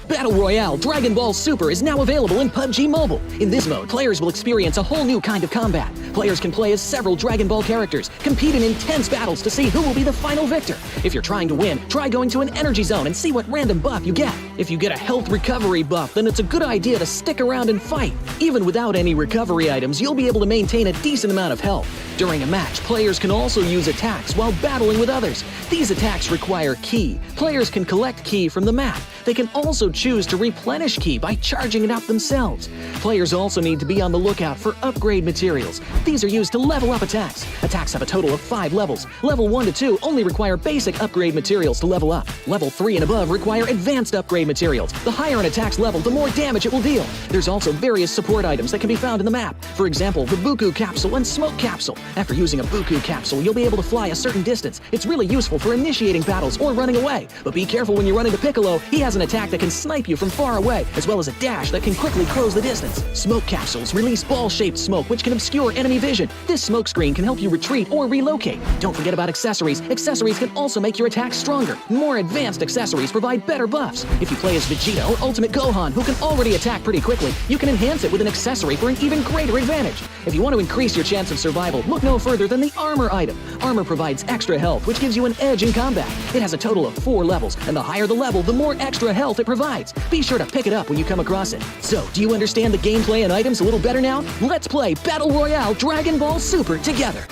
Battle Royale Dragon Ball Super is now available in PUBG Mobile. In this mode, players will experience a whole new kind of combat. Players can play as several Dragon Ball characters, compete in intense battles to see who will be the final victor. If you're trying to win, try going to an energy zone and see what random buff you get. If you get a health recovery buff, then it's a good idea to stick around and fight. Even without any recovery items, you'll be able to maintain a decent amount of health. During a match, players can also use attacks while battling with others. These attacks require ki. Players can collect ki from the map. They can also choose to replenish ki by charging it up themselves. Players also need to be on the lookout for upgrade materials. These are used to level up attacks. Attacks have a total of 5 levels. Level 1 to 2 only require basic upgrade materials to level up. Level 3 and above require advanced upgrade materials. The higher an attack's level, the more damage it will deal. There's also various support items that can be found in the map. For example, the Buku Capsule and Smoke Capsule. After using a Buku Capsule, you'll be able to fly a certain distance. It's really useful for initiating battles or running away. But be careful when you run into Piccolo. He has an attack that can snipe you from far away, as well as a dash that can quickly close the distance. Smoke Capsules release ball-shaped smoke, which can obscure enemy vision. This smoke screen can help you retreat or relocate. Don't forget about accessories. Accessories can also make your attack stronger. More advanced accessories provide better buffs. If you play as Vegeta or Ultimate Gohan, who can already attack pretty quickly, you can enhance it with an accessory for an even greater advantage. If you want to increase your chance of survival, look no further than the Armor item. Armor provides extra health, which gives you an edge in combat. It has a total of 4 levels, and the higher the level, the more extra health it provides. Be sure to pick it up when you come across it. So, do you understand the gameplay and items a little better now? Let's play Battle Royale Dragon Ball Super together!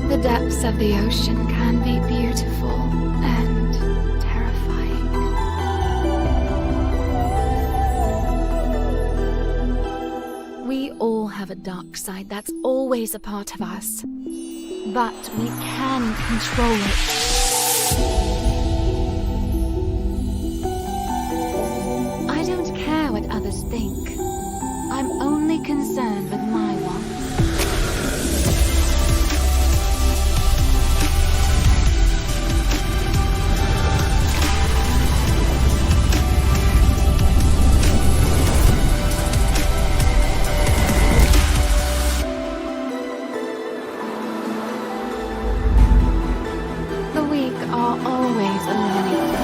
The depths of the ocean can be beautiful and terrifying. We all have a dark side that's always a part of us, but we can control it. I don't care what others think. I'm only concerned with my wants. The weak are always eliminated.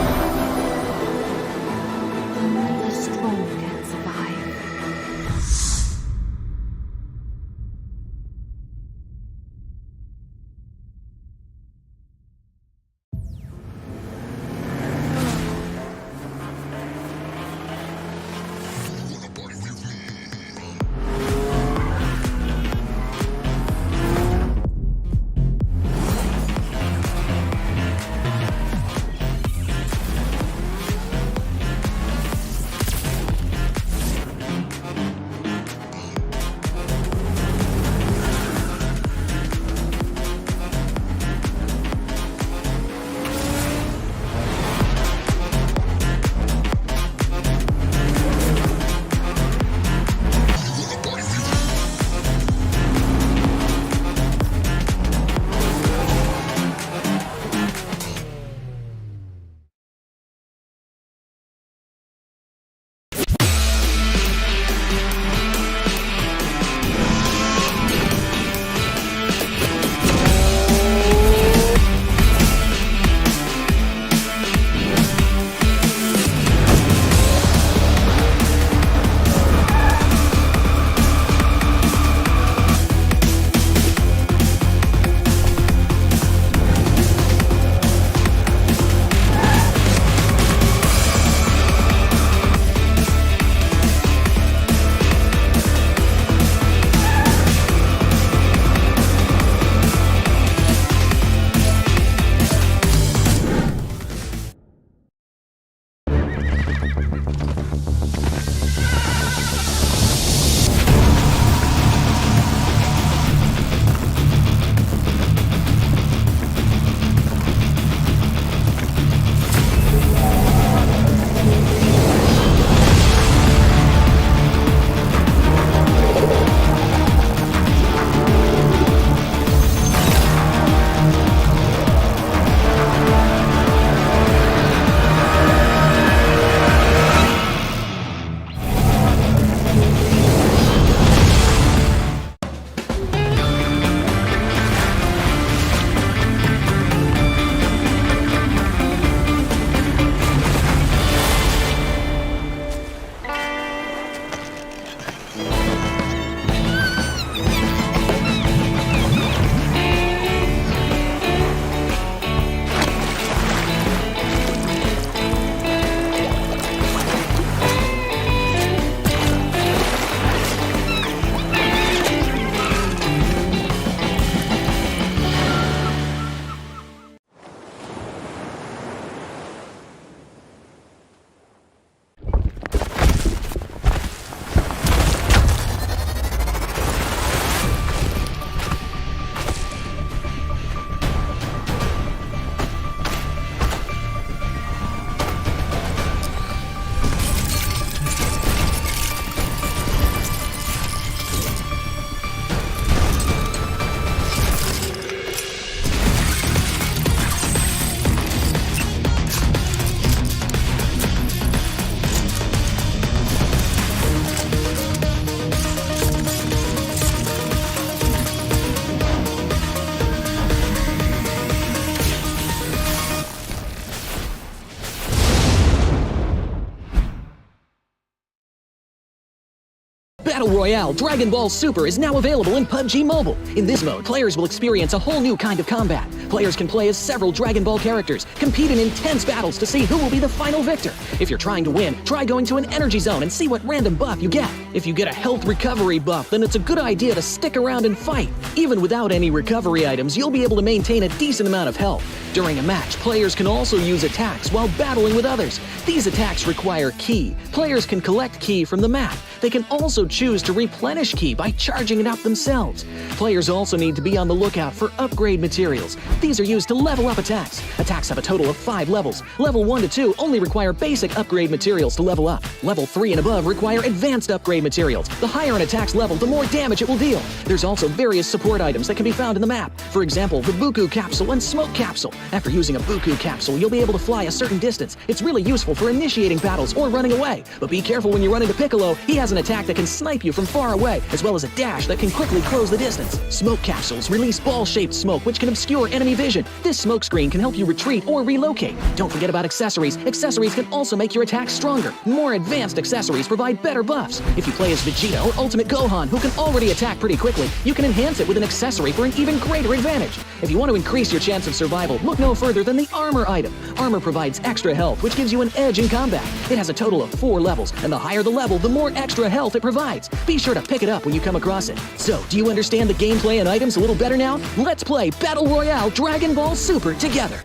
Battle Royale Dragon Ball Super is now available in PUBG Mobile. In this mode, players will experience a whole new kind of combat. Players can play as several Dragon Ball characters, compete in intense battles to see who will be the final victor. If you're trying to win, try going to an energy zone and see what random buff you get. If you get a health recovery buff, then it's a good idea to stick around and fight. Even without any recovery items, you'll be able to maintain a decent amount of health. During a match, players can also use attacks while battling with others. These attacks require ki. Players can collect ki from the map. They can also choose to replenish ki by charging it up themselves. Players also need to be on the lookout for upgrade materials. These are used to level up attacks. Attacks have a total of 5 levels. Level 1 to 2 only require basic upgrade materials to level up. Level 3 and above require advanced upgrade materials. The higher an attack's level, the more damage it will deal. There's also various support items that can be found in the map. For example, the Buku Capsule and Smoke Capsule. After using a Buku Capsule, you'll be able to fly a certain distance. It's really useful for initiating battles or running away. But be careful when you run into Piccolo. He has an attack that can snipe you from far away, as well as a dash that can quickly close the distance. Smoke Capsules release ball-shaped smoke which can obscure enemy vision. This smoke screen can help you retreat or relocate. Don't forget about accessories. Accessories can also make your attacks stronger. More advanced accessories provide better buffs. If you play as Vegeta or Ultimate Gohan, who can already attack pretty quickly, you can enhance it with an accessory for an even greater advantage. If you want to increase your chance of survival, look no further than the Armor item. Armor provides extra health, which gives you an edge in combat. It has a total of 4 levels, and the higher the level, the more extra health it provides. Be sure to pick it up when you come across it. So, do you understand the gameplay and items a little better now? Let's play Battle Royale Dragon Ball Super together!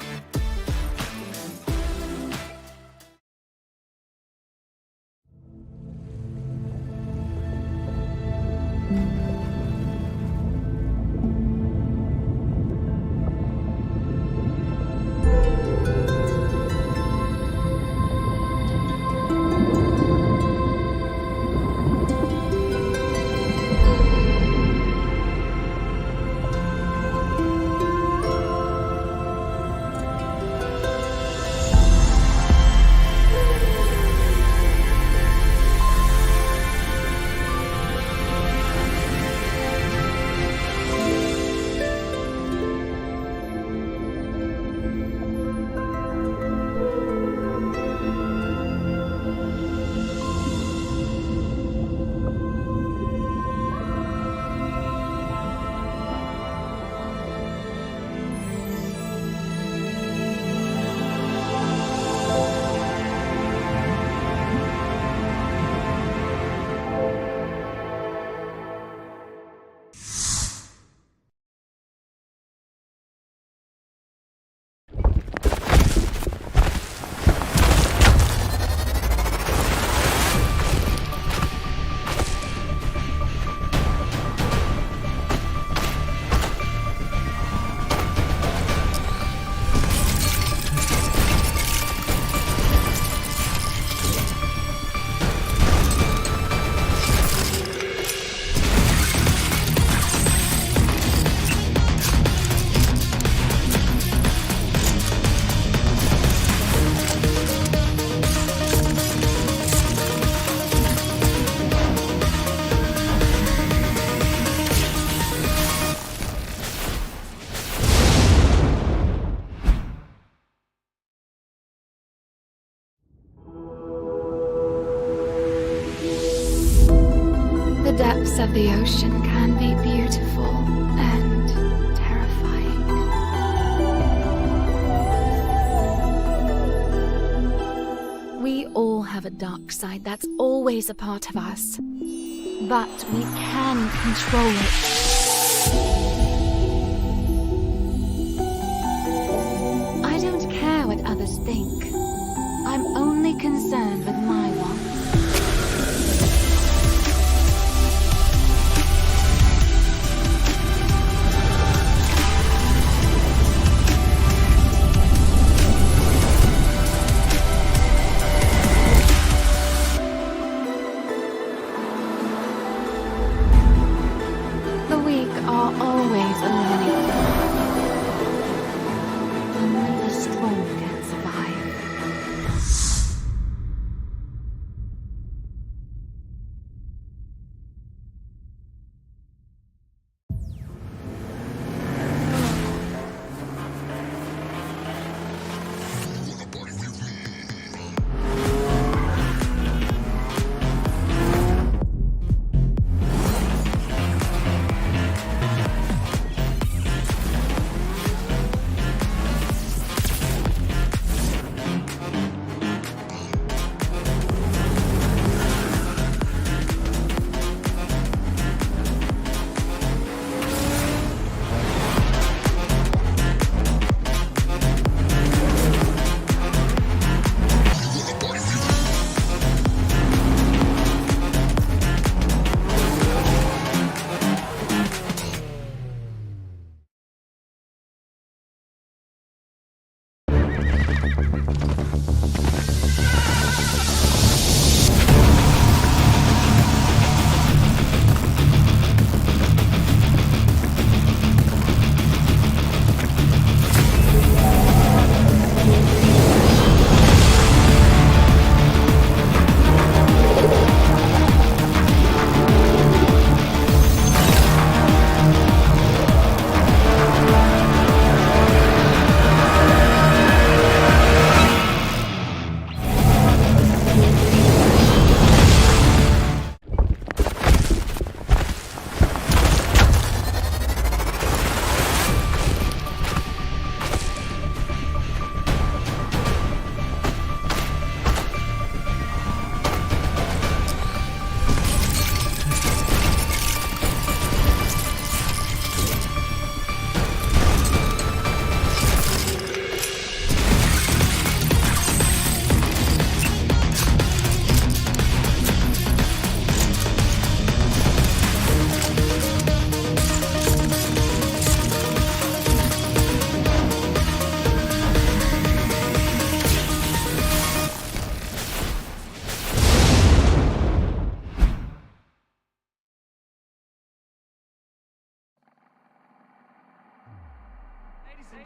The depths of the ocean can be beautiful and terrifying. We all have a dark side that's always a part of us, but we can control it. I don't care what others think. I'm only concerned with my one. The weak are always eliminated. Only the strong can survive.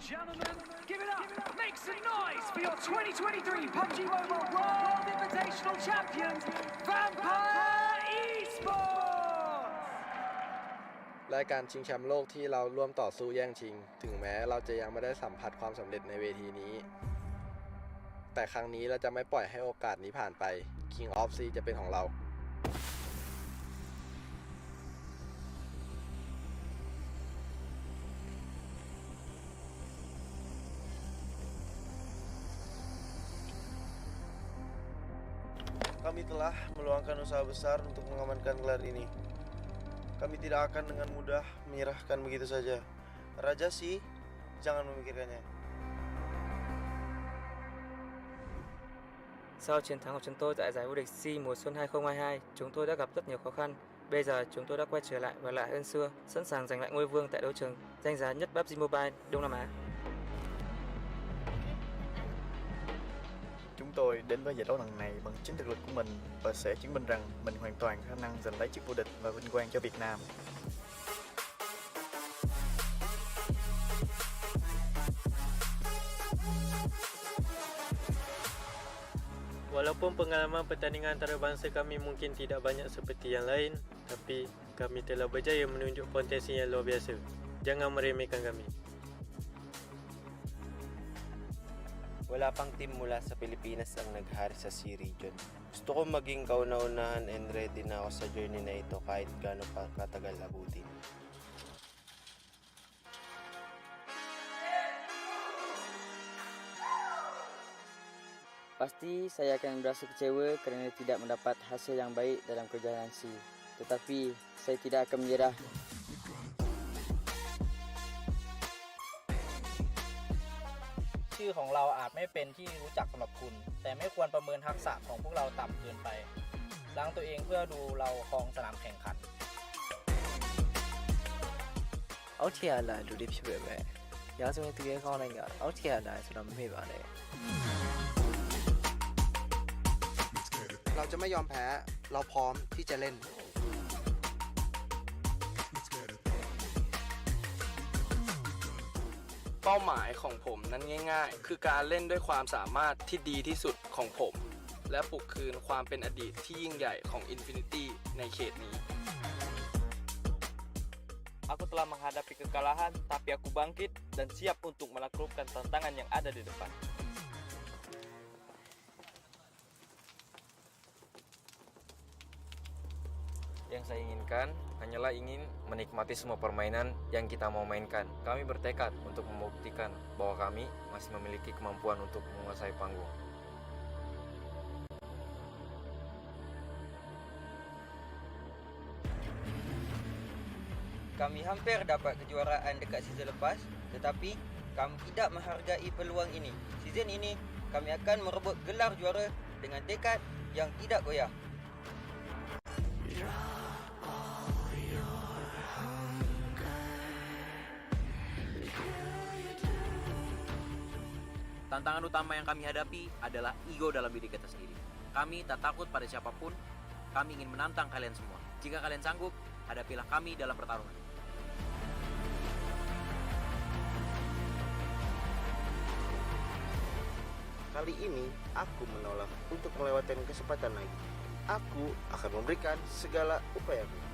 gentlemen, give it up, make some noise for your 2023 PUBG Mobile World Invitational Champions, Vampire Esports! รายการชิงแชมป์โลกที่เราร่วมต่อสู้แย่งชิงถึงแม้เราจะยังไม่ได้สัมผัสความสำเร็จในเวทีนี้แต่ครั้งนี้เราจะไม่ปล่อยให้โอกาสนี้ผ่านไป King of Sea จะเป็นของเราKami telah meluangkan usaha besar untuk mengamankan gelar ini. Kami tidak akan dengan mudah menyerahkan begitu saja. Raja sih, jangan memikirkannya. Sau chiến thắng của chúng tôi tại giải vô địch SEA mùa xuân 2022, chúng tôi đã gặp rất nhiều khó khăn. Bây giờ chúng tôi đã quay trở lại và lại hơn xưa, sẵn sàng giành lại ngôi vương tại đấu trường danh giá nhất PUBG Mobile Đông Nam Á. Chúng tôi đến với giải đấu lần này bằng chính thực lực của mình và sẽ chứng minh rằng mình hoàn toàn khả năng giành lấy chức vô địch và vinh quang cho Việt Nam. Walaupun pengalaman pertandingan antarabangsa kami mungkin tidak banyak seperti yang lain, tapi kami telah berjaya menunjuk potensi yang luar biasa. Jangan meremehkan kami. Wala pang team mula sa Pilipinas ang naghari sa SEA region. Gusto ko maging kauna-unahan and ready na ako sa journey na ito kahit gaano pa katagal abutin. Pasti saya akan berasa kecewa kerana tidak mendapat hasil yang baik dalam kejohanan SEA. Tetapi saya tidak akan menyerah. ชื่อของเราอาจไม่เป็นที่รู้จักสำหรับคุณแต่ไม่ควรประเมินทักษะของพวกเราต่ำเกินไปล้างตัวเองเพื่อดูเราครองสนามแข่งขัน အောက်ထရလာလူတွေဖြစ်ပေမဲ့ရာဇဝင်သူရဲကောင်းတိုင်းကအောက်ထရလာဆိုတော့မမေ့ပါနဲ့ เราจะไม่ยอมแพ้เราพร้อมที่จะเล่นเป้าหมายของผมนั้นง่ายๆคือการเล่นด้วยความสามารถที่ดีที่สุดของผมและปลุกคืนความเป็นอดีตที่ยิ่งใหญ่ของ Infinity ในเขตนี้ Aku telah menghadapi kekalahan tapi aku bangkit dan siap untuk menaklukkan tantangan yang ada di depan. Yang saya inginkan hanyalah ingin menikmati semua permainan yang kita mau mainkan. Kami bertekad untuk membuktikan bahwa kami masih memiliki kemampuan untuk menguasai panggung. Kami hampir dapat kejuaraan dekat season lepas, tetapi kami tidak menghargai peluang ini. Season ini, kami akan merebut gelar juara dengan tekad yang tidak goyah. Tantangan utama yang kami hadapi adalah ego dalam diri kita sendiri. Kami tak takut pada siapapun. Kami ingin menantang kalian semua. Jika kalian sanggup, hadapilah kami dalam pertarungan. Kali ini aku menolak untuk melewatkan kesempatan lagi. Aku akan memberikan segala upayaku.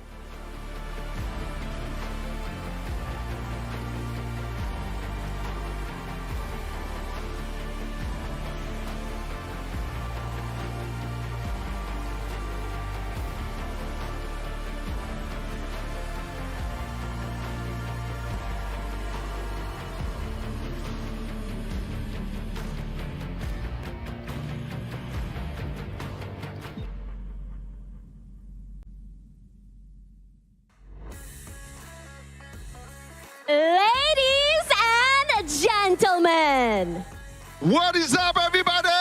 Ladies and gentlemen, what is up, everybody?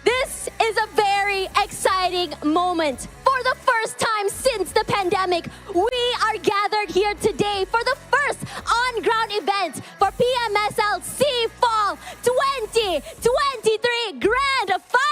This is a very exciting moment. For the first time since the pandemic, we are gathered here today for the first on-ground event for PMSL SEA Fall 2023 Grand Final!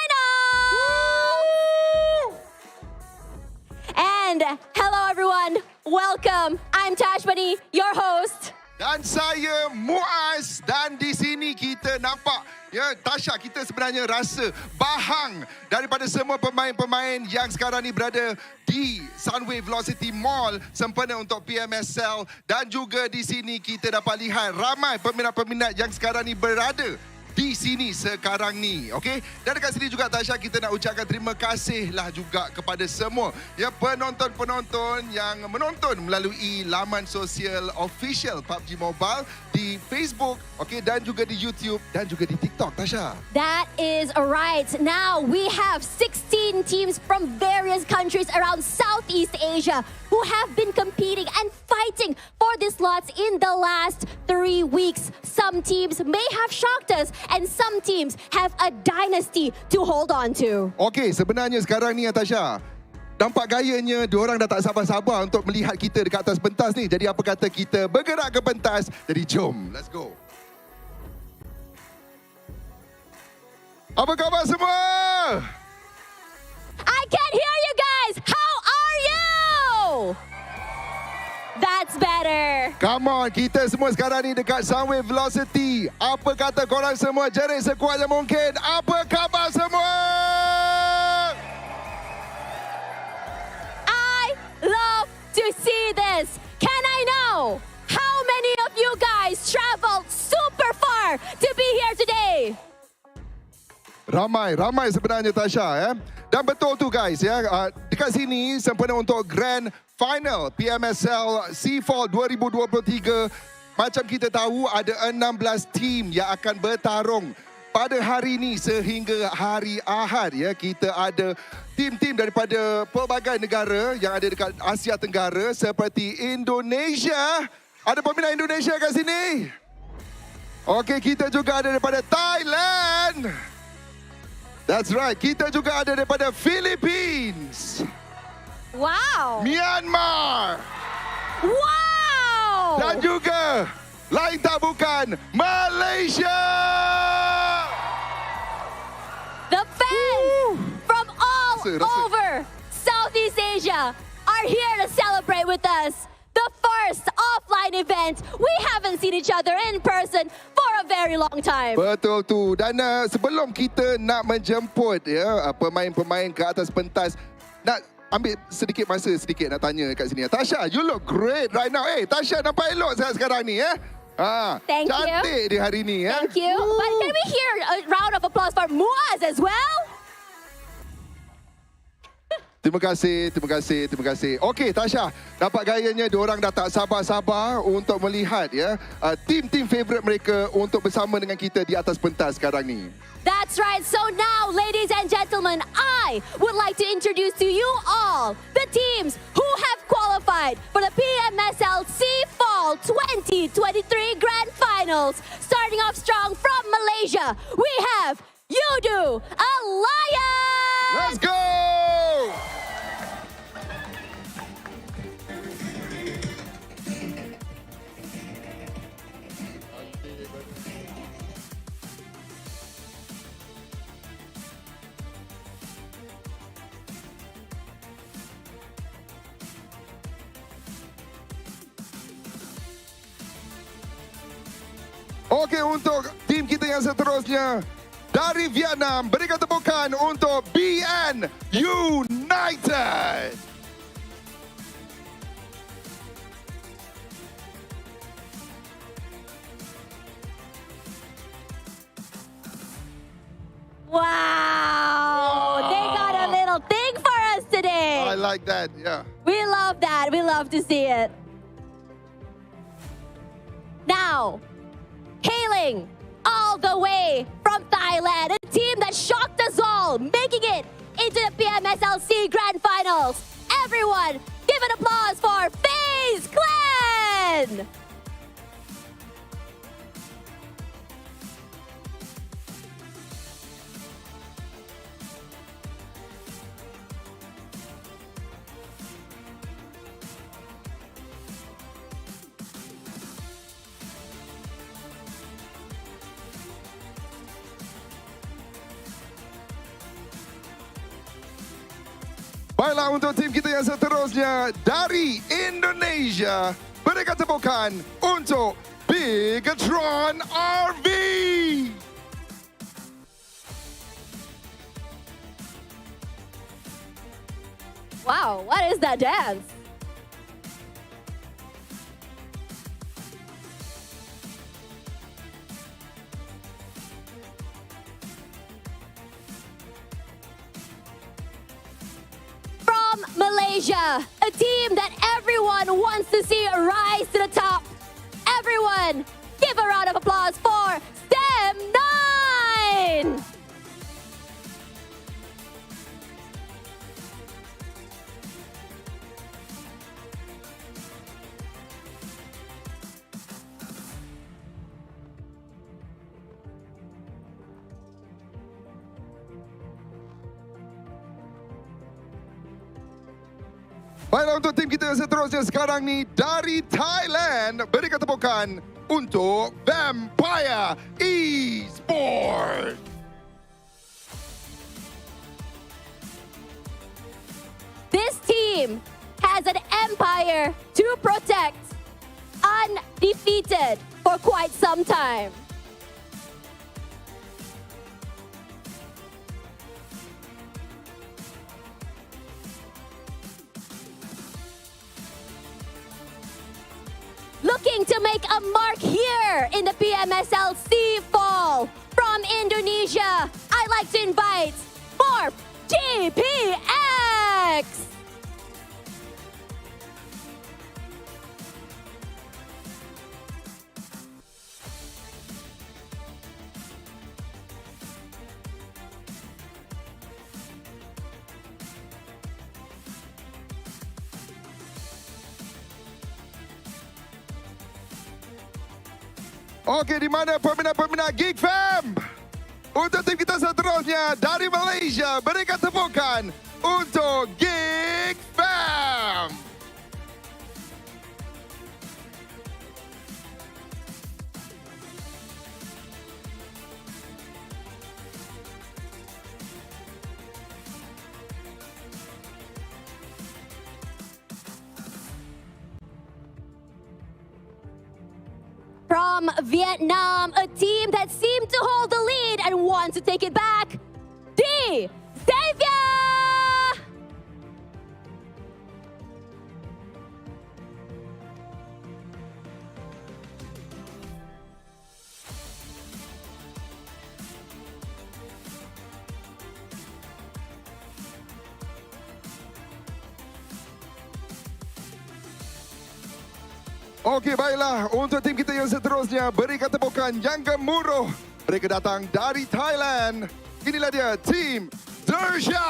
And hello everyone, welcome. I'm Tashmani, your host. Dan saya Muaz, dan di sini kita nampak ya Tasha, kita sebenarnya rasa bahang daripada semua pemain-pemain yang sekarang ni berada di Sunway Velocity Mall sempena untuk PMSL, dan juga di sini kita dapat lihat ramai peminat-peminat yang sekarang ni berada di sini sekarang ni, okey? Dan dekat sini juga Tasha, kita nak ucapkan terima kasih lah juga kepada semua ya penonton-penonton yang menonton melalui laman sosial official PUBG Mobile di Facebook, okey, dan juga di YouTube dan juga di TikTok, Tasha. That is right. Now we have 16 teams from various countries around Southeast Asia who have been competing and fighting for these slots in the last 3 weeks. Some teams may have shocked us and some teams have a dynasty to hold on to. Okey, sebenarnya sekarang ni Tasha, nampak gayanya diorang dah tak sabar-sabar untuk melihat kita dekat atas pentas ni. Jadi apa kata kita bergerak ke pentas? Jadi jom, let's go. Apa khabar semua? I can't hear you guys. How are you? That's better. Come on, kita semua sekarang ni dekat Sunway Velocity. Apa kata korang semua jerit sekuat yang mungkin? Apa khabar semua? I love to see this. Can I know how many of you guys traveled super far to be here today? Ramai sebenarnya Tasha ya. Dan betul tu guys ya, dekat sini sempena untuk Grand Final PMSL SEA Fall 2023. Macam kita tahu ada 16 tim yang akan bertarung pada hari ini sehingga hari Ahad ya. Kita ada tim-tim daripada pelbagai negara yang ada dekat Asia Tenggara seperti Indonesia. Ada peminat Indonesia kat sini? Okey, kita juga ada daripada Thailand. That's right, kita juga ada daripada Philippines. Wow. Myanmar. Wow. Dan juga lain tak bukan Malaysia. The fans from all over Southeast Asia are here to celebrate with us. The first offline event. We haven't seen each other in person for a very long time. Betul tu. Dan sebelum kita nak menjemput ya pemain-pemain ke atas pentas, nak ambil sedikit masa sedikit nak tanya kat sini. Tasha, you look great right now. Tasha nampak elok sekarang ni ya. Thank you. Cantik di hari ni ya. Thank you. But can we hear a round of applause for Muaz as well? Terima kasih. Okey Tasha, nampak gayanya diorang dah tak sabar-sabar untuk melihat ya tim-tim favourite mereka untuk bersama dengan kita di atas pentas sekarang ni. That's right. So now, ladies and gentlemen, I would like to introduce to you all the teams who have qualified for the PMSL SEA Fall 2023 Grand Finals. Starting off strong from Malaysia, we have Yoodo Alliance. Let's go! Okey, untuk tim kita yang seterusnya dari Vietnam, berikan tepukan untuk BN United. Wow. They got a little thing for us today. I like that, yeah. We love that. We love to see it. Now, hailing all the way from Thailand, a team that shocked us all, making it into the PMSL SEA Grand Finals. Everyone, give an applause for FaZe Clan! Baiklah, untuk tim kita yang seterusnya dari Indonesia, Berikan tepukan untuk BIGETRON RV. Wow, what is that dance? From Malaysia, a team that everyone wants to see rise to the top. Everyone, give a round of applause for STEM9! Baiklah, untuk tim kita yang seterusnya sekarang ni dari Thailand, berikan tepukan untuk Vampire Esports. This team has an empire to protect, undefeated for quite some time. Looking to make a mark here in the PMSL SEA Fall. From Indonesia, I'd like to invite MORPH GPX. Okey, di mana peminat-peminat GEEK Fam? Untuk tim kita seterusnya dari Malaysia, berikan tepukan untuk GEEK Fam. From Vietnam, a team that seemed to hold the lead and want to take it back, the Xavier! Okey, baiklah. Untuk tim kita yang seterusnya, berikan tepukan yang gemuruh. Mereka datang dari Thailand. Inilah dia, tim XERXIA.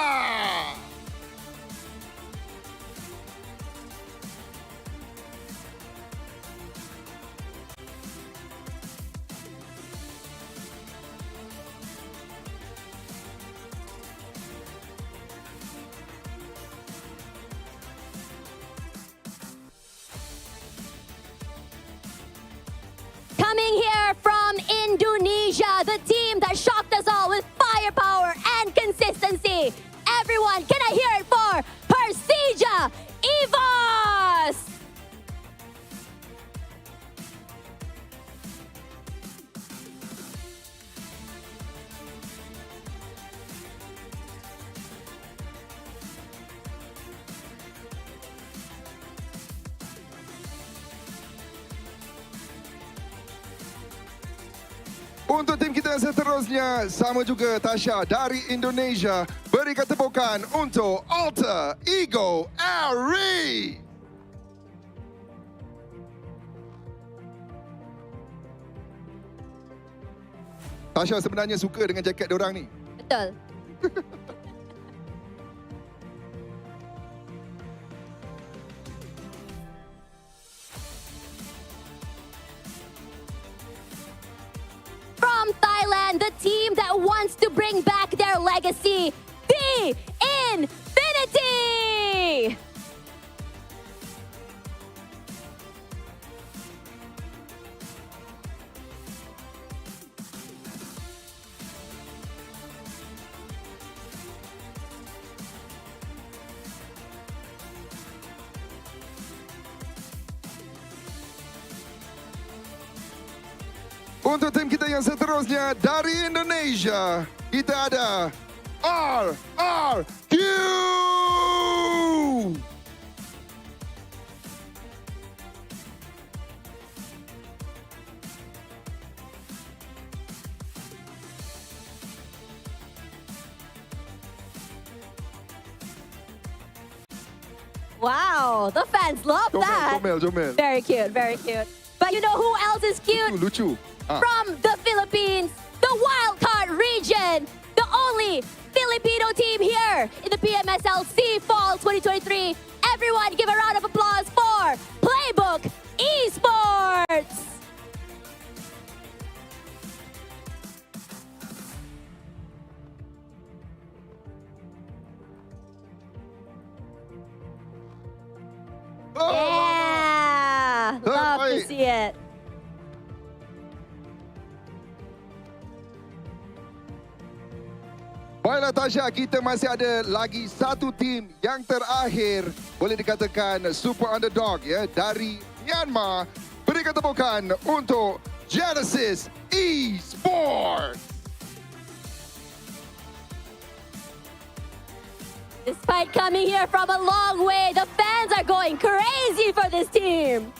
Coming here from Indonesia, the team that shocked us all with firepower and consistency. Everyone, can I hear it for PERSIJA EVOS? Untuk tim kita yang seterusnya, sama juga Tasha dari Indonesia, berikan tepukan untuk Alter Ego Ari. Tasha sebenarnya suka dengan jaket diorang ni. Betul. From Thailand, the team that wants to bring back their legacy, the Infinity! Untuk tim kita yang seterusnya dari Indonesia, kita ada RRQ. Wow, the fans love that. Comel. Very cute, very cute. But you know who else is cute? Lucu. From the Philippines, the wildcard region, the only Filipino team here in the PMSL SEA Fall 2023. Everyone give a round of applause for PLAYBOOK Esports. Yeah, love to see it. Baiklah Tasha, kita masih ada lagi satu tim yang terakhir, boleh dikatakan super underdog ya, dari Myanmar. Beri ketepukan untuk Genesis Esports. Despite coming here from a long way, the fans are going crazy for this team.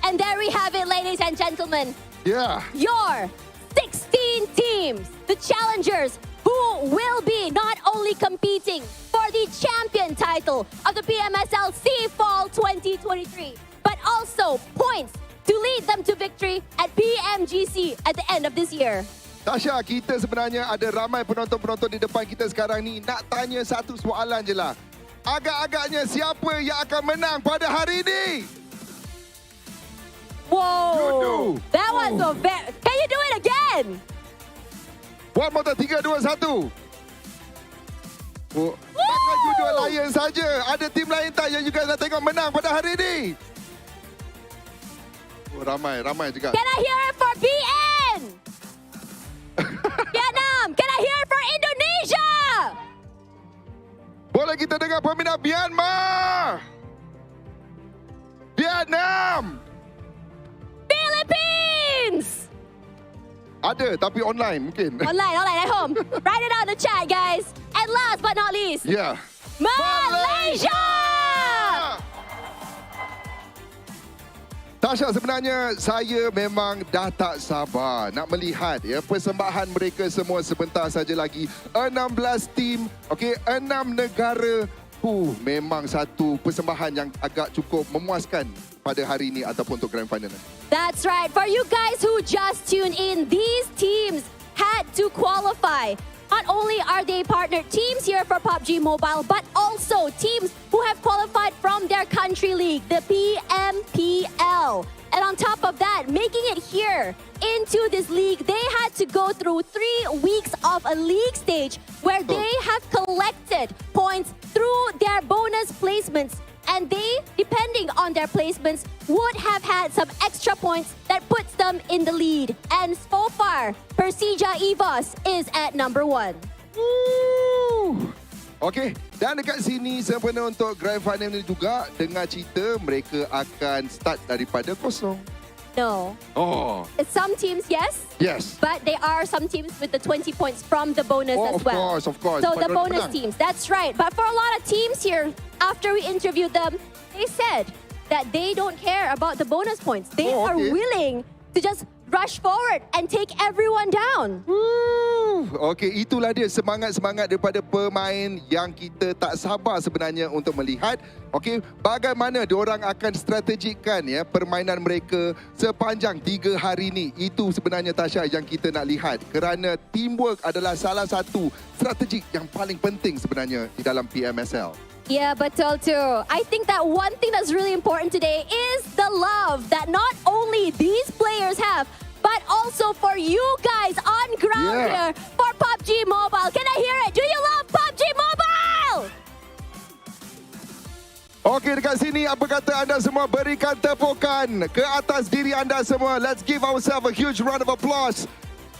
And there we have it, ladies and gentlemen. Yeah. Your 16 teams, the challengers who will be not only competing for the champion title of the PMSL SEA Fall 2023, but also points to lead them to victory at PMGC at the end of this year. Tasha, kita sebenarnya ada ramai penonton-penonton di depan kita sekarang ni. Nak tanya satu soalan je lah. Agak-agaknya siapa yang akan menang pada hari ini? Whoa! Yoodo. That was so bad. Can you do it again? One more time, 3, 2, 1. Oh, bukan Yoodo Alliance saja. Ada tim lain tak yang juga nak tengok menang pada hari ini? Oh, ramai juga. Can I hear it for BN? Vietnam, can I hear it for Indonesia? Boleh kita dengar peminat Myanmar? Vietnam! Philippines! Ada, tapi online mungkin. Online at home. Write it on the chat, guys. And last but not least, Yeah. Malaysia! Tasha, sebenarnya saya memang dah tak sabar nak melihat ya persembahan mereka semua sebentar saja lagi. 16 tim, okey, 6 negara. Memang satu persembahan yang agak cukup memuaskan pada hari ini ataupun untuk Grand Final. That's right. For you guys who just tuned in, these teams had to qualify. Not only are they partnered teams here for PUBG Mobile, but also teams who have qualified from their country league, the PMPL. And on top of that, making it here into this league, they had to go through 3 weeks of a league stage where they have collected points through their bonus placements. And they, depending on their placements, would have had some extra points that puts them in the lead. And so far, PERSIJA EVOS is at number 1. Okey, dan dekat sini sempena untuk Grand Final ni juga dengar cerita mereka akan start daripada kosong. No. Oh. Some teams, yes. Yes. But there are some teams with the 20 points from the bonus as well. Of course. So the bonus teams, that's right. But for a lot of teams here, after we interviewed them, they said that they don't care about the bonus points. They are willing to just rush forward and take everyone down. Okey, itulah dia semangat-semangat daripada pemain yang kita tak sabar sebenarnya untuk melihat. Okey, bagaimana diorang akan strategikkan ya permainan mereka sepanjang 3 hari ni. Itu sebenarnya Tasha yang kita nak lihat. Kerana teamwork adalah salah satu strategik yang paling penting sebenarnya di dalam PMSL. Yeah, betul too. I think that one thing that's really important today is the love that not only these players have, but also for you guys on ground here for PUBG Mobile. Can I hear it? Do you love PUBG Mobile? Okey, dekat sini apa kata anda semua berikan tepukan ke atas diri anda semua. Let's give ourselves a huge round of applause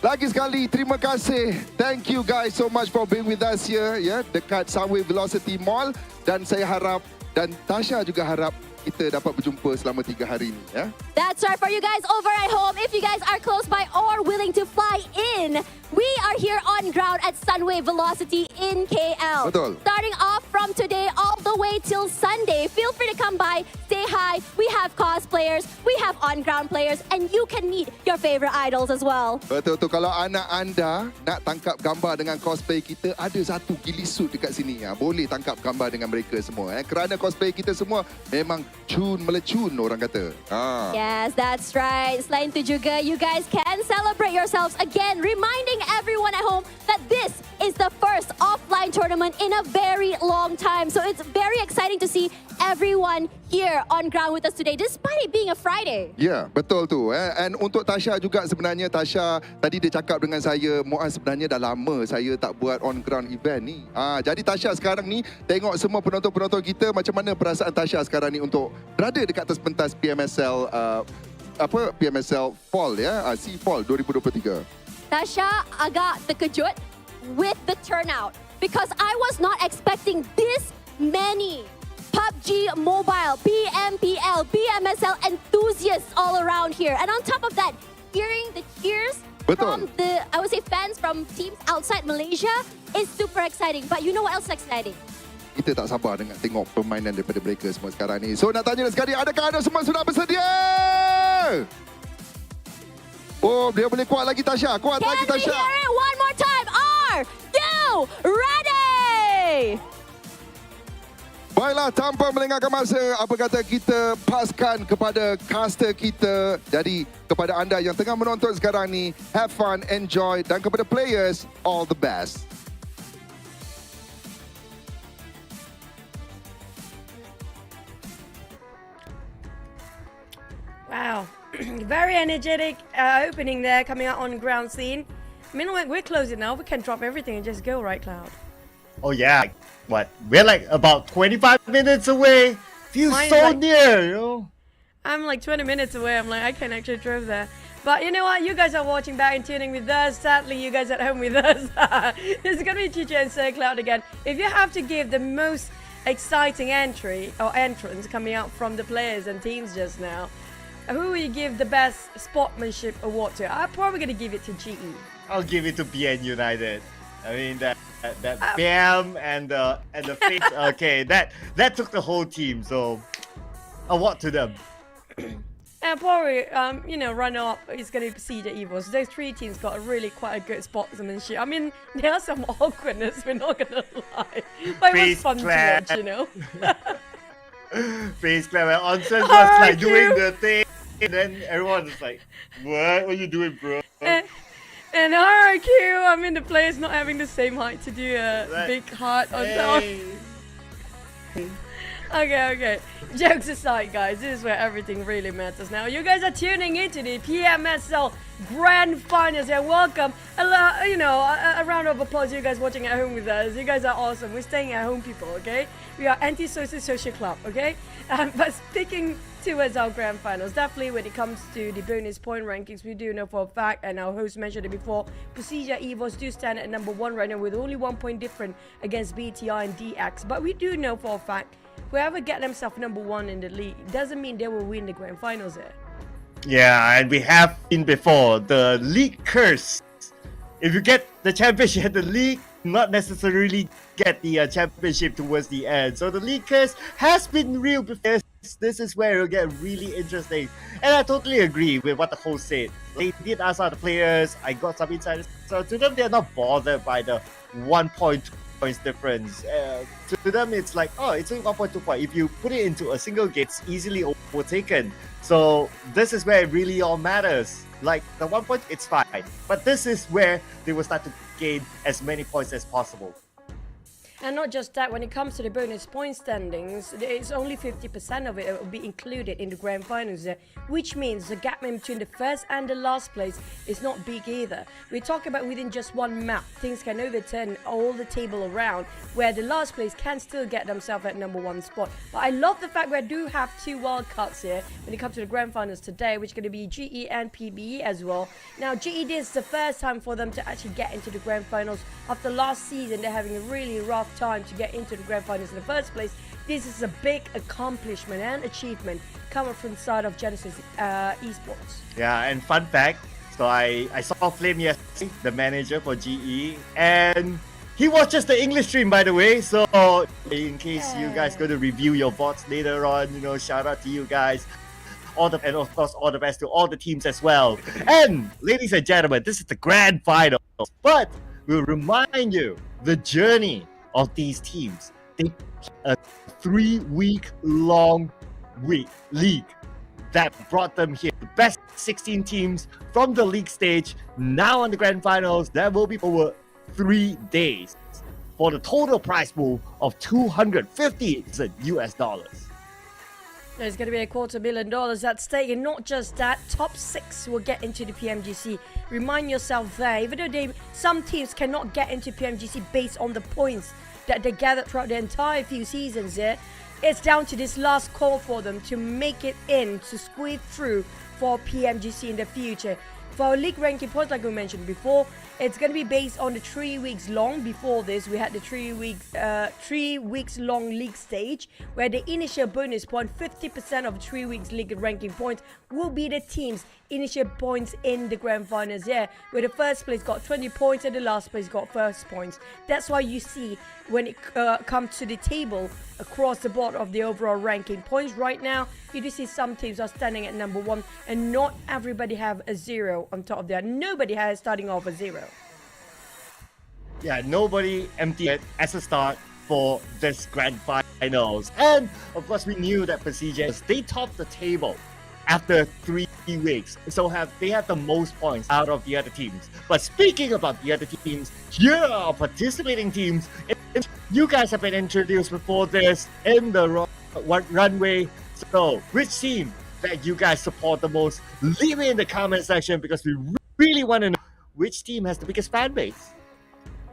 Lagi sekali terima kasih. Thank you guys so much for being with us here dekat Sunway Velocity Mall, dan saya harap dan Tasha juga harap kita dapat berjumpa selama 3 hari ini That's right, for you guys over at home, if you guys are close by or willing to fly in, we are here on ground at Sunway Velocity in KL. Betul. Starting off from today all the way till Sunday. Feel free to come by, say hi. We have cosplayers, we have on-ground players, and you can meet your favorite idols as well. Betul tu. Kalau anak anda nak tangkap gambar dengan cosplay kita, ada satu gilisut dekat sini boleh tangkap gambar dengan mereka semua kerana cosplay kita semua memang melecun orang kata. Yes, that's right. Selain itu juga, you guys can celebrate yourselves again, reminding everyone at home that this is the first offline tournament in a very long time. So it's very exciting to see everyone here on ground with us today, despite it being a Friday. Ya, betul tu. And untuk Tasha juga, sebenarnya Tasha tadi dia cakap dengan saya, Muaz, sebenarnya dah lama saya tak buat on ground event ni. Jadi Tasha sekarang ni tengok semua penonton-penonton kita, macam mana perasaan Tasha sekarang ni untuk berada dekat atas pentas PMSL PMSL Fall SEA Fall 2023. Tasha agak terkejut with the turnout because I was not expecting this many PUBG Mobile, PMPL, PMSL enthusiasts all around here. And on top of that, hearing the cheers from the, I would say, fans from teams outside Malaysia is super exciting. But you know what else is exciting? Kita tak sabar dengan tengok permainan daripada mereka semua sekarang ni. So nak tanya sekali, adakah anda semua sudah bersedia? Oh, dia boleh kuat lagi Tasha. Kuat lagi Tasha. Can we hear it one more time? Are you ready? Baiklah, tanpa melengahkan masa, apa kata kita paskan kepada caster kita. Jadi, kepada anda yang tengah menonton sekarang ni, have fun, enjoy, dan kepada players, all the best. Wow, very energetic opening there, coming out on ground scene. I mean, we're closing now. We can drop everything and just go, right, Cloud? Oh yeah, what? We're like about 25 minutes away. Feels so near, you know. I'm like 20 minutes away. I'm like, I can actually drive there. But you know what? You guys are watching back and tuning with us. Sadly, you guys at home with us. This is going to be Chicha and Sir Cloud again. If you have to give the most exciting entry or entrance coming out from the players and teams just now, who will you give the best sportsmanship award to? I'm probably going to give it to GE. I'll give it to PN United. I mean that BAM and the FaZe. Okay, that took the whole team. So award to them. And probably runner up is going to be PERSIJA EVOS. Those three teams got quite a good sportsmanship. I mean, there are some awkwardness. We're not going to lie, but it was fun to watch, you know. FaZe Clan, when Onsen was like doing the thing, and then everyone was like, what are you doing, bro? And RRQ, I mean, the players not having the same height to do a big heart on top. Okay. Jokes aside, guys, this is where everything really matters now. You guys are tuning into the PMSL Grand Finals. Yeah, welcome. A round of applause. You guys watching at home with us. You guys are awesome. We're staying at home, people. Okay, we are anti-social club. Okay, but sticking towards our grand finals, definitely when it comes to the bonus point rankings, we do know for a fact, and our host mentioned it before, PERSIJA EVOS do stand at number 1 right now with only 1 point different against BTR and DX. But we do know for a fact, whoever get themselves number 1 in the league doesn't mean they will win the grand finals there. Yeah, and we have seen before the league curse. If you get the championship, the league not necessarily get the championship towards the end. So the league curse has been real before. This is where it'll get really interesting. And I totally agree with what the host said. They did ask out the players. I got some insiders. So to them, they're not bothered by the 1 point points difference. To them, it's like, oh, it's only 1.2 point. If you put it into a single game, it's easily overtaken. So this is where it really all matters. Like the 1 point, it's fine. But this is where they will start to gain as many points as possible. And not just that, when it comes to the bonus point standings, it's only 50% of it will be included in the grand finals there, which means the gap between the first and the last place is not big either. We talk about within just one map, things can overturn all the table around, where the last place can still get themselves at number 1 spot. But I love the fact we do have 2 wildcards here when it comes to the grand finals today, which is going to be GE and PBE as well. Now, GE, this is the first time for them to actually get into the grand finals. After last season, they're having a really rough time to get into the grand finals in the first place. This is a big accomplishment and achievement coming from the side of Genesis Esports. Yeah, and fun fact, so I saw Flame yesterday, the manager for GE, and he watches the English stream, by the way, so in case you guys go to review your bots later on, you know, shout out to you guys. And of course, all the best to all the teams as well. And ladies and gentlemen, this is the grand finals, but we'll remind you the journey of these teams. They a 3-week-long league that brought them here. The best 16 teams from the league stage now on the grand finals. That will be over 3 days for the total prize pool of $250 US. There's going to be $250,000 at stake, and not just that, top 6 will get into the PMGC. Remind yourself there, even though some teams cannot get into PMGC based on the points that they gathered throughout the entire few seasons there, it's down to this last call for them to make it in, to squeeze through for PMGC in the future. For our league ranking points, like we mentioned before, it's going to be based on the 3 weeks long. Before this, we had the 3 weeks long league stage, where the initial bonus point, 50% of 3 weeks league ranking points, will be the team's initial points in the grand finals. Yeah, where the first place got 20 points and the last place got first points. That's why you see when it comes to the table across the board of the overall ranking points right now, you do see some teams are standing at number 1, and not everybody have a 0 on top of that. Nobody has starting off a 0. Yeah, nobody emptied it as a start for this grand finals. And of course, we knew that PERSIJA, they topped the table after 3 weeks. So they have the most points out of the other teams. But speaking about the other teams, here are participating teams. You guys have been introduced before this in the runway. So which team that you guys support the most? Leave it in the comment section, because we really want to know which team has the biggest fan base.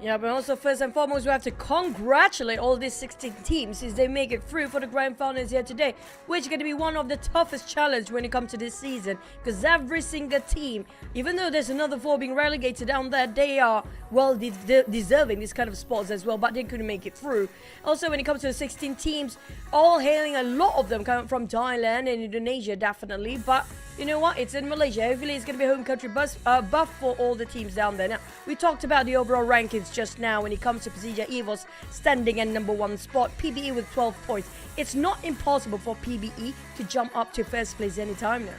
Yeah, but also first and foremost, we have to congratulate all these 16 teams as they make it through for the grand finals here today, which is going to be one of the toughest challenges when it comes to this season, because every single team, even though there's another 4 being relegated down there, they are well deserving these kind of spots as well, but they couldn't make it through. Also, when it comes to the 16 teams, all hailing, a lot of them coming from Thailand and Indonesia, definitely, but you know what? It's in Malaysia. Hopefully, it's going to be home country buff for all the teams down there. Now, we talked about the overall rankings just now when it comes to PERSIJA EVOS standing at number 1 spot. PBE with 12 points. It's not impossible for PBE to jump up to first place anytime now.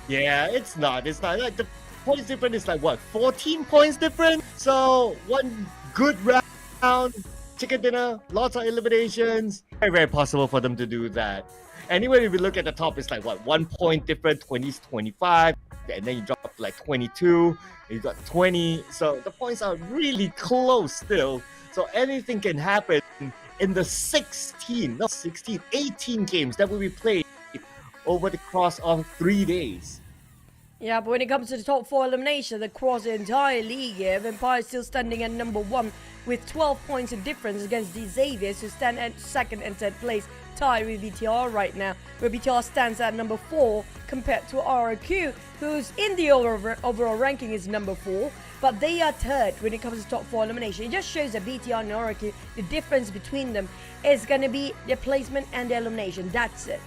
Yeah, it's not. It's not. Like, the points difference is like, what, 14 points different? So, one good round, chicken dinner, lots of eliminations. Very, very possible for them to do that. Anyway, if you look at the top, it's like, what, 1 point different, 20 to 25, and then you drop to like 22, you got 20, so the points are really close still. So anything can happen in the 18 games that will be played over the course of 3 days. Yeah, but when it comes to the top 4 elimination across the entire league here, Vampire is still standing at number 1 with 12 points of difference against the Xaviers, who stand at 2nd and 3rd place, tied with BTR right now, where BTR stands at number 4 compared to RRQ, who's in the overall ranking is number 4, but they are 3rd when it comes to top 4 elimination. It just shows that BTR and RRQ, the difference between them is going to be their placement and their elimination. That's it.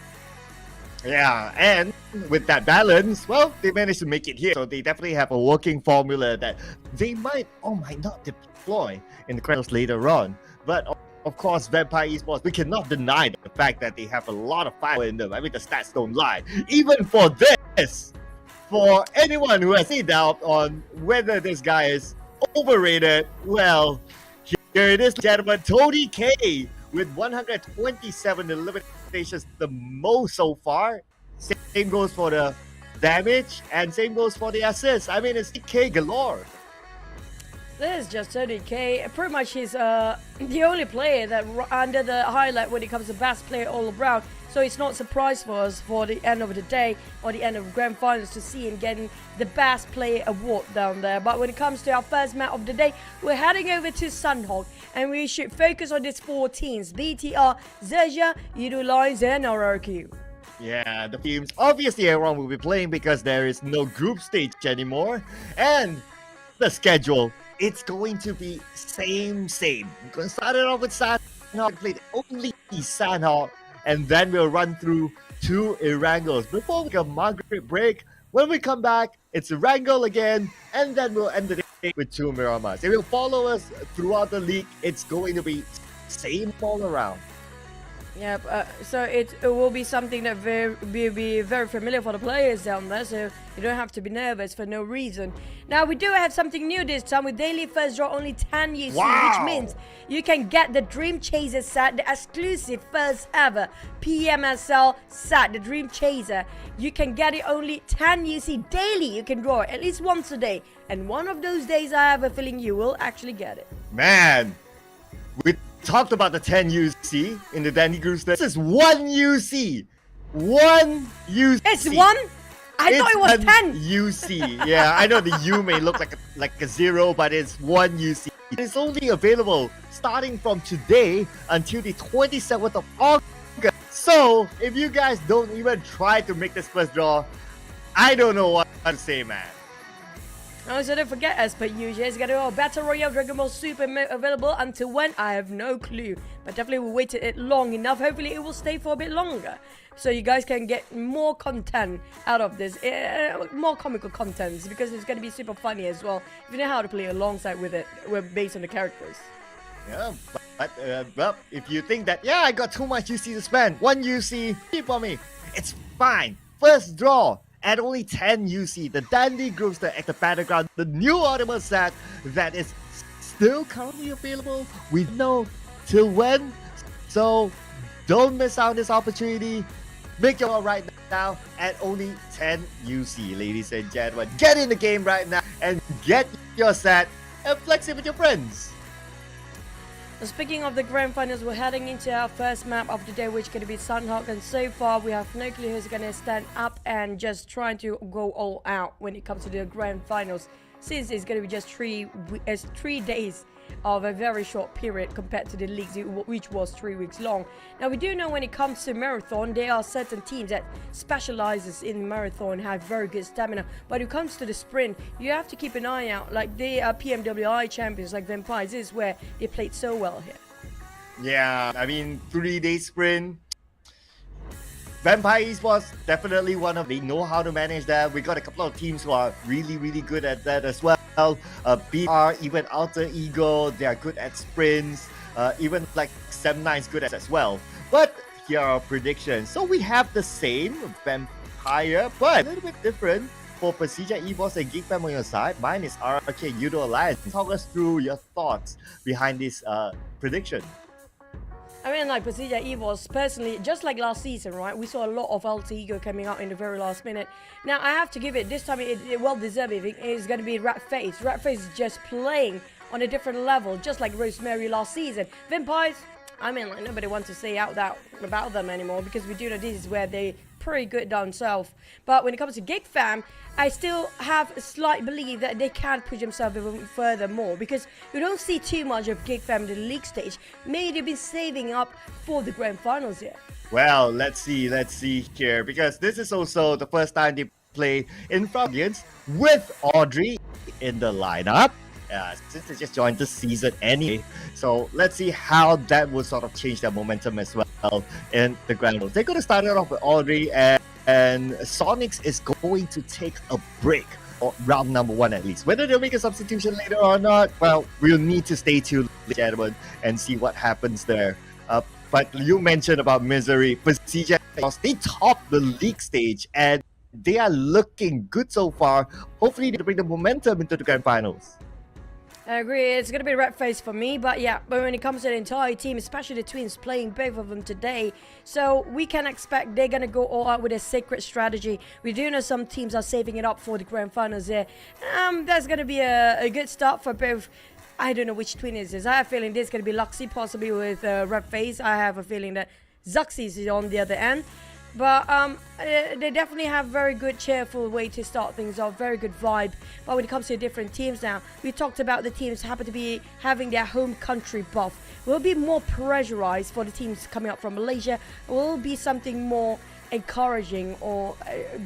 Yeah, and with that balance, well, they managed to make it here. So they definitely have a working formula that they might or might not deploy in the finals later on. But of course, Vampire Esports, we cannot deny the fact that they have a lot of fire in them. I mean, the stats don't lie. Even for this, for anyone who has any doubt on whether this guy is overrated, well, here it is, gentlemen. Tony K with 127 eliminations, the most so far. Same goes for the damage, and same goes for the assists. I mean, it's K galore. This is just 30k. Pretty much he's the only player that under the highlight when it comes to best player all around. So it's not a surprise for us for the end of the day or the end of the grand finals to see him getting the best player award down there. But when it comes to our first match of the day, we're heading over to Sanhok, and we should focus on these 4 teams: BTR, XERXIA, Yoodo Alliance, and RRQ. Yeah, the teams obviously everyone will be playing because there is no group stage anymore, and the schedule, it's going to be same. We're going to start it off with Sanhok, played only Sanhok, and then we'll run through 2 Erangels before we get a Margaret break. When we come back, it's Erangel again, and then we'll end the day with 2 Miramar. If you'll follow us throughout the league, it's going to be same all around. Yep, so it will be something that will be very familiar for the players down there, so you don't have to be nervous for no reason. Now, we do have something new this time with daily first draw, only 10 UC, which means you can get the Dream Chaser set, the exclusive first ever PMSL set, the Dream Chaser. You can get it only 10 UC daily. You can draw it at least once a day, and one of those days I have a feeling you will actually get it. Man, we talked about the 10 UC in the Danny Group. This is 1 UC. 1 UC. It's 1? I thought it was 10. UC. Yeah, I know the U may look like a 0, but it's 1 UC. It's only available starting from today until the 27th of August. So, if you guys don't even try to make this first draw, I don't know what to say, man. Also, don't forget, as per usual, it's gonna be a Battle Royale Dragon Ball Super available until when? I have no clue. But definitely we waited it long enough. Hopefully it will stay for a bit longer, so you guys can get more content out of this, more comical contents, because it's gonna be super funny as well. If you know how to play alongside with it, based on the characters. Yeah, but well, if you think that, yeah, I got too much UC to spend, 1 UC, keep on me, it's fine. First draw. At only 10 UC, the Dandy Groups, the Battleground, the new Ultimate set that is still currently available. We know till when, so don't miss out this opportunity. Make your right now at only 10 UC, ladies and gentlemen. Get in the game right now and get your set and flex it with your friends. Speaking of the grand finals, we're heading into our first map of the day, which is going to be Sanhok, and so far we have no clue who's going to stand up and just trying to go all out when it comes to the grand finals, since it's going to be just 3 days of a very short period compared to the leagues, which was 3 weeks long. Now, we do know when it comes to marathon, there are certain teams that specializes in marathon, have very good stamina, but when it comes to the sprint, you have to keep an eye out. Like they are PMWI champions like Vampires, this is where they played so well here. Yeah, I mean, 3-day sprint. Vampire Esports, definitely one of they know how to manage that. We got a couple of teams who are really good at that as well. BR, even Alter Ego, they are good at sprints. Even like 7-9 is good as well. But here are our predictions. So we have the same Vampire, but a little bit different for PERSIJA, EVOS, and GEEK on your side. Mine is RRQ Yoodo Alliance. Talk us through your thoughts behind this prediction. I mean, like PERSIJA EVOS, personally, just like last season, right? We saw a lot of Alter Ego coming out in the very last minute. Now, I have to give it, this time it well-deserved. It's going to be FaZe. FaZe is just playing on a different level, just like Rosemary last season. Vampires, I mean, like, nobody wants to say out that about them anymore, because we do know this is where they pretty good down south. But when it comes to GEEK fam, I still have a slight belief that they can push themselves even further more, because we don't see too much of GEEK fam in the league stage. Maybe they've been saving up for the grand finals here. Well, let's see here, because this is also the first time they play in front of audience with Audrey in the lineup. Since they just joined the season anyway, so let's see how that will sort of change their momentum as well in the grand finals. They're going to start it off with Audrey, and Sonics is going to take a break, or round number 1 at least. Whether they'll make a substitution later or not, well, we'll need to stay tuned, gentlemen, and see what happens there. But you mentioned about Misery. PERSIJA, they top the league stage, and they are looking good so far. Hopefully, they bring the momentum into the grand finals. I agree, it's going to be red face for me, but yeah, but when it comes to the entire team, especially the twins playing both of them today, so we can expect they're going to go all out with a secret strategy. We do know some teams are saving it up for the grand finals here. That's going to be a good start for both I don't know which twin is this. I have a feeling this is going to be Luxy, possibly with Red FaZe. I have a feeling that Zuxis is on the other end. But they definitely have very good, cheerful way to start things off. Very good vibe. But when it comes to different teams now, we talked about the teams happen to be having their home country buff. Will be more pressurized for the teams coming up from Malaysia. Will be something more encouraging or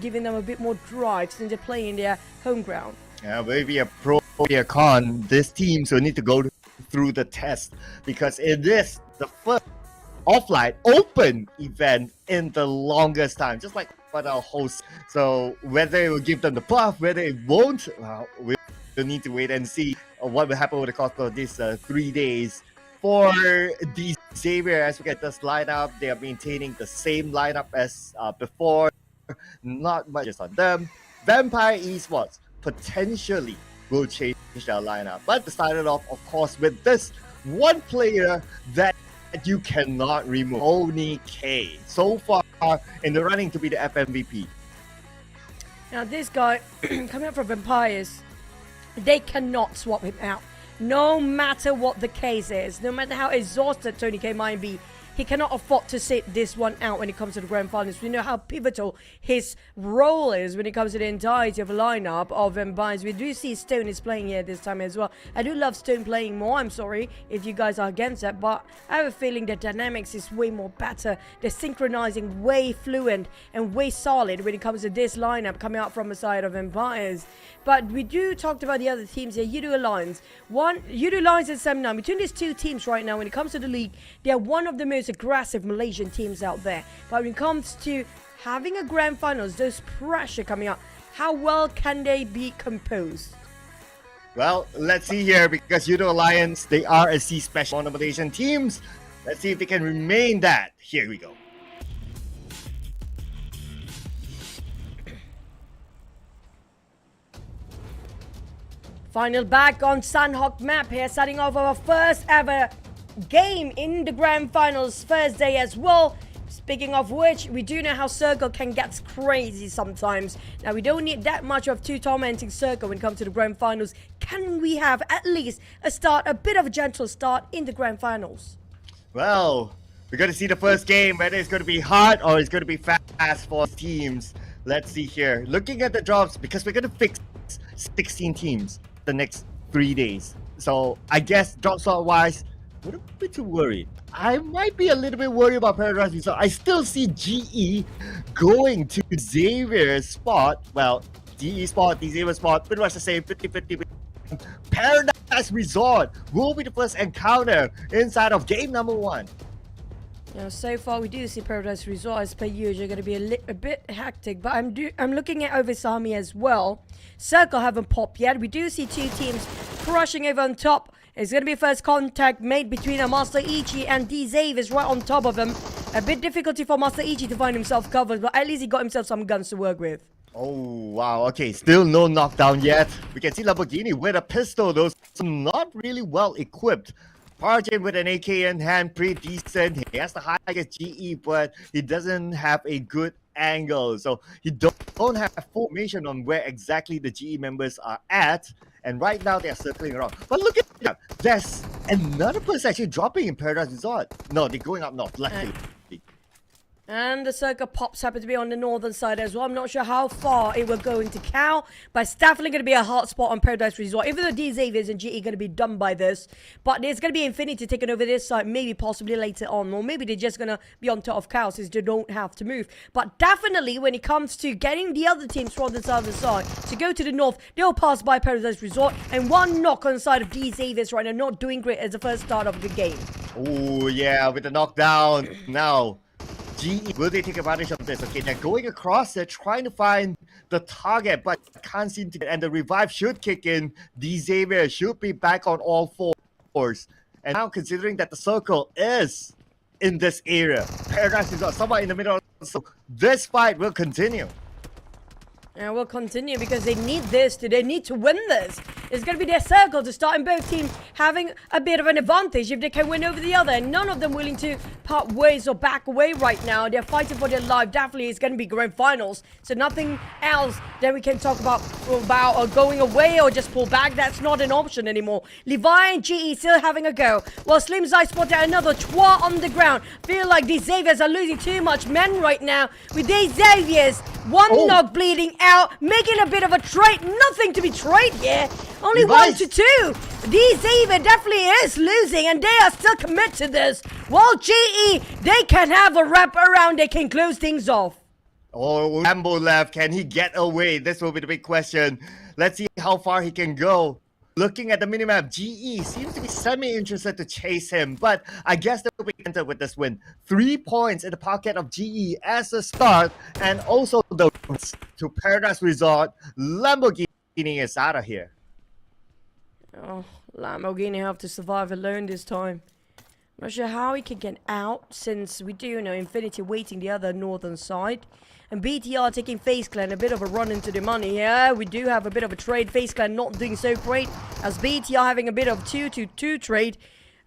giving them a bit more drive since they're playing in their home ground. Yeah, maybe a pro, maybe a con. These teams will need to go through the test because it is the first offline open event in the longest time, just like what our hosts. So whether it will give them the buff, whether it won't, we'll need to wait and see what will happen with the course of these 3 days. For the Xavier, as we get this lineup, they are maintaining the same lineup as before. Not much is on them. Vampire Esports potentially will change their lineup, but they started off, of course, with this one player that you cannot remove, only K. So far in the running to be the FMVP. Now this guy, coming up from Vampires, they cannot swap him out. No matter what the case is, no matter how exhausted Tony K might be, he cannot afford to sit this one out when it comes to the grand finals. We know how pivotal his role is when it comes to the entirety of a lineup of Vampires. We do see Stone is playing here this time as well. I do love Stone playing more. I'm sorry if you guys are against that, but I have a feeling the dynamics is way more better. They're synchronizing way fluent and way solid when it comes to this lineup coming out from the side of Vampires. But we do talked about the other teams here. Yoodo Alliance. Yoodo Alliance and Semnan. Between these two teams right now, when it comes to the league, they are one of the most aggressive Malaysian teams out there. But when it comes to having a grand finals, there's pressure coming up. How well can they be composed? Well, let's see here, because Yoodo Alliance, they are a C special on the Malaysian teams. Let's see if they can remain that. Here we go. Final back on Sanhok map here, starting off our first ever game in the grand finals first day as well. Speaking of which, we do know how Circle can get crazy sometimes. Now, we don't need that much of two tormenting Circle when it comes to the grand finals. Can we have at least a bit of a gentle start in the grand finals? Well, we're going to see the first game, whether it's going to be hard or it's going to be fast for teams. Let's see here. Looking at the drops, because we're going to fix 16 teams the next 3 days. So I guess drop slot wise, wouldn't be too worried. I might be a little bit worried about Paradise Resort. I still see GE going to Xavier's spot. Well, GE spot, the Xavier spot, pretty much the same, 50-50. Paradise Resort will be the first encounter inside of game number 1. Now, so far we do see Paradise Resort as per usual going to be a bit hectic, but I'm looking at Ovis Army as well. Circle haven't popped yet. We do see two teams crushing over on top. It's going to be first contact made between Master Ichi and D Xavier right on top of him. A bit difficulty for Master Ichi to find himself covered, but at least he got himself some guns to work with. Oh, wow. Okay, still no knockdown yet. We can see Lamborghini with a pistol, though not really well equipped. Parjin with an AK in hand, pretty decent. He has the highest GE, but he doesn't have a good angle. So he don't have formation on where exactly the GE members are at. And right now they are circling around. But look at that. There's another person actually dropping in Paradise Resort. No, they're going up north, luckily. And the Circle Pops happen to be on the northern side as well. I'm not sure how far it will go into Cal, but it's definitely going to be a hot spot on Paradise Resort. Even though D Xaviers and GE are going to be done by this, but there's going to be Infinity taking over this side, maybe possibly later on, or maybe they're just going to be on top of Cal since they don't have to move. But definitely when it comes to getting the other teams from this other side to go to the north, they'll pass by Paradise Resort, and one knock on the side of D Xaviers right now, not doing great as the first start of the game. Oh yeah, with the knockdown now. GE, will they take advantage of this? Okay, they're going across, they're trying to find the target, but can't seem to get, and the revive should kick in. D Xavier should be back on all fours. And now considering that the Circle is in this area, Paradise is somewhere in the middle, so this fight will continue. And we'll continue because they need this. They need to win this. It's going to be their circle to start, and both teams having a bit of an advantage if they can win over the other. And none of them willing to part ways or back away right now. They're fighting for their life. Definitely it's going to be grand finals. So nothing else that we can talk about going away or just pull back. That's not an option anymore. Levi and GE still having a go. While Slim Zai spotted another Twa on the ground. Feel like these Xaviers are losing too much men right now. With these Xaviers, one knock bleeding out, making a bit of a trade. Nothing to be traded here. Only Levi's. 1 to 2. These Xavier definitely is losing, and they are still committed to this. While GE, they can have a wrap around. They can close things off. Oh, Lambo left. Can he get away? This will be the big question. Let's see how far he can go. Looking at the minimap, GE seems to be semi-interested to chase him, but I guess they'll be entered with this win. 3 points in the pocket of GE as a start, and also the to Paradise Resort. Lamborghini is out of here. Oh, Lamborghini have to survive alone this time. Not sure how he can get out, since we do know Infinity waiting the other northern side. And BTR taking FaZe Clan a bit of a run into the money. Yeah, we do have a bit of a trade. FaZe Clan not doing so great, as BTR having a bit of 2-2 trade.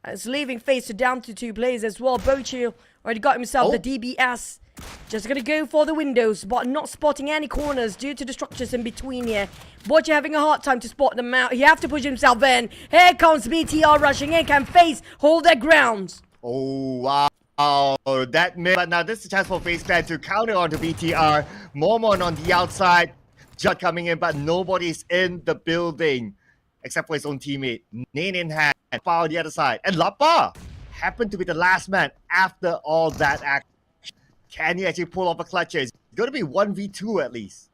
It's leaving FaZe to down to 2 players as well. Bochil already got himself the DBS. Just gonna go for the windows, but not spotting any corners due to the structures in between here. Bochil having a hard time to spot them out. He have to push himself in. Here comes BTR rushing in. Can FaZe hold their grounds? Oh, wow. Oh, that mid. But now this is a chance for FaZe Clan to counter onto BTR. Momon on the outside. Judd coming in, but nobody's in the building. Except for his own teammate. Nane in hand. Power on the other side. And Lapa happened to be the last man after all that action. Can he actually pull off a clutch? It's going to be 1v2 at least.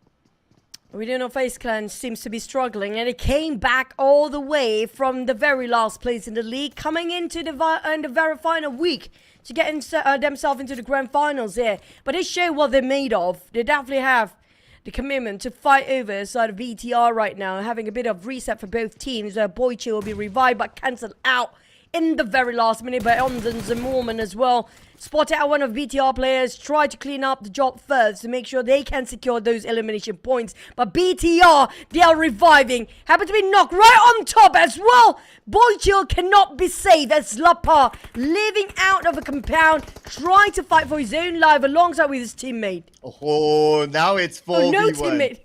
We do know FaZe Clan seems to be struggling, and it came back all the way from the very last place in the league, coming into the very final week to get themselves into the grand finals here. But they show what they're made of. They definitely have the commitment to fight over the side of VTR right now, having a bit of reset for both teams. Boychi will be revived but cancelled out in the very last minute by Ondens and Mormon as well. Spotted out one of BTR players, try to clean up the job first to make sure they can secure those elimination points. But BTR, they are reviving. Happen to be knocked right on top as well. Boychill cannot be saved as Lapa living out of a compound, trying to fight for his own life alongside with his teammate. Oh, now it's 4v1. Oh, no teammate.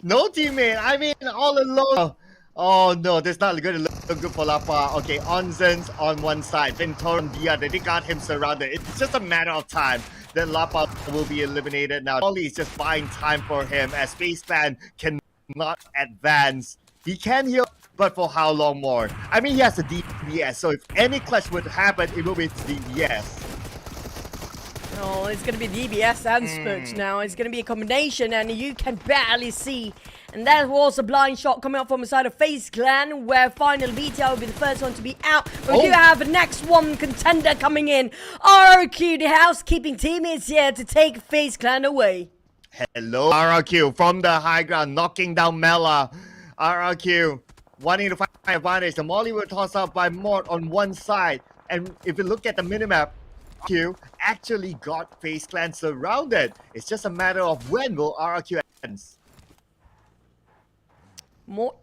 No teammate. I mean, all alone. Oh no, this is not going to look good for Lapa. Okay, Onzens on one side, Ventor on the other. They got him surrounded. It's just a matter of time that Lapa will be eliminated now. Ollie is just buying time for him as FaZe Clan cannot advance. He can heal, but for how long more? I mean, he has a DBS, so if any clutch would happen, it will be DBS. Oh, it's going to be DBS and Spurge now. It's going to be a combination, and you can barely see. And that was a blind shot coming up from the side of FaZe Clan, where finally BTR will be the first one to be out. But we do have the next one contender coming in. RQ, the housekeeping team, is here to take FaZe Clan away. Hello, RQ from the high ground, knocking down Mela. RQ wanting to find advantage. The Molly will toss out by Mort on one side. And if you look at the minimap, RQ actually got FaZe Clan surrounded. It's just a matter of when will RQ ends. Mort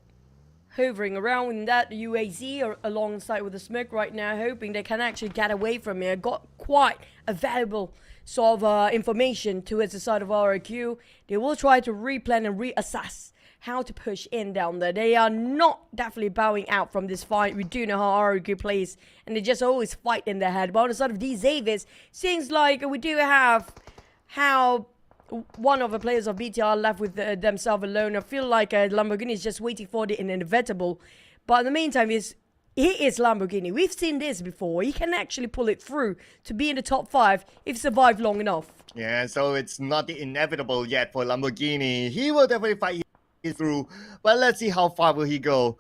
hovering around in that UAZ or alongside with the smoke right now, hoping they can actually get away from here. Got quite a valuable sort of information towards the side of RQ. They will try to replan and reassess how to push in down there. They are not definitely bowing out from this fight. We do know how RQ plays, and they just always fight in their head. But on the side of these Xaviers, seems like we do have how one of the players of BTR left with themselves alone. I feel like Lamborghini is just waiting for the inevitable. But in the meantime, he is Lamborghini. We've seen this before. He can actually pull it through to be in the top 5 if survived long enough. Yeah, so it's not the inevitable yet for Lamborghini. He will definitely fight through, but let's see how far will he go.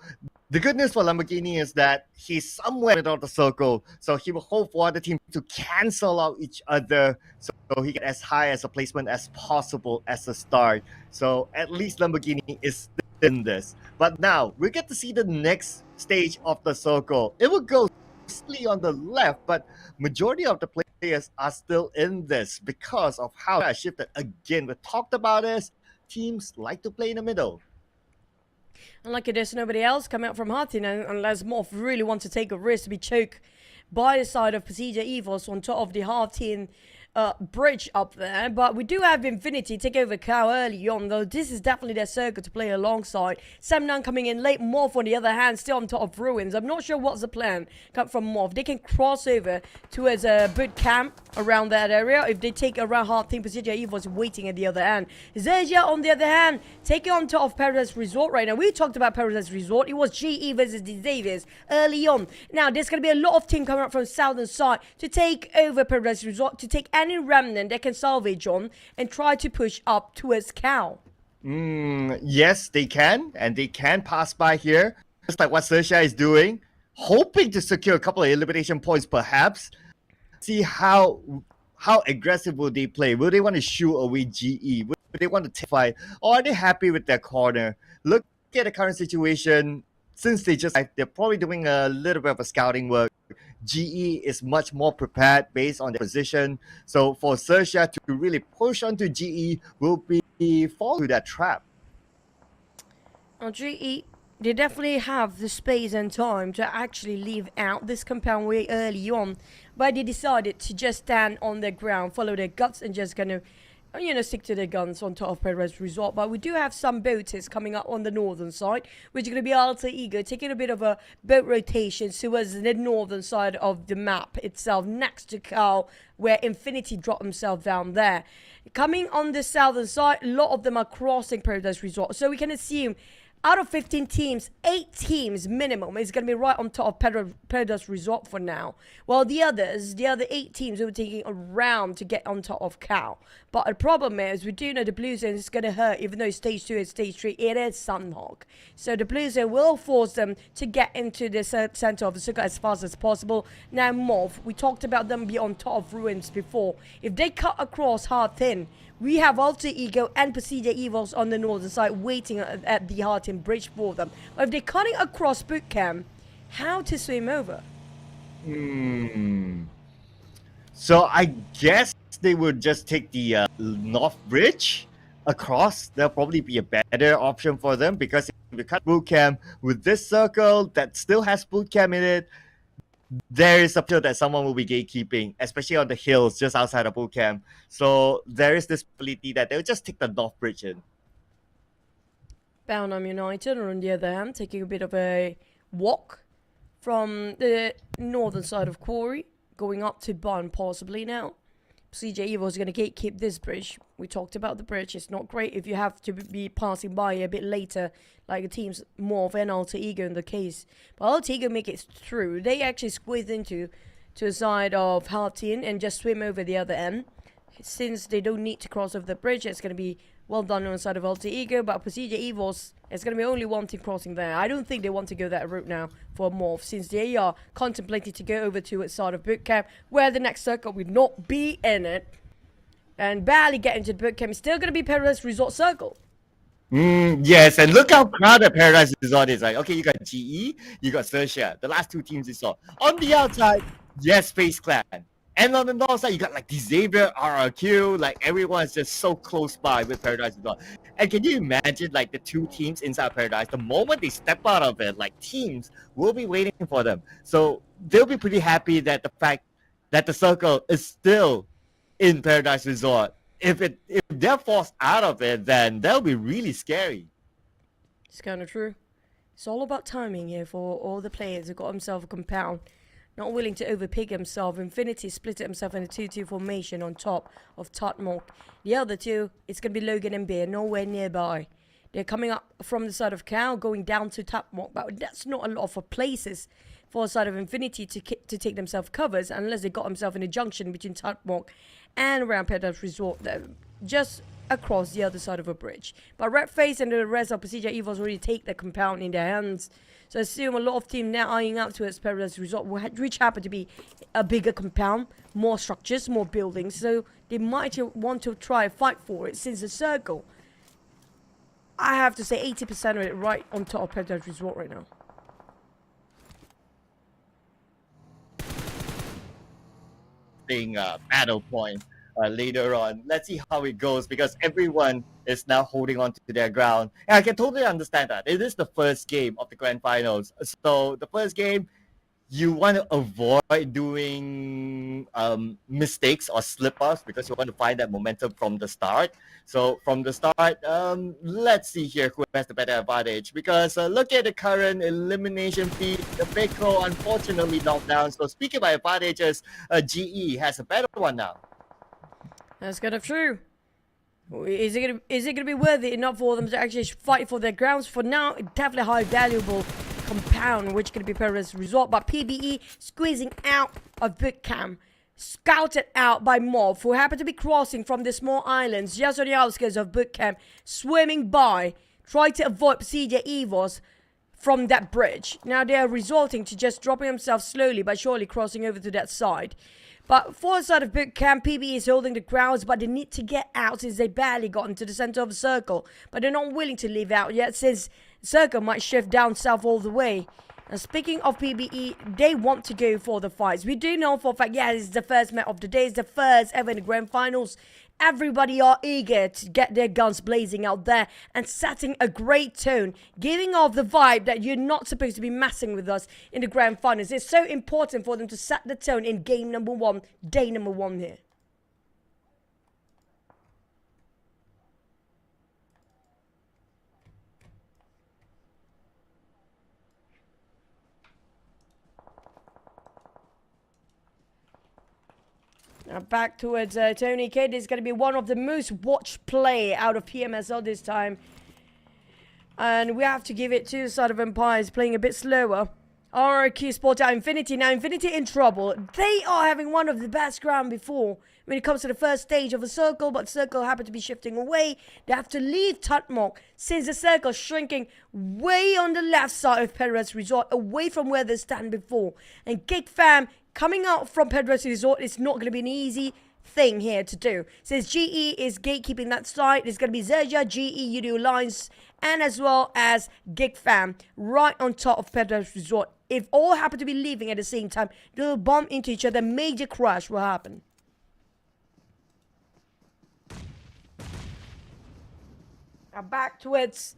The good news for Lamborghini is that he's somewhere without the circle, so he will hope for the team to cancel out each other so he get as high as a placement as possible as a start. So at least Lamborghini is in this. But now we get to see the next stage of the circle. It will go mostly on the left, but majority of the players are still in this because of how I shifted again. We talked about this. Teams like to play in the middle. And like there's nobody else coming out from Hartin, unless MORPH really want to take a risk to be choked by the side of PERSIJA EVOS on top of the Hartin bridge up there. But we do have Infinity take over Cow early on, though this is definitely their circle to play alongside. Samnan coming in late. MORPH on the other hand still on top of Ruins. I'm not sure what's the plan come from MORPH. They can cross over towards a boot camp around that area. If they take around Hartin, PERSIJA EVOS waiting at the other end. XERXIA on the other hand taking on top of Paradise Resort right now. We talked about Paradise Resort. It was GE versus the Xaviers early on. Now there's going to be a lot of team coming up from southern side to take over Paradise Resort, to take any remnant they can salvage on and try to push up towards Cow. Yes, they can, and they can pass by here, just like what XERXIA is doing, hoping to secure a couple of elimination points perhaps. See how aggressive will they play? Will they want to shoo away GE? Will they want to take fight? Or are they happy with their corner? Look at the current situation. Since they're probably doing a little bit of a scouting work. GE is much more prepared based on their position. So for XERXIA to really push onto GE will be fall to that trap. Now GE, they definitely have the space and time to actually leave out this compound way early on, but they decided to just stand on their ground, follow their guts, and just gonna, stick to their guns on top of Paradise Resort. But we do have some boats coming up on the northern side, which is going to be Alter Ego taking a bit of a boat rotation towards the northern side of the map itself, next to Cal, where Infinity dropped himself down there. Coming on the southern side, a lot of them are crossing Paradise Resort, so we can assume out of 15 teams, 8 teams minimum is going to be right on top of Paradise Resort for now. While the other 8 teams will be taking a round to get on top of Cal. But the problem is, we do know the Blue Zone is going to hurt, even though stage 2 and stage 3, it is Sanhok. So the Blue Zone will force them to get into the center of the circle as fast as possible. Now MORPH, we talked about them be on top of Ruins before. If they cut across Hartin, we have Alter Ego and PERSIJA EVOS on the northern side waiting at the Hartin bridge for them. But if they're cutting across boot camp, how to swim over? So I guess they would just take the north bridge across. That'll probably be a better option for them, because if you cut boot camp with this circle that still has boot camp in it, there is a feel that someone will be gatekeeping, especially on the hills just outside of boot camp. So there is this possibility that they'll just take the north bridge in. Boundham United are on the other hand taking a bit of a walk from the northern side of Quarry, going up to Bun possibly now. PERSIJA EVOS is going to gatekeep this bridge. We talked about the bridge. It's not great if you have to be passing by a bit later, like the teams MORPH and Alter Ego in the case. But Alter Ego make it through. They actually squeeze into the side of Hartin and just swim over the other end. Since they don't need to cross over the bridge, it's going to be well done on the side of Alter Ego. But PERSIJA EVOS, it's going to be only one team crossing there. I don't think they want to go that route now for MORPH, since they are contemplating to go over to its side of boot camp, where the next circle will not be in it. And barely get into the boot camp. It's still going to be Paradise Resort circle. Yes, and look how crowded Paradise Resort is. Like, okay, you got GE, you got XERXIA, the last 2 teams you saw. On the outside, yes, FaZe Clan. And on the north side, you got like the Xavier, RRQ, like everyone's just so close by with Paradise Resort. And can you imagine like the 2 teams inside Paradise, the moment they step out of it, like teams will be waiting for them. So they'll be pretty happy that the fact that the circle is still in Paradise Resort. If they're forced out of it, then that'll be really scary. It's kind of true. It's all about timing here for all the players who got himself a compound. Not willing to overpig himself. Infinity split himself in a 2-2 formation on top of Tutmok. The other 2, it's going to be Logan and Beer, nowhere nearby. They're coming up from the side of Cal, going down to Tutmok, but that's not a lot of places for the side of Infinity to take themselves covers, unless they got themselves in a junction between Tutmok and around Paradise Resort, just across the other side of a bridge. But Red Face and the rest of PERSIJA EVOS already take the compound in their hands. So I assume a lot of teams now eyeing up towards Paradise Resort, which happen to be a bigger compound, more structures, more buildings. So they might want to try and fight for it, since the circle, I have to say 80% of it right on top of Paradise Resort right now. Battle point later on. Let's see how it goes, because everyone is now holding on to their ground. And I can totally understand that. It is the first game of the grand finals. So the first game, you want to avoid doing mistakes or slip-ups because you want to find that momentum from the start. So from the start, let's see here who has the better advantage. Because look at the current elimination feed. The Baco unfortunately knocked down. So speaking about advantages, GE has a better one now. That's kind of true. Is it gonna be worth it enough for them to actually fight for their grounds? For now, definitely high valuable compound, which could be Paradise Resort, but PBE squeezing out of Bootcamp, scouted out by MORPH, who happen to be crossing from the small islands just on the outskirts of Bootcamp, swimming by, trying to avoid PERSIJA EVOS from that bridge. Now they are resorting to just dropping themselves slowly but surely crossing over to that side. But for the side of Bootcamp, PBE is holding the grounds, but they need to get out since they barely got into the center of the circle. But they're not willing to leave out yet since the circle might shift down south all the way. And speaking of PBE, they want to go for the fights. We do know for a fact, yeah, this is the first match of the day. It's the first ever in the grand finals. Everybody are eager to get their guns blazing out there and setting a great tone, giving off the vibe that you're not supposed to be messing with us in the grand finals. It's so important for them to set the tone in game number 1, day number 1 here. Now back towards Tony K. This is going to be one of the most watched play out of PMSL this time. And we have to give it to the side of Empires playing a bit slower. RQ Sport out Infinity. Now Infinity in trouble. They are having one of the best ground before when it comes to the first stage of a circle, but circle happened to be shifting away. They have to leave Tutmok since the circle is shrinking way on the left side of Paradise Resort, away from where they stand before. And GEEK fam coming out from Paradise Resort is not going to be an easy thing here to do. Since GE is gatekeeping that side, there's going to be XERXIA, GE, Yoodo Alliance, and as well as GEEK fam right on top of Paradise Resort. If all happen to be leaving at the same time, they'll bump into each other. Major crash will happen. Now back towards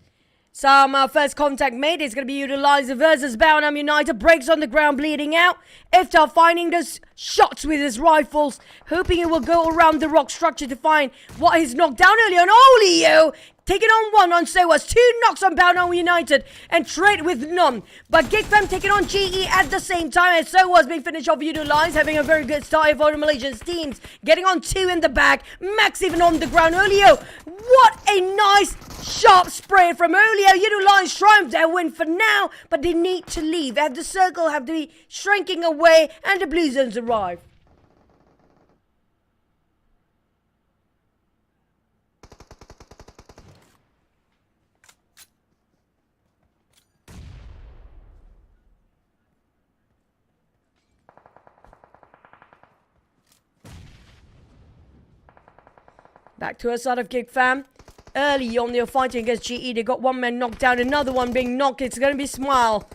some first contact made. It's going to be Yoodo Alliance versus Bellingham United. Breaks on the ground, bleeding out. Iftar finding those shots with his rifles, hoping he will go around the rock structure to find what he's knocked down earlier on. Olio taking on one on Sowas. 2 knocks on Bellingham United and trade with none. But GEEK fam taking on GE at the same time. And Sowas being finished off. Yoodo Alliance having a very good start for the Malaysian teams. Getting on 2 in the back. Max even on the ground. Olio, what a nice sharp spray from Olio. Yoodo Alliance triumph their win for now, but they need to leave. As the circle have to be shrinking away and the Blue Zones arrive. Back to a side of GEEK fam. Early on, they were fighting against GE. They got one man knocked down, another one being knocked. It's going to be Smile.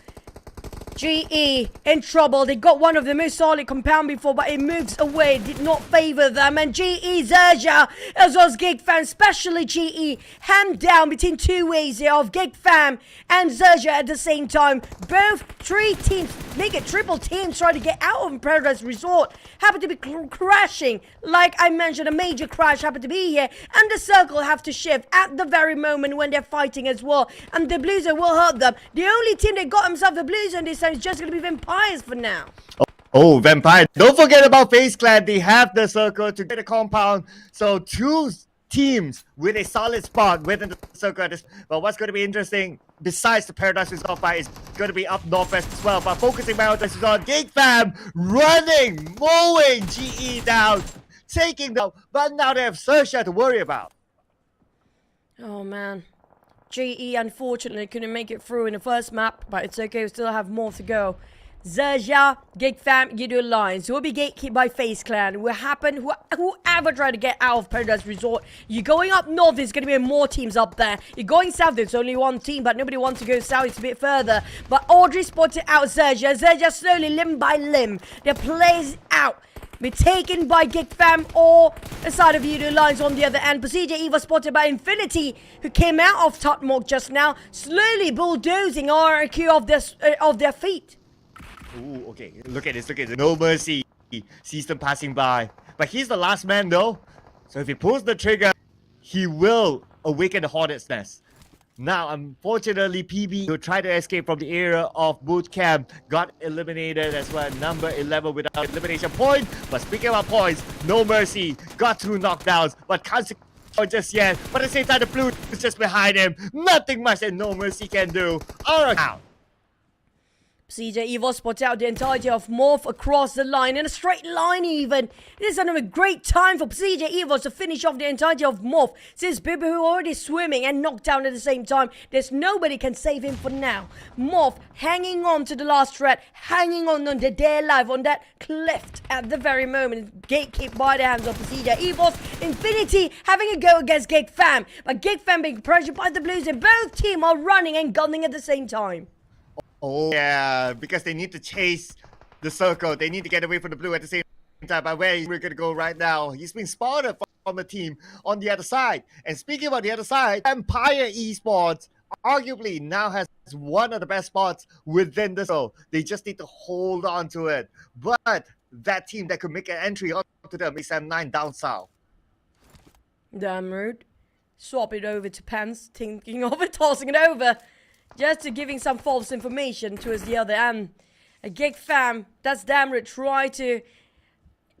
GE in trouble. They got one of the most solid compound before, but it moves away. Did not favor them. And GE, XERXIA, as well as GEEK fam, especially GE, hand down between 2 ways here of GEEK fam and XERXIA at the same time. Both 3 teams, make it triple teams, trying to get out of Paradise Resort. Happen to be crashing. Like I mentioned, a major crash happened to be here. And the circle have to shift at the very moment when they're fighting as well. And the Blue Zone will hurt them. The only team that got themselves the Blue Zone this time is just going to be Vampires for now. Oh, Vampire. Don't forget about FaZe Clan. They have the circle to get a compound. So 2 teams with a solid spot within the circle. But what's going to be interesting, besides the Paradise Resort fight, is going to be up northwest as well. But focusing on GEEK fam running, mowing GE down, taking down. But now they have XERXIA to worry about. Oh, man. GE unfortunately couldn't make it through in the first map, but it's okay, we still have more to go. XERXIA, GEEK fam, Yoodo Alliance will be gatekept by FaZe Clan. Will happen, whoever try to get out of Paradise Resort. You're going up north, there's going to be more teams up there. You're going south, there's only 1 team, but nobody wants to go south, it's a bit further. But Audrey spotted out XERXIA. XERXIA slowly, limb by limb. They plays out. be taken by GEEK Fam or a side of Yoodo Alliance on the other end. PERSIJA EVOS spotted by Infinity, who came out of Tutmok just now, slowly bulldozing RRQ of their feet. Ooh, okay. Look at this. No mercy. Sees them passing by. But he's the last man though. So if he pulls the trigger, he will awaken the Hornet's Nest. Now, unfortunately, PB, who tried to escape from the area of boot camp, got eliminated as well. Number 11 without elimination point. But speaking about points, no mercy. Got through knockdowns, but can't secure just yet. But at the same time, the blue is just behind him. Nothing much that no mercy can do. Our account. PERSIJA EVOS spots out the entirety of MORPH across the line, in a straight line even. This is another great time for PERSIJA EVOS to finish off the entirety of MORPH, since Bibu already swimming and knocked down at the same time. There's nobody can save him for now. MORPH hanging on to the last thread, hanging on to their life on that cliff at the very moment. Gatekept by the hands of PERSIJA EVOS. Infinity having a go against GEEK Fam, but GEEK Fam being pressured by the Blues, and both teams are running and gunning at the same time. Oh yeah, because they need to chase the circle. They need to get away from the blue at the same time. But where we're going to go right now, he's been spotted from the team on the other side. And speaking about the other side, Empire Esports arguably now has one of the best spots within the circle. They just need to hold on to it. But that team that could make an entry onto them is M9 down south. Damn rude. Swap it over to Pants, thinking of it, tossing it over. Just to giving some false information towards the other end. A GEEK Fam, that's damn rude, try to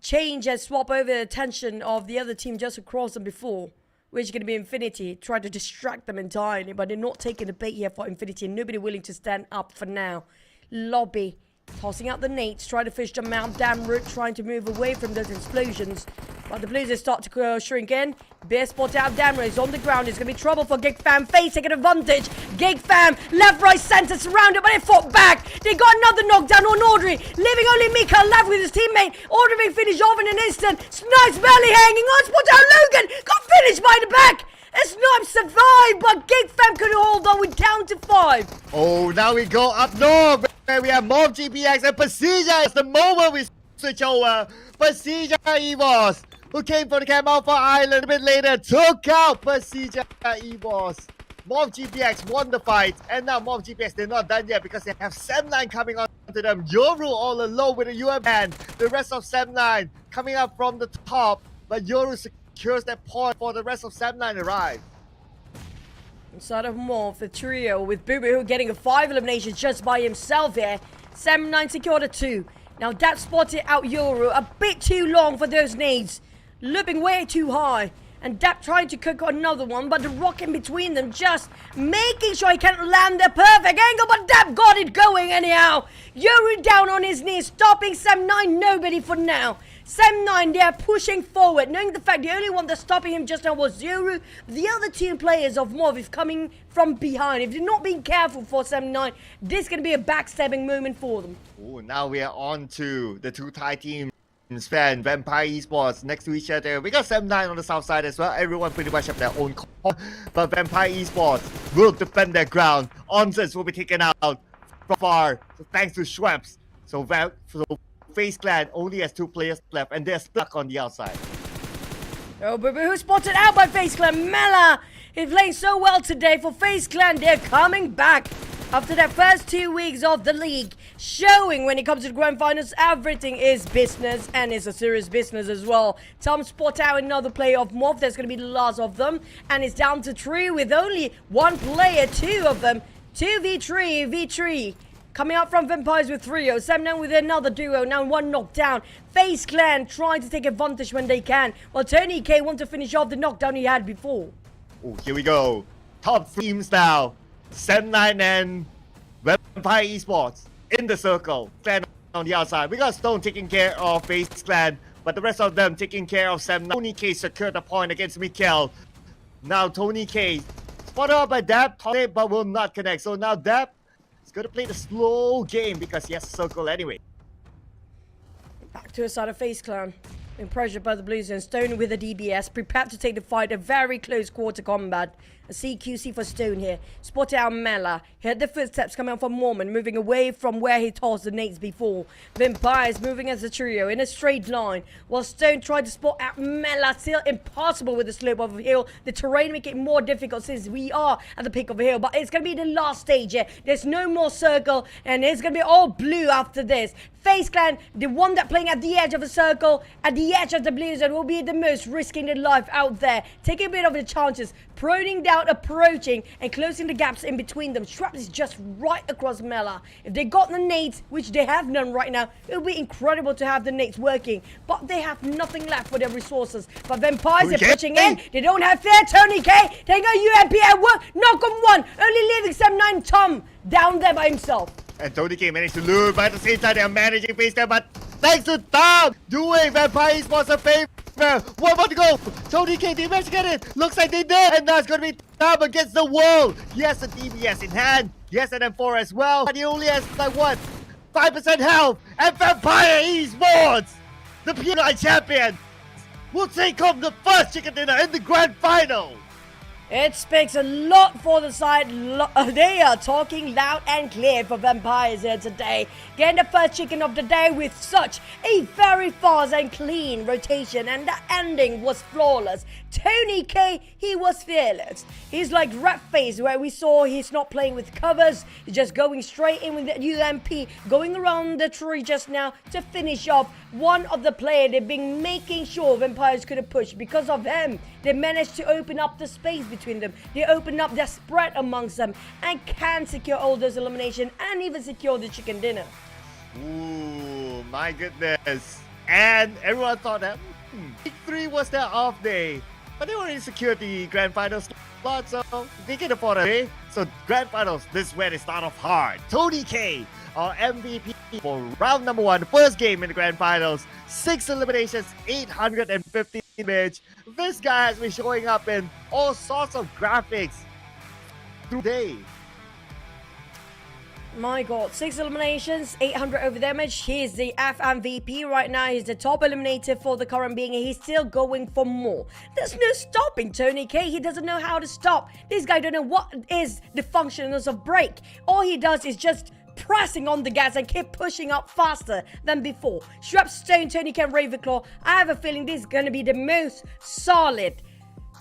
change and swap over the attention of the other team just across them before, which is going to be Infinity. Try to distract them entirely, but they're not taking the bait here for Infinity, and nobody willing to stand up for now. Lobby tossing out the nades, trying to fish them out. Damn rude, trying to move away from those explosions. But the Blues start to shrink in. Bear spot out. Damro is on the ground. It's going to be trouble for GEEK Fam. FaZe taking advantage. GEEK Fam, left, right, center, surrounded, but they fought back. They got another knockdown on Audrey. Leaving only Mika left with his teammate. Audrey being finished off in an instant. Snipes barely hanging on. Spot out Logan. Got finished by the back. And Snipes survived, but GEEK Fam couldn't hold on with down to 5. Oh, now we go up north. Where we have MORPH GPX and PERSIJA. It's the moment we switch over. PERSIJA EVOS, who came from the Camp Alpha Island a bit later, took out PERSIJA EVOS. MORPH GPX won the fight, and now MORPH GPX, they're not done yet because they have Sem9 coming on to them. Yoru all alone with a UM hand. The rest of Sem9 coming up from the top, but Yoru secures that point for the rest of Sem9 arrive. Inside of MORPH, the trio with Boo getting a 5 eliminations just by himself here. Sem9 secured a 2. Now that spotted out Yoru a bit too long for those nades. Looping way too high. And Dap trying to cook another one, but the rock in between them just making sure he can't land the perfect angle, but Dap got it going anyhow. Yoru down on his knees, stopping Sem9, nobody for now. Sem9, they're pushing forward, knowing the fact the only one that's stopping him just now was Yoru. The other team players of MORPH is coming from behind. If they're not being careful for Sem9, this is going to be a backstabbing moment for them. Oh, now we are on to the two Thai teams. Fan, Vampire Esports next to each other. We got Sem9 on the south side as well. Everyone pretty much have their own call. But Vampire Esports will defend their ground. Onsets will be taken out from far. So thanks to Schweppes. So FaZe Clan only has 2 players left and they're stuck on the outside. Oh, but who's spotted out by FaZe Clan? Mela is playing so well today for FaZe Clan. They're coming back after their first 2 weeks of the league, showing when it comes to the grand finals, everything is business, and it's a serious business as well. Tom spot out another player of MORPH. That's going to be the last of them, and it's down to 3 with only 1 player, 2 of them. 2v3, coming out from Vampires with 3. Sem9 with another duo, now 1 knockdown. FaZe Clan trying to take advantage when they can, while Tony K want to finish off the knockdown he had before. Oh, here we go. Top teams now. Sem9 and Vampire Esports in the circle. Clan on the outside. We got Stone taking care of FaZe Clan, but the rest of them taking care of Sem9. Tony K secured the point against Mikkel. Now Tony K spotted out by Dap, but will not connect. So now Dap is going to play the slow game because he has a circle anyway. Back to the side of FaZe Clan. Being pressured by the Blues and Stone with a DBS, prepared to take the fight, a very close quarter combat. A CQC for Stone here. Spotted out Mela. He heard the footsteps coming out from Mormon, moving away from where he tossed the nades before. Vampires moving as a trio in a straight line, while Stone tried to spot out Mela. Still impossible with the slope of the hill. The terrain making it more difficult since we are at the peak of the hill. But it's going to be the last stage here. There's no more circle, and it's going to be all blue after this. FaZe Clan, the one that playing at the edge of a circle, at the edge of the Blues, and will be the most risking their life out there. Taking a bit of the chances, proning down, approaching, and closing the gaps in between them. Shrap is just right across Mela. If they got the nades, which they have none right now, it would be incredible to have the nades working. But they have nothing left for their resources. But Vampires are pushing in. They don't have fear. Tony K taking a UMP at work. Knock on one. Only leaving 7-9 Tom down there by himself. And Tony K managed to lose, but at the same time they are managing FaZe Clan, but thanks to Tom doing Vampire Esports a favor. 1 more to go. Tony K, did he manage to get it? Looks like they did. And now it's going to be Tom against the world. He has a DBS in hand. He has an M4 as well. And he only has like what? 5% health. And Vampire Esports, the PLAYBOOK champion, will take home the first chicken dinner in the grand final. It speaks a lot for the side. They are talking loud and clear for Vampires here today. Getting the first chicken of the day with such a very fast and clean rotation. And the ending was flawless. Tony K, he was fearless. He's like Rat Face, where we saw he's not playing with covers. He's just going straight in with the UMP. Going around the tree just now to finish off one of the players. They've been making sure Vampires couldn't push. Because of him, they managed to open up the space between them. They open up their spread amongst them and can secure all those elimination and even secure the chicken dinner. Ooh, my goodness. And everyone thought that Week 3 was their off day. But they already secured the grand finals slot, so they can afford it. So grand finals, this is where they start off hard. Tony K, our MVP for round number 1, first game in the grand finals. 6 eliminations, 850 damage. This guy has been showing up in all sorts of graphics through the day. My god, 6 eliminations, 800 over damage. He's the FMVP right now. He's the top eliminator for the current being, and he's still going for more. There's no stopping Tony K. He doesn't know how to stop. This guy don't know what is the functionalness of break. All he does is just pressing on the gas and keep pushing up faster than before. Shrap, Stone, Tony K, Ravenclaw. I have a feeling this is going to be the most solid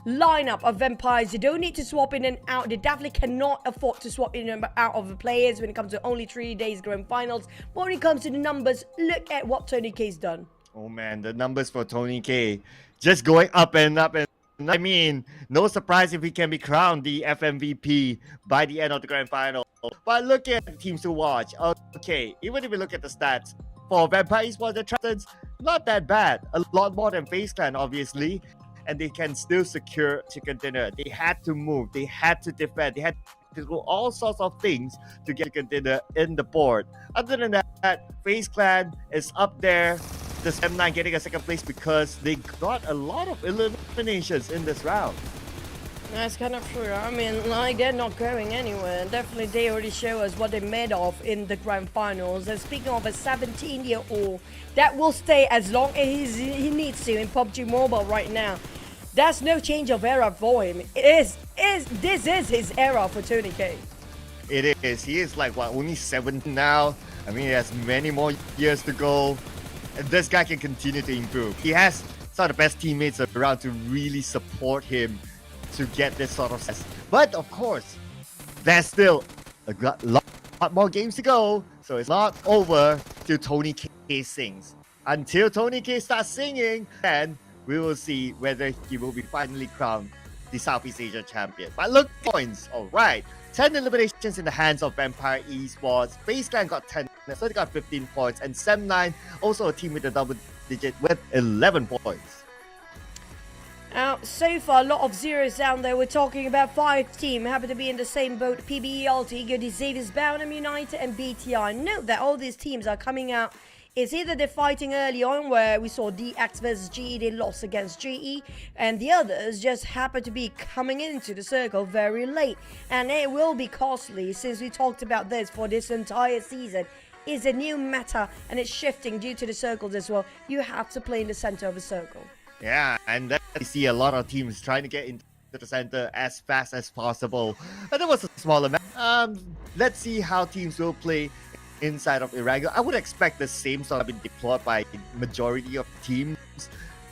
lineup of Vampires. You don't need to swap in and out. They definitely cannot afford to swap in and out of the players when it comes to only 3 days grand finals. But when it comes to the numbers, look at what Tony K's done. Oh man, the numbers for Tony K just going up and up, and I mean, no surprise if he can be crowned the FMVP by the end of the grand final. But look at the teams to watch. Okay, even if we look at the stats for Vampire Esports, the Trojans, not that bad. A lot more than FaZe Clan, obviously. And they can still secure chicken dinner. They had to move. They had to defend. They had to do all sorts of things to get chicken dinner in the board. Other than that, FaZe Clan is up there. The M9 getting a second place because they got a lot of eliminations in this round. That's kind of true. I mean, like, they're not going anywhere. Definitely, they already show us what they're made of in the grand finals. And speaking of a 17-year-old, that will stay as long as he needs to in PUBG Mobile right now. There's no change of era for him. This is his era for Tony K. It is. He is like, what, only 7 now? I mean, he has many more years to go. And this guy can continue to improve. He has some of the best teammates around to really support him to get this sort of success. But of course, there's still a lot more games to go. So it's not over till Tony K sings. Until Tony K starts singing, then we will see whether he will be finally crowned the Southeast Asia champion. But look, points. Alright. 10 eliminations in the hands of Vampire Esports. FaZe Clan got 10, so they got 15 points. And Sem9, also a team with a double digit with 11 points. Now, so far, a lot of zeros down there. We're talking about 5 teams happen to be in the same boat. PBELT, Goody Xavier's Bounham United, and BTI. Note that all these teams are coming out. It's either they're fighting early on, where we saw DX versus GE, they lost against GE, and the others just happen to be coming into the circle very late. And it will be costly, since we talked about this for this entire season. is a new meta and it's shifting due to the circles as well. You have to play in the center of a circle. Yeah, and then we see a lot of teams trying to get into the center as fast as possible. And there was a smaller map. Let's see how teams will play inside of Erangel. I would expect the same sort of be deployed by majority of teams.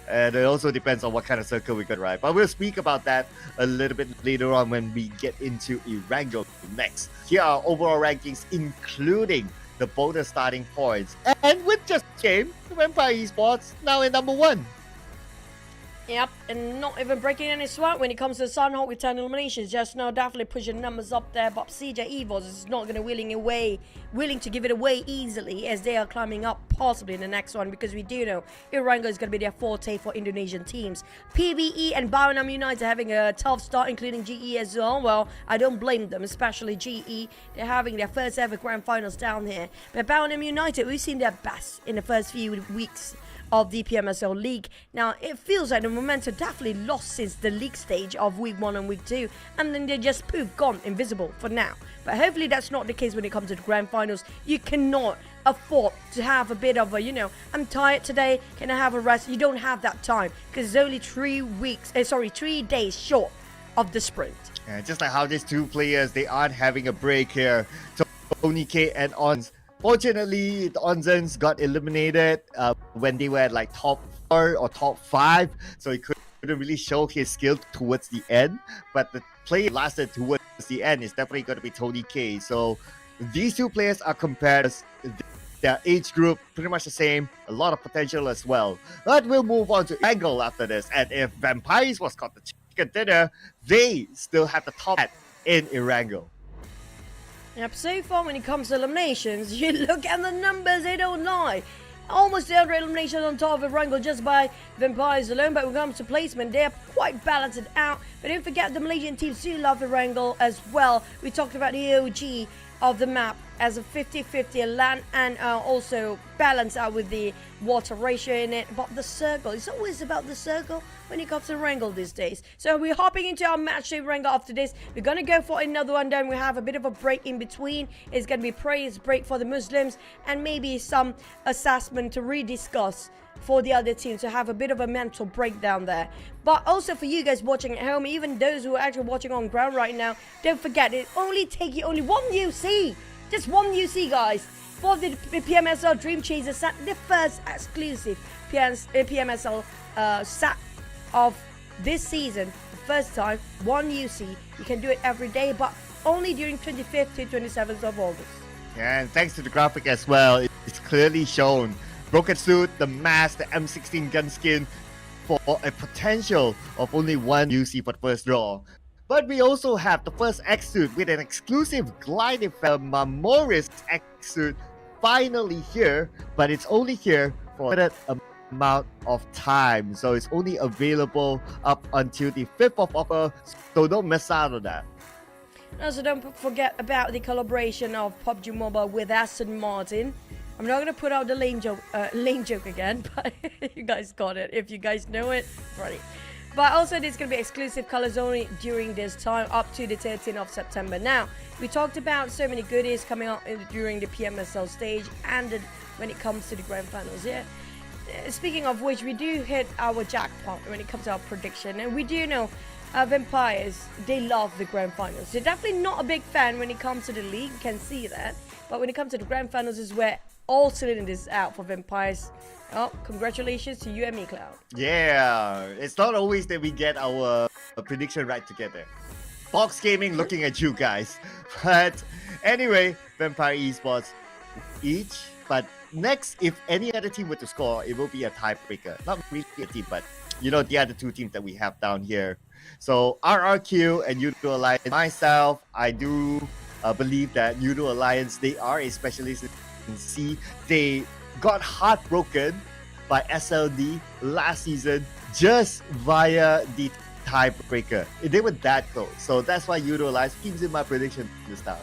And it also depends on what kind of circle we got, right? But we'll speak about that a little bit later on when we get into Erangel next. Here are overall rankings, including the bonus starting points. And with just game, Vampire Esports now in number 1. Yep, and not even breaking any sweat when it comes to Sanhok with 10 eliminations. Just now definitely pushing numbers up there, but PERSIJA EVOS is not going to willing to give it away easily as they are climbing up possibly in the next one, because we do know Erangel is going to be their forte for Indonesian teams. PVE and Baunam United having a tough start, including GE as well. Well, I don't blame them, especially GE. They're having their first ever grand finals down here. But Baunam United, we've seen their best in the first few weeks of the PMSL League. Now, it feels like the momentum definitely lost since the league stage of week 1 and week 2, and then they just poof, gone, invisible for now. But hopefully that's not the case when it comes to the grand finals. You cannot afford to have a bit of a, I'm tired today, can I have a rest? You don't have that time, because it's only 3 days short of the sprint. Yeah, just like how these two players, they aren't having a break here. Tony K and Ons. Fortunately, the Onzens got eliminated when they were at like top 4 or top 5, so he couldn't really show his skill towards the end. But the play lasted towards the end is definitely going to be Tony K. So these two players are compared as their age group, pretty much the same, a lot of potential as well. But we'll move on to Erangel after this. And if Vampires was caught the chicken dinner, they still have the top hat in Erangel. Yep, so far when it comes to eliminations, you look at the numbers, they don't lie. Almost 300 eliminations on top of Erangel just by Vampires alone, but when it comes to placement, they're quite balanced out. But don't forget, the Malaysian teams do love Erangel as well. We talked about the OG of the map as a 50-50 land and also balance out with the water ratio in it. But the circle, it's always about the circle when it comes to Erangel these days. So we're hopping into our match day Erangel after this. We're going to go for another one, then we have a bit of a break in between. It's going to be praise break for the Muslims and maybe some assessment to rediscuss for the other teams to have a bit of a mental breakdown there. But also for you guys watching at home, even those who are actually watching on ground right now, don't forget, it only take you only one UC. Just one UC, guys, for the PMSL Dream Chaser set, the first exclusive PMSL set of this season. The first time, one UC. You can do it every day, but only during 25th to 27th of August. Yeah, and thanks to the graphic as well, it's clearly shown. Broken suit, the mask, the M16 gun skin for a potential of only one UC for the first draw. But we also have the first X-suit with an exclusive glide effect, MORPH X-suit finally here, but it's only here for a limited amount of time. So it's only available up until the 5th of October, so don't miss out on that. Also, don't forget about the collaboration of PUBG Mobile with Aston Martin. I'm not going to put out the lame joke again, but you guys got it. If you guys know it, ready. But also, there's going to be exclusive colors only during this time up to the 13th of September. Now, we talked about so many goodies coming up during the PMSL stage and when it comes to the grand finals. Yeah. Speaking of which, we do hit our jackpot when it comes to our prediction. And we do know Vampires, they love the grand finals. They're definitely not a big fan when it comes to the league. You can see that. But when it comes to the grand finals is where all cylinders out for Vampires. Oh, congratulations to you and me, Cloud. Yeah, it's not always that we get our prediction right together. Box Gaming looking at you guys. But anyway, Vampire Esports each. But next, if any other team were to score, it will be a tiebreaker. Not really a team, but the other two teams that we have down here. So RRQ and Yoodo Alliance. Myself, I do believe that Yoodo Alliance, they are a specialist in C. They got heartbroken by SLD last season just via the tiebreaker. They were that close. So that's why Yoodo Alliance keeps in my prediction this time.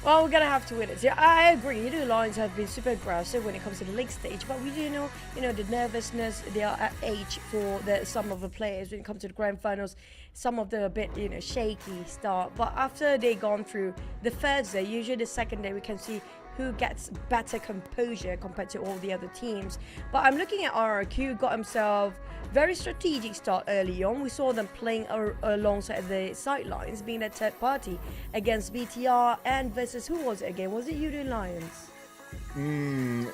Well, we're gonna have to win it. Yeah, I agree. Yoodo Alliance have been super aggressive when it comes to the league stage, but we do know, the nervousness they are at age for some of the players when it comes to the grand finals. Some of them a bit, shaky start, but after they gone through the first day, usually the second day we can see who gets better composure compared to all the other teams. But I'm looking at RRQ, got himself very strategic start early on. We saw them playing alongside the sidelines, being a third party against BTR and versus who was it again? Was it Yoodo Alliance?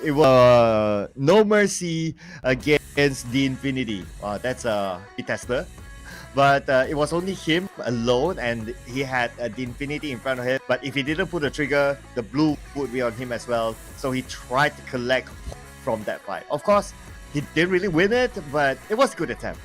It was No Mercy against the Infinity. That's a tester. But it was only him alone, and he had the Infinity in front of him. But if he didn't pull the trigger, the blue would be on him as well. So he tried to collect from that fight. Of course, he didn't really win it, but it was a good attempt.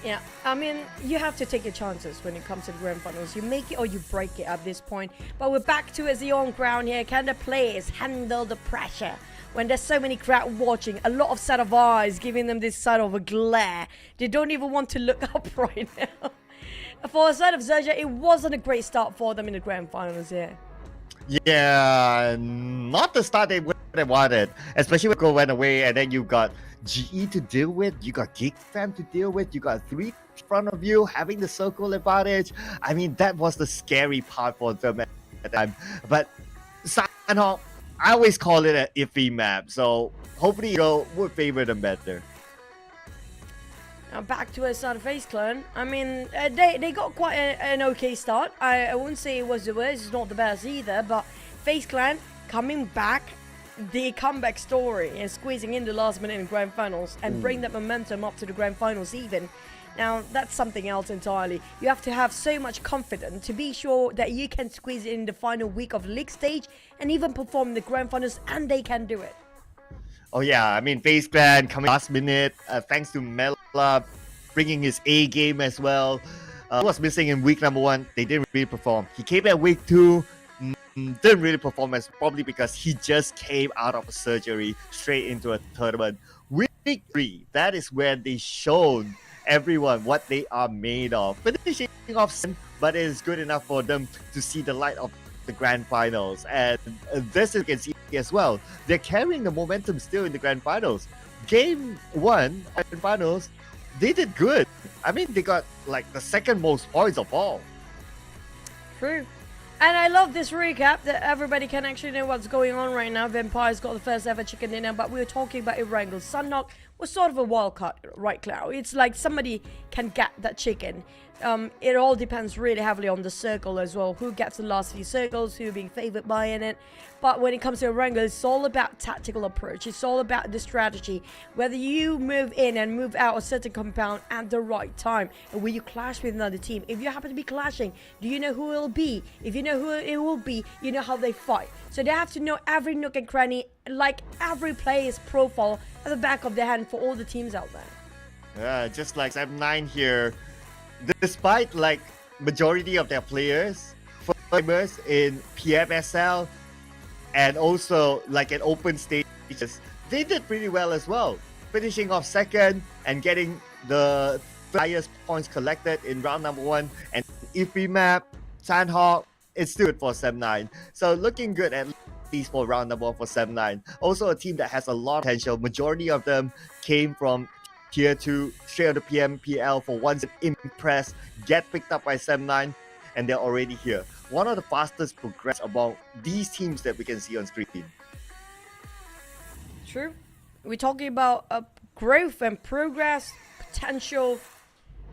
Yeah, I mean, you have to take your chances when it comes to the grand finals. You make it or you break it at this point. But we're back to the on ground here. Can the players handle the pressure when there's so many crowd watching? A lot of set of eyes giving them this side of a glare. They don't even want to look up right now. For the side of XERXIA, it wasn't a great start for them in the grand finals here. Yeah, not the start they wanted. Especially when Go went away, and then you got GE to deal with, you got GEEK to deal with, you got 3 in front of you having the circle advantage. I mean, that was the scary part for them at the time. But Sanhok, I always call it an iffy map, so hopefully Go would favor them better. Now back to us on FaZe Clan. I mean, they got quite an okay start. I wouldn't say it was the worst, it's not the best either, but FaZe Clan coming back, the comeback story and squeezing in the last minute in grand finals and bring that momentum up to the grand finals even. Now that's something else entirely. You have to have so much confidence to be sure that you can squeeze it in the final week of the league stage and even perform the grand finals, and they can do it. Oh yeah, I mean, FaZe Clan coming last minute, thanks to Mela bringing his A game as well. He was missing in week number 1, they didn't really perform. He came at week 2, didn't really perform, as probably because he just came out of a surgery straight into a tournament. Week 3, that is where they shown everyone what they are made of. Finishing off, but it is good enough for them to see the light of the grand finals. And this you can see as well, they're carrying the momentum still in the grand finals. Game 1 grand finals, they did good. I mean, they got like the second most points of all. True. And I love this recap that everybody can actually know what's going on right now. Vampire's got the first ever chicken dinner, but we were talking about Erangel. Sanhok was sort of a wild card, right, Cloud? It's like somebody can get that chicken. It all depends really heavily on the circle as well. Who gets the last few circles, who being favored by in it. But when it comes to Erangel, it's all about tactical approach. It's all about the strategy. Whether you move in and move out a certain compound at the right time. And when you clash with another team, if you happen to be clashing, do you know who it will be? If you know who it will be, you know how they fight. So they have to know every nook and cranny, like every player's profile at the back of their hand for all the teams out there. Yeah, just like M9 here, despite like majority of their players, first in PMSL and also like in open stages, they did pretty well as well, finishing off second and getting the highest points collected in round number 1. And if we map Sanhok, it's still good for M9. So looking good at least for round number 1 for M9. Also a team that has a lot of potential. Majority of them came from Tier 2, straight on the PMPL for once impress, get picked up by M9, and they're already here. One of the fastest progress among these teams that we can see on screen. True. We're talking about growth and progress, potential.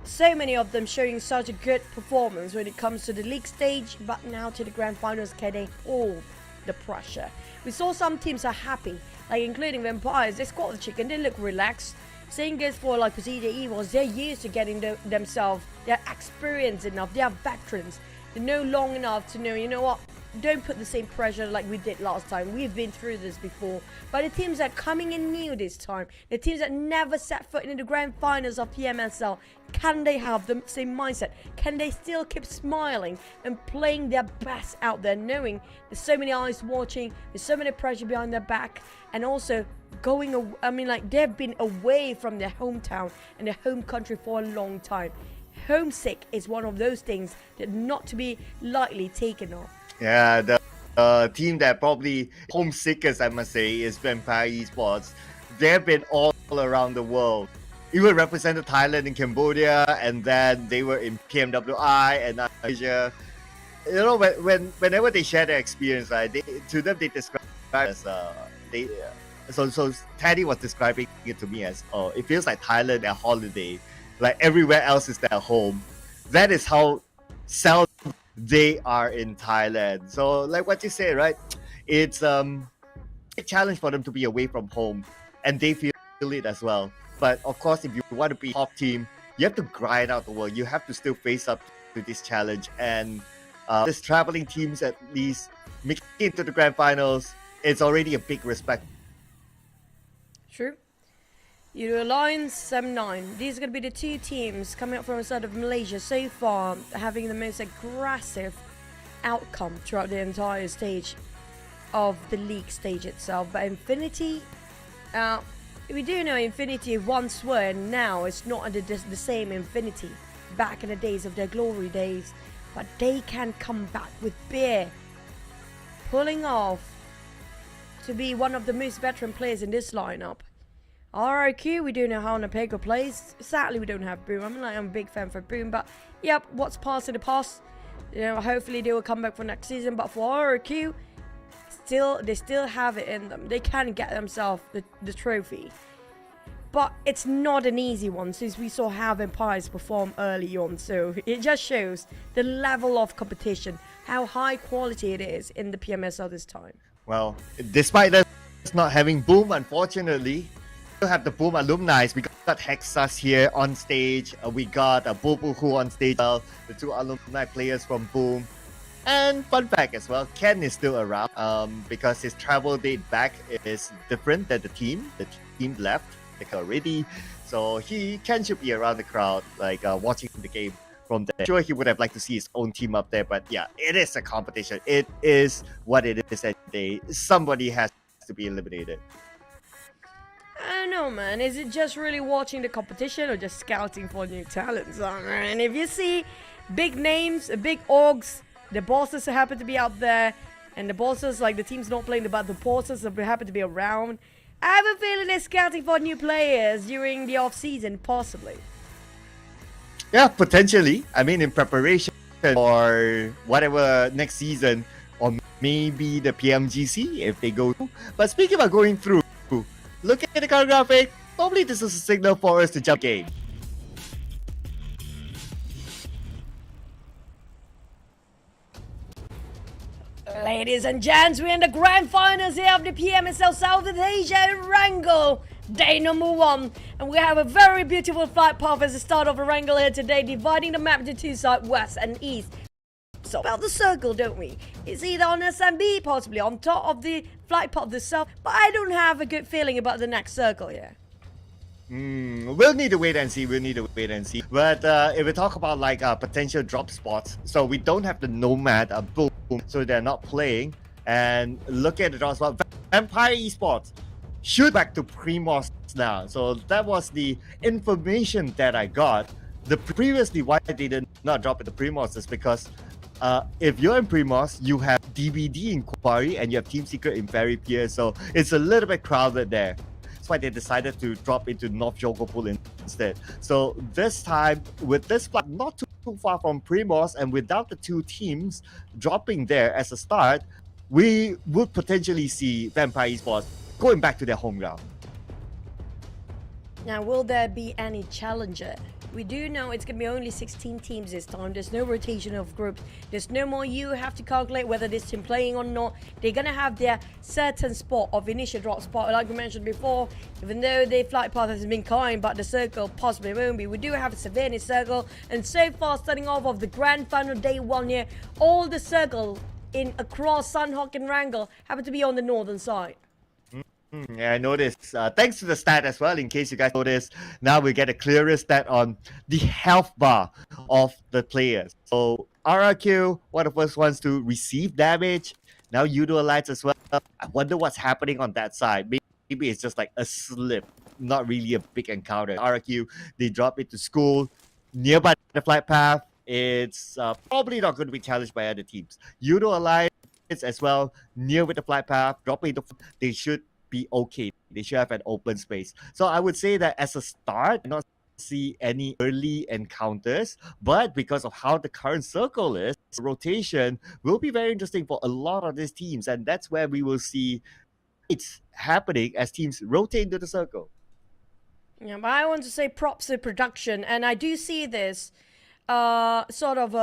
So many of them showing such a good performance when it comes to the league stage, but now to the grand finals, can they hold the pressure? We saw some teams are happy, like including Vampires. They squat the chicken, they look relaxed. Same goes for like PERSIJA, EVOS. They're used to getting themselves, they're experienced enough, they are veterans. They know long enough to know, you know what, don't put the same pressure like we did last time. We've been through this before. But the teams that are coming in new this time, the teams that never set foot in the grand finals of PMSL, can they have the same mindset? Can they still keep smiling and playing their best out there, knowing there's so many eyes watching, there's so many pressure behind their back, and also going, I mean, like, they've been away from their hometown and their home country for a long time. Homesick is one of those things that not to be lightly taken off. Yeah, the team that probably homesickest, I must say, is Vampire Esports. They've been all around the world. Even represented Thailand and Cambodia, and then they were in PMWI and Malaysia. you know, whenever they share their experience, right? To them they describe it as so Teddy was describing it to me as, oh, it feels like Thailand at holiday, like everywhere else is their home. That is how seldom they are in Thailand. So like what you say, right? It's a challenge for them to be away from home, and they feel it as well. But of course, if you want to be top team, you have to grind out the world. You have to still face up to this challenge, and this traveling teams at least making it to the grand finals, it's already a big respect. True. Yoodo Alliance, 7-9. These are going to be the two teams coming up from the side of Malaysia so far, having the most aggressive outcome throughout the entire stage of the league stage itself. But Infinity, we do know Infinity once were, and now it's not the same Infinity back in the days of their glory days. But they can come back with beer, pulling off to be one of the most veteran players in this lineup. RRQ, we do know how Napego plays. Sadly, we don't have Boom. I'm a big fan for Boom, but yep, what's past in the past. You know, hopefully they will come back for next season. But for RRQ, they still have it in them. They can get themselves the trophy. But it's not an easy one, since we saw how Vampires perform early on. So it just shows the level of competition, how high quality it is in the PMSL this time. Well, despite us not having Boom, unfortunately, we still have the Boom alumni. We got Hexas here on stage. We got Bobo on stage. The two alumni players from Boom. And fun fact as well, Ken is still around because his travel date back is different than the team. The team left already, so Ken should be around the crowd, like watching the game from there. Sure, he would have liked to see his own team up there, but yeah, it is a competition. It is what it is that day. Somebody has to be eliminated. I don't know, man. Is it just really watching the competition or just scouting for new talents? And if you see big names, big orgs, the bosses happen to be out there, and the bosses, like the team's not playing, but the bosses happen to be around, I have a feeling they're scouting for new players during the off-season, possibly. Yeah, potentially. I mean, in preparation for whatever next season, or maybe the PMGC if they go through. But speaking about going through, look at the current graphic. Probably this is a signal for us to jump game. Ladies and gents, we're in the grand finals here of the PMSL Southeast Asia Erangel, day number 1. And we have a very beautiful flight path as the start of Erangel here today, dividing the map into two sides, west and east. So about the circle, don't we? It's either on SMB, possibly on top of the flight path itself, but I don't have a good feeling about the next circle here. We'll need to wait and see. But if we talk about like potential drop spots, so we don't have the Nomad Boom, so they're not playing. And look at the drop spot. Vampire Esports shoot back to Primos now. So that was the information that I got. Previously, why they did not drop it to Primos is because if you're in Primos, you have DVD Inquiry and you have Team Secret in Ferry Pier, so it's a little bit crowded there. Why they decided to drop into North Jogopul instead. So this time, with this flight not too far from Primos and without the two teams dropping there as a start, we would potentially see Vampire Esports going back to their home ground. Now, will there be any challenger? We do know it's going to be only 16 teams this time. There's no rotation of groups. There's no more you have to calculate whether this team playing or not. They're going to have their certain spot of initial drop spot, like we mentioned before. Even though the flight path has been kind, but the circle possibly won't be. We do have a Savannah circle. And so far, starting off of the grand final day 1 here, all the circle in across Sanhok and Erangel happen to be on the northern side. Yeah, I noticed. Thanks to the stat as well, in case you guys noticed, now we get a clearer stat on the health bar of the players. So RRQ, one of the first ones to receive damage. Now Yoodo Alliance as well. I wonder what's happening on that side. Maybe it's just like a slip, not really a big encounter. RRQ, they drop into school, nearby the flight path. It's probably not going to be challenged by other teams. Yoodo Alliance as well, near with the flight path, dropping into, they should be okay. They should have an open space. So I would say that as a start, I'm not see any early encounters, but because of how the current circle is, rotation will be very interesting for a lot of these teams, and that's where we will see it's happening as teams rotate into the circle. Yeah, but I want to say props to production, and I do see this sort of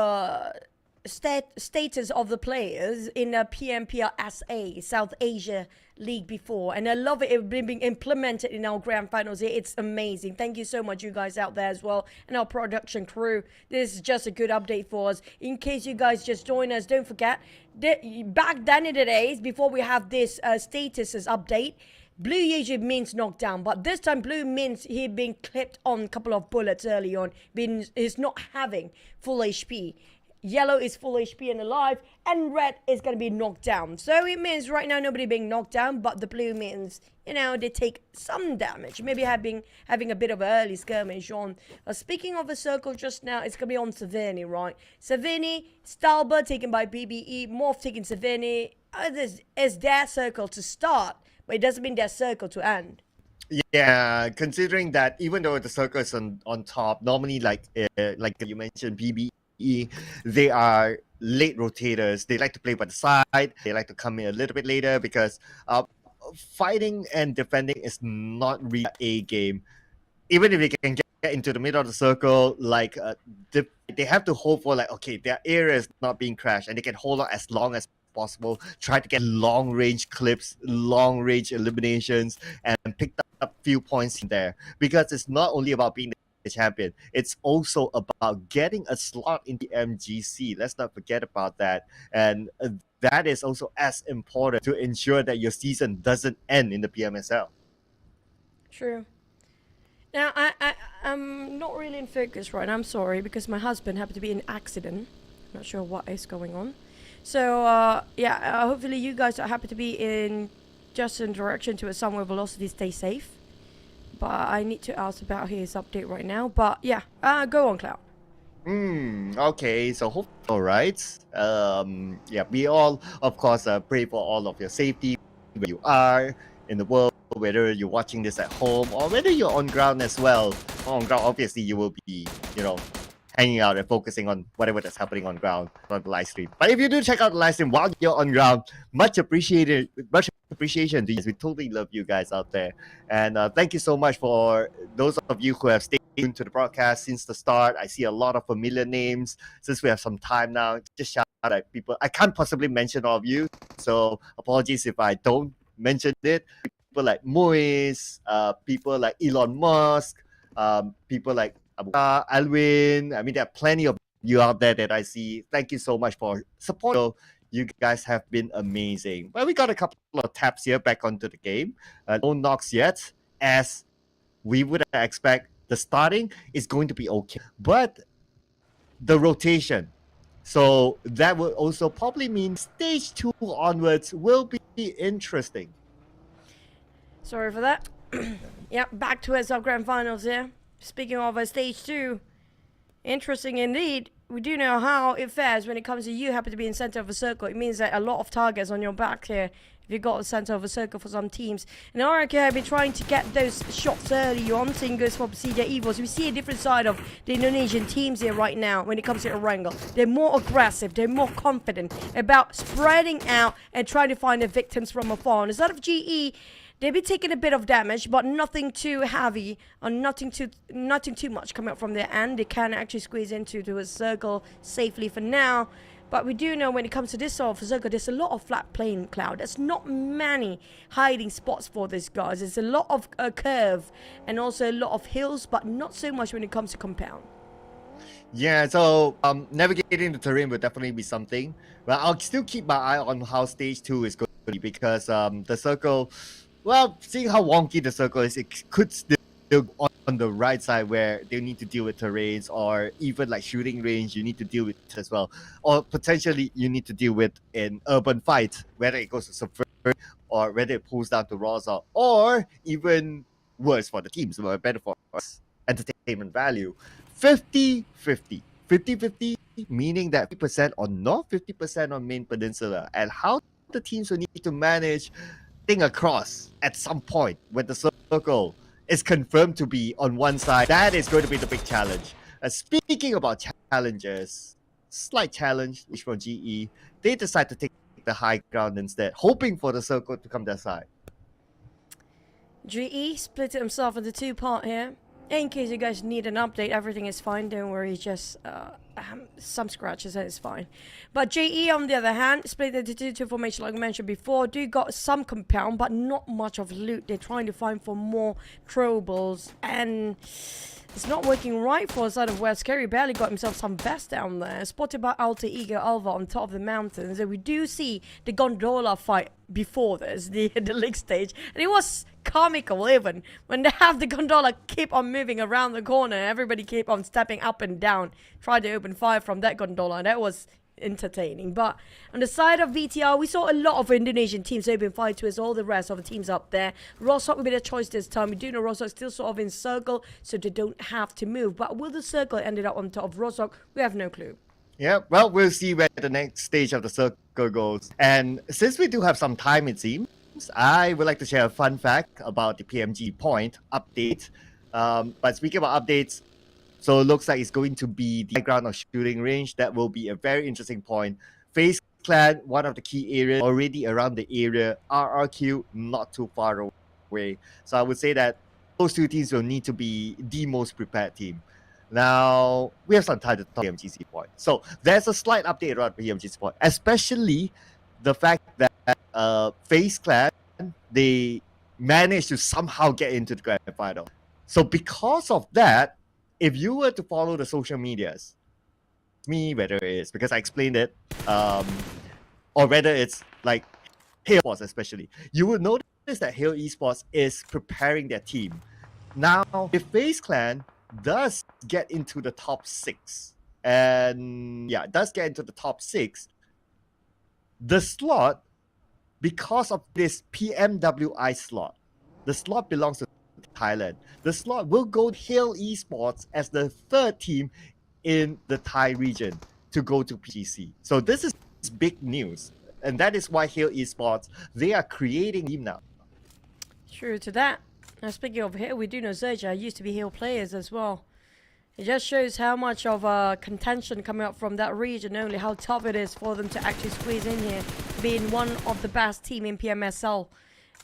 status of the players in a PMPL SA South Asia League before, and I love it. It's being implemented in our grand finals here. It's amazing. Thank you so much, you guys out there as well, and our production crew. This is just a good update for us. In case you guys just join us, don't forget that back then in the days before we have this statuses update, blue usually means knockdown, but this time blue means he being clipped on a couple of bullets early on, means he's not having full HP. Yellow is full HP and alive, and red is going to be knocked down. So it means right now nobody being knocked down, but the blue means, you know, they take some damage. Maybe having a bit of an early skirmish on. Speaking of the circle just now, it's going to be on Savini, right? Savini, Stalber taken by BBE, MORPH taking Savini. This is their circle to start, but it doesn't mean their circle to end. Yeah, considering that even though the circle is on top, normally like you mentioned, BBE, they are late rotators. They like to play by the side. They like to come in a little bit later because fighting and defending is not really a game. Even if they can get into the middle of the circle, like they have to hope for like, okay, their area is not being crashed, and they can hold on as long as possible, try to get long range clips, long range eliminations, and pick up a few points in there, because it's not only about being the champion, it's also about getting a slot in the MGC. Let's not forget about that, and that is also as important to ensure that your season doesn't end in the PMSL. True. Now, I'm not really in focus right now, I'm sorry, because my husband happened to be in an accident. I'm not sure what is going on. So, yeah, hopefully you guys are happy to be in just in direction to a Sunway Velocity. Stay safe. But I need to ask about his update right now. But, yeah, go on, Cloud. Okay, so all right. Yeah, we all, of course, pray for all of your safety where you are in the world, whether you're watching this at home or whether you're on ground as well. On ground, obviously, you will be, you know, hanging out and focusing on whatever that's happening on ground on the live stream. But if you do check out the live stream while you're on ground, much appreciation to you guys. We totally love you guys out there. And thank you so much for those of you who have stayed tuned to the broadcast since the start. I see a lot of familiar names. Since we have some time now, just shout out at people. I can't possibly mention all of you, so apologies if I don't mention it. People like Moise, people like Elon Musk, people like Alwin. I mean, there are plenty of you out there that I see. Thank you so much for support. You guys have been amazing. Well, we got a couple of taps here back onto the game. No knocks yet, as we would expect. The starting is going to be okay, but the rotation. So that will also probably mean stage 2 onwards will be interesting. Sorry for that. Yeah, back to our grand finals here. Speaking of stage 2, interesting indeed. We do know how it fares when it comes to you happen to be in center of a circle. It means that a lot of targets on your back here if you got a center of a circle for some teams. And REGUM have been trying to get those shots early on. Same goes for PERSIJA EVOS. We see a different side of the Indonesian teams here right now when it comes to Erangel. They're more aggressive. They're more confident about spreading out and trying to find the victims from afar. And instead of GE, they've been taking a bit of damage, but nothing too heavy or nothing too much coming up from their end. They can actually squeeze into a circle safely for now. But we do know when it comes to this sort of circle, there's a lot of flat playing, Cloud. There's not many hiding spots for these guys. There's a lot of curve and also a lot of hills, but not so much when it comes to compound. Yeah, so navigating the terrain will definitely be something. But I'll still keep my eye on how stage 2 is going to be, because the circle, well, seeing how wonky the circle is, it could still on the right side where they need to deal with terrains, or even like shooting range you need to deal with as well, or potentially you need to deal with an urban fight, whether it goes to subvert or whether it pulls down to raws, or even worse for the teams, but better for us, entertainment value. 50-50, meaning that 50% on North, 50% on Main Peninsula, and how the teams will need to manage thing across at some point when the circle is confirmed to be on one side. That is going to be the big challenge. Speaking about challenges, slight challenge from GE. They decide to take the high ground instead, hoping for the circle to come their side. GE split himself into two-part here. In case you guys need an update, everything is fine. Don't worry, just some scratches and it's fine. But GE, on the other hand, split into two formation like I mentioned before. Do got some compound, but not much of loot. They're trying to find for more throwables, and it's not working right for the side of West. Kerry barely got himself some best down there. Spotted by Alter Ego Alva on top of the mountains. And we do see the gondola fight before this, the league stage. And it was comical even when they have the gondola keep on moving around the corner. Everybody keep on stepping up and down, try to open fire from that gondola. That was entertaining. But on the side of VTR, we saw a lot of Indonesian teams open fire towards all the rest of the teams up there. Rostock will be their choice this time. We do know Rostock still sort of in circle, so they don't have to move. But will the circle ended up on top of Rostock? We have no clue. Yeah, well, we'll see where the next stage of the circle goes. And since we do have some time, it seems, I would like to share a fun fact about the PMG point update. But speaking about updates, so it looks like it's going to be the background of shooting range. That will be a very interesting point. FaZe Clan, one of the key areas, already around the area. RRQ, not too far away. So I would say that those two teams will need to be the most prepared team. Now, we have some time to talk PMGC point. So there's a slight update around PMGC point, especially the fact that FaZe Clan, they managed to somehow get into the grand final. So because of that, if you were to follow the social medias, me, whether it is because I explained it, or whether it's like Hail Esports especially, you would notice that Hail Esports is preparing their team. Now, if FaZe Clan does get into the top 6, and yeah, does get into the top 6, the slot, because of this PMWI slot, the slot belongs to Thailand. The slot will go to Hail Esports as the third team in the Thai region to go to PGC. So this is big news. And that is why Hail Esports, they are creating a team now. True to that. Now speaking of Hail, we do know XERXIA used to be Hail players as well. It just shows how much of a contention coming up from that region, only how tough it is for them to actually squeeze in here, being one of the best team in PMSL.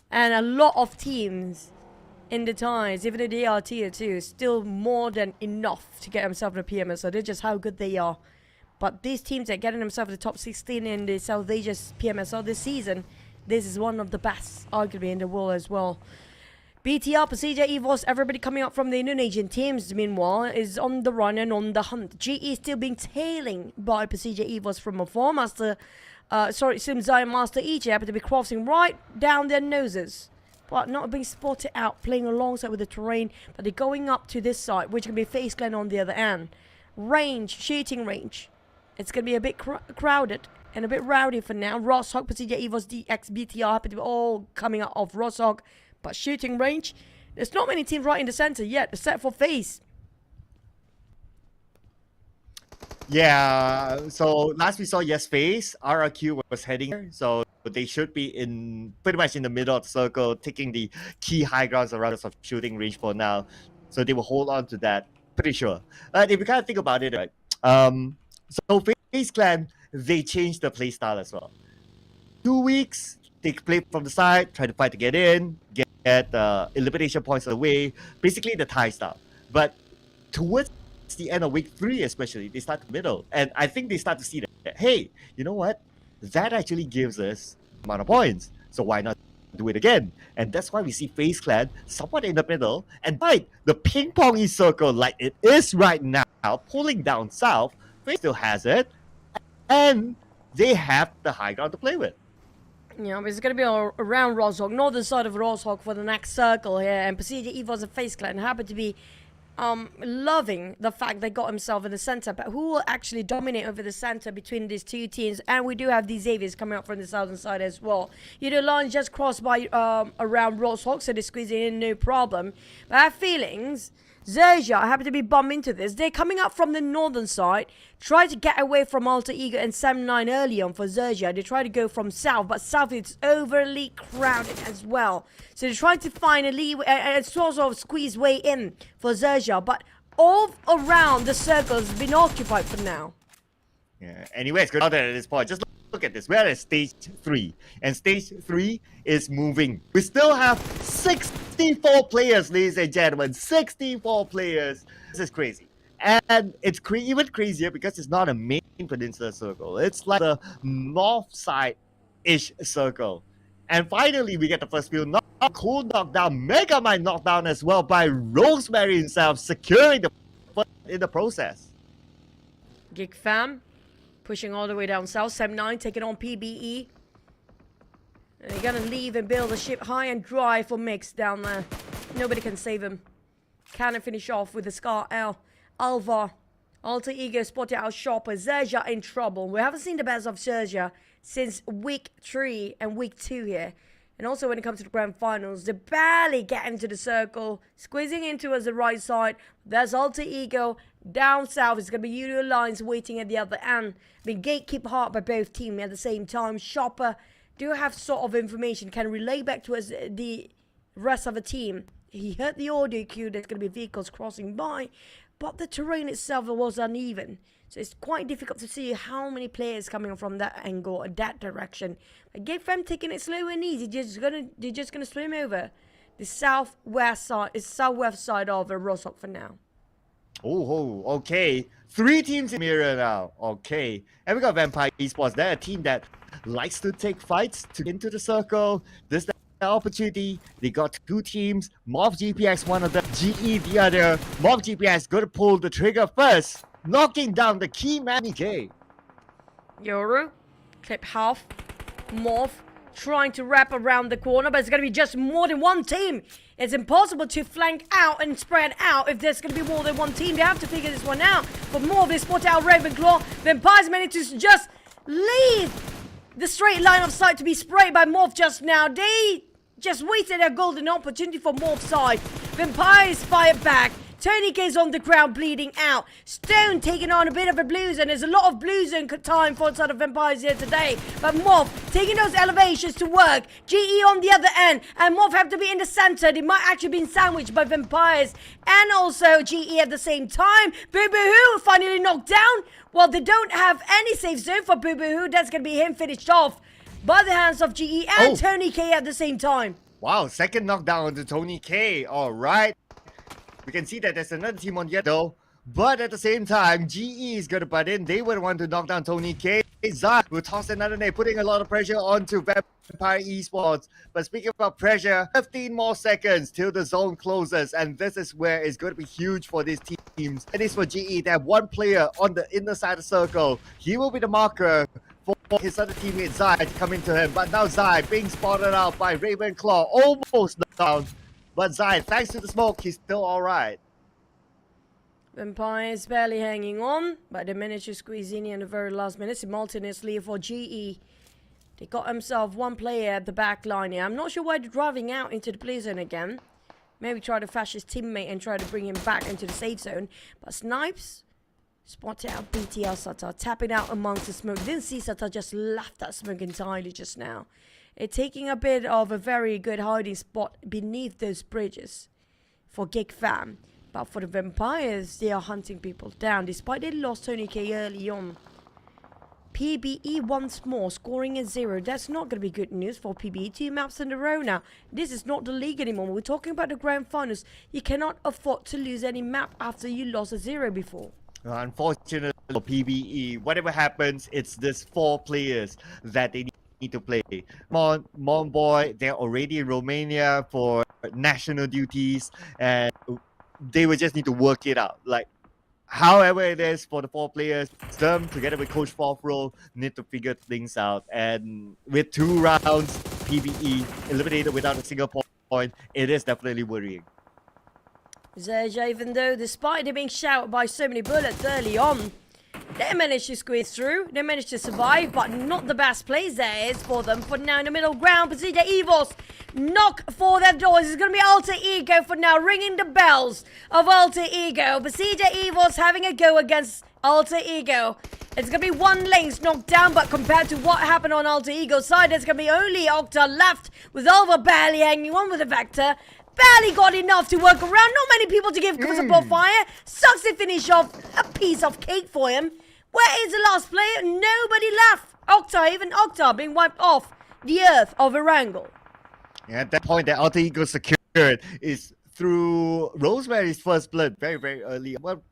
And a lot of teams in the ties, even though they are tier 2, still more than enough to get themselves in the PMSL. They're just how good they are. But these teams that are getting themselves in the top 16 in the South Asia PMSL this season, this is one of the best, arguably, in the world as well. BTR, PERSIJA, EVOS, everybody coming up from the Indonesian teams, meanwhile, is on the run and on the hunt. GE still being tailing by PERSIJA, EVOS from afar. Sumzai and Master EJ happen to be crossing right down their noses, but not being spotted out, playing alongside with the terrain. But they're going up to this side, which can be FaZe Clan on the other end. Range, shooting range. It's going to be a bit crowded and a bit rowdy for now. Rostock, PERSIJA, EVOS, DX, BTR happen to be all coming out of Rostock. But shooting range, there's not many teams right in the center yet, except for FaZe. Yeah, so last we saw, yes, FaZe, RRQ was heading, so they should be in pretty much in the middle of the circle, taking the key high grounds around us of shooting range for now. So they will hold on to that, pretty sure. If you kind of think about it, right? So FaZe Clan, they changed the playstyle as well. 2 weeks, they play from the side, try to fight to get in, get elimination points away, basically the Thai style. But towards the end of week 3 especially, they start the middle. And I think they start to see that, hey, you know what? That actually gives us amount of points. So why not do it again? And that's why we see FaZe Clan somewhat in the middle. And by the ping-pongy circle like it is right now, pulling down south, FaZe still has it. And they have the high ground to play with. Yeah, it's going to be around Rostock, northern side of Rostock for the next circle here. And PERSIJA, EVOS, and FaZe Clan happen to be loving the fact they got himself in the center. But who will actually dominate over the center between these two teams? And we do have these Xaviers coming up from the southern side as well. Yoodo Alliance just crossed by around Rostock, so they're squeezing in, no problem. But I have feelings XERXIA happen to be bumped into this. They're coming up from the northern side, try to get away from Alter Ego and 7-9 early on for XERXIA. They try to go from south, but south is overly crowded as well. So they're trying to find a leeway, a sort of squeeze way in for XERXIA, but all around the circle has been occupied for now. Yeah. Anyway, it's good out there at this point. Just look at this. We're at stage 3, and stage 3 is moving. We still have 64 players, ladies and gentlemen. 64 players. This is crazy. And it's even crazier because it's not a main peninsula circle. It's like the north side-ish circle. And finally, we get the first field. Cool knockdown. Mega Mind knockdown as well by Rosemary himself, securing the first in the process. GEEK fam pushing all the way down south. 7-9 taking on PBE. And they're gonna leave and build a ship high and dry for Mix down there. Nobody can save him. Cannon finish off with the Scar L. Alva. Alter Ego spotted out Shopper. XERXIA in trouble. We haven't seen the best of XERXIA since week 3 and week 2 here. And also when it comes to the grand finals, they barely get into the circle, squeezing into us the right side. There's Alter Ego. Down south is going to be Yoodo Alliance waiting at the other end. I mean, gatekeep hard by both teams at the same time. Shopper do have sort of information, can relay back to us the rest of the team. He heard the audio cue, there's going to be vehicles crossing by, but the terrain itself was uneven. So it's quite difficult to see how many players coming from that angle or that direction. But GEEK fam taking it slow and easy. They're just gonna swim over the southwest side of Rosok for now. Oh, okay. 3 teams in mirror now. Okay. And we got Vampire Esports. They're a team that likes to take fights to get into the circle. This is the opportunity. They got 2 teams. MORPH GPX, one of them. GE, the other. MORPH GPX going to pull the trigger first, knocking down the key man, EK. Yoru, clip half. MORPH trying to wrap around the corner, but it's going to be just more than one team. It's impossible to flank out and spread out if there's going to be more than one team. They have to figure this one out. But MORPH, they spot out Ravenclaw. Vampires managed to just leave the straight line of sight to be sprayed by MORPH just now. They just waited a golden opportunity for MORPH side. Vampires fired back. Tony K's on the ground bleeding out. Stone taking on a bit of a blues, and there's a lot of blues in time for sort of Vampires here today. But MORPH taking those elevations to work. GE on the other end, and MORPH have to be in the center. They might actually be sandwiched by Vampires and also GE at the same time. Boo Boo Hoo finally knocked down. Well, they don't have any safe zone for Boo Boo Hoo. That's going to be him finished off by the hands of GE and Tony K at the same time. Wow, second knockdown onto Tony K. All right. We can see that there's another team on yet though. But at the same time, GE is going to butt in. They would want to knock down Tony K. Zai will toss another nade, putting a lot of pressure onto Vampire Esports. But speaking about pressure, 15 more seconds till the zone closes. And this is where it's going to be huge for these teams. And it's for GE. They have one player on the inner side of the circle. He will be the marker for his other teammate Zai to come into him. But now Zai being spotted out by Ravenclaw, almost down. But Zai, thanks to the smoke, he's still alright. Vampires barely hanging on, but they managed to squeeze in the very last minute. Simultaneously for GE, they got himself one player at the back line here. I'm not sure why they're driving out into the play zone again. Maybe try to fash his teammate and try to bring him back into the safe zone. But Snipes spotted out BTL Sata, tapping out amongst the smoke. Didn't see Sata just left that smoke entirely just now. It's taking a bit of a very good hiding spot beneath those bridges for GEEK fam. But for the Vampires, they are hunting people down despite they lost Tony K early on. PBE once more scoring a 0. That's not going to be good news for PBE. 2 maps in a row now. This is not the league anymore. We're talking about the grand finals. You cannot afford to lose any map after you lost a 0 before. Unfortunately for PBE, whatever happens, it's this 4 players that they need to play. Mon boy, they're already in Romania for national duties, and they will just need to work it out. Like, however it is for the 4 players, them together with Coach Forfro need to figure things out. And with 2 rounds, PBE eliminated without a single point, it is definitely worrying. XERXIA, even though despite it being shouted by so many bullets early on, They managed to squeeze through. They managed to survive, but not the best place there is for them. For now, in the middle ground, PERSIJA EVOS knock for their doors. It's going to be Alter Ego for now, ringing the bells of Alter Ego. PERSIJA EVOS having a go against Alter Ego. It's going to be one lanes knocked down, but compared to what happened on Alter Ego's side, there's going to be only Octa left with Alva barely hanging on with a Vector. Barely got enough to work around. Not many people to give support fire. Sucks to finish off a piece of cake for him. Where is the last player? Nobody left. Octa, even Octa being wiped off the earth of Erangel. Yeah, at that point, that Alter Ego secured is through Rosemary's first blood very, very early. Well,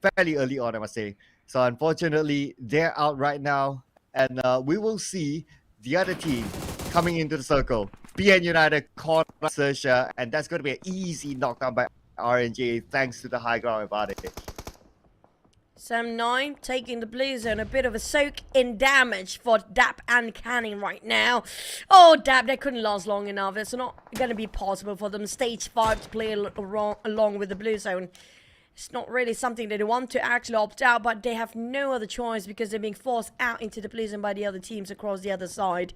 fairly early on, I must say. So unfortunately, they're out right now. And we will see the other team coming into the circle. BN United caught by XERXIA, and that's going to be an easy knockdown by RNG thanks to the high ground advantage. Sam 9 taking the blue zone, a bit of a soak in damage for Dap and Canning right now. Oh, Dap, they couldn't last long enough. It's not going to be possible for them stage 5 to play along with the blue zone. It's not really something that they want to actually opt out, but they have no other choice because they're being forced out into the blue zone by the other teams across the other side.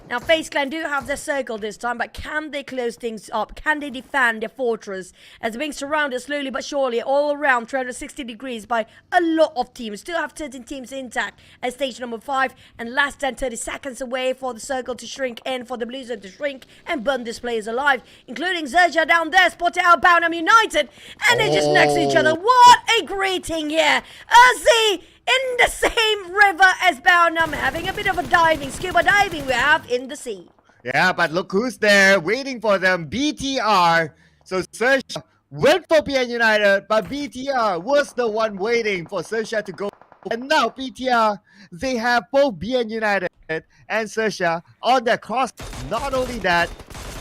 Now, FaZe Clan do have their circle this time, but can they close things up? Can they defend their fortress as they're being surrounded slowly but surely all around 360 degrees by a lot of teams? Still have 13 teams intact at stage number 5 and less than 30 seconds away for the circle to shrink in, for the blue zone to shrink and burn these players alive, including XERXIA down there, spotted out Bounham United, and they're just next to each other. What a greeting here. Urzi in the same river as Bounham, having a bit of a diving, scuba diving we have in the sea. Yeah, but look who's there waiting for them. BTR. So XERXIA went for PN United, but BTR was the one waiting for XERXIA to go. And now BTR, they have both BN United and XERXIA on their cross. Not only that,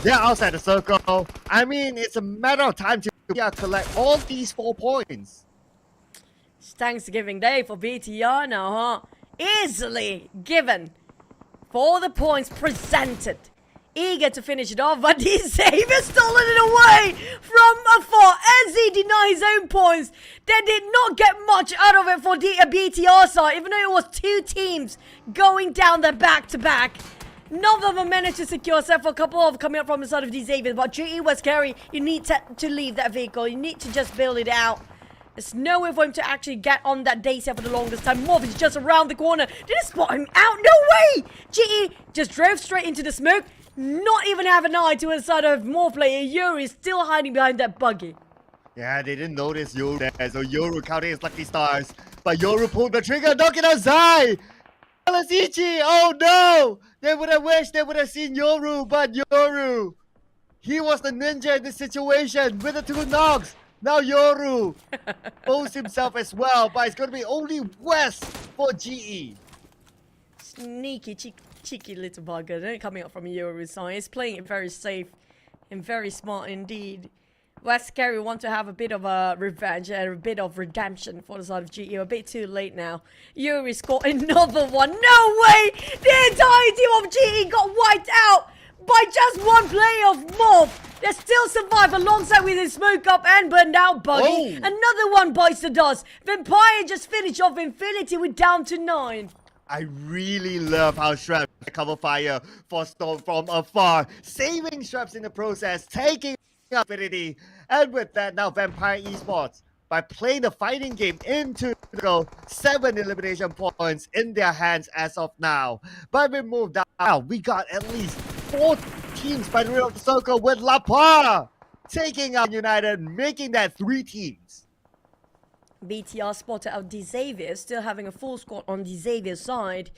they're outside the circle. I mean, it's a matter of time to collect all these 4 points. It's Thanksgiving Day for BTR now, huh? Easily given for the points presented. Eager to finish it off, but Xavier stolen it away from afar as he denies his own points. They did not get much out of it for the BTR side, even though it was 2 teams going down there back-to-back. None of them managed to secure, except for a couple of coming up from the side of Xavier. But GE was scary. You need to leave that vehicle. You need to just build it out. There's no way for him to actually get on that day set for the longest time. MORPH is just around the corner. Did it spot him out? No way! GE just drove straight into the smoke. Not even have an eye to the side of MORPH player. Yuri is still hiding behind that buggy. Yeah, they didn't notice Yoru there. So Yoru counted his lucky stars. But Yoru pulled the trigger, knocking out Zai. Ichi, oh no! They would have wished they would have seen Yoru, but Yoru, he was the ninja in this situation with the 2 knocks. Now Yoru owes himself as well, but it's going to be only West for GE. Sneaky, cheeky little bugger coming up from Yoru's side. He's playing it very safe and very smart indeed. West Scary want to have a bit of a revenge and a bit of redemption for the side of GE. A bit too late now. Yuri scored another one. No way! The entire team of GE got wiped out by just 1 player of MORPH. They still survive alongside with his smoke up and burned out buggy. Oh. Another one bites the dust. Vampire just finished off Infinity with down to 9. I really love how Shrap cover fire for Storm from afar, saving Shrap's in the process, taking Infinity. And with that, now Vampire Esports, by playing the fighting game into the goal, 7 elimination points in their hands as of now. But we move down, we got at least 4 teams by the middle of the circle with La Paz taking out United, making that 3 teams. BTR spotted out Xavier, still having a full squad on Xavier's side,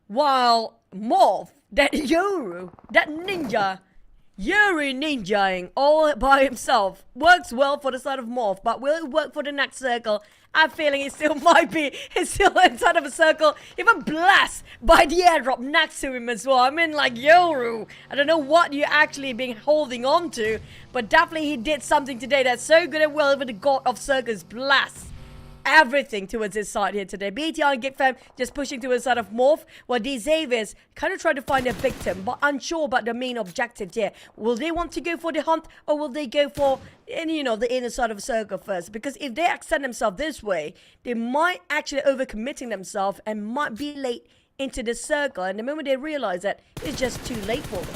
while MORPH, that Yoru, that ninja, Yuri ninjaing all by himself, works well for the side of MORPH, but will it work for the next circle? I'm feeling it still might be. It's still inside of a circle, even blessed by the airdrop next to him as well. I mean, like, Yoru, I don't know what you're actually been holding on to, but definitely he did something today that's so good and well, even the god of circles blessed everything towards his side here today. BTR and GEEK Fam just pushing towards the side of MORPH, while these Xaviers kind of try to find a victim, but unsure about the main objective here. Will they want to go for the hunt, or will they go for, the inner side of the circle first? Because if they extend themselves this way, they might actually overcommitting themselves and might be late into the circle. And the moment they realize that, it's just too late for them.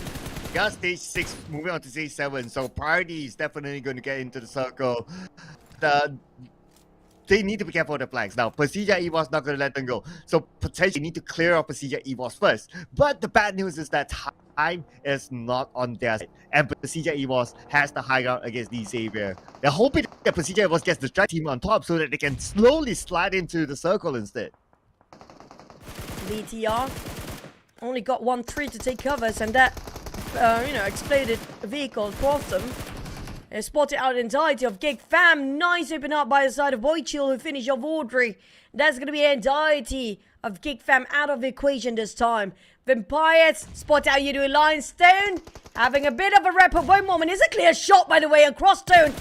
Got stage 6, moving on to stage 7. So priority is definitely going to get into the circle. They need to be careful of the flanks. Now, PERSIJA EVOS not going to let them go. So potentially need to clear off PERSIJA EVOS first. But the bad news is that time is not on their side. And PERSIJA EVOS has the high ground against the Xavier. They're hoping that PERSIJA EVOS gets the strike team on top so that they can slowly slide into the circle instead. BTR only got 1-3 to take covers, and that, exploded vehicle across them. They spotted out the entirety of GEEK Fam. Nice open up by the side of Boychill, who finished off Audrey. That's going to be the entirety of GEEK Fam out of the equation this time. Vampires spot out Yoodo Alliance. Stone having a bit of a rep of one moment. It's a clear shot, by the way, across Stone. And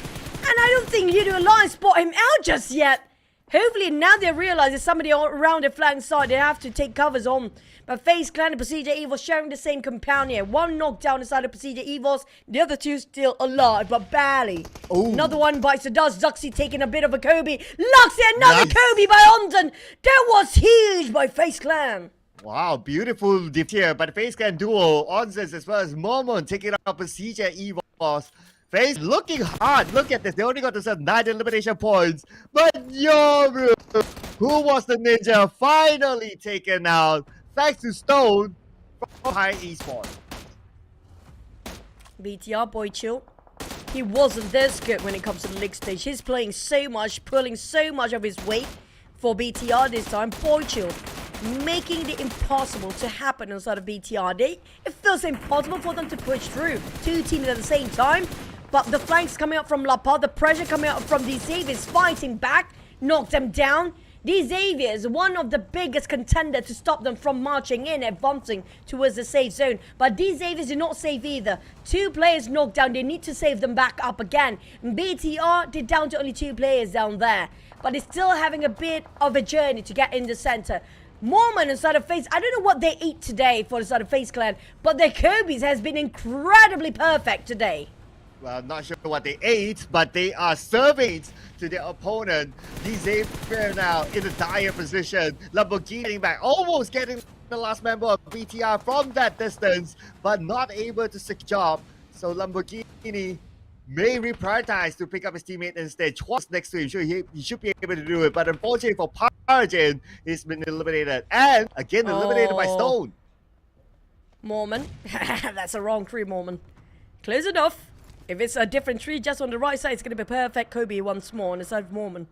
I don't think Yoodo Alliance spot him out just yet. Hopefully now they realize there's somebody around the flank side. They have to take covers on. But FaZe Clan and PERSIJA EVOS sharing the same compound here. One knockdown inside of PERSIJA EVOS. The other two still alive, but barely. Ooh. Another one bites the dust. Zuxi taking a bit of a Kobe. Luxy, another Kobe by Omden. That was huge by FaZe Clan. Wow, beautiful diff here. But FaZe Clan duo, Onzes as well as Momon taking out PERSIJA EVOS. FaZe looking hard. Look at this. They only got themselves 9 elimination points. But Yoru, who was the ninja, finally taken out. Thanks to Stone from High Esports. BTR Boychill. He wasn't this good when it comes to the league stage. He's playing so much, pulling so much of his weight for BTR this time. Boychill making the impossible to happen inside of BTR. It feels impossible for them to push through. Two teams at the same time. But the flanks coming up from Lapa, the pressure coming out from these Xaviers fighting back, knocked them down. These Xaviers, one of the biggest contenders to stop them from marching in, advancing towards the safe zone. But these Xaviers are not safe either. 2 players knocked down, they need to save them back up again. BTR, they're down to only 2 players down there. But they're still having a bit of a journey to get in the center. Mormon inside of FaZe, I don't know what they eat today for the side of FaZe Clan, but their Kobe's has been incredibly perfect today. Well, not sure what they ate, but they are serving to their opponent. These Xavier now in a dire position. Lamborghini getting back, almost getting the last member of BTR from that distance, but not able to secure job. So Lamborghini may reprioritize to pick up his teammate instead. Twice next to him, he should be able to do it. But unfortunately for Parajin, he's been eliminated. And again, eliminated by Stone. Mormon. That's a wrong tree, Mormon. Close enough. If it's a different tree just on the right side, it's going to be perfect. Kobe once more on the side of Mormon.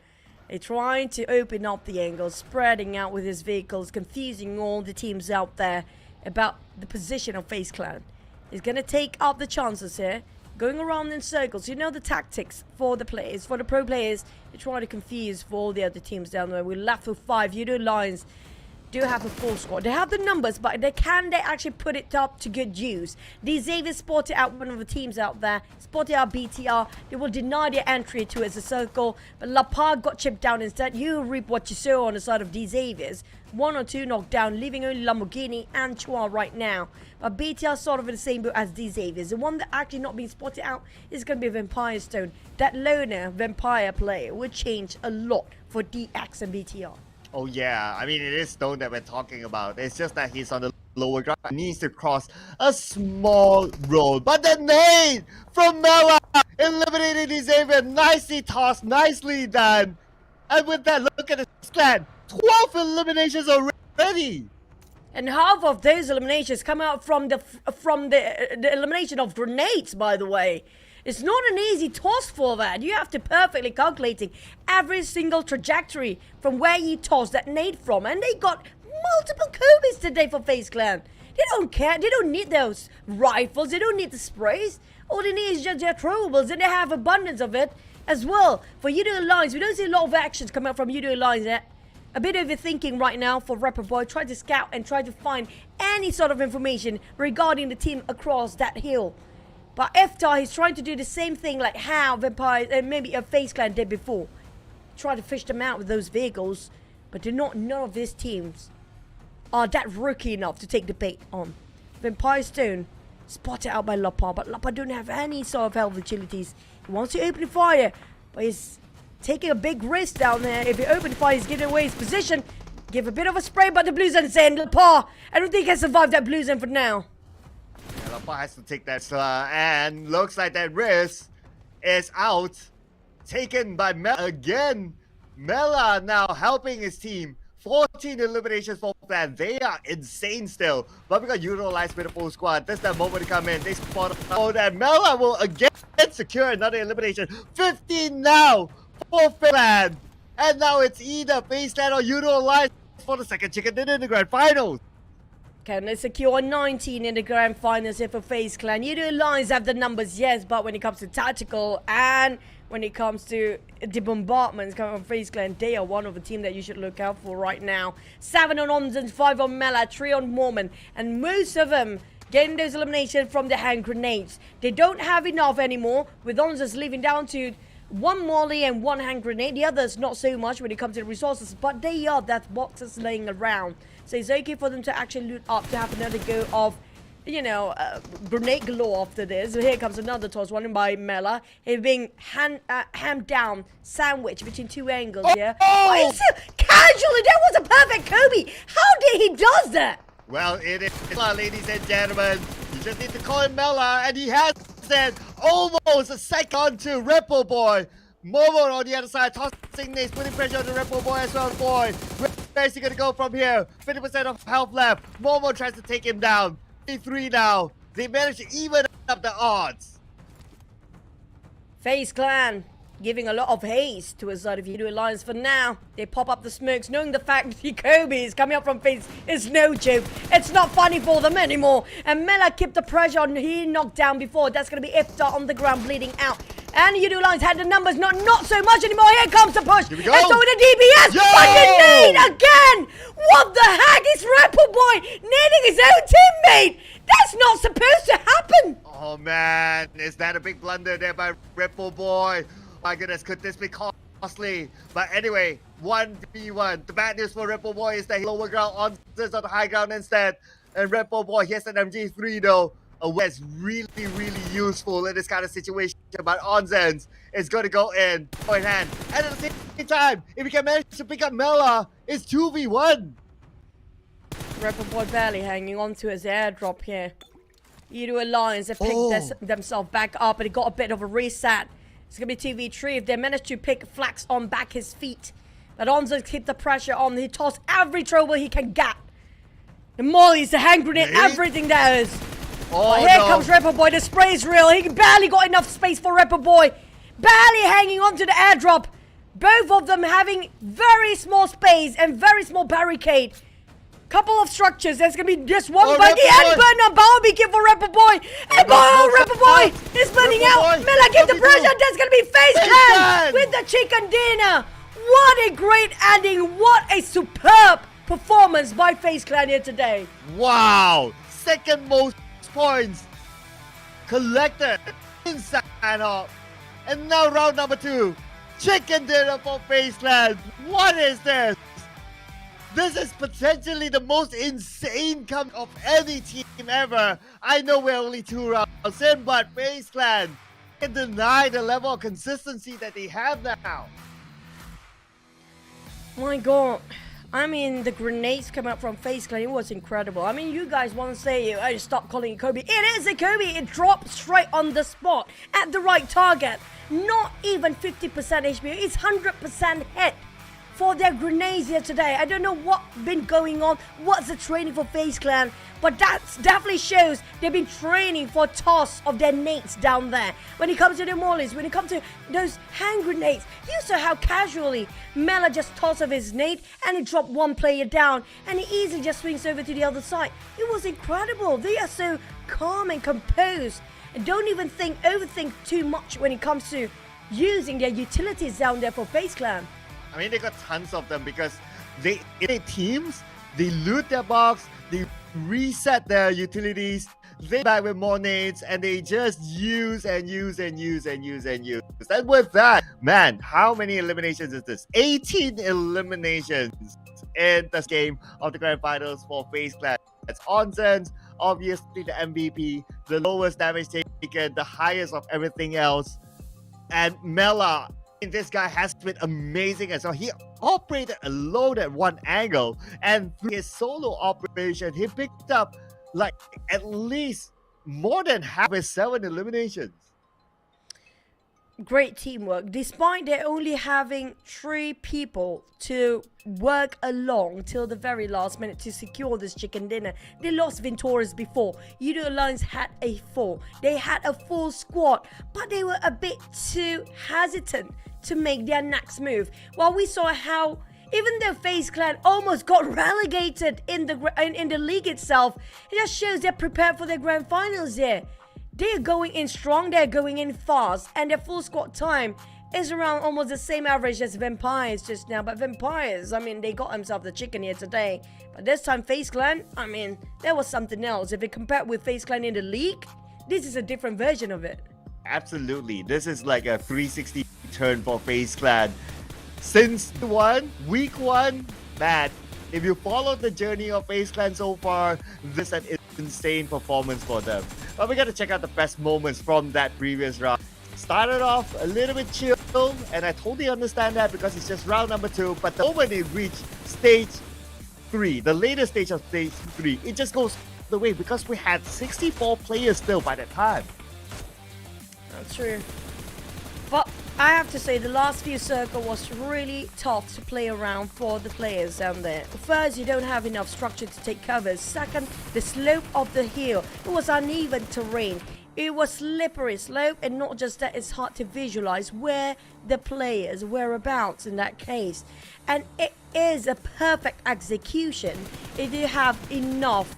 They're trying to open up the angles, spreading out with his vehicles, confusing all the teams out there about the position of FaZe Clan. He's going to take up the chances here, going around in circles. You know the tactics for the players, for the pro players. They're trying to confuse for all the other teams down there. We're left with 5. Yoodo Alliance do have a full squad. They have the numbers, but they actually put it up to good use. The Xavier spotted out one of the teams out there, spotted out BTR. They will deny their entry towards the circle, but Lapa got chipped down instead. You reap what you sow on the side of the Xaviers. 1 or 2 knocked down, leaving only Lamborghini and Chua right now. But BTR sort of in the same boat as the Xaviers. The one that actually not being spotted out is going to be Vampire Stone. That loner Vampire player will change a lot for DX and BTR. Oh yeah, I mean it is Stone that we're talking about. It's just that he's on the lower ground. He needs to cross a small road. But the nade from Mela eliminated the Xavier. Nicely tossed, nicely done. And with that, look at this clan. 12 eliminations already. And half of those eliminations come out from the elimination of grenades, by the way. It's not an easy toss for that. You have to perfectly calculating every single trajectory from where you toss that nade from. And they got multiple Kobe's today for FaZe Clan. They don't care. They don't need those rifles. They don't need the sprays. All they need is just their throwables, and they have abundance of it as well. For Yoodo Alliance, we don't see a lot of actions come out from Yoodo Alliance yet. A bit of overthinking right now for Rapper Boy. Try to scout and try to find any sort of information regarding the team across that hill. But Iftar, he's trying to do the same thing like how Vampire and maybe a FaZe Clan did before. try to fish them out with those vehicles, but none of these teams are that rookie enough to take the bait on. Vampire Stone spotted out by Lapa, but Lapa don't have any sort of health agilities. He wants to open fire, but he's taking a big risk down there. If he opens fire, he's giving away his position. Give a bit of a spray, but the Blue Zen saying Lapa, I don't think he can survive that Blue Zen for now. Yeah, Lapa has to take that and looks like that risk is out. Taken by Mela again. Mela now helping his team. 14 eliminations for plan. They are insane still. But we got Yoodo Alliance with a full squad. That's that moment to come in. They spot out that Mela will again secure another elimination. 15 now for Finland. And now it's either FaZe Clan or Yoodo Alliance for the second chicken dinner in the grand finals. Can they secure 19 in the grand finals here for FaZe Clan? Yoodo Alliance have the numbers, yes, but when it comes to tactical and when it comes to the bombardments coming from FaZe Clan, they are one of the team that you should look out for right now. 7 on Onzen, 5 on Mela, 3 on Mormon, and most of them getting those eliminations from the hand grenades. They don't have enough anymore, with Onzen's leaving down to 1 molly and 1 hand grenade. The others not so much when it comes to the resources, but they are that boxes laying around. So it's okay for them to actually loot up to have another go of, you know, grenade galore after this. So here comes another toss, one by Mela. He's being hammed down, sandwiched between 2 angles here. Oh, casually, that was a perfect Kobe. How did he does that? Well, it is, ladies and gentlemen. You just need to call him Mela, and he has said almost a second to Ripple Boy. Momo on the other side, tossing nades, putting pressure on the Ripple Boy as well, boy. Where is he gonna go from here? 50% of health left. Momo tries to take him down. 3 now. They managed to even up the odds. FaZe Clan giving a lot of haste to a side of Yoodo Alliance for now. They pop up the smokes, knowing the fact that Kobe is coming up from FaZe is no joke. It's not funny for them anymore. And Mela kept the pressure on. He knocked down before. That's going to be Iftar on the ground, bleeding out. And Yoodo Alliance had the numbers, not so much anymore. Here comes the push. Here we go. And so with the DBS, but the nade again. What the heck is Ripple Boy nading his own teammate? That's not supposed to happen. Oh man, is that a big blunder there by Ripple Boy? My goodness, could this be costly? But anyway, 1v1. The bad news for Ripple Boy is that he lower ground on the high ground instead. And Ripple Boy, he has an MG3 though. That's really, really useful in this kind of situation. But Onzen's is going to go in point hand. And at the same time, if we can manage to pick up Mela, it's 2v1. Ripple Boy barely hanging on to his airdrop here. Yoodo Alliance have picked themselves back up, and he got a bit of a reset. It's going to be 2v3 if they manage to pick Flax on back his feet. But Onzen keep the pressure on. He tossed every trouble he can get. The mollies, the hand grenade, everything there is. Oh, but here comes Ripple Boy. The spray is real. He barely got enough space for Ripple Boy. Barely hanging on to the airdrop. Both of them having very small space and very small barricade. Couple of structures. There's going to be just one by the end burner. Barbecue for Ripple Boy. And Ripple Boy is burning out. Mela give the pressure. That's going to be FaZe Clan with the chicken dinner. What a great ending. What a superb performance by FaZe Clan here today. Wow. Second most points collected in Sanhok. And now round number 2. Chicken dinner for FaZe Clan. What is this? This is potentially the most insane come of any team ever. I know we're only 2 rounds in, but FaZe Clan can deny the level of consistency that they have now. My god. I mean, the grenades coming up from FaZe Clan, it was incredible. I mean, you guys want to say, I stop calling it Kobe. It is a Kobe. It dropped straight on the spot at the right target. Not even 50% HP. It's 100% hit for their grenades here today. I don't know what's been going on. What's the training for FaZe Clan? But that definitely shows they've been training for toss of their nades down there. When it comes to the mollies, when it comes to those hand grenades, you saw how casually Mela just tossed of his nade and he dropped one player down and he easily just swings over to the other side. It was incredible. They are so calm and composed and don't even overthink too much when it comes to using their utilities down there for FaZe Clan. I mean, they got tons of them because in their teams, they loot their box, they reset their utilities, they back with more nades, and they just use and use and use and use and use. And with that, man, how many eliminations is this? 18 eliminations in this game of the grand finals for FaZe Clan. It's Onsens, obviously the MVP, the lowest damage taken, the highest of everything else. And Mela, this guy has been amazing as well. He operated alone at one angle, and through his solo operation, he picked up like at least more than half his 7 eliminations. Great teamwork. Despite they only having 3 people to work along till the very last minute to secure this chicken dinner, they lost Venturas before. Yoodo Alliance had a 4. They had a full squad, but they were a bit too hesitant to make their next move. Well, we saw how even though FaZe Clan almost got relegated in the league itself, it just shows they're prepared for their grand finals here. They're going in strong, they're going in fast, and their full squad time is around almost the same average as Vampires just now. But Vampires, I mean, they got themselves the chicken here today. But this time FaZe Clan, I mean, there was something else. If you compare with FaZe Clan in the league, this is a different version of it. Absolutely. This is like a 360 turn for FaZe Clan. Since week 1, man, if you follow the journey of FaZe Clan so far, this is an insane performance for them. But we got to check out the best moments from that previous round. Started off a little bit chill, and I totally understand that because it's just round number 2. But the moment it reached stage 3, the latest stage of stage 3, it just goes the way because we had 64 players still by that time. That's true. But I have to say the last few circles was really tough to play around for the players down there. First, you don't have enough structure to take covers. Second, the slope of the hill, it was uneven terrain. It was slippery slope, and not just that, it's hard to visualize where the players whereabouts in that case. And it is a perfect execution if you have enough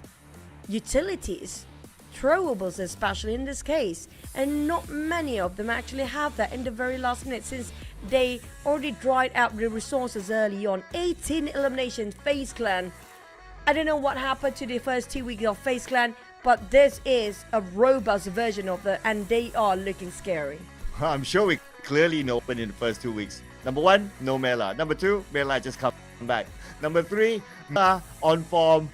utilities, throwables especially in this case, and not many of them actually have that in the very last minute since they already dried out the resources early on. 18 eliminations, FaZe Clan. I don't know what happened to the first 2 weeks of FaZe Clan, but this is a robust version of it, and they are looking scary. I'm sure we clearly know in the first 2 weeks. Number 1, no Mela. Number 2, Mela just come back. Number 3, Mela on form,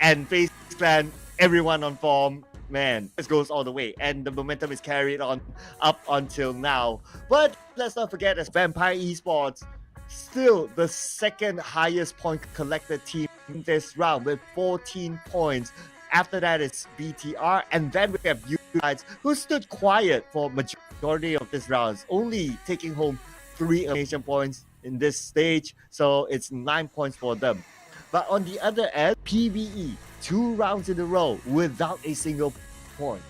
and FaZe Clan, everyone on form. Man, this goes all the way, and the momentum is carried on up until now. But let's not forget, as Vampire Esports, still the second highest point collected team in this round with 14 points. After that, it's BTR, and then we have Yoodo Alliance, who stood quiet for majority of this round, only taking home 3 elimination points in this stage, so it's 9 points for them. But on the other end, PvE, 2 rounds in a row without a single point.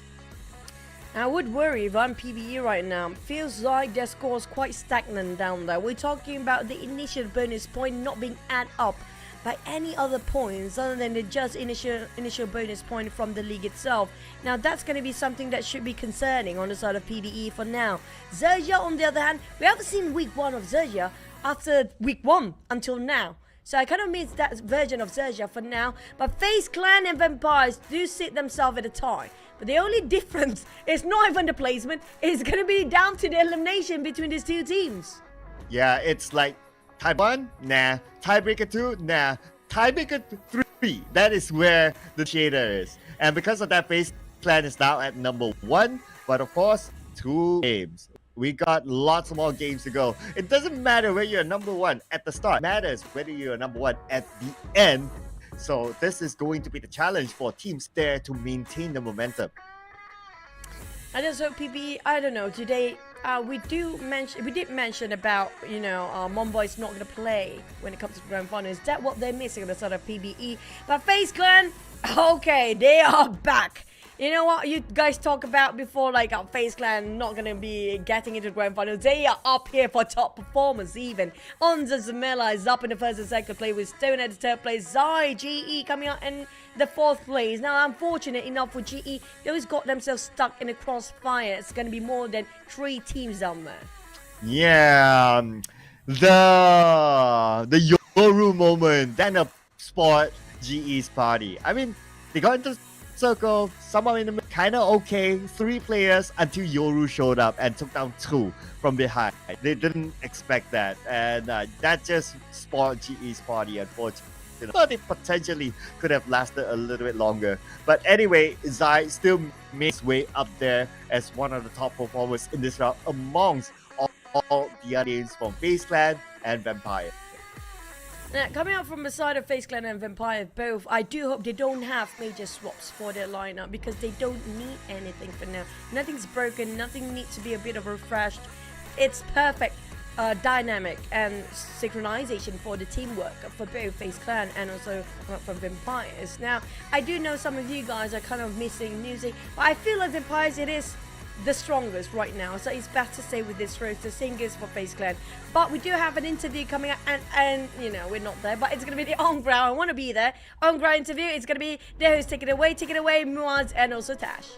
I would worry if I'm PvE right now. Feels like their score's quite stagnant down there. We're talking about the initial bonus point not being added up by any other points other than the just initial bonus point from the league itself. Now that's going to be something that should be concerning on the side of PvE for now. XERXIA, on the other hand, we haven't seen week 1 of XERXIA after week 1 until now. So I kind of miss that version of XERXIA for now. But FaZe Clan and Vampires do sit themselves at a tie. But the only difference is not even the placement. It's going to be down to the elimination between these 2 teams. Yeah, it's like tie 1, nah. Tiebreaker 2, nah. Tiebreaker 3, that is where the shader is. And because of that, FaZe Clan is now at number 1. But of course, 2 games. We got lots more games to go. It doesn't matter whether you're number 1 at the start. It matters whether you're number 1 at the end. So this is going to be the challenge for teams there to maintain the momentum. I just hope PvE, I don't know, today we did mention about, you know, Monboy's not going to play when it comes to grand final. Is that what they're missing on the side of PvE? But FaZe Clan, okay, they are back. You know what you guys talk about before, like FaZe Clan not going to be getting into the grand final. They are up here for top performance even. Onza Zamela is up in the first and second place with Stone at the third place. Zai, GE coming out in the 4th place. Now, unfortunate enough for GE, they always got themselves stuck in a crossfire. It's going to be more than 3 teams down there. Yeah, the Yoru moment, then a spot GE's party. I mean, they got into circle, somehow in the kind of okay. 3 players until Yoru showed up and took down 2 from behind. They didn't expect that, and that just spoiled GE's party, unfortunately. But it potentially could have lasted a little bit longer. But anyway, Zai still makes his way up there as one of the top performers in this round amongst all the other teams from FaZe Clan and Vampire. Now, coming out from the side of FaZe Clan and Vampire both, I do hope they don't have major swaps for their lineup because they don't need anything for now. Nothing's broken, nothing needs to be a bit of refreshed. It's perfect dynamic and synchronization for the teamwork for both FaZe Clan and also from Vampires. Now, I do know some of you guys are kind of missing music, but I feel like Vampires, it is the strongest right now, so it's better to stay with this roster. Same goes for FaZe Clan, but we do have an interview coming up, and you know, we're not there, but it's gonna be the on ground. I want to be there on ground interview. It's gonna be the host. Take it away, Muaz, and also Tash.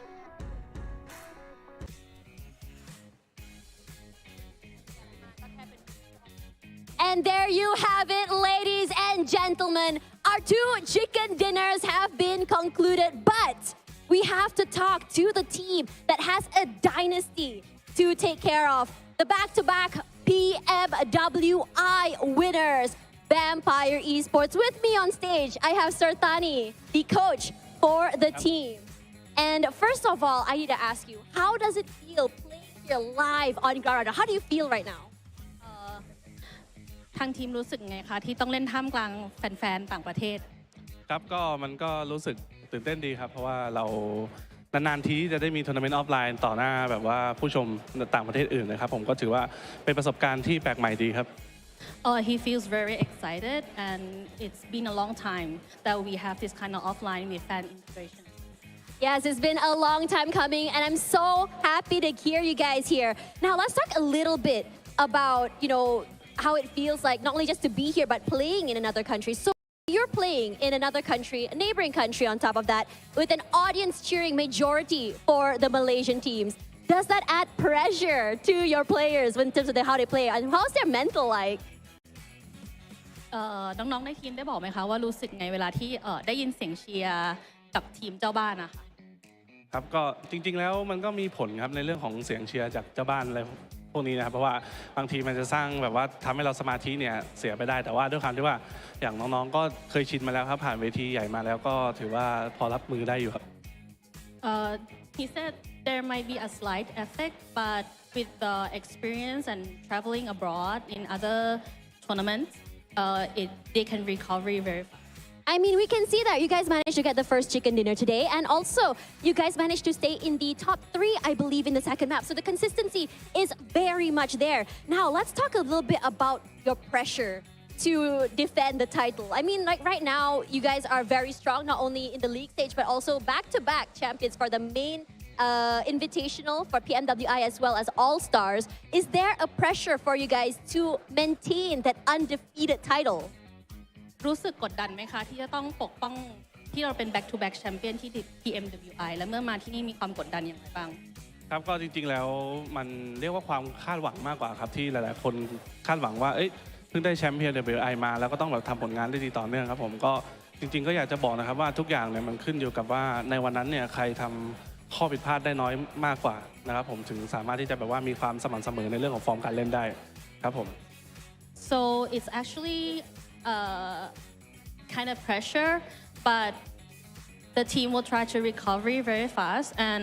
And there you have it, ladies and gentlemen. Our 2 chicken dinners have been concluded, but we have to talk to the team that has a dynasty to take care of. The back-to-back PMWI winners, Vampire Esports. With me on stage, I have Sarthani, the coach for the team. And first of all, I need to ask you, how does it feel playing here live on ground? How do you feel right now? ทางทีมรู้สึกไงคะที่ต้องเล่นท่ามกลางแฟนๆต่างประเทศครับก็มันก็รู้สึกตื่นเต้นดีครับเพราะว่าเรานานๆทีจะได้มีทัวร์นาเมนต์ออฟไลน์ต่อหน้าแบบว่าผู้ชมต่างประเทศอื่นนะครับผมก็ถือว่าเป็นประสบการณ์ที่แปลกใหม่ดีครับ He feels very excited and it's been a long time that we have this kind of offline with fan integration. Yes, it's been a long time coming and I'm so happy to hear you guys here. Now let's talk a little bit about, you know, how it feels like not only just to be here but playing in another country. So you're playing in another country, a neighboring country on top of that, with an audience cheering majority for the Malaysian teams. Does that add pressure to your players in terms of how they play? And how's their mental like? น้องๆในทีมได้บอกไหมคะว่ารู้สึกไงเวลาที่ได้ยินเสียงเชียร์กับทีมเจ้าบ้านนะคะครับก็จริงๆแล้วมันก็มีผลครับในเรื่องของเสียงเชียร์จากเจ้าบ้านอะไรพวกนี้นะครับเพราะว่าบางทีมันจะสร้างแบบว่าทำให้เราสมาธิเนี่ยเสียไปได้แต่ว่าด้วยความที่ว่าอย่างน้องๆก็เคยชินมาแล้วครับผ่านเวทีใหญ่มาแล้วก็ถือว่าพอรับมือได้อยู่ครับ He said there might be a slight effect but with the experience and traveling abroad in other tournaments they can recover very fast. I mean, we can see that you guys managed to get the first chicken dinner today, and also you guys managed to stay in the top 3, I believe, in the second map. So the consistency is very much there. Now, let's talk a little bit about your pressure to defend the title. I mean, like right now, you guys are very strong, not only in the league stage, but also back-to-back champions for the main invitational for PMWI as well as All-Stars. Is there a pressure for you guys to maintain that undefeated title? รู้สึกกดดันไหมคะที่จะต้องปกป้องที่เราเป็น back to back champion ที่ PMWI และเมื่อมาที่นี่มีความกดดันอย่างไรบ้างครับก็จริงๆแล้วมันเรียกว่าความคาดหวังมากกว่าครับที่หลายๆคนคาดหวังว่าเพิ่งได้แชมป์ PMWI มาแล้วก็ต้องแบบทำผลงานได้ดีต่อเนื่องครับผมก็จริงๆก็อยากจะบอกนะครับว่าทุกอย่างเนี่ยมันขึ้นอยู่กับว่าในวันนั้นเนี่ยใครทำข้อผิดพลาดได้น้อยมากกว่านะครับผมถึงสามารถที่จะแบบว่ามีความสม่ำเสมอในเรื่องของฟอร์มการเล่นได้ครับผม so it's actually kind of pressure, but the team will try to recover very fast and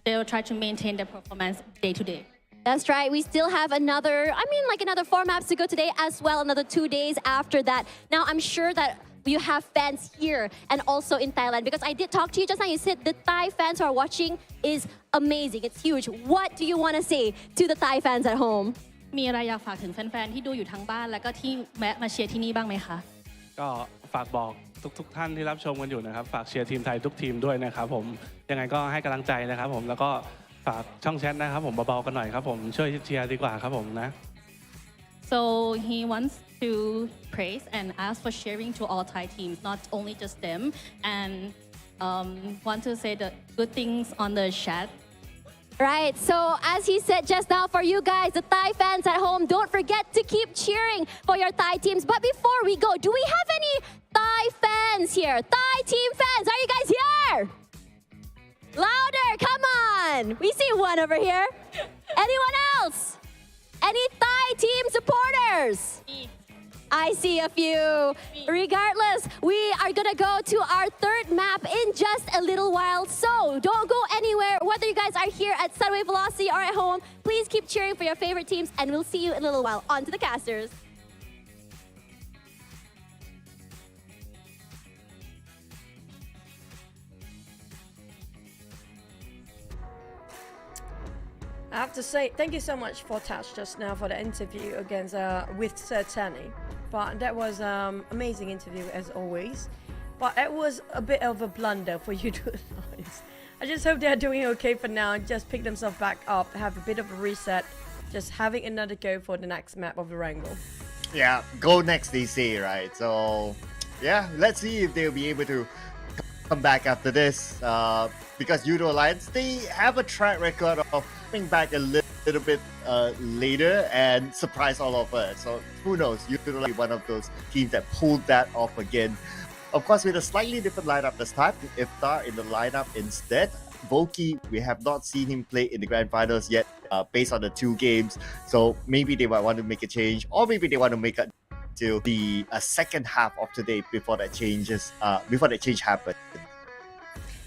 they will try to maintain their performance day to day. That's right. We still have another 4 maps to go today as well, another 2 days after that. Now, I'm sure that you have fans here and also in Thailand because I did talk to you just now. You said the Thai fans who are watching is amazing. It's huge. What do you want to say to the Thai fans at home? มีอะไรอยากฝากถึงแฟนๆที่ดูอยู่ทั้งบ้านแล้วก็ที่แวะมาเชียร์ที่นี่บ้างไหมคะก็ฝากบอกทุกท่านที่รับชมกันอยู่นะครับฝากเชียร์ทีมไทยทุกทีมด้วยนะครับผมยังไงก็ให้กำลังใจนะครับผมแล้วก็ฝากช่องแชทนะครับผมเบาๆกันหน่อยครับผมช่วยเชียร์ดีกว่าครับผมนะ So he wants to praise and ask for sharing to all Thai teams, not only just them, and want to say the good things on the chat. Right, so as he said just now, for you guys, the Thai fans at home, don't forget to keep cheering for your Thai teams. But before we go, do we have any Thai fans here? Thai team fans, are you guys here? Louder, come on! We see one over here. Anyone else? Any Thai team supporters? I see a few. Regardless, we are gonna go to our third map in just a little while. So don't go anywhere. Whether you guys are here at Sunway Velocity or at home, please keep cheering for your favorite teams, and we'll see you in a little while. On to the casters. I have to say, thank you so much for Touch just now for the interview against with Sir Tani. But that was amazing interview as always. But it was a bit of a blunder for Yoodo Alliance. I just hope they're doing okay for now. Just pick themselves back up, have a bit of a reset, just having another go for the next map of Erangel. Yeah, go next they say, right? So yeah, let's see if they'll be able to come back after this. Because Yoodo Alliance, they have a track record of coming back a little bit later and surprise all of us. So who knows? Yoodo will be one of those teams that pulled that off again. Of course, with a slightly different lineup this time. Iftar in the lineup instead. Volky, we have not seen him play in the grand finals yet, based on the 2 games. So maybe they might want to make a change, or maybe they want to make it till the second half of today before that change happens.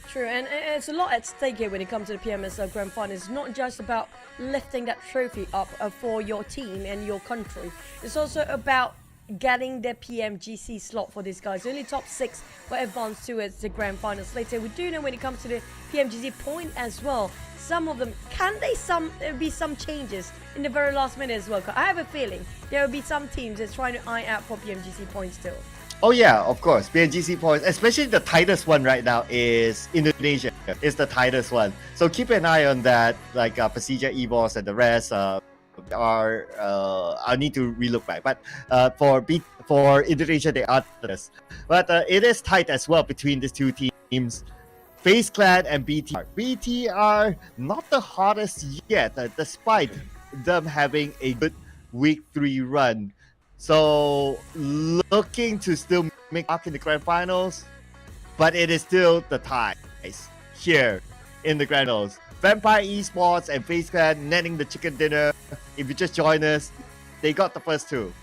True, and it's a lot at stake here when it comes to the PMSL Grand Final. It's not just about lifting that trophy up for your team and your country. It's also about getting the PMGC slot for these guys. Only top 6 will advance towards the Grand Finals later. We do know when it comes to the PMGC point as well, some of them, there will be some changes in the very last minute as well. I have a feeling there will be some teams that's trying to eye out for PMGC points still. Oh yeah, of course. PNGC points, especially the tightest one right now is Indonesia. It's the tightest one. So keep an eye on that. Like PERSIJA, EVOS, and the rest I need to relook back. But for Indonesia, they are this. But it is tight as well between these 2 teams. FaZe Clan and BTR. BTR not the hottest yet, despite them having a good week 3 run. So looking to still make up in the grand finals, but it is still the ties here in the grand finals. Vampire Esports and FaZe Clan netting the chicken dinner. If you just join us, they got the first 2.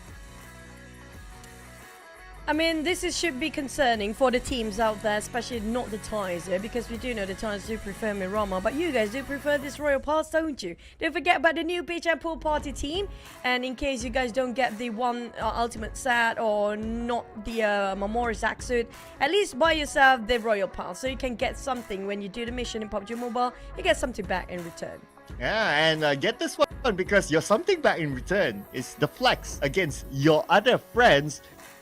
I mean, this should be concerning for the teams out there, especially not the Thais, because we do know the Thais do prefer Miramar, but you guys do prefer this Royal Pass, don't you? Don't forget about the new beach and pool party team, and in case you guys don't get the one ultimate set or not the Memorial Zack suit, at least buy yourself the Royal Pass so you can get something when you do the mission in PUBG Mobile. You get something back in return. Yeah, and get this one because your something back in return is the flex against your other friends.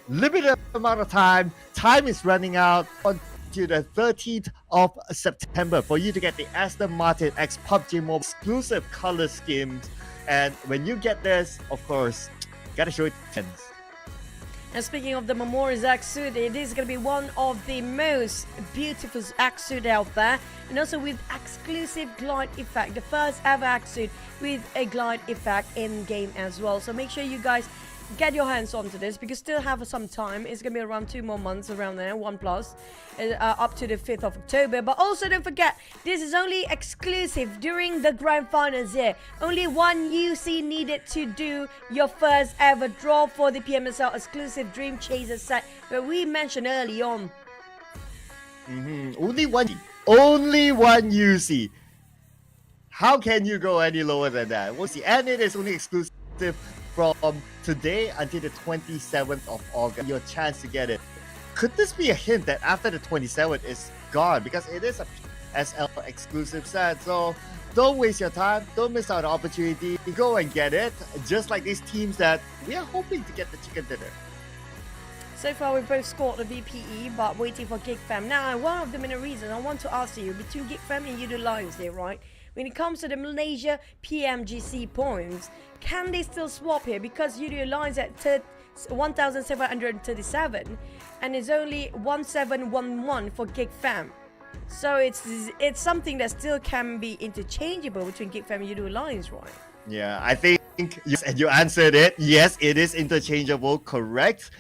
Limited amount of time. Time is running out until the 13th of September for you to get the Aston Martin X PUBG Mobile exclusive color schemes. And when you get this, of course, gotta show it to friends. And speaking of the Memorial Zack suit, it is going to be one of the most beautiful Zack suit out there. And also with exclusive glide effect. The first ever Zack suit with a glide effect in game as well. So make sure you guys get your hands onto this because still have some time. It's gonna be around 2 more months around there, 1+ up to the 5th of October. But also don't forget, this is only exclusive during the grand finals here. Only 1 UC needed to do your first ever draw for the PMSL exclusive Dream Chaser set that we mentioned early on. Only one UC. How can you go any lower than that? We'll see. And it is only exclusive from today until the 27th of August, your chance to get it. Could this be a hint that after the 27th is gone? Because it is a SL exclusive set. So don't waste your time. Don't miss out on the opportunity. Go and get it. Just like these teams that we are hoping to get the chicken dinner. So far, we've both scored a VPE, but waiting for GEEK Fam. Now, one of the main reasons I want to ask you, between GEEK Fam and Yoodo Alliance here, right? When it comes to the Malaysia PMGC points, can they still swap here? Because Yoodo Alliance at 1,737 and it's only 1,711 for GEEK Fam. So it's something that still can be interchangeable between GEEK Fam and Yoodo Alliance, right? Yeah, I think yes, and you answered it. Yes, it is interchangeable, correct.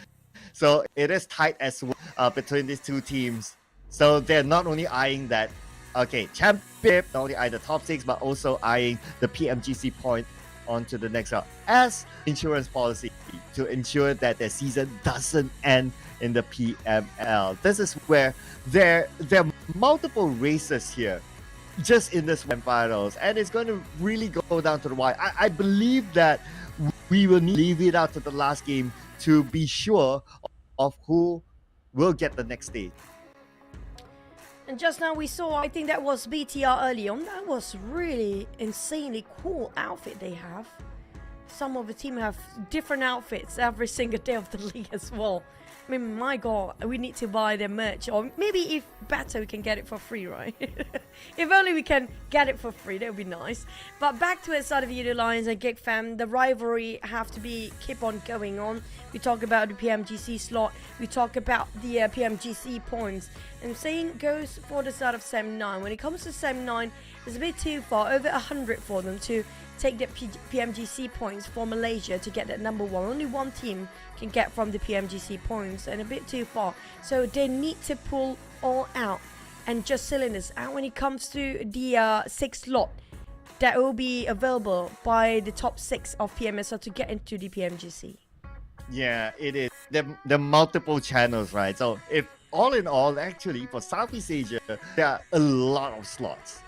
So it is tight as well between these 2 teams. So they're not only eyeing that Okay, championship, not only eyeing the top 6, but also eyeing the PMGC point onto the next round as insurance policy to ensure that their season doesn't end in the PML. This is where there are multiple races here just in this finals, and it's going to really go down to the wire. I believe that we will need to leave it out to the last game to be sure of who will get the next stage. And just now we saw, I think that was BTR early on. That was really insanely cool outfit they have. Some of the team have different outfits every single day of the league as well. I mean, my god, we need to buy their merch. Or maybe if better, we can get it for free, right? If only we can get it for free, that would be nice. But back to inside of Yoodo Alliance and GEEK fam, the rivalry have to keep on going on. We talk about the PMGC slot. We talk about the PMGC points. And saying goes for the start of SEM 9. When it comes to SEM 9, it's a bit too far, over 100 for them to take the PMGC points for Malaysia to get that number 1. Only one team can get from the PMGC points, and a bit too far. So they need to pull all out and just cylinders out when it comes to the 6th slot that will be available by the top 6 of PMSL to get into the PMGC. Yeah, it is. There are multiple channels, right? So if all in all, actually, for Southeast Asia, there are a lot of slots.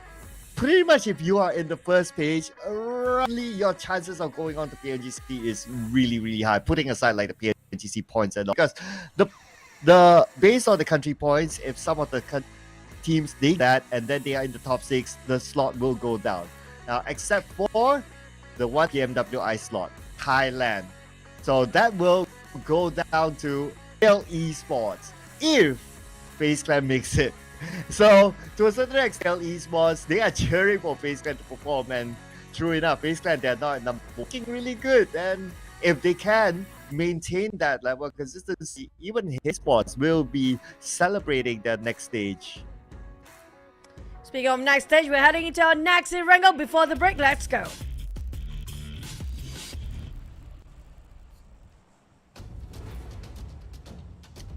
Pretty much if you are in the first page, roughly your chances of going on to PMGC is really, really high, putting aside like the PMGC points and all. Because the based on the country points, if some of the teams they that and then they are in the top 6, the slot will go down. Now, except for the one PMWI slot, Thailand. So that will go down to Esports if FaZe Clan makes it. So, to a certain extent, Esports, they are cheering for FaZe Clan to perform, and true enough, FaZe Clan, they're not looking really good, and if they can maintain that level of consistency, even Esports will be celebrating their next stage. Speaking of next stage, we're heading into our next Erangel. Before the break, let's go.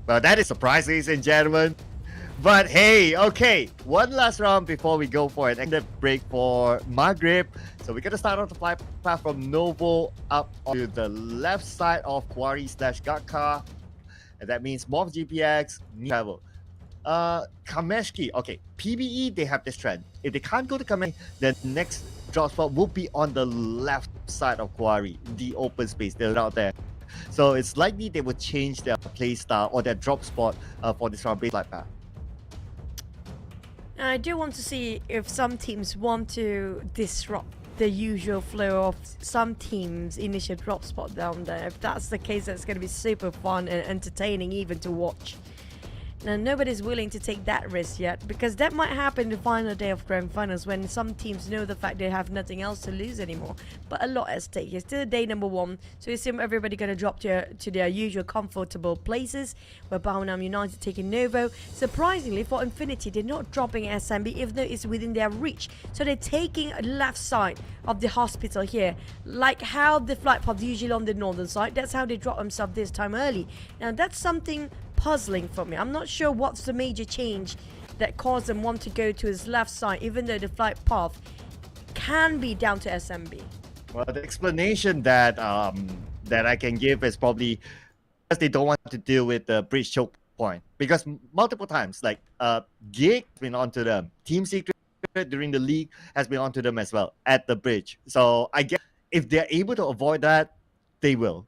Well, that is a surprise, ladies and gentlemen. But hey, okay, one last round before we go for an extended break for Maghrib. So we're going to start off the flight path from Novo up to the left side of Quarry/Gatka. And that means MORPH GPX, new travel. Kameshki, okay, PBE, they have this trend. If they can't go to Kameshki, then next drop spot will be on the left side of Quarry, the open space. They're out there. So it's likely they will change their play style or their drop spot for this round based flight path. I do want to see if some teams want to disrupt the usual flow of some teams' initial drop spot down there. If that's the case, that's going to be super fun and entertaining even to watch. Now, nobody's willing to take that risk yet, because that might happen the final day of Grand Finals when some teams know the fact they have nothing else to lose anymore. But a lot at stake. It's still day number 1, so we assume everybody going to drop to their usual comfortable places, where Baonam United taking Novo. Surprisingly, for Infinity, they're not dropping SMB, even though it's within their reach. So they're taking left side of the hospital here, like how the flight paths usually on the northern side. That's how they drop themselves this time early. Now, that's something puzzling for me. I'm not sure what's the major change that caused them want to go to his left side, even though the flight path can be down to SMB. Well, the explanation that that I can give is probably because they don't want to deal with the bridge choke point, because multiple times, like GEEK has been onto them, Team Secret during the league has been onto them as well at the bridge. So I guess if they're able to avoid that, they will.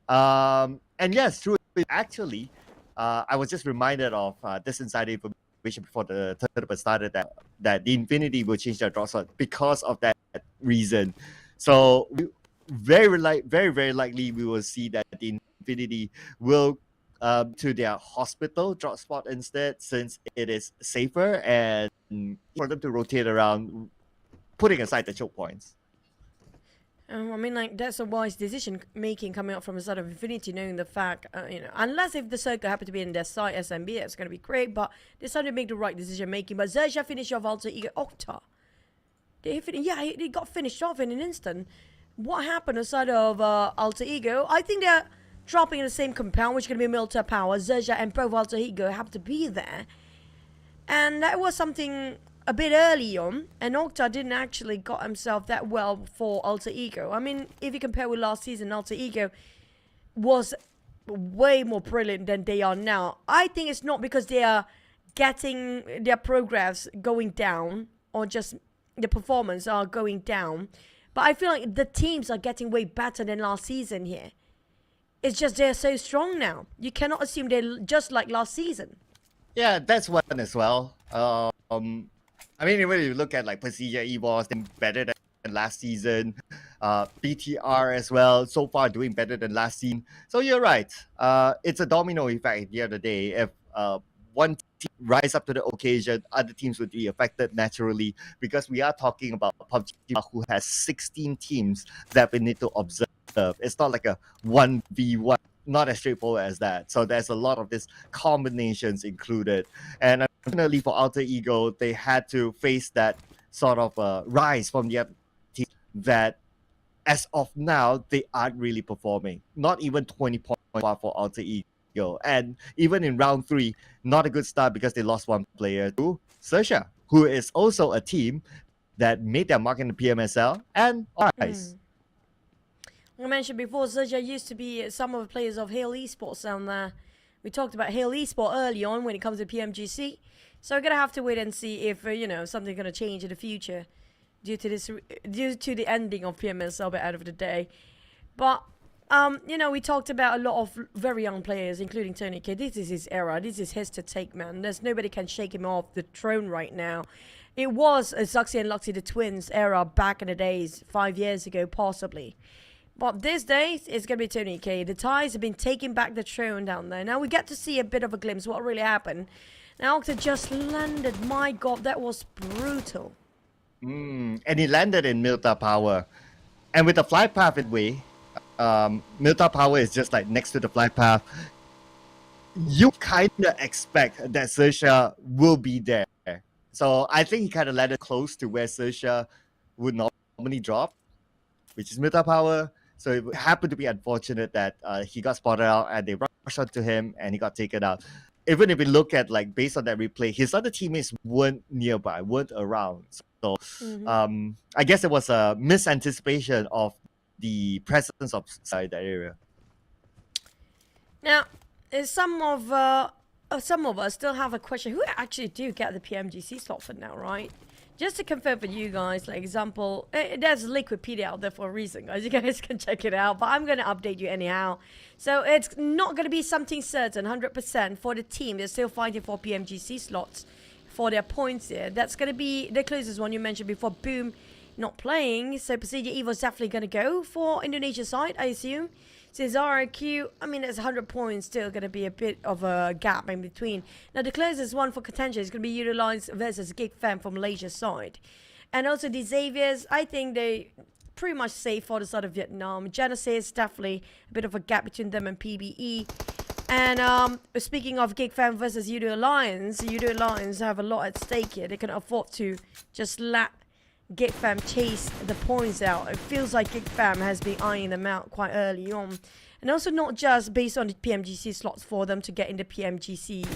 And yes, true. Actually, I was just reminded of this insider information before the tournament started that the Infinity will change their drop slot because of that reason. So very likely we will see that the Infinity will to their hospital drop spot instead, since it is safer and for them to rotate around, putting aside the choke points. I mean, like, that's a wise decision making coming up from the side of Infinity, knowing the fact, unless if the circle happen to be in their side SMB, that's going to be great, but they decided to make the right decision making. But XERXIA finished off Alter Ego Octa. He got finished off in an instant. What happened aside of Alter Ego? I think they're dropping in the same compound, which is going to be Military Power. XERXIA and both Alter Ego have to be there. And that was something a bit early on, and Octa didn't actually got himself that well for Alter Ego. I mean, if you compare with last season, Alter Ego was way more brilliant than they are now. I think it's not because they are getting their progress going down, or just the performance are going down, but I feel like the teams are getting way better than last season here. It's just they're so strong now. You cannot assume they're just like last season. Yeah, that's one as well. I mean, when you look at like PERSIJA, EVOS, they're better than last season. BTR as well, so far doing better than last season. So you're right. It's a domino effect at the end of the day. If one team rise up to the occasion, other teams would be affected naturally, because we are talking about PUBG who has 16 teams that we need to observe. It's not like a 1v1, not as straightforward as that. So there's a lot of these combinations included. And unfortunately for Alter Ego, they had to face that sort of rise from the other team that as of now, they aren't really performing. Not even 20 points for Alter Ego. And even in round 3, not a good start because they lost one player to XERXIA, who is also a team that made their mark in the PMSL and rise. I mentioned before, XERXIA used to be some of the players of Hail Esports, and we talked about Hail Esports early on when it comes to PMGC. So we're gonna have to wait and see if something's gonna change in the future due to the ending of PMSL at the end of the day. But we talked about a lot of very young players, including Tony K. This is his era. This is his to take, man. There's nobody can shake him off the throne right now. It was a Zuxi and Luxy, the twins era back in the days, 5 years ago, possibly. But these days, it's going to be Tony K. The Thais have been taking back the throne down there. Now we get to see a bit of a glimpse of what really happened. Now Octa just landed. My God, that was brutal. And he landed in Milta Power. And with the flight path in way, Milta Power is just like next to the flight path. You kind of expect that XERXIA will be there. So I think he kind of landed close to where XERXIA would normally drop, which is Milta Power. So it happened to be unfortunate that he got spotted out and they rushed onto him and he got taken out. Even if we look at, like, based on that replay, his other teammates weren't nearby, weren't around. So I guess it was a misanticipation of the presence of that area. Now, some of us still have a question. Who actually do get the PMGC slot for now, right? Just to confirm for you guys, like example, there's Liquipedia out there for a reason, guys. You guys can check it out, but I'm going to update you anyhow. So it's not going to be something certain, 100% for the team. They're still fighting for PMGC slots for their points here. That's going to be the closest one you mentioned before. Boom, not playing. So PERSIJA EVOS definitely going to go for Indonesia side, I assume. Cesaro, Q, I mean, there's 100 points, still going to be a bit of a gap in between. Now, the closest one for contention is going to be Yoodo Alliance versus GEEK from Malaysia side. And also the Xaviers, I think they pretty much safe for the side of Vietnam. Genesis, definitely a bit of a gap between them and PBE. And speaking of GEEK versus Yoodo Alliance have a lot at stake here. They can afford to just let GEEK chase the points out. It feels like GEEK has been eyeing them out quite early on. And also not just based on the PMGC slots for them to get in the PMGC,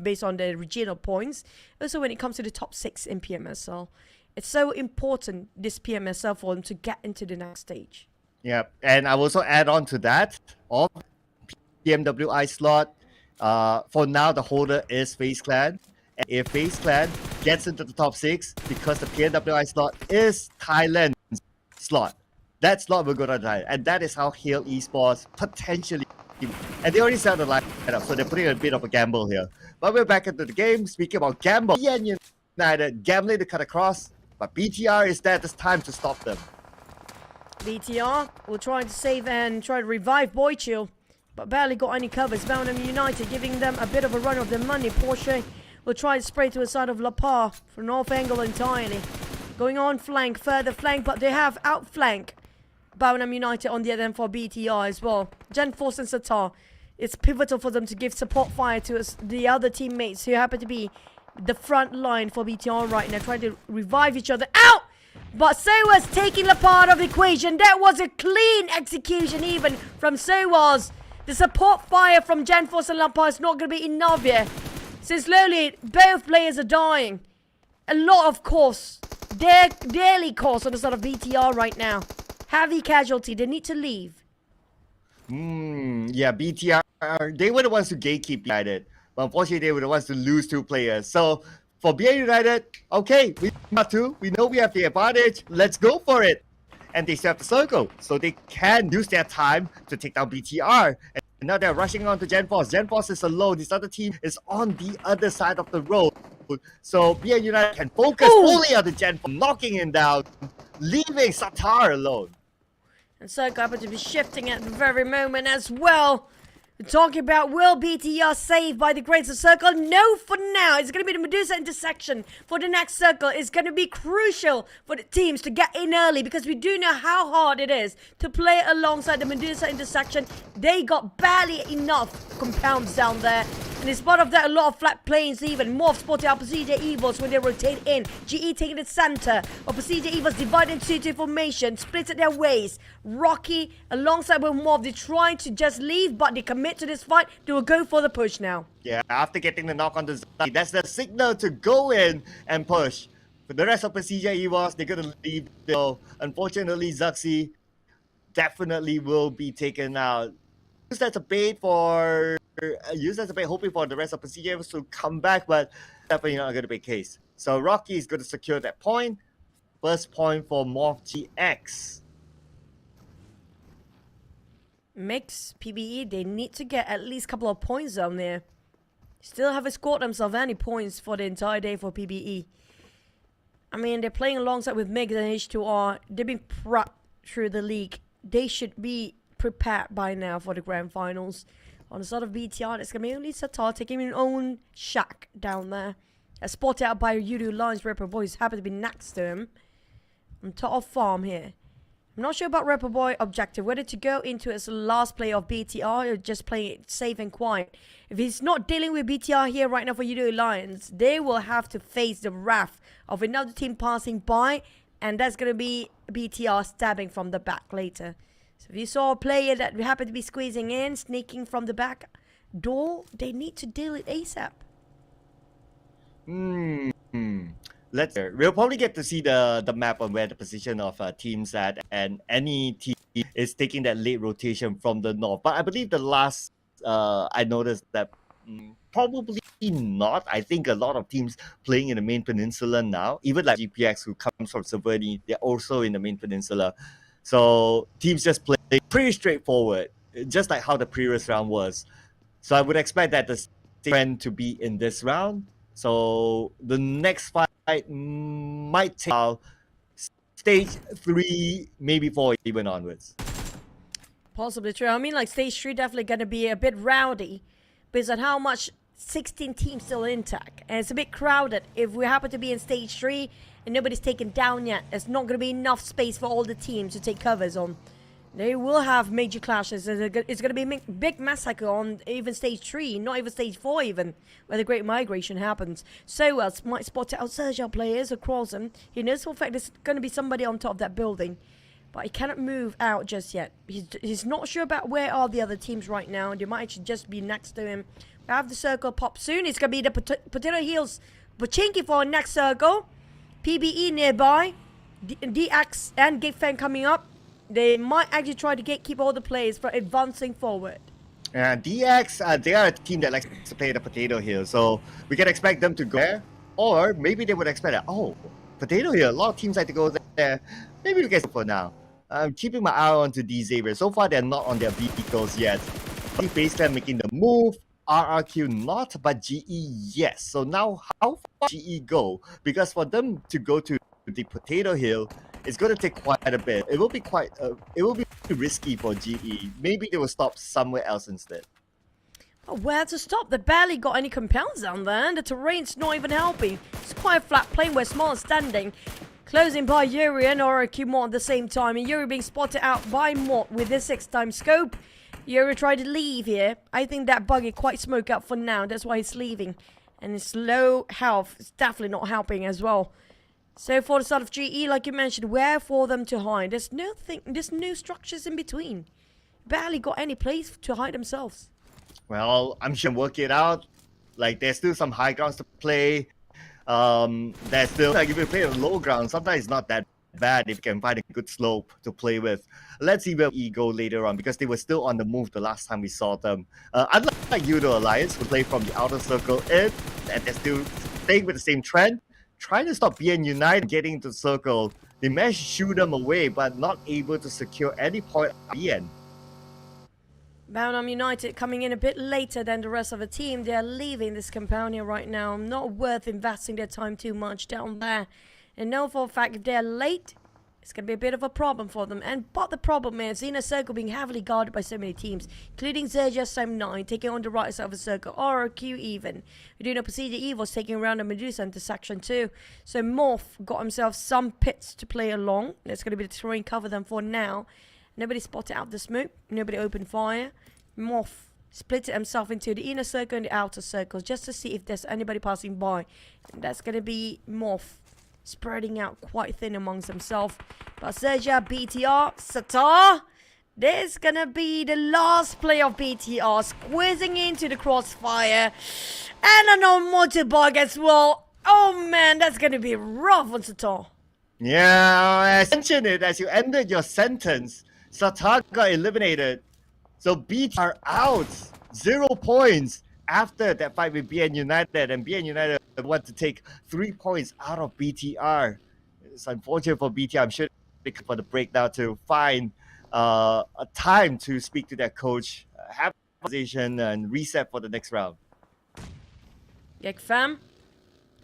based on the regional points. Also when it comes to the top 6 in PMSL. It's so important, this PMSL, for them to get into the next stage. Yeah, and I will also add on to that, of PMWI slot, for now the holder is FaZe Clan. And if FaZe Clan gets into the top 6, because the PMWI slot is Thailand's slot, that slot will go to Thailand. And that is how Hail Esports potentially, and they already set the lineup, so they're putting a bit of a gamble here. But we're back into the game. Speaking about gamble, PN United gambling to cut across, but BTR is there this time to stop them. BTR will try to save and try to revive Boychill, but barely got any covers. Belgium United giving them a bit of a run of their money. Porsche will try to spray to the side of La Paz from north angle entirely. Going on flank, further flank, but they have outflank Belgium United on the other end for BTR as well. Gen Force and Satar, it's pivotal for them to give support fire to the other teammates who happen to be the front line for BTR right now, trying to revive each other. Out! But Sowas taking the part of the equation. That was a clean execution even from Sowas. The support fire from Gen Force and La Paz is not going to be enough here. So slowly, both players are dying. A lot of course. Daily course on the side of BTR right now. Heavy casualty. They need to leave. Yeah, BTR, they were the ones who gatekeep United. But unfortunately, they were the ones to lose 2 players. So for BA United, okay, we got 2. We know we have the advantage. Let's go for it. And they set the circle, so they can use their time to take down BTR. And now they're rushing on to GenForce. GenForce is alone. This other team is on the other side of the road. So BA United can focus fully on the GenForce, knocking him down, leaving Satar alone. And Circle happens to be shifting at the very moment as well. We're talking about, will BTR saved by the grace of Circle? No, for now. It's going to be the Medusa intersection for the next Circle. It's going to be crucial for the teams to get in early, because we do know how hard it is to play alongside the Medusa intersection. They got barely enough compounds down there. And in spite of that, a lot of flat planes even. MORPH spotted out PERSIJA EVOS when they rotate in. GE taking the center. Or PERSIJA EVOS divided into 2 formation, splitted their ways. Rocky alongside with MORPH, they're trying to just leave, but they commit to this fight. They will go for the push now. Yeah, after getting the knock on the Zaki, that's the signal to go in and push. For the rest of PERSIJA EVOS, they're going to leave. So unfortunately, Zaxi definitely will be taken out. Use that as a bait for... use that as a bait, hoping for the rest of PERSIJA EVOS to come back, but definitely not going to be the case. So Rocky is going to secure that point. First point for MORPH GX. Mix, PBE, they need to get at least a couple of points down there. Still haven't scored themselves any points for the entire day for PBE. I mean, they're playing alongside with MiGs and H2R. They've been prepped through the league. They should be prepared by now for the grand finals. On the side of BTR, it's going to be only Satar taking his own shack down there. Spotted out by Yoodo Alliance. Rapper Boys happen to be next to him. On top of farm here. I'm not sure about Rapper Boy objective, whether to go into his last play of BTR or just play it safe and quiet. If he's not dealing with BTR here right now for Yoodo Alliance, they will have to face the wrath of another team passing by, and that's going to be BTR stabbing from the back later. So if you saw a player that happened to be squeezing in, sneaking from the back door, they need to deal it ASAP. We'll probably get to see the map on where the position of teams at, and any team is taking that late rotation from the north. But I believe the last I noticed that probably not. I think a lot of teams playing in the main peninsula now, even like GPX who comes from Severny, they're also in the main peninsula. So teams just play pretty straightforward, just like how the previous round was. So I would expect that the trend to be in this round. So the next fight might take out stage 3, maybe 4 even onwards. Possibly true. I mean, like stage 3 definitely going to be a bit rowdy based on how much 16 teams still intact. And it's a bit crowded. If we happen to be in stage 3 and nobody's taken down yet, there's not going to be enough space for all the teams to take covers on. They will have major clashes. It's going to be a big massacre on even stage 3, not even stage 4 even, where the Great Migration happens. So might spot out Sergio players across him. He knows for a fact there's going to be somebody on top of that building, but he cannot move out just yet. He's not sure about where are the other teams right now. They might actually just be next to him. We have the circle pop soon. It's going to be the Potato Heels Bochinki for next circle. PBE nearby. DX and GEEK coming up. They might actually try to gatekeep all the players for advancing forward. DX, they are a team that likes to play the Potato Hill, so we can expect them to go there. Or maybe they would expect that, oh, Potato Hill, a lot of teams like to go there. Maybe we can for now. I'm keeping my eye on to these areas. So far, they're not on their vehicles yet. FaZe Clan making the move. RRQ not, but GE yes. So now, how far GE go? Because for them to go to the Potato Hill, it's going to take quite a bit. It will be risky for GE. Maybe they will stop somewhere else instead. Oh, where to stop? They barely got any compounds down there, and the terrain's not even helping. It's quite a flat plain where Small is standing. Closing by Yuri and RRQ Mort at the same time, and Yuri being spotted out by Mort with his 6x scope. Yuri tried to leave here. I think that buggy quite smoked up for now. That's why he's leaving. And his low health is definitely not helping as well. So for the side of GE, like you mentioned, where for them to hide? There's no structures in between. Barely got any place to hide themselves. Well, I'm sure work it out. Like there's still some high grounds to play. There's still like if you play on low ground, sometimes it's not that bad if you can find a good slope to play with. Let's see where we go later on because they were still on the move the last time we saw them. Unlike Yoodo Alliance, who play from the outer circle in, and they're still staying with the same trend, trying to stop BN United getting into the circle. They managed to shoot them away, but not able to secure any point at BN. Bounam United coming in a bit later than the rest of the team. They're leaving this compound here right now. Not worth investing their time too much down there. And know for a fact if they're late, it's going to be a bit of a problem for them. But the problem is, inner circle being heavily guarded by so many teams, including XERXIA, Sam9 taking on the right side of the circle, RRQ even. We do know PERSIJA EVOS taking around the Medusa into section 2. So MORPH got himself some pits to play along. That's going to be the terrain cover them for now. Nobody spotted out the smoke. Nobody opened fire. MORPH split himself into the inner circle and the outer circles just to see if there's anybody passing by. And that's going to be MORPH spreading out quite thin amongst themselves. But XERXIA, BTR, Satar. This is going to be the last play of BTR. Squeezing into the crossfire. And an on motorbike as well. Oh man, that's going to be rough on Satar. Yeah, I mentioned it as you ended your sentence. Satar got eliminated. So BTR are out. 0 points after that fight with BN United. And BN United want to take 3 points out of BTR. It's unfortunate for BTR. I'm sure they come for the break now to find a time to speak to their coach, have a conversation, and reset for the next round. GEEK fam.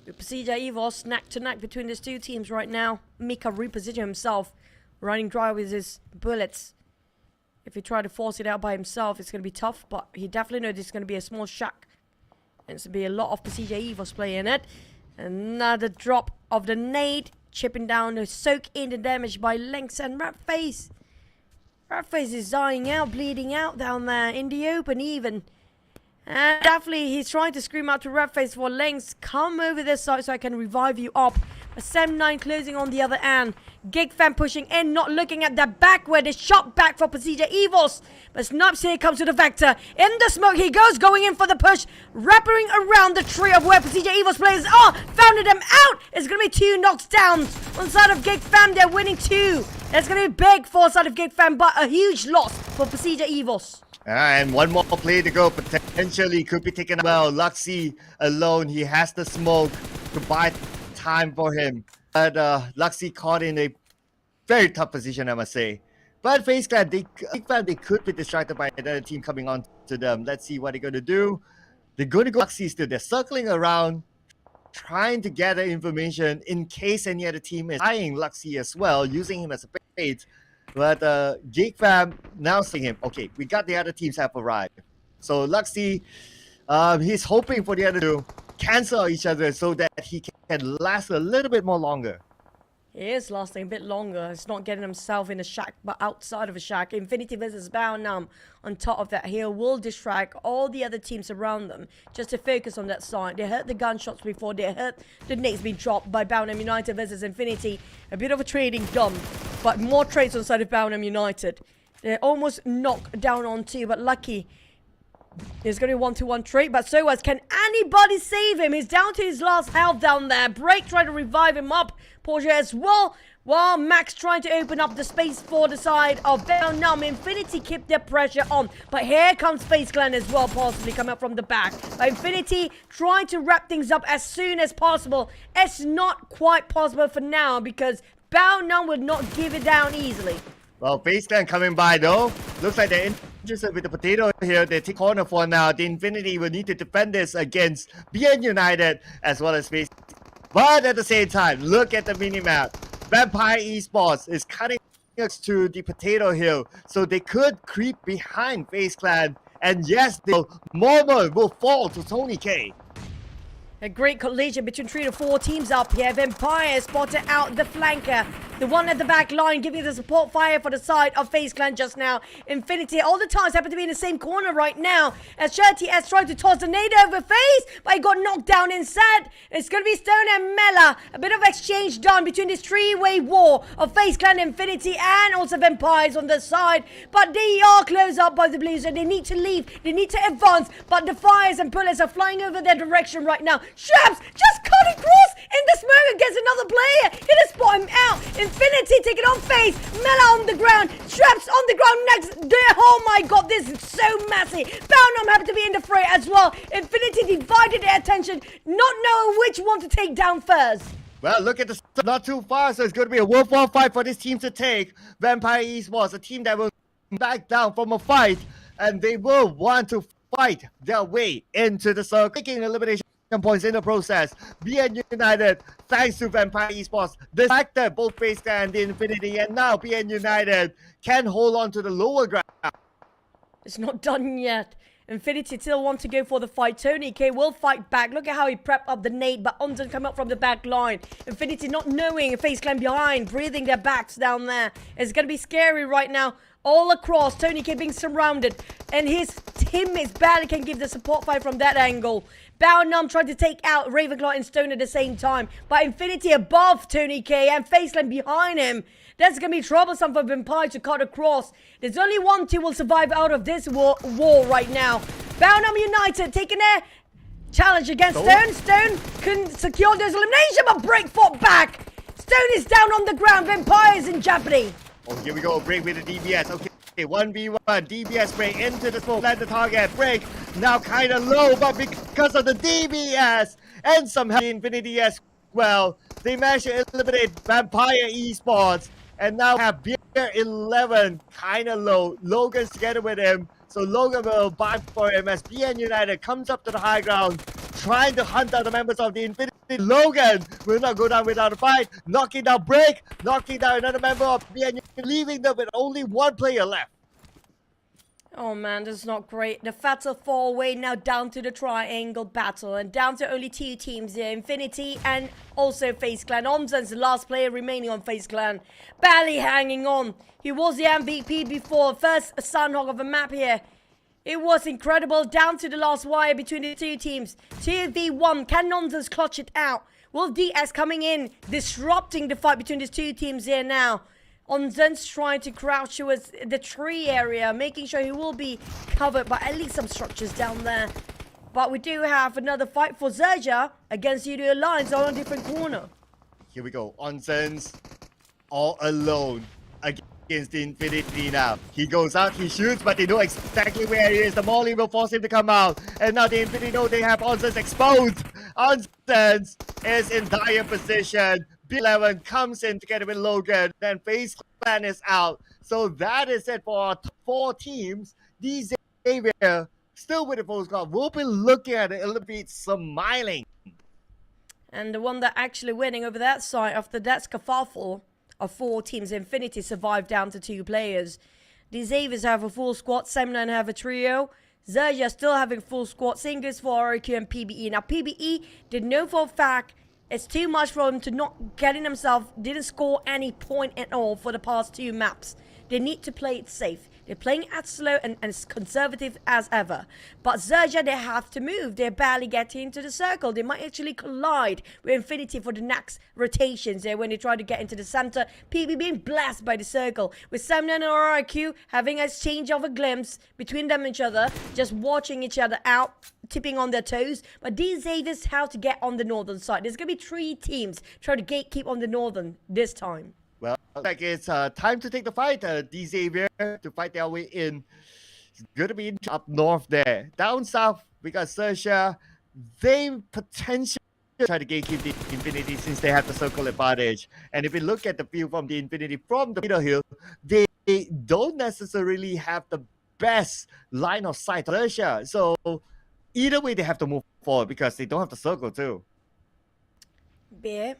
With PERSIJA EVOS neck to neck between these two teams right now. Mika repositioning himself, running dry with his bullets. If he try to force it out by himself, it's going to be tough, but he definitely knows it's going to be a small shack. And it's going to be a lot of PERSIJA EVOS playing it. Another drop of the nade, chipping down to soak in the damage by Lynx and FaZe. FaZe is dying out, bleeding out down there in the open even. And definitely he's trying to scream out to FaZe for Lynx, come over this side so I can revive you up. But Sam9 closing on the other end. GEEK fam pushing in, not looking at the back where they shot back for PERSIJA EVOS. But Snubs here comes to the Vector. In the smoke he goes, going in for the push. Wrapping around the tree of where PERSIJA EVOS players are. Founded them out. It's going to be 2 knocks down. On the side of GEEK fam, they're winning 2. That's going to be big for the side of GEEK fam, but a huge loss for PERSIJA EVOS. And one more play to go. Potentially could be taken well. Luxy alone. He has the smoke to buy time for him. But Luxy caught in a very tough position, I must say. But FaZe Clan, they could be distracted by another team coming on to them. Let's see what they're going to do. They're going to go Luxy still. They're circling around, trying to gather information in case any other team is eyeing Luxy as well, using him as a bait. But GEEK fam now seeing him. Okay, we got the other teams have arrived. So Luxy, he's hoping for the other to cancel each other so that he can last a little bit more longer. He is lasting a bit longer. He's not getting himself in a shack, but outside of a shack. Infinity versus Baonam. On top of that, he will distract all the other teams around them just to focus on that side. They heard the gunshots before. They heard the nades being dropped by Baonam United versus Infinity. A bit of a trading done, but more trades on the side of Baonam United. They're almost knocked down on 2, but lucky. There's going to be 1-to-1 trade, but so as can anybody save him? He's down to his last health down there. Break trying to revive him up. Porsche as well. While Max trying to open up the space for the side of Baonam. Infinity keep their pressure on. But here comes FaZe Clan as well, possibly coming up from the back. But Infinity trying to wrap things up as soon as possible. It's not quite possible for now because Baonam will not give it down easily. Well, FaZe Clan coming by though. Looks like they're interested with the potato here. They take corner for now. The Infinity will need to defend this against BN United as well as FaZe. But at the same time, look at the minimap. Vampire Esports is cutting us to the potato hill. So they could creep behind FaZe Clan. And yes, the moment will fall to Tony K. A great collision between 3 to 4 teams up here. Vampire spotted out the flanker. The one at the back line giving the support fire for the side of FaZe Clan just now. Infinity all the times happen to be in the same corner right now. As XERXIA tried to toss the nade over FaZe, but he got knocked down instead. It's going to be Stone and Mela. A bit of exchange done between this three-way war of FaZe Clan, Infinity, and also Vampires on the side. But they are closed up by the Blues, and they need to leave. They need to advance, but the fires and bullets are flying over their direction right now. Shrubs just cut across in the smoke against another player. Gonna spot him out. Infinity taking on FaZe. Mela on the ground. Straps on the ground next. Oh my god, this is so messy. Boundom happened to be in the fray as well. Infinity divided their attention, not knowing which one to take down first. Well, look at the not too far, so it's going to be a worthwhile fight for this team to take. Vampire Esports, a team that will back down from a fight, and they will want to fight their way into the circle, taking elimination points in the process. BN United, thanks to Vampire Esports, distracted both FaZe Clan and the Infinity, and now BN United can hold on to the lower ground. It's not done yet. Infinity still want to go for the fight. Tony K will fight back. Look at how he prepped up the nade, but Onzen come up from the back line. Infinity not knowing FaZe Clan behind, breathing their backs down there. It's going to be scary right now. All across, Tony K being surrounded, and his teammates barely can give the support fight from that angle. Boundnum tried to take out Ravenclaw and Stone at the same time, but Infinity above Tony K and FaZe Clan behind him. That's going to be troublesome for Vampire to cut across. There's only one team will survive out of this war right now. Boundnum United taking their challenge against Stone. Stone couldn't secure this elimination, but Break fought back. Stone is down on the ground. Vampire is in jeopardy. Oh, here we go. Break with the DBS. Okay, 1v1. DBS Break into the smoke. Land the target. Break now kind of low, but because of the DBS and somehow the Infinity as well, they managed to eliminate Vampire Esports. And now have Beer 11 kind of low. Logan's together with him. So Logan will buy for him as BN United comes up to the high ground, trying to hunt down the members of the Infinity. Logan will not go down without a fight. Knocking down Break, knocking down another member of BN United, leaving them with only one player left. Oh man, this is not great. The Fatal 4-way now down to the triangle battle and down to only two teams here, Infinity and also FaZe Clan. Omzen's the last player remaining on FaZe Clan. Barely hanging on. He was the MVP before. First Sanhok of a map here. It was incredible. Down to the last wire between the two teams. 2v1. Can Omzen's clutch it out? Will DS coming in, disrupting the fight between these two teams here now. Onzen's trying to crouch towards the tree area, making sure he will be covered by at least some structures down there. But we do have another fight for XERXIA against Yoodo Alliance on a different corner. Here we go. Onzen's all alone against the Infinity now. He goes out, he shoots, but they know exactly where he is. The Molly will force him to come out. And now the Infinity know they have Onzen's exposed. Onzen's is in dire position. B11 comes in together with Logan, then FaZe Clan is out. So that is it for our 4 teams. These Xavier, still with the full squad, we'll be looking at it a little bit smiling. And the one that actually winning over that side after that kerfuffle of 4 teams, Infinity survived down to 2 players. The Xaviers have a full squad, Semnan have a trio. XERXIA still having full squad, same goes for REGUM and PBE. Now PBE did know for a fact it's too much for him to not getting himself, didn't score any point at all for the past 2 maps. They need to play it safe. They're playing as slow and as conservative as ever. But XERXIA, they have to move. They're barely getting into the circle. They might actually collide with Infinity for the next rotations there when they try to get into the center. PB being blasted by the circle. With Semnan and RRQ having a exchange of a glimpse between them and each other. Just watching each other out, tipping on their toes. But these Xaviers how to get on the northern side. There's going to be 3 teams trying to gatekeep on the northern this time. Well, like it's time to take the fight. Xavier to fight their way in. It's going to be up north there. Down south, we got XERXIA. They potentially try to gatekeep the Infinity since they have the circle advantage. And if we look at the view from the Infinity from the middle hill, they don't necessarily have the best line of sight. XERXIA. So either way, they have to move forward because they don't have the circle too. Bear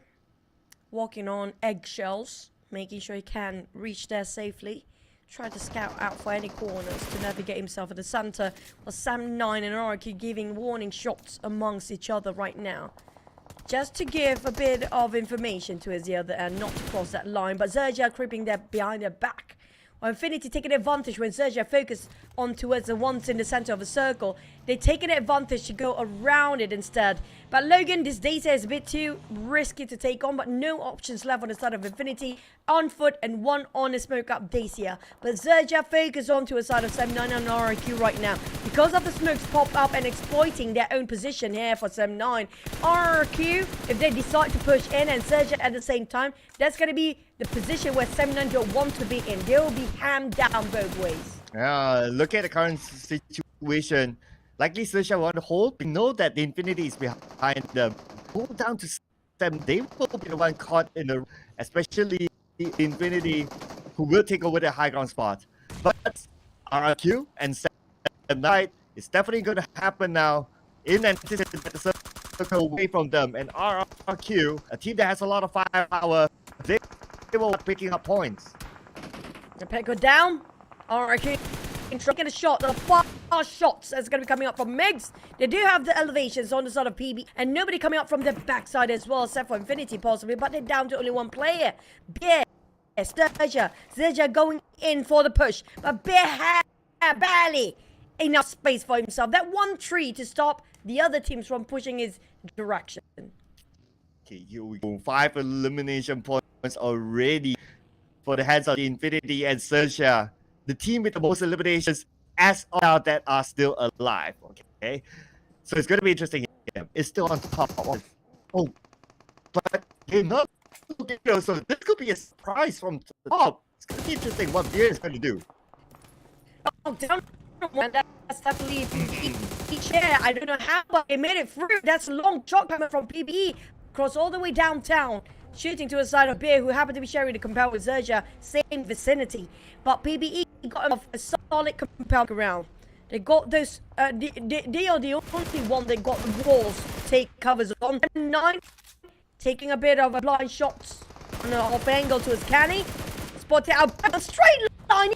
walking on eggshells, making sure he can reach there safely. Try to scout out for any corners to navigate himself at the center. While Sam 9 and RQ giving warning shots amongst each other right now. just to give a bit of information towards the other end, not to cross that line, but XERXIA creeping there behind their back. Well, Infinity taking advantage when XERXIA focus on towards the ones in the center of a circle. They're taking advantage to go around it instead. But Logan, this data is a bit too risky to take on, but no options left on the side of Infinity. On foot and one on the smoke up Dacia. But XERXIA focus on to a side of 79 and RRQ right now. Because of the smokes pop up and exploiting their own position here for 79. RRQ, if they decide to push in and XERXIA at the same time, that's going to be the position where 79 don't want to be in. They will be hammed down both ways. Yeah, look at the current situation. Likely XERXIA want to hold. We know that the Infinity is behind them. Pull down to 7. They will be the one caught in the... Especially the Infinity, who will take over the high ground spot. But RRQ and 79 is definitely going to happen now. In anticipation that the circle away from them. And RRQ, a team that has a lot of firepower, they will be picking up points. The pick go down. RRQ taking a shot. The fast shots that's going to be coming up from Migs. They do have the elevations on the side of PB. And nobody coming up from the backside as well, except for Infinity possibly. But they're down to only one player. Bear. XERXIA going in for the push. But Bear had barely enough space for himself. That one tree to stop the other teams from pushing his direction. Okay, here we go. 5 elimination points already for the hands of the Infinity and XERXIA. The team with the most eliminations as of now that are still alive. Okay, so it's going to be interesting. It's still on top. Oh, but they're not. So this could be a surprise from the top. It's going to be interesting what Beer is going to do. Oh, down. That's definitely each chair. I don't know how, but they made it through. That's a long shot coming from PBE. Cross all the way downtown. Shooting to a side of Beer, who happened to be sharing the compound with XERXIA. Same vicinity. But PBE got him a solid compound around. They got those... they are the only one that got the walls to take covers on. 9. Taking a bit of a blind shots on an off angle to his canny. Spotted out a straight line.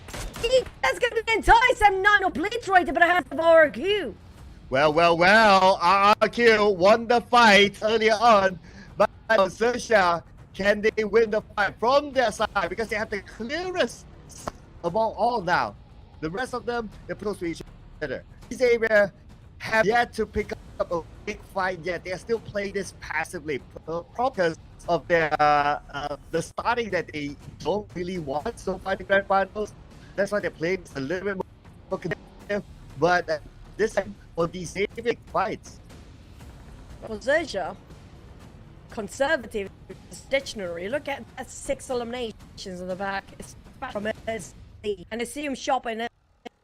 That's going to be the entire 79 obliterated, but I have RRQ. Well, RRQ won the fight earlier on, but XERXIA, can they win the fight from their side? Because they have the clearest among all now. The rest of them, they're close to each other. This area have yet to pick up a big fight yet. They are still playing this passively, because of their the starting that they don't really want so far in the grand finals. That's why they played a little bit more competitive. But this time for these big fights. For XERXIA, conservative dictionary. Look at that 6 eliminations on the back. It's back from SC. And I see him shopping.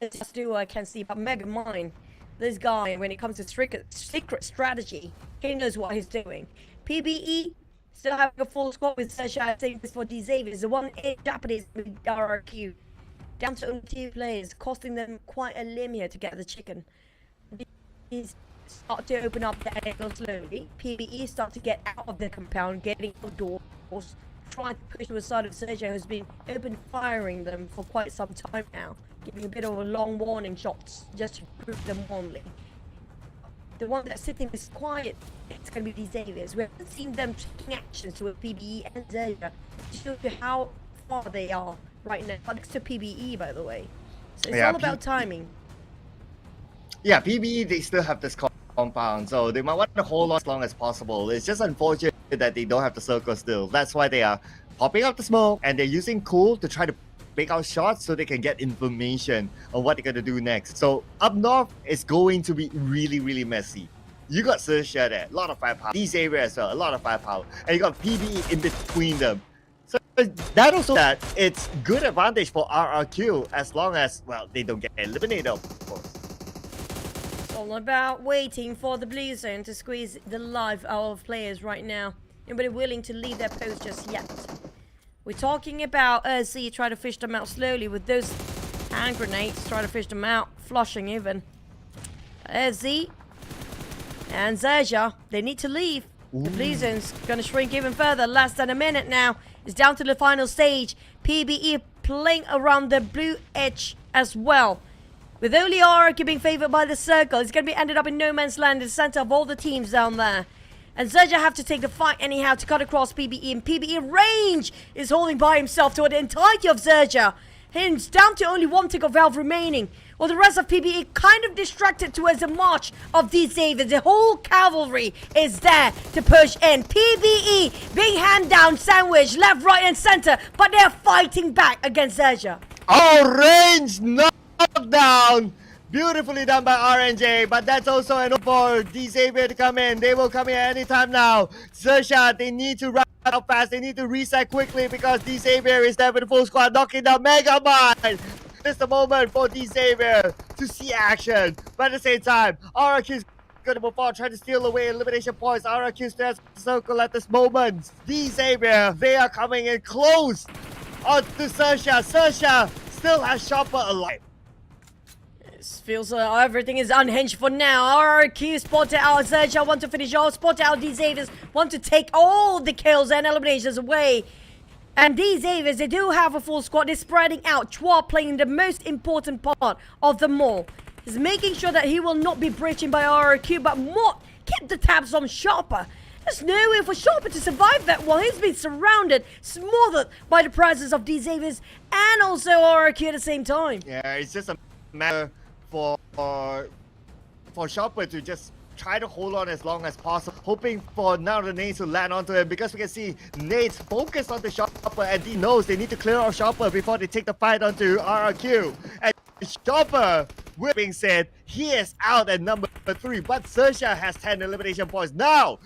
I can see, but Mega Mind, this guy, when it comes to secret strategy, he knows what he's doing. PBE still having a full squad with XERXIA. I think this for Xavier. The one in Japanese with RRQ. Down to only 2 players, costing them quite a limb here to get the chicken. He's start to open up the angle slowly. PBE start to get out of the compound, getting outdoors, trying to push to the side of XERXIA, who's been open firing them for quite some time now, giving a bit of a long warning shots just to prove them wrongly. The one that's sitting is quiet. It's going to be these areas. We haven't seen them taking actions to a PBE and XERXIA to show you how far they are right now. But next to PBE, by the way. So it's all about timing. Yeah, PBE, they still have this compound, so they might want to hold on as long as possible. It's just unfortunate that they don't have the circle still. That's why they are popping up the smoke, and they're using Cool to try to make out shots so they can get information on what they're going to do next. So up north, it's going to be really, really messy. You got XERXIA there, a lot of firepower. These areas as well, a lot of firepower. And you got PBE in between them. So that also that it's good advantage for RRQ as long as, well, they don't get eliminated, of course. It's all about waiting for the blue zone to squeeze the life out of players right now. Nobody willing to leave their post just yet. We're talking about ERXIA trying to fish them out slowly with those hand grenades, trying to fish them out, flushing even. ERXIA and XERXIA, they need to leave. Ooh. The blue zone's going to shrink even further. Less than a minute now. It's down to the final stage. PBE playing around the blue edge as well. With only RRQ being favored by the circle, it's going to be ended up in no man's land in the center of all the teams down there. And XERXIA have to take the fight anyhow to cut across PBE. And PBE range is holding by himself toward the entirety of XERXIA. Hence, down to only one tick of health remaining. Well, the rest of PBE kind of distracted towards the march of these Xaviers. The whole cavalry is there to push in. PBE being hand down, sandwiched, left, right, and center. But they're fighting back against XERXIA. Oh, range knockdown. Beautifully done by RNJ, but that's also an for the Xavier to come in. They will come in at any time now. XERXIA, they need to run out fast. They need to reset quickly because the Xavier is there with the full squad, knocking down Mega Mind. This is the moment for the Xavier to see action. But at the same time, RRQ is going to move forward, trying to steal away elimination points. RRQ stands circle at this moment. The Xavier, they are coming in close onto XERXIA. XERXIA still has Chopper alive. Feels like everything is unhinged for now. RRQ spotted out XERXIA, want to finish off, spotted out these Xaviers, want to take all the kills and eliminations away. And these Xaviers, they do have a full squad. They're spreading out. Chua playing the most important part of them all. He's making sure that he will not be breaching by RRQ, but more keep the tabs on Sharper. There's no way for Sharper to survive that while he's been surrounded, smothered by the presence of these Xaviers and also RRQ at the same time. Yeah, it's just a matter for Chopper to just try to hold on as long as possible, hoping for now the nades to land onto him, because we can see nades focus on the Chopper and he knows they need to clear off Chopper before they take the fight onto RRQ. And Chopper, with being said, he is out at number 3, but XERXIA has 10 elimination points now,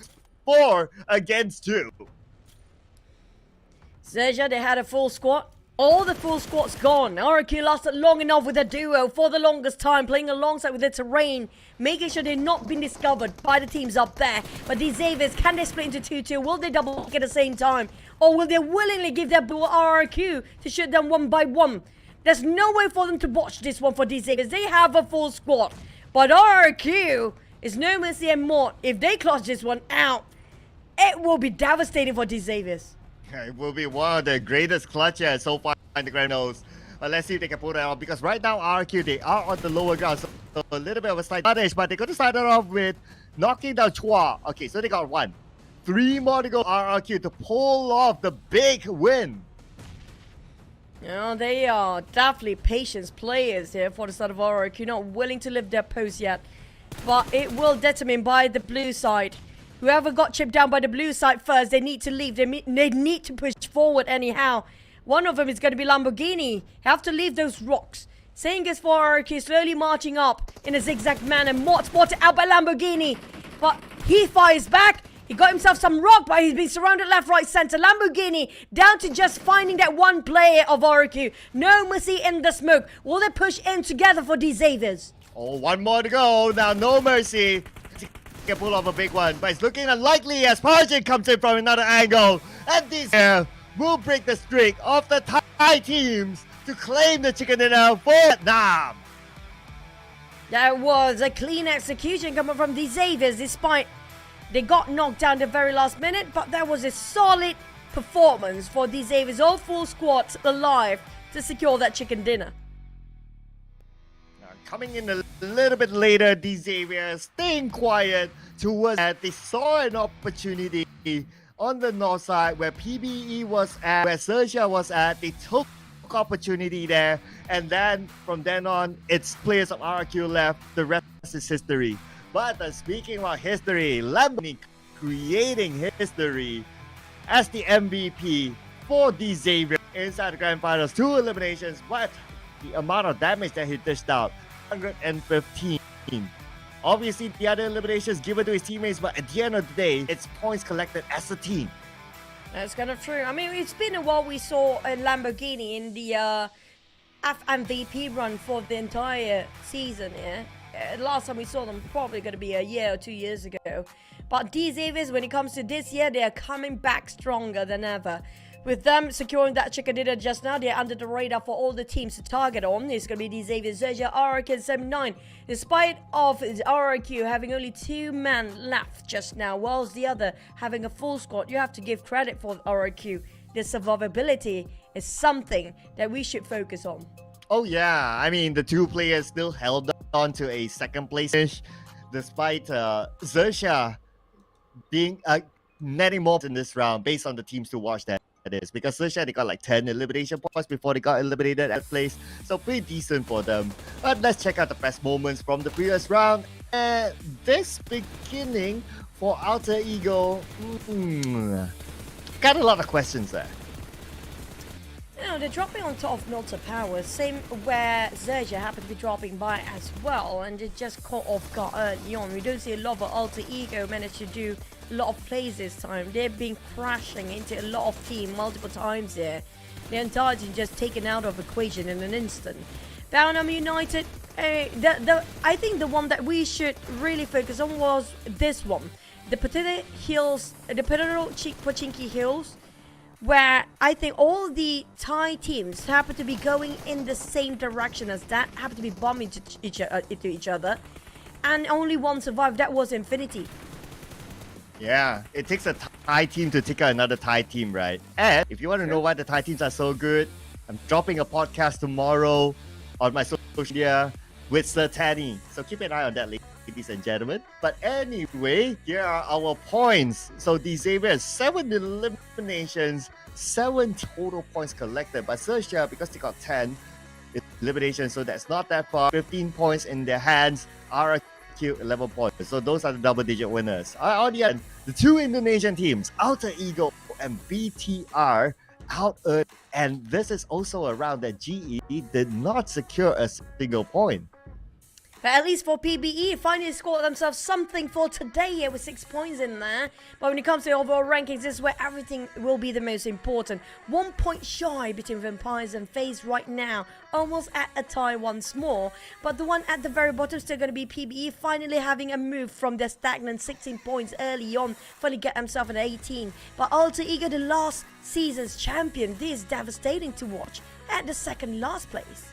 4 against 2. XERXIA, they had a full squad. All the full squad's gone. RRQ lasted long enough with a duo for the longest time, playing alongside with the terrain, making sure they're not being discovered by the teams up there. But these Xaviers, can they split into 2-2? Will they double at the same time? Or will they willingly give their ball RRQ to shoot them one by one? There's no way for them to watch this one for these Xaviers. They have a full squad. But RRQ is no mercy and more. If they clutch this one out, it will be devastating for these Xaviers. It will be one of the greatest clutches so far in the Grand Nose. But let's see if they can pull that off, because right now RRQ, they are on the lower ground, so a little bit of a slight advantage, but they're going to start it off with knocking down Chua. Okay, so they got 1. 3 more to go RRQ to pull off the big win. You know, they are definitely patience players here for the start of RRQ, not willing to lift their post yet. But it will determine by the blue side. Whoever got chipped down by the blue side first, they need to leave. They need to push forward anyhow. One of them is going to be Lamborghini. Have to leave those rocks. Same goes for RRQ, slowly marching up in a zigzag manner. Mort spotted out by Lamborghini. But he fires back. He got himself some rock, but he's been surrounded left, right, center. Lamborghini down to just finding that one player of RRQ. No mercy in the smoke. Will they push in together for these Xaviers? Oh, 1 more to go. Now, no mercy. Can pull off a big one, but it's looking unlikely as PERSIJA comes in from another angle. And this here will break the streak of the Thai teams to claim the chicken dinner for Vietnam. That was a clean execution coming from the Xaviers, despite they got knocked down the very last minute, but that was a solid performance for the Xaviers. All full squads alive to secure that chicken dinner. Coming in a little bit later, the Xavier staying quiet towards that. They saw an opportunity on the north side where PBE was at, where XERXIA was at. They took opportunity there, and then from then on, it's players of RRQ left. The rest is history. But speaking about history, Lamborghini creating history as the MVP for the Xavier inside the grand finals. 2 eliminations, but the amount of damage that he dished out, 115. Obviously, the other eliminations given to his teammates, but at the end of the day, it's points collected as a team. That's kind of true. I mean, it's been a while we saw a Lamborghini in the MVP run for the entire season, yeah? Last time we saw them probably going to be a year or 2 years ago. But these Xaviers, when it comes to this year, they are coming back stronger than ever. With them securing that chicken dinner just now, they're under the radar for all the teams to target on. It's going to be these Xaviers, XERXIA, RRQ, and 79. Despite of RRQ having only 2 men left just now, whilst the other having a full squad, you have to give credit for RRQ. Their survivability is something that we should focus on. Oh yeah, I mean, the 2 players still held on to a second place finish, despite XERXIA being netting more in this round based on the teams to watch that is, because XERXIA, they got like 10 elimination points before they got eliminated at place, so pretty decent for them. But let's check out the best moments from the previous round. And this beginning for Alter Ego, got a lot of questions there. You know, they're dropping on top of Melter Power, same where XERXIA happened to be dropping by as well, and it just caught off guard early on. We don't see a lot of Alter Ego manage to do a lot of plays this time. They've been crashing into a lot of team multiple times here. The entire team just taken out of equation in an instant. Barnum United, I think the one that we should really focus on was this one. The Potato Hills, the Potato Pochinki Hills, where I think all the Thai teams happen to be going in the same direction as that, happen to be bombing into each other, and only one survived. That was Infinity. Yeah, it takes a Thai team to take out another Thai team, right? And if you want to know why the Thai teams are so good, I'm dropping a podcast tomorrow on my social media with Sir Tanny. So keep an eye on that, ladies and gentlemen. But anyway, here are our points. So the Xavier has 7 eliminations, 7 total points collected. But XERXIA, because they got 10 eliminations, so that's not that far. 15 points in their hands. RRQ 11 points. So those are the double-digit winners. On the end, the 2 Indonesian teams, Alter Ego and BTR, out early. And this is also a round that GE did not secure a single point. But at least for PBE, finally scored themselves something for today here with 6 points in there. But when it comes to overall rankings, this is where everything will be the most important. 1 point shy between Vampires and FaZe right now. Almost at a tie once more. But the one at the very bottom is still going to be PBE, finally having a move from their stagnant 16 points early on. Finally get himself an 18. But Alter Ego, the last season's champion, this is devastating to watch. At the second last place.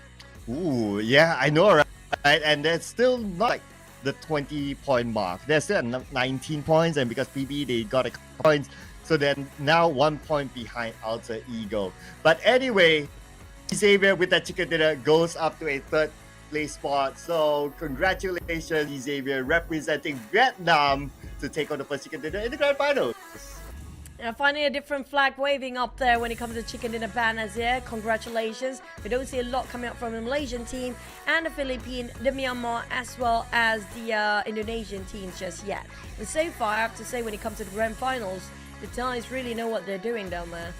Ooh, yeah, I know, right? And they're still not like the 20-point mark. They're still at 19 points, and because PB, they got a points, so they're now 1 point behind Alter Ego. But anyway, Xavier with that chicken dinner goes up to a 3rd place spot. So congratulations, Xavier, representing Vietnam to take on the first chicken dinner in the grand finals. And finally, a different flag waving up there when it comes to chicken dinner banners here. Congratulations. We don't see a lot coming up from the Malaysian team and the Philippine, the Myanmar, as well as the Indonesian teams just yet. But so far, I have to say, when it comes to the grand finals, the Thais really know what they're doing down there.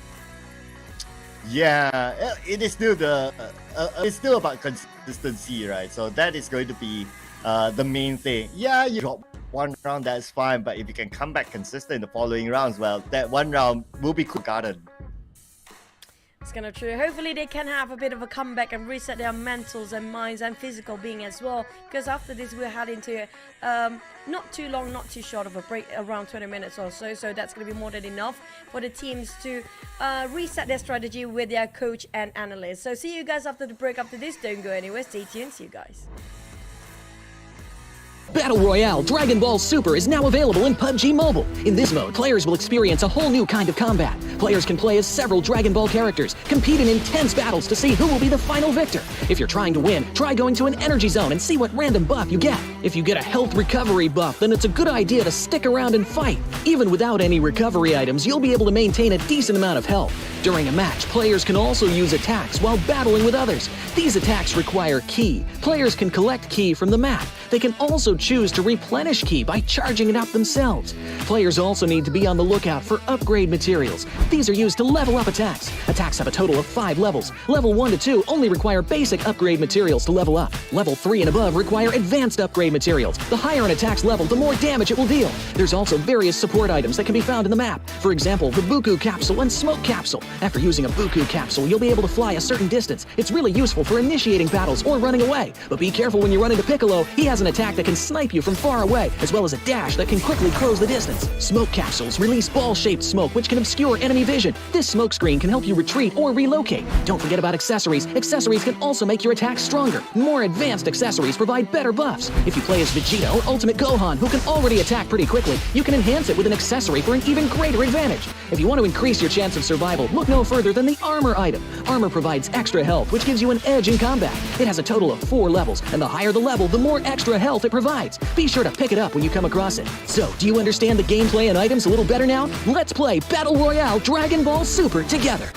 Yeah, it is still it's still about consistency, right? So that is going to be the main thing. Yeah, you drop one round, that's fine, but if you can come back consistent in the following rounds, well, that one round will be guarded. It's kind of true. Hopefully they can have a bit of a comeback and reset their mentals and minds and physical being as well, because after this we're heading to not too long, not too short of a break, around 20 minutes or so, so that's going to be more than enough for the teams to reset their strategy with their coach and analyst. So see you guys after the break. After this, don't go anywhere, stay tuned, see you guys. Battle Royale Dragon Ball Super is now available in PUBG Mobile. In this mode, players will experience a whole new kind of combat. Players can play as several Dragon Ball characters, compete in intense battles to see who will be the final victor. If you're trying to win, try going to an energy zone and see what random buff you get. If you get a health recovery buff, then it's a good idea to stick around and fight. Even without any recovery items, you'll be able to maintain a decent amount of health. During a match, players can also use attacks while battling with others. These attacks require ki. Players can collect ki from the map. They can also choose to replenish ki by charging it up themselves. Players also need to be on the lookout for upgrade materials. These are used to level up attacks. Attacks have a total of 5 levels. Level 1 to 2 only require basic upgrade materials to level up. Level 3 and above require advanced upgrade materials. The higher an attack's level, the more damage it will deal. There's also various support items that can be found in the map. For example, the Buku Capsule and Smoke Capsule. After using a Buku Capsule, you'll be able to fly a certain distance. It's really useful for initiating battles or running away. But be careful when you run into Piccolo. He has an attack that can snipe you from far away, as well as a dash that can quickly close the distance. Smoke Capsules release ball-shaped smoke, which can obscure enemy vision. This smoke screen can help you retreat or relocate. Don't forget about accessories. Accessories can also make your attack stronger. More advanced accessories provide better buffs. If you play as Vegeta or Ultimate Gohan, who can already attack pretty quickly, you can enhance it with an accessory for an even greater advantage. If you want to increase your chance of survival, look no further than the armor item. Armor provides extra health, which gives you an edge in combat. It has a total of 4 levels, and the higher the level, the more extra health it provides. Be sure to pick it up when you come across it. So, do you understand the gameplay and items a little better now? Let's play Battle Royale Dragon Ball Super together.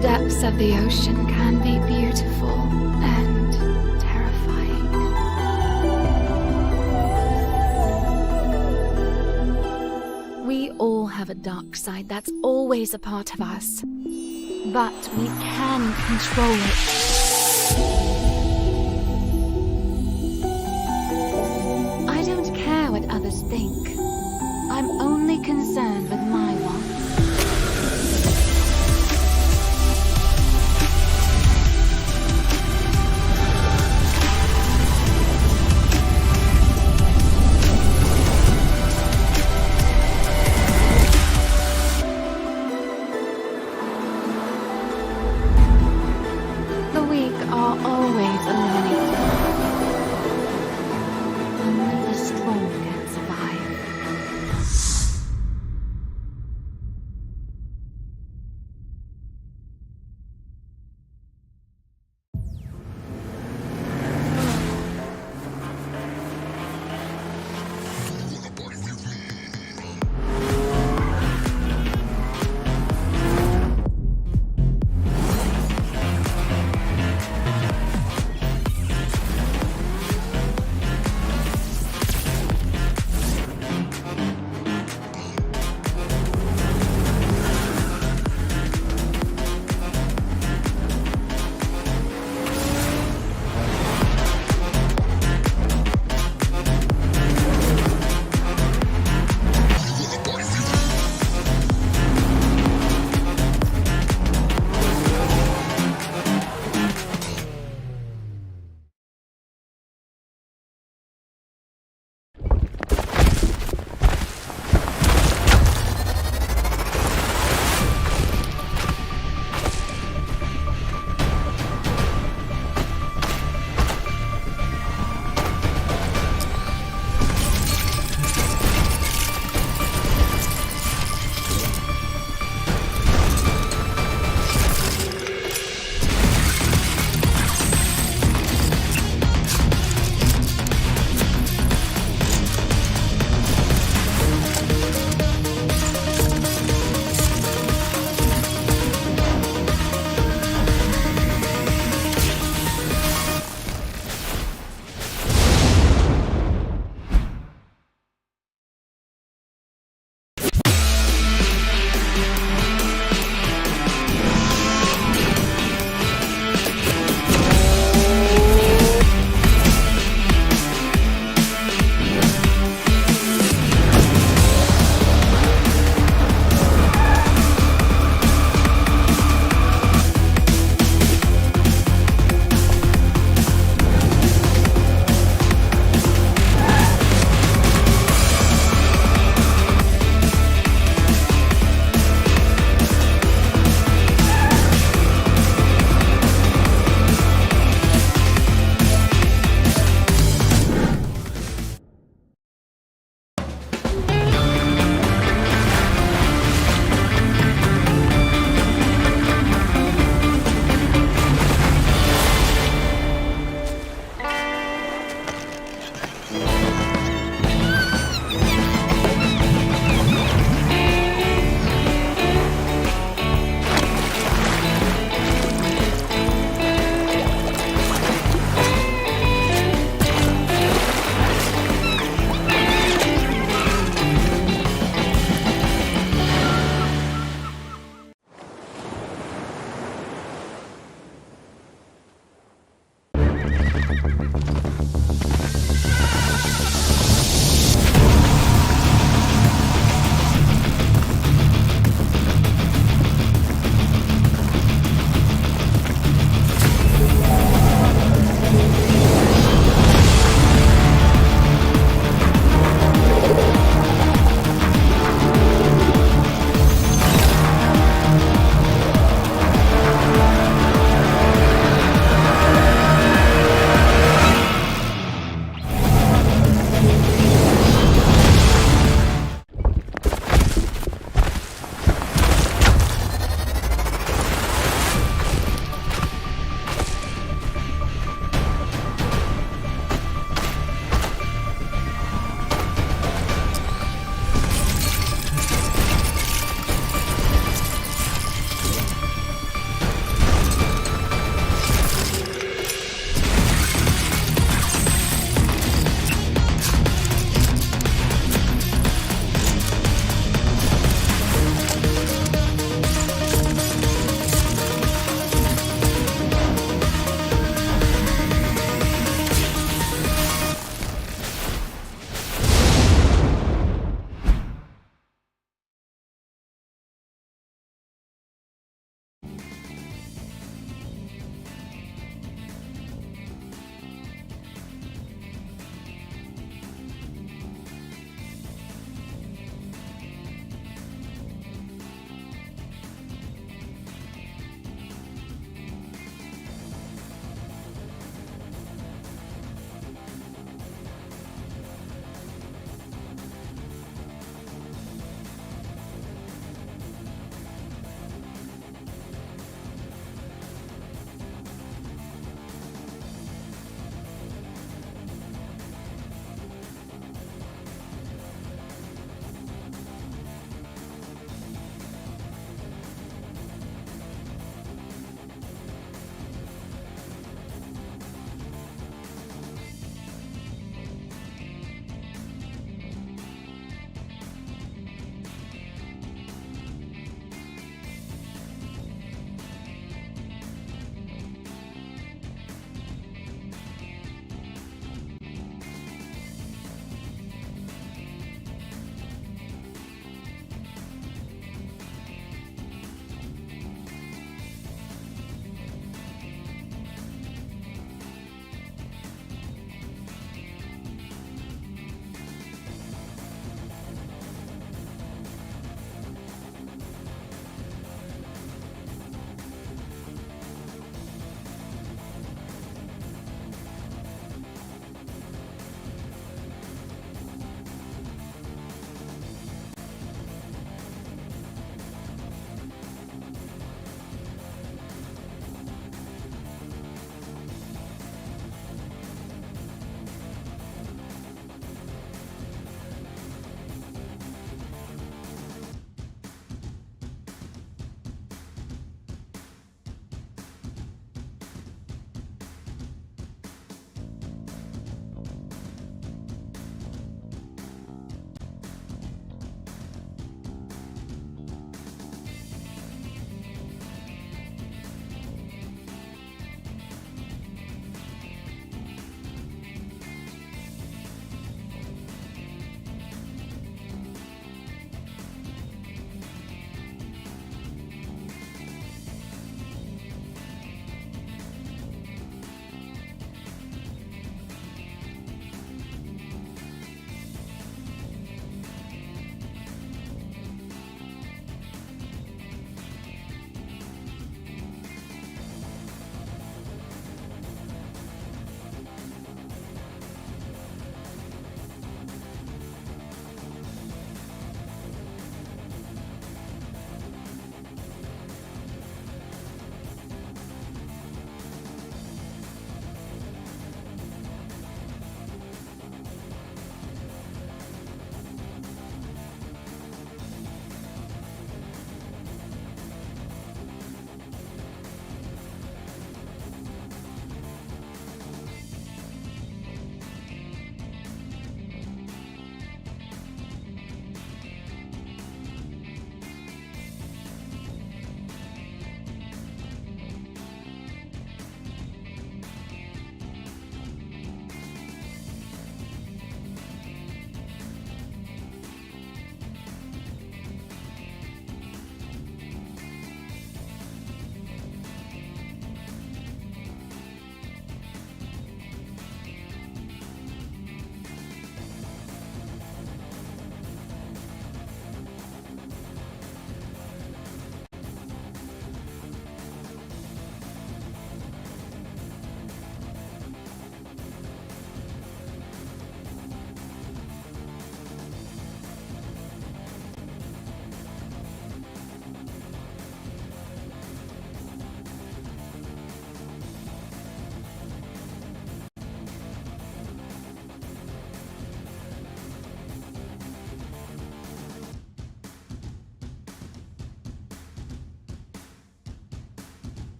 depths of the ocean can be beautiful and terrifying. We all have a dark side that's always a part of us, but we can control it. I don't care what others think. I'm only concerned with my wants. The weak are always eliminated. Only the strong can survive.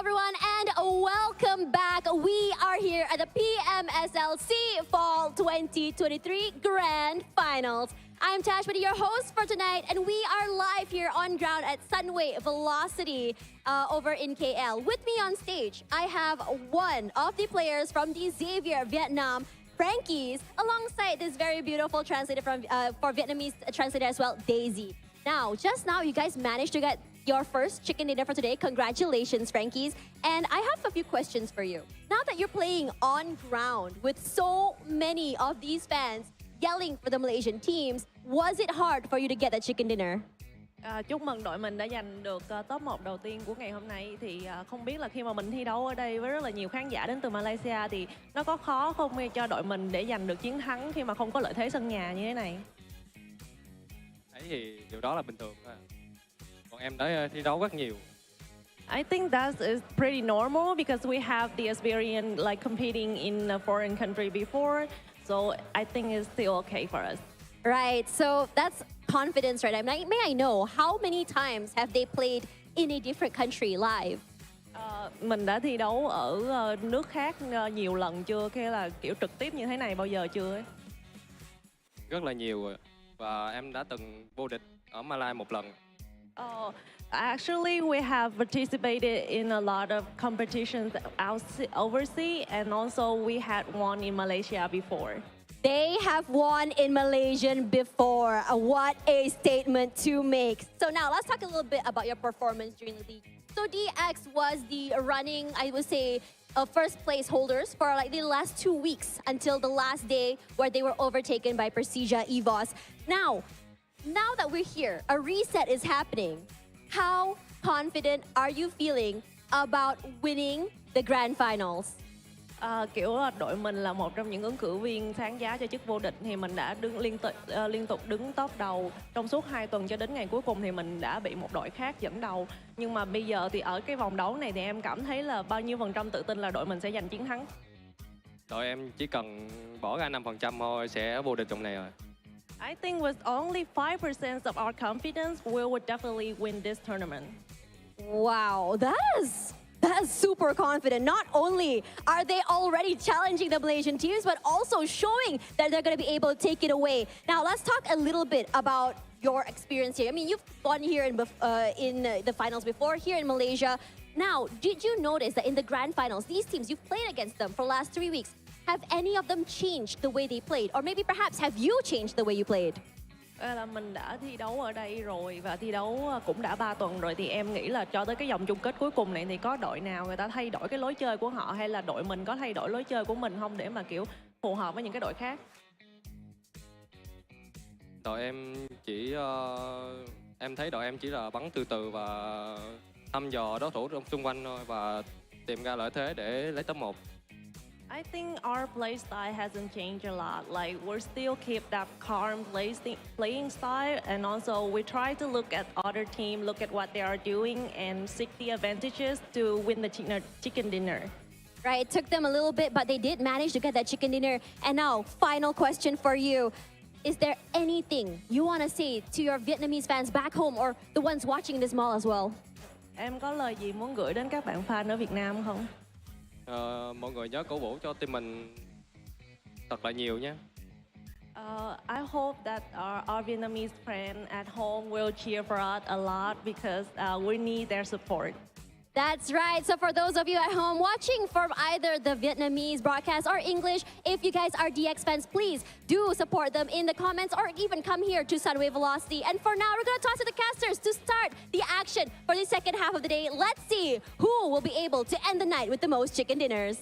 everyone, and welcome back. We are here at the PMSL SEA Fall 2023 Grand Finals. I'm Tashmati, your host for tonight, and we are live here on ground at Sunway Velocity over in KL. With me on stage, I have one of the players from the Xavier Vietnam Frankies, alongside this very beautiful translator from for Vietnamese translator as well, Daisy. Now, just now, you guys managed to get your first chicken dinner for today. Congratulations, Frankies. And I have a few questions for you. Now that you're playing on ground with so many of these fans yelling for the Malaysian teams, was it hard for you to get that chicken dinner? Chúc mừng đội mình đã giành được top 1 đầu tiên của ngày hôm nay. Thì không biết là khi mà mình thi đấu ở đây với rất là nhiều khán giả đến từ Malaysia thì nó có khó không cho đội mình để giành được chiến thắng khi mà không có lợi thế sân nhà như thế này? Đấy thì điều đó là bình thường thôi. Bọn em đã thi đấu rất nhiều. I think that is pretty normal because we have the experience like competing in a foreign country before. So I think it's still okay for us. Right, so that's confidence, right? I mean, may I know how many times have they played in a different country live? Mình đã thi đấu ở nước khác nhiều lần chưa? Cái là kiểu trực tiếp như thế này bao giờ chưa? Rất là nhiều rồi. Và em đã từng vô địch ở Malaysia một lần. Actually, we have participated in a lot of competitions overseas, and also we had one in Malaysia before. They have won in Malaysian before. What a statement to make. So now let's talk a little bit about your performance during the league. So DX was the running, I would say, first place holders for like the last 2 weeks until the last day where they were overtaken by PERSIJA EVOS. Now that we're here, a reset is happening. How confident are you feeling about winning the grand finals? Kiểu là đội mình là một trong những ứng cử viên sáng giá cho chức vô địch thì mình đã liên tục đứng top đầu trong suốt 2 tuần cho đến ngày cuối cùng thì mình đã bị một đội khác dẫn đầu. Nhưng mà bây giờ thì ở cái vòng đấu này thì em cảm thấy là bao nhiêu % tự tin là đội mình sẽ giành chiến thắng. Đội em chỉ cần bỏ ra 5% thôi sẽ vô địch trong này rồi. I think with only 5% of our confidence, we would definitely win this tournament. Wow, that's super confident. Not only are they already challenging the Malaysian teams, but also showing that they're going to be able to take it away. Now, let's talk a little bit about your experience here. I mean, you've gone here in the finals before, here in Malaysia. Now, did you notice that in the grand finals, these teams, you've played against them for the last 3 weeks, have any of them changed the way they played? Or maybe perhaps have you changed the way you played? Là mình đã thi đấu ở đây rồi và thi đấu cũng đã 3 tuần rồi thì em nghĩ là cho tới cái vòng chung kết cuối cùng này thì có đội nào người ta thay đổi cái lối chơi của họ hay là đội mình có thay đổi lối chơi của mình không để mà kiểu phù hợp với những cái đội khác? Đội em chỉ em thấy đội em chỉ là bắn từ từ và thăm dò đối thủ trong xung quanh thôi và tìm ra lợi thế để lấy top 1. I think our play style hasn't changed a lot. Like we're still keep that calm playing style, and also we try to look at other team, look at what they are doing, and seek the advantages to win the chicken dinner. Right, it took them a little bit, but they did manage to get that chicken dinner. And now, final question for you. Is there anything you want to say to your Vietnamese fans back home or the ones watching this mall as well? Em có lời gì muốn gửi đến các bạn fan ở Việt Nam không? Mọi người nhớ cổ vũ cho team mình thật là nhiều nhé. I hope that our Vietnamese friends at home will cheer for us a lot because we need their support. That's right. So for those of you at home watching from either the Vietnamese broadcast or English, if you guys are DX fans, please do support them in the comments or even come here to Sunway Velocity. And for now, we're going to toss to the casters to start the action for the second half of the day. Let's see who will be able to end the night with the most chicken dinners.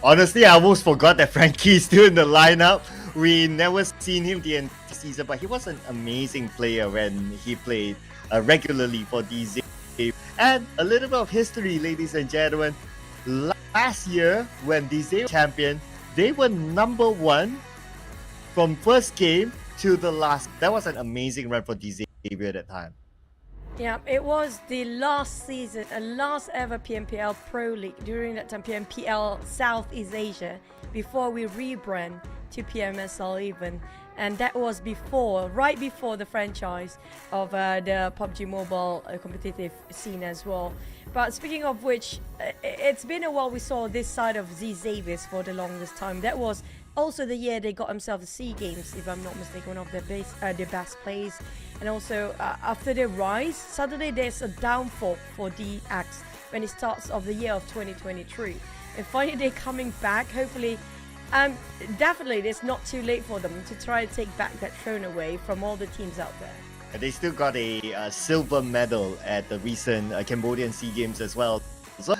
Honestly, I almost forgot that Frankie's still in the lineup. We never seen him the entire season, but he was an amazing player when he played regularly for DZ. And a little bit of history, ladies and gentlemen. Last year, when DZ was champion, they were number 1 from first game to the last. That was an amazing run for DZ at that time. Yeah, it was the last season, a last ever PMPL Pro League during that time, PMPL Southeast Asia, before we rebrand to PMSL even. And that was right before the franchise of the PUBG Mobile competitive scene as well. But speaking of which, it's been a while we saw this side of Z Xaviers for the longest time. That was also the year they got themselves the SEA Games, if I'm not mistaken, one of their best plays. And also after their rise, suddenly there's a downfall for DX when it starts of the year of 2023. And finally they're coming back, hopefully. Definitely it's not too late for them to try to take back that throne away from all the teams out there. They still got a silver medal at the recent Cambodian SEA Games as well. So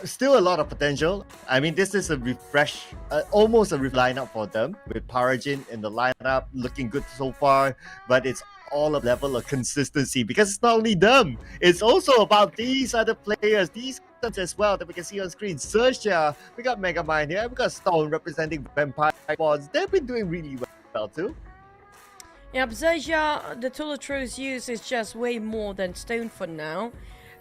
still a lot of potential. I mean, this is a refresh, almost a lineup for them, with Parajin in the lineup, looking good so far, but it's all a level of consistency, because it's not only them, it's also about these other players, these as well that we can see on screen. XERXIA, we got Megamind here, we got Stone representing Vampire Bonds. They've been doing really well too. Yeah, XERXIA, the tool of truth use is just way more than Stone for now.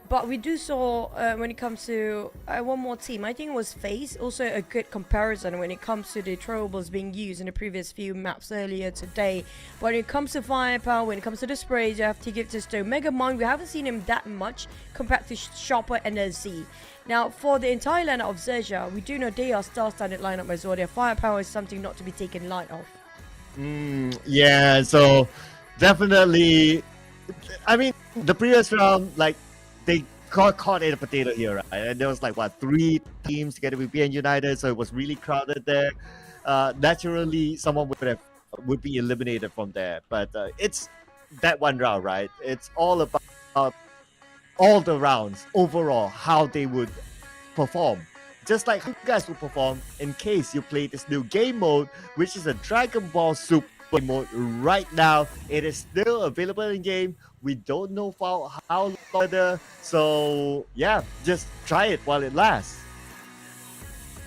But we do saw when it comes to one more team, I think it was FaZe, also a good comparison when it comes to the throwables being used in the previous few maps earlier today. When it comes to firepower, when it comes to the sprays, you have to give this to Megamind. We haven't seen him that much compared to Chopper and Z. Now, for the entire lineup of XERXIA, we do know they are star-standard lineup as well. Their firepower is something not to be taken light of. Yeah, so definitely, I mean, the previous round, like, they got caught in a potato here, right? And there was like, what, 3 teams together with BN United, so it was really crowded there. Naturally, someone would be eliminated from there, but it's that one round, right? It's all about all the rounds overall, how they would perform. Just like you guys would perform in case you play this new game mode, which is a Dragon Ball Super mode right now. It is still available in game. We don't know for how long, so yeah, just try it while it lasts.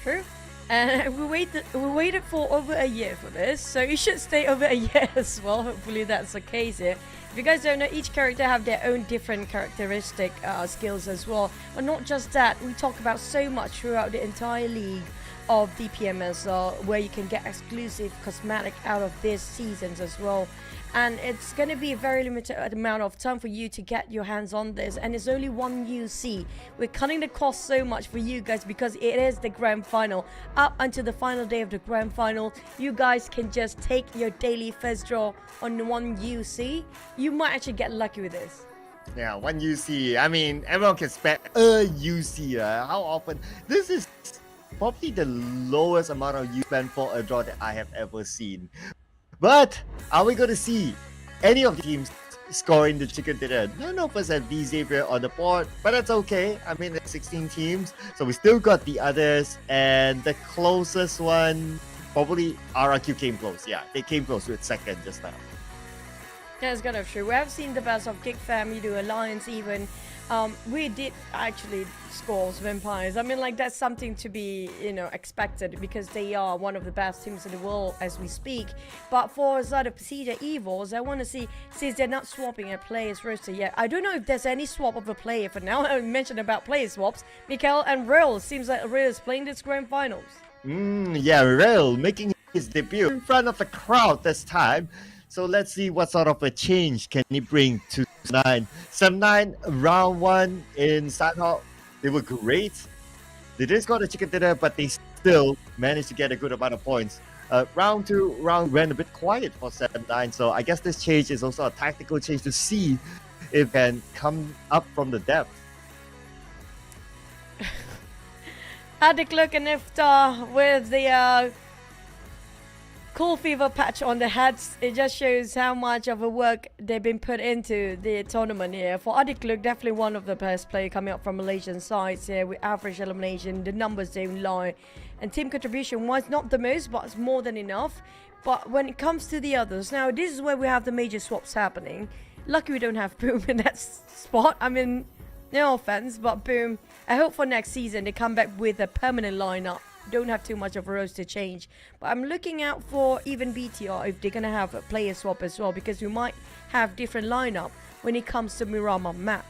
True. And we waited for over a year for this, so it should stay over a year as well. Hopefully that's the case here. If you guys don't know, each character have their own different characteristic skills as well. But not just that, we talk about so much throughout the entire league of the PMSL, where you can get exclusive cosmetic out of these seasons as well. And it's going to be a very limited amount of time for you to get your hands on this, and it's only 1 UC. We're cutting the cost so much for you guys because it is the grand final. Up until the final day of the grand final, you guys can just take your daily first draw on 1 UC. You might actually get lucky with this. Yeah, 1 UC. I mean, everyone can spend a UC. How often? This is probably the lowest amount of you spend for a draw that I have ever seen. But are we going to see any of the teams scoring the chicken dinner? None of us have V Xavier on the board, but that's okay. I mean, there's 16 teams, so we still got the others, and the closest one, probably RRQ came close. Yeah, they came close with second just now. Yeah, it's kind of true. We have seen the best of GEEK Fam, Yoodo Alliance even. We did actually score Vampires. I mean, like, that's something to be, expected because they are one of the best teams in the world as we speak. But for sort of PERSIJA EVOS, I want to see, since they're not swapping a player's roster yet, I don't know if there's any swap of a player for now. I mentioned about player swaps. Mikael and Real, seems like Real is playing this grand finals. Yeah, Real making his debut in front of the crowd this time. So let's see what sort of a change can he bring to 9. 7-9 round 1 in Sanhok. They were great. They didn't score the chicken dinner, but they still managed to get a good amount of points. Round 2 went a bit quiet for 7-9, so I guess this change is also a tactical change to see if it can come up from the depth. Addict look and Iftar with the cool fever patch on the heads. It just shows how much of a work they've been put into the tournament here. For Addict look, definitely one of the best players coming up from Malaysian sides here with average elimination. The numbers don't lie. And team contribution was not the most, but it's more than enough. But when it comes to the others, now this is where we have the major swaps happening. Lucky we don't have Boom in that spot. I mean, no offense, but Boom, I hope for next season they come back with a permanent lineup. Don't have too much of a roster change, but I'm looking out for even BTR if they're gonna have a player swap as well, because we might have different lineup when it comes to Miramar map.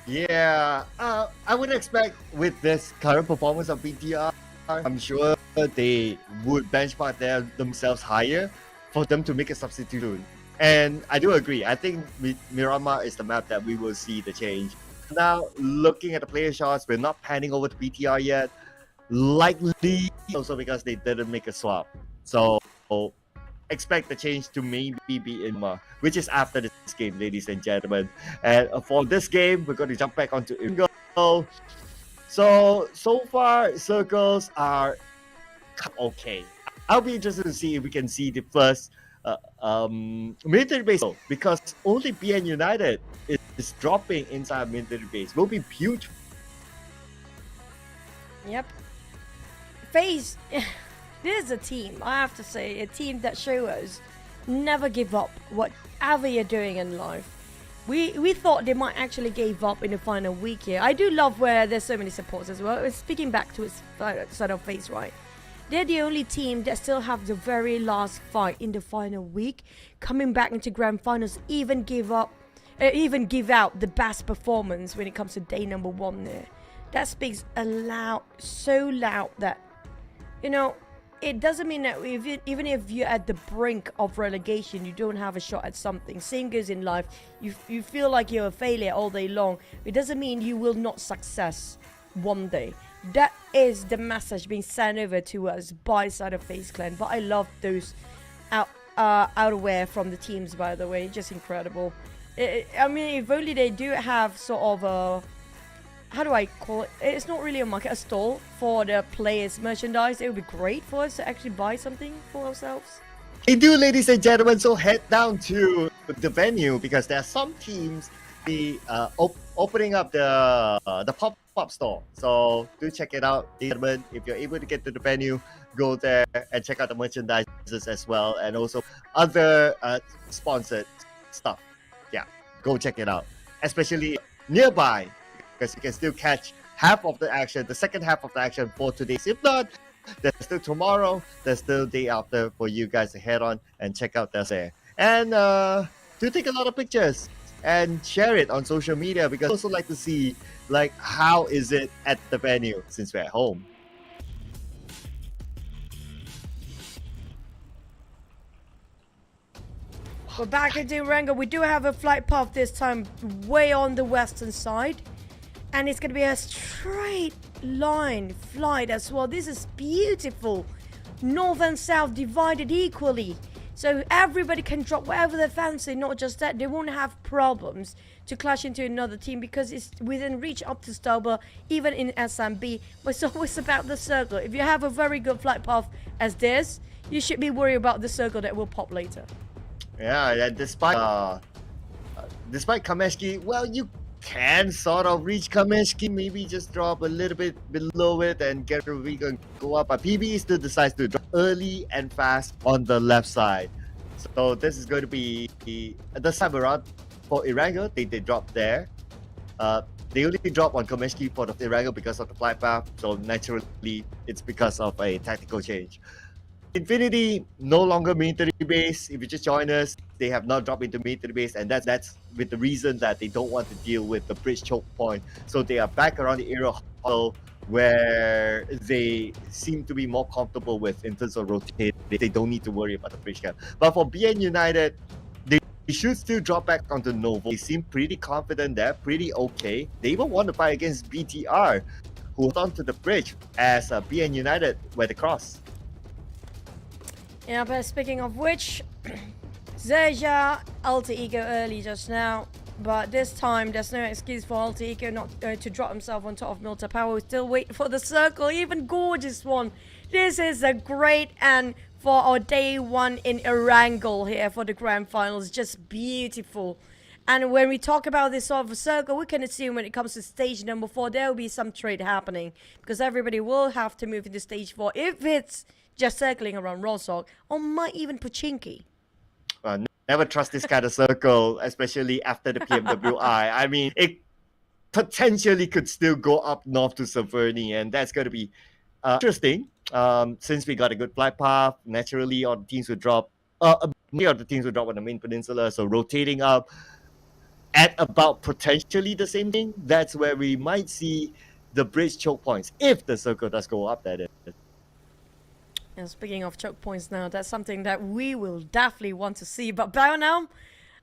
Yeah, I would expect with this current performance of BTR, I'm sure they would benchmark themselves higher for them to make a substitution. And I do agree. I think Miramar is the map that we will see the change. Now, looking at the player shots, we're not panning over to BTR yet. Likely also because they didn't make a swap. So expect the change to maybe be in Miramar, which is after this game, ladies and gentlemen. And for this game, we're going to jump back onto Erangel. So far, circles are okay. I'll be interested to see if we can see the first military base, because only BN United is dropping inside military base. Will be huge. Yep. FaZe, this is a team, I have to say, a team that show us never give up whatever you're doing in life. We thought they might actually give up in the final week here. I do love where there's so many supports as well. Speaking back to its side of FaZe, right? They're the only team that still have the very last fight in the final week, coming back into grand finals, even give out the best performance when it comes to day number 1 there. That speaks so loud that, you know, it doesn't mean that even if you're at the brink of relegation, you don't have a shot at something. Same goes in life. You feel like you're a failure all day long. It doesn't mean you will not success one day. That is the message being sent over to us by side of FaZe Clan. But I love those outerwear from the teams, by the way. Just incredible. I mean, if only they do have sort of a, how do I call it? It's not really a market, a stall for the players' merchandise. It would be great for us to actually buy something for ourselves. They do, ladies and gentlemen. So head down to the venue, because there are some teams opening up the pop-up store. So do check it out, gentlemen. If you're able to get to the venue, go there and check out the merchandises as well, and also other sponsored stuff. Yeah, go check it out, especially nearby, because you can still catch half of the action, the second half of the action for today. If not, there's still tomorrow, there's still day after for you guys to head on and check out there. And do take a lot of pictures and share it on social media, because I also like to see like how is it at the venue since we're at home. We're back into Erangel. We do have a flight path this time way on the western side, and it's going to be a straight line flight as well. This is beautiful. North and south divided equally, so everybody can drop wherever they fancy. Not just that, they won't have problems to clash into another team because it's within reach up to Stauber, even in SMB. But it's always about the circle. If you have a very good flight path as this, you should be worried about the circle that will pop later. Yeah, despite Kameshki, well, you can sort of reach Kameshki, maybe just drop a little bit below it and get a vegan go up. But PB still decides to drop early and fast on the left side. So this is going to be the time around for Erangel. They drop there. They only drop on Kameshki for the Erangel because of the flight path. So naturally, it's because of a tactical change. Infinity no longer military base. If you just join us, they have not dropped into military base, and that's with the reason that they don't want to deal with the bridge choke point. So they are back around the area huddle where they seem to be more comfortable with in terms of rotating. They don't need to worry about the bridge camp. But for BN United, they should still drop back onto Novo. They seem pretty confident there, pretty okay. They even want to fight against BTR, who hold onto the bridge as BN United where they cross. Yeah, but speaking of which, XERXIA alter ego early just now, but this time there's no excuse for alter ego not to drop himself on top of Milta Power. We still wait for the circle, even gorgeous one. This is a great end for our day 1 in Erangel here for the grand finals. Just beautiful. And when we talk about this sort of a circle, we can assume when it comes to stage number 4, there will be some trade happening, because everybody will have to move into stage 4 if it's just circling around Rosok, or might even Pochinki. Never trust this kind of circle, especially after the PMWI. I mean, it potentially could still go up north to Severny, and that's going to be interesting. Since we got a good flight path, naturally all the teams will drop. Many of the teams will drop on the main peninsula, so rotating up at about potentially the same thing. That's where we might see the bridge choke points if the circle does go up. That is. And speaking of choke points now, that's something that we will definitely want to see. But now,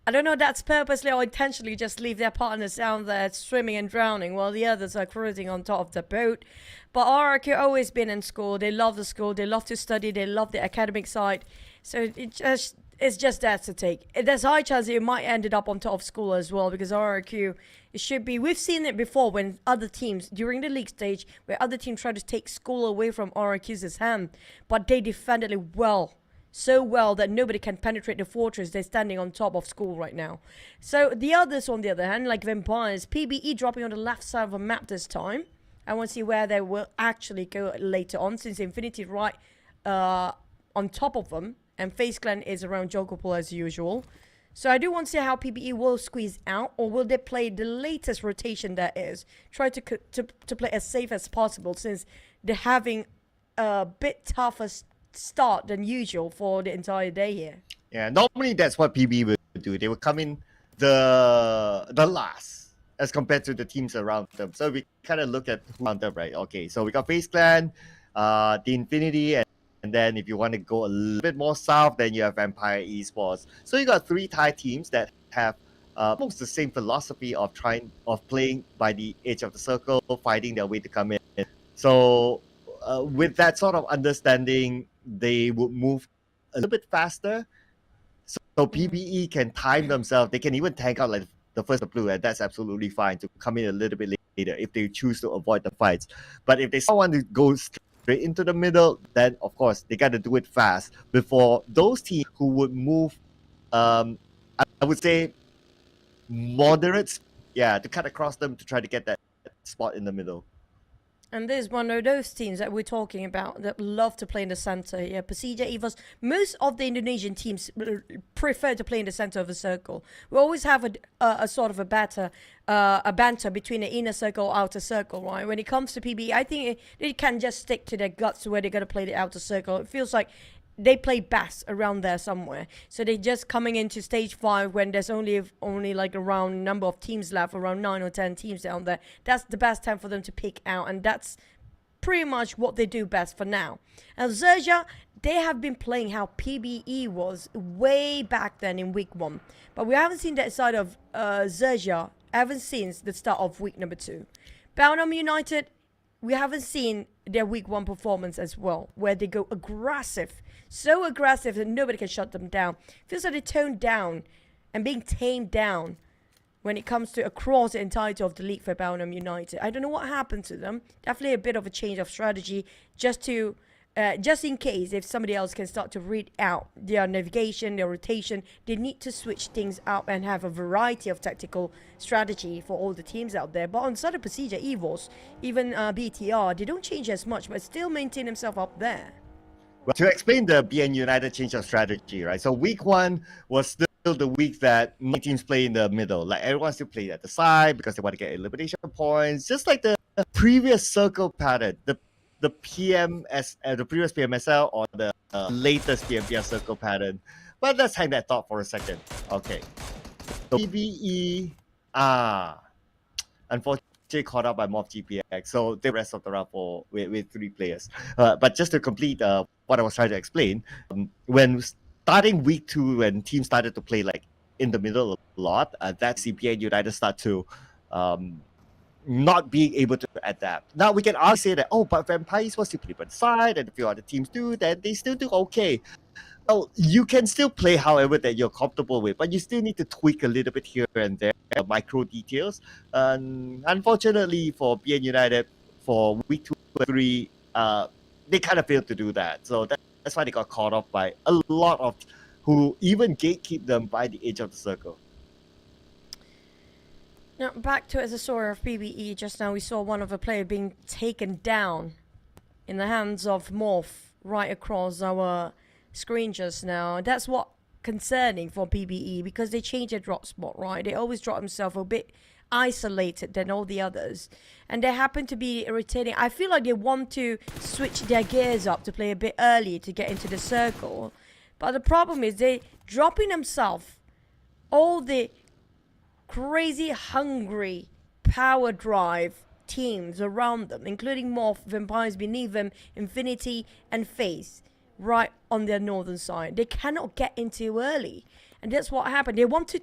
I don't know if that's purposely or intentionally just leave their partners down there swimming and drowning while the others are cruising on top of the boat. But RRQ always been in school. They love the school. They love to study. They love the academic side. So it's just that to take. There's a high chance it might ended up on top of school as well, because RRQ, it should be. We've seen it before when other teams, during the league stage, where other teams try to take school away from RRQ's hand, but they defended it well. So well that nobody can penetrate the fortress. They're standing on top of school right now. So the others, on the other hand, like Vampires, PBE dropping on the left side of the map this time. I want to see where they will actually go later on, since Infinity right on top of them, and FaZe Clan is around Jokopol as usual. So I do want to see how PBE will squeeze out, or will they play the latest rotation that is? Try to play as safe as possible, since they're having a bit tougher start than usual for the entire day here. Yeah, normally that's what PB will do. They will come in the last as compared to the teams around them. So we kind of look at who around them, right? Okay, so we got FaZe Clan, the Infinity, and then if you want to go a little bit more south, then you have Vampire Esports. So you got 3 Thai teams that have almost the same philosophy of playing by the edge of the circle, fighting their way to come in. So with that sort of understanding, they would move a little bit faster. So PBE can time themselves. They can even tank out like the first blue, and that's absolutely fine to come in a little bit later if they choose to avoid the fights. But if they want to go straight into the middle, then of course they got to do it fast before those teams who would move, I would say, moderates, to cut across them to try to get that spot in the middle. And there's one of those teams that we're talking about that love to play in the center. Yeah, PERSIJA, EVOS. Most of the Indonesian teams prefer to play in the center of the circle. We always have a sort of a banter between the inner circle, outer circle, right? When it comes to PBE, I think they can just stick to their guts where they're going to play the outer circle. It feels like they play best around there somewhere. So they're just coming into stage 5 when there's only like around number of teams left, around 9 or 10 teams down there. That's the best time for them to pick out, and that's pretty much what they do best for now. And XERXIA, they have been playing how PBE was way back then in week 1. But we haven't seen that side of XERXIA ever since the start of week number 2. Belgium United, we haven't seen their week 1 performance as well, where they go aggressive. So aggressive that nobody can shut them down. Feels like they toned down and being tamed down when it comes to across the entirety of the league for Belgium United. I don't know what happened to them. Definitely a bit of a change of strategy just in case if somebody else can start to read out their navigation, their rotation. They need to switch things up and have a variety of tactical strategy for all the teams out there. But on side of PERSIJA, EVOS, even BTR, they don't change as much, but still maintain themselves up there. Well, to explain the BN United change of strategy, right? So week 1 was still the week that many teams play in the middle. Like everyone still played at the side because they want to get elimination points, just like the previous circle pattern, the previous PMSL or the latest PMPL circle pattern. But let's hang that thought for a second. Okay, so PBE unfortunately caught up by MORPH GPX, so the rest of the round with 3 players. But just to complete what I was trying to explain, when starting week 2, when teams started to play like in the middle a lot, that CPN United start to not being able to adapt. Now we can all say that, but Vampires was still play by the side, and a few other teams do, then they still do okay. Well, you can still play however that you're comfortable with, but you still need to tweak a little bit here and there, micro details. And unfortunately for BN United, for week 2 or 3, they kind of failed to do that. So that's why they got caught off by a lot of who even gatekeep them by the edge of the circle. Now back to as a story of PBE. Just now we saw one of the players being taken down in the hands of MORPH right across our screen just now. That's what concerning for PBE, because they change their drop spot, right? They always drop themselves a bit isolated than all the others, and they happen to be irritating. I feel like they want to switch their gears up to play a bit early to get into the circle, but the problem is they dropping themselves all the crazy hungry power drive teams around them, including MORPH, Vampires beneath them, Infinity and FaZe. right on their northern side. They cannot get in too early. And that's what happened. They want to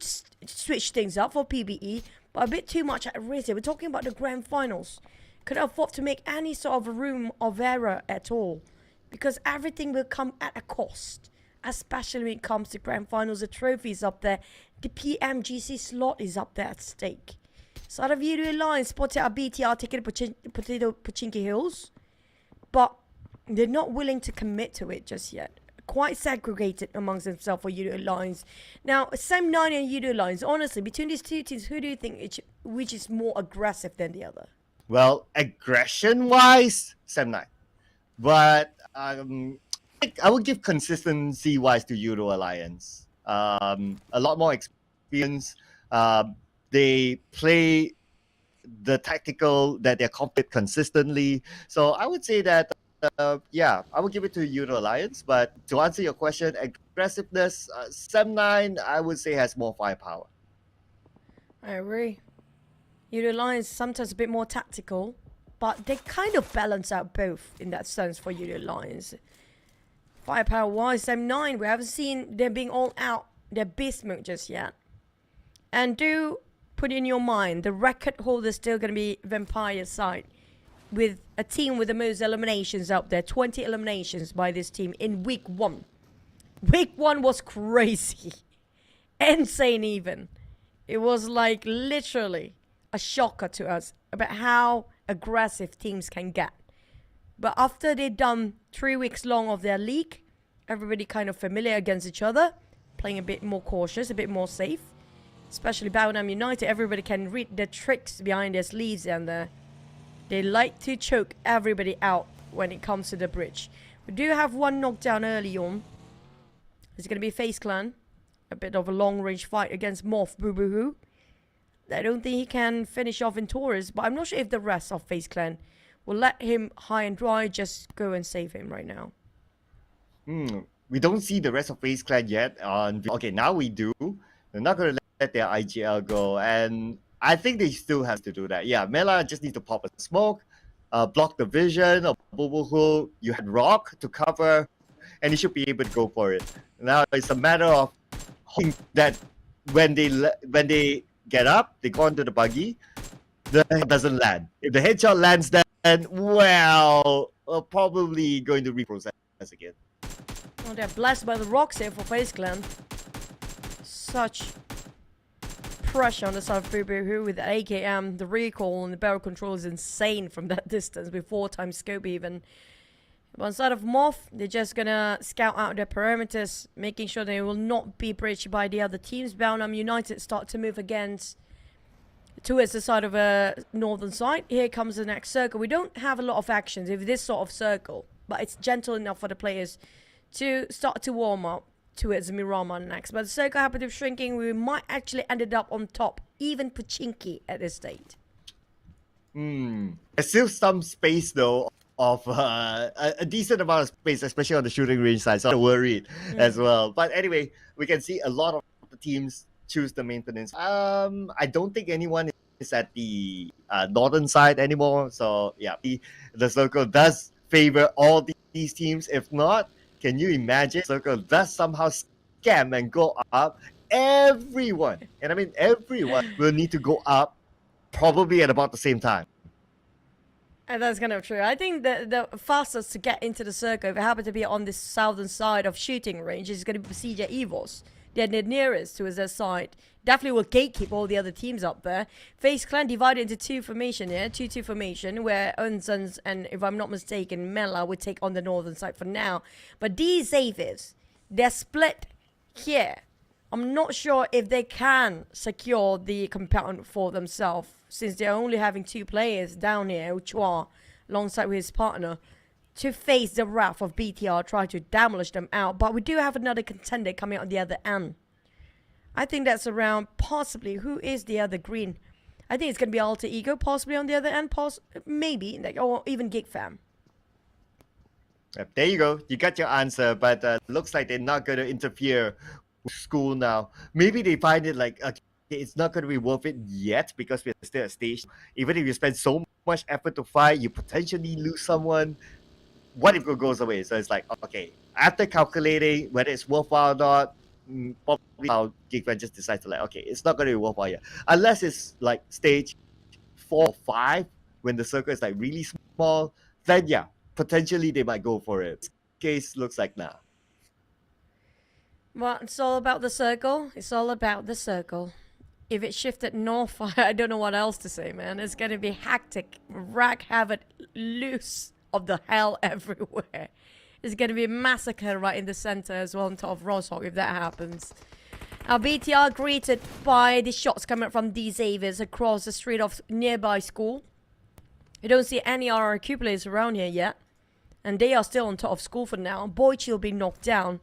switch things up for PBE, but a bit too much at risk. We're talking about the grand finals. Couldn't afford to make any sort of room of error at all, because everything will come at a cost, especially when it comes to grand finals. The trophies up there, the PMGC slot is up there at stake. Side of Yoodo Alliance spotted a BTR taking Pochinki Hills, but they're not willing to commit to it just yet. Quite segregated amongst themselves for Yoodo Alliance. Now, Sam9 and Yoodo Alliance, honestly, between these two teams, who do you think which is more aggressive than the other? Well, aggression-wise, Sam9. But I would give consistency-wise to Yoodo Alliance. A lot more experience. They play the tactical that they're confident consistently. So I would say that, yeah, I would give it to Yoodo Alliance. But to answer your question, aggressiveness, Sam9, I would say, has more firepower. I agree. Yoodo Alliance sometimes a bit more tactical, but they kind of balance out both in that sense for Yoodo Alliance. Firepower-wise, Sam9, we haven't seen them being all out their beast mode just yet. And do put in your mind, the record holder is still going to be Vampire side, with a team with the most eliminations out there. 20 eliminations by this team in week 1. Week 1 was crazy. Insane even. It was like literally a shocker to us about how aggressive teams can get. But after they've done 3 weeks long of their league, everybody kind of familiar against each other, playing a bit more cautious, a bit more safe. Especially Baunam United, everybody can read the tricks behind their sleeves, and they like to choke everybody out when it comes to the bridge. We do have one knockdown early on. It's going to be FaZe Clan. A bit of a long-range fight against MORPH Boo Boo Hoo. I don't think he can finish off in Taurus, but I'm not sure if the rest of FaZe Clan will let him high and dry, just go and save him right now. We don't see the rest of FaZe Clan yet. Okay, now we do. They're not going to let their IGL go, and I think they still have to do that. Yeah, Mela just needs to pop a smoke, block the vision of Boo Boo Hoo. You had Rock to cover, and he should be able to go for it. Now it's a matter of hoping that when they get up, they go onto the buggy, the head doesn't land. If the headshot lands, then well, probably going to reprocess again. Oh, they're blessed by the rocks here for FaZe Clan. Such pressure on the side of Boo Boo Hoo with the AKM. The recoil and the barrel control is insane from that distance with 4 times scope even. But on side of MORPH, they're just gonna scout out their perimeters, making sure they will not be breached by the other teams. Baunam United start to move towards the side of a northern side. Here comes the next circle. We don't have a lot of actions with this sort of circle, but it's gentle enough for the players to start to warm up towards Miramar next. But the circle happened to be shrinking. We might actually ended up on top, even Pochinki at this state. There's still some space though, of a decent amount of space, especially on the shooting range side, so I'm worried as well. But anyway, we can see a lot of the teams choose the main peninsula. I don't think anyone is at the northern side anymore, so yeah, the circle does favor all these teams. If not, can you imagine circle does somehow scam and go up? Everyone, and I mean everyone, will need to go up probably at about the same time. And that's kind of true. I think the fastest to get into the circle, if it happen to be on the southern side of shooting range, is going to be PERSIJA EVOS. They're the nearest to their side. Definitely will gatekeep all the other teams up there. FaZe Clan divided into 2 formation here, 2-2 formation, where Unsons and, if I'm not mistaken, Mela would take on the northern side for now. But these Avives, they're split here. I'm not sure if they can secure the compound for themselves, since they're only having 2 players down here, Uchua, alongside with his partner, to face the wrath of BTR, try to demolish them out. But we do have another contender coming out on the other end. I think that's around, possibly, who is the other green? I think it's going to be Alter Ego, possibly on the other end, maybe, or even GEEK Fam. There you go. You got your answer, but looks like they're not going to interfere with school now. Maybe they find it like, okay, it's not going to be worth it yet because we're still at stage. Even if you spend so much effort to fight, you potentially lose someone. what if it goes away? So it's like, okay, after calculating whether it's worthwhile or not, probably how GEEK just decides to like, okay, it's not going to be worthwhile yet. Unless it's like stage 4 or 5, when the circle is like really small, then yeah, potentially they might go for it. This case looks like nah. Well, it's all about the circle. It's all about the circle. If it shifted north, I don't know what else to say, man. It's going to be hectic, rack havoc, loose of the hell everywhere. It's going to be a massacre right in the center as well on top of Roshok if that happens. Our BTR greeted by the shots coming from D Xaviers across the street of nearby school. You don't see any RRQ players around here yet. And they are still on top of school for now. Boychi will be knocked down.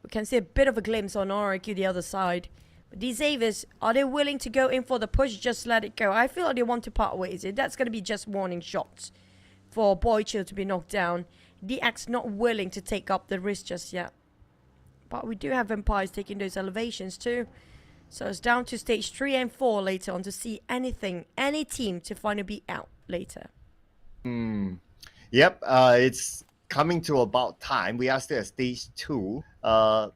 We can see a bit of a glimpse on RRQ the other side. But these Xaviers, are they willing to go in for the push? Just let it go. I feel like they want to part ways. That's going to be just warning shots for Boychill to be knocked down. DX not willing to take up the risk just yet. But we do have Vampires taking those elevations too. So it's down to stage 3 and 4 later on to see anything, any team to finally be out later. Yep, it's coming to about time. We are still at stage 2. But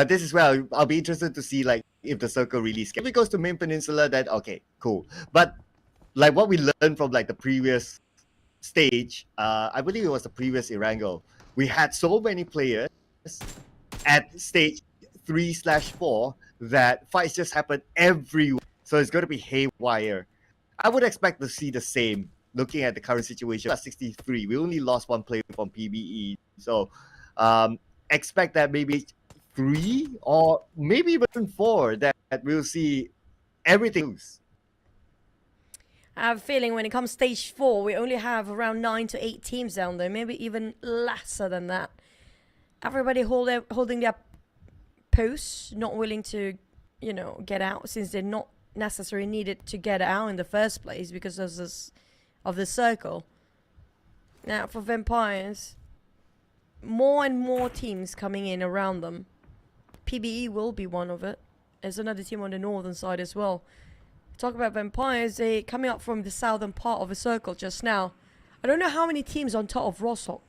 this is where I'll be interested to see like if the circle really scales. If it goes to Main Peninsula, then okay, cool. But like what we learned from like the previous stage, I believe it was the previous Erangel, we had so many players at stage 3/4 that fights just happen everywhere. So it's going to be haywire. I would expect to see the same looking at the current situation. At 63, we only lost 1 player from PBE. So expect that maybe 3 or maybe even 4 that we'll see everything loose. I have a feeling when it comes stage 4, we only have around 9 to 8 teams down there, maybe even lesser than that. Everybody holding their posts, not willing to, you know, get out since they're not necessarily needed to get out in the first place because of the circle. Now for Vampires, more and more teams coming in around them. PBE will be one of it. There's another team on the northern side as well. Talk about Vampires, they coming up from the southern part of the circle just now. I don't know how many teams on top of Roshok.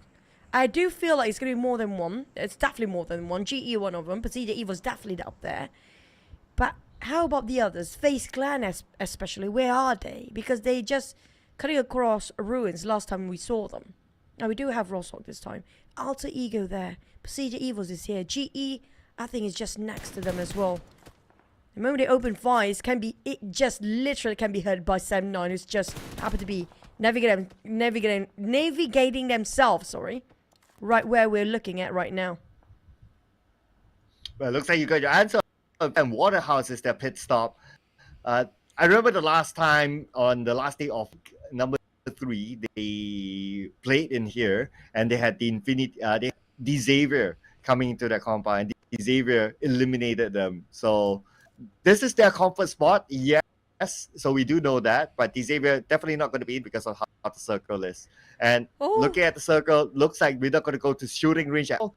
I do feel like it's going to be more than one. It's definitely more than one. GE one of them. PERSIJA EVOS definitely up there. But how about the others? FaZe Clan especially. Where are they? Because they just cutting across ruins last time we saw them. Now we do have Roshok this time. Alter Ego there. PERSIJA EVOS is here. GE, I think, is just next to them as well. The moment they open fires, it just literally can be heard by 7-9, who's just happen to be navigating themselves, right where we're looking at right now. Well, it looks like you got your answer. And Waterhouse is their pit stop. I remember the last time on the last day of number 3, they played in here and they had the D Xavier coming into their compound. And D Xavier eliminated them. So this is their comfort spot, yes. So we do know that, but D Xavier definitely not going to be in because of how the circle is. And looking at the circle, looks like we're not going to go to shooting range at all.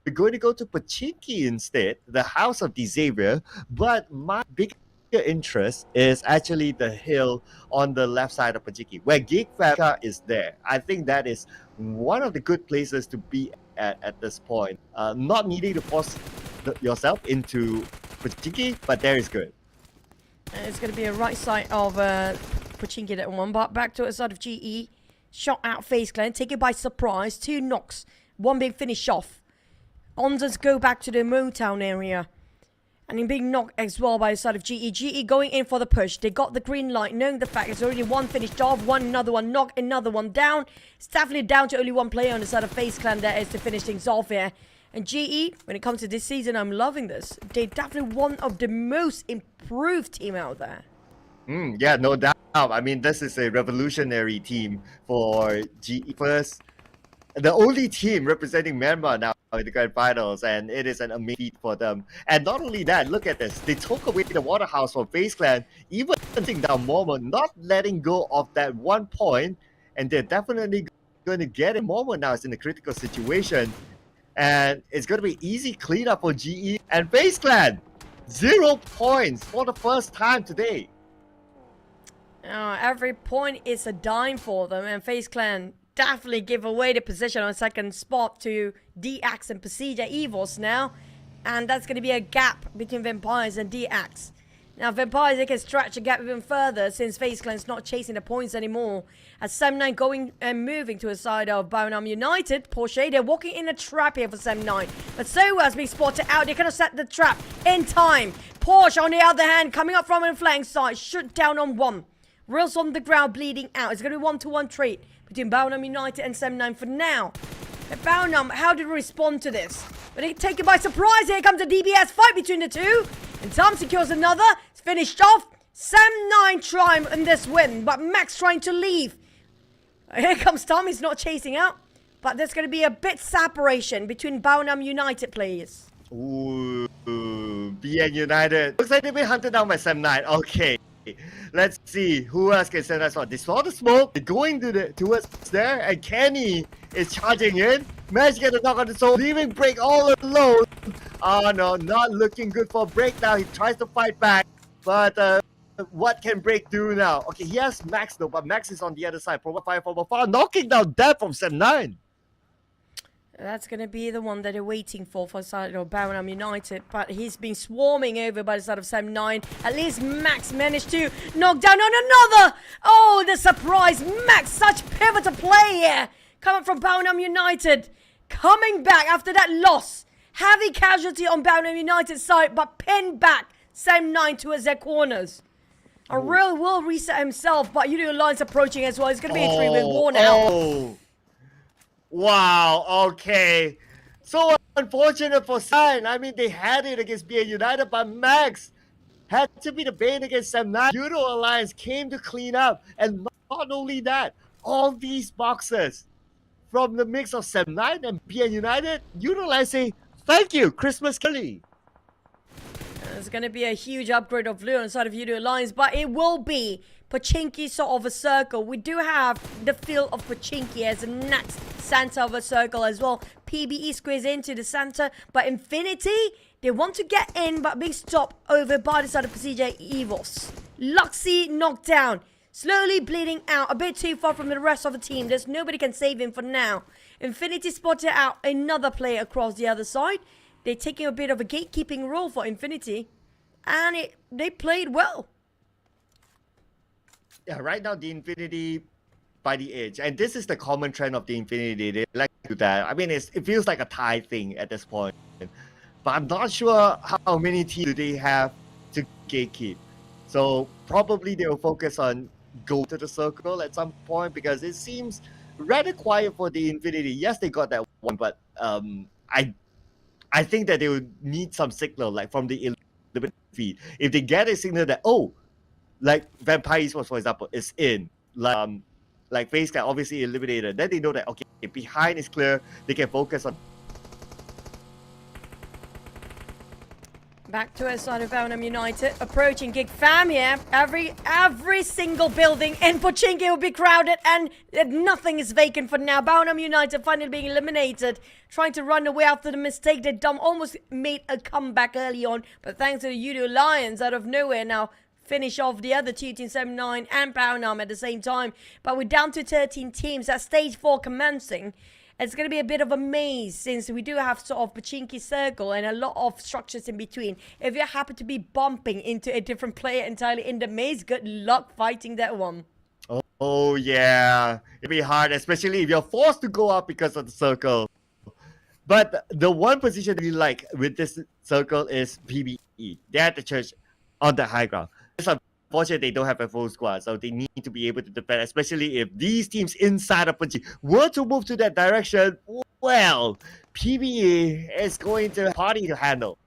We're going to go to Pachinki instead, the house of D Xavier. But my bigger interest is actually the hill on the left side of Pachinki, where GEEK is there. I think that is one of the good places to be at this point. Not needing to force yourself into Pachinki, but there is good. And it's going to be a right side of Pachinki that one, but back to the side of GE. Shot out FaZe Clan, take it by surprise. 2 knocks, 1 being finished off. Onzans go back to the Motown area. And he's being knocked as well by the side of GE. GE going in for the push. They got the green light, knowing the fact there's already 1 finished off, another one knocked, another one down. It's definitely down to only 1 player on the side of FaZe Clan there is to finish things off here. And GE, when it comes to this season, I'm loving this. They're definitely one of the most improved team out there. Yeah, no doubt. I mean, this is a revolutionary team for GE. First, the only team representing Myanmar now in the grand finals, and it is an amazing feat for them. And not only that, look at this. They took away the Waterhouse from FaZe Clan, even hunting down Momo, not letting go of that 1 point, and they're definitely going to get it. Momo now is in a critical situation. And it's going to be easy cleanup for GE and FaZe Clan. 0 points for the first time today. Every point is a dime for them. And FaZe Clan definitely give away the position on second spot to DX and PERSIJA EVOS now. And that's going to be a gap between Vampires and DX. Now, Vampires, they can stretch the gap even further since FaZe Clan's not chasing the points anymore. As Sam9 going and moving to the side of Baonam United, Porsche, they're walking in a trap here for Sam9. But Sowa's being spotted out. They cannot set the trap in time. Porsche, on the other hand, coming up from the flank side, shoot down on one. Reels on the ground, bleeding out. It's going to be 1-to-1 trade between Baonam United and Sam9 for now. But Baonam, how did we respond to this? But they take it by surprise. Here comes a DBS fight between the two. And Tom secures another. It's finished off. Sam9 trying in this win, but Max trying to leave. Here comes Tom. He's not chasing out. But there's going to be a bit separation between Baonam United players. Ooh, BN United. Looks like they've been hunted down by Sam9. Okay. Let's see who else can send us on. They saw the smoke. They're going towards there. And Kenny is charging in. Managed to get a knock on the soul. Leaving Break all alone. Oh no, not looking good for Break now. He tries to fight back. But what can Break do now? Okay, he has Max though. But Max is on the other side. Fire from afar. Knocking down Death from Sam9. That's going to be the one that they're waiting for side of Baonam United. But he's been swarming over by the side of Sam9. At least Max managed to knock down on another. Oh, the surprise. Max, such pivotal play here. Coming from Baonam United. Coming back after that loss. Heavy casualty on Baonam United's side. But pinned back Sam9 towards their corners. A real will reset himself. But Yoodo Alliance approaching as well. It's going to be a 3-win war now. Wow, okay. So unfortunate for San. I mean, they had it against BN United, but Max had to be the bane against Sam9. Yoodo Alliance came to clean up. And not only that, all these boxes from the mix of Sam9 and BN United, Yoodo Alliance say, thank you, Christmas Kelly. There's going to be a huge upgrade of blue on the side of Yoodo Alliance, but it will be Pochinki sort of a circle. We do have the feel of Pochinki as the next center of a circle as well. PBE squeeze into the center, but Infinity, they want to get in, but being stopped over by the side of PERSIJA EVOS. Luxy knocked down, slowly bleeding out, a bit too far from the rest of the team. There's nobody can save him for now. Infinity spotted out another player across the other side. They're taking a bit of a gatekeeping role for Infinity, and they played well. Yeah, right now the Infinity by the edge, and this is the common trend of the Infinity. They like to do that. I mean, it feels like a tie thing at this point, but I'm not sure how many teams do they have to gatekeep. So probably they will focus on go to the circle at some point because it seems rather quiet for the Infinity. Yes, they got that one, but I think that they would need some signal like from the feed. If they get a signal that like Vampire Esports, for example, is in, like FaZe Clan obviously eliminated, then they know that, okay, behind is clear, they can focus on. Back to our side of Baonam United, approaching GEEK fam here. Every single building in Pochinki will be crowded and nothing is vacant for now. Baonam United finally being eliminated, trying to run away after the mistake they'd done. Almost made a comeback early on, but thanks to the Yoodo Alliance out of nowhere now, finish off the other two teams, 7-9 and Baonam at the same time. But we're down to 13 teams at stage 4 commencing. It's going to be a bit of a maze since we do have sort of Pochinki circle and a lot of structures in between. If you happen to be bumping into a different player entirely in the maze, good luck fighting that one. Oh yeah, it'll be hard, especially if you're forced to go up because of the circle. But the one position that we like with this circle is PBE. They're at the church on the high ground. It's unfortunate they don't have a full squad, so they need to be able to defend, especially if these teams inside of Pochinki were to move to that direction. Well, PBE is going to party to handle.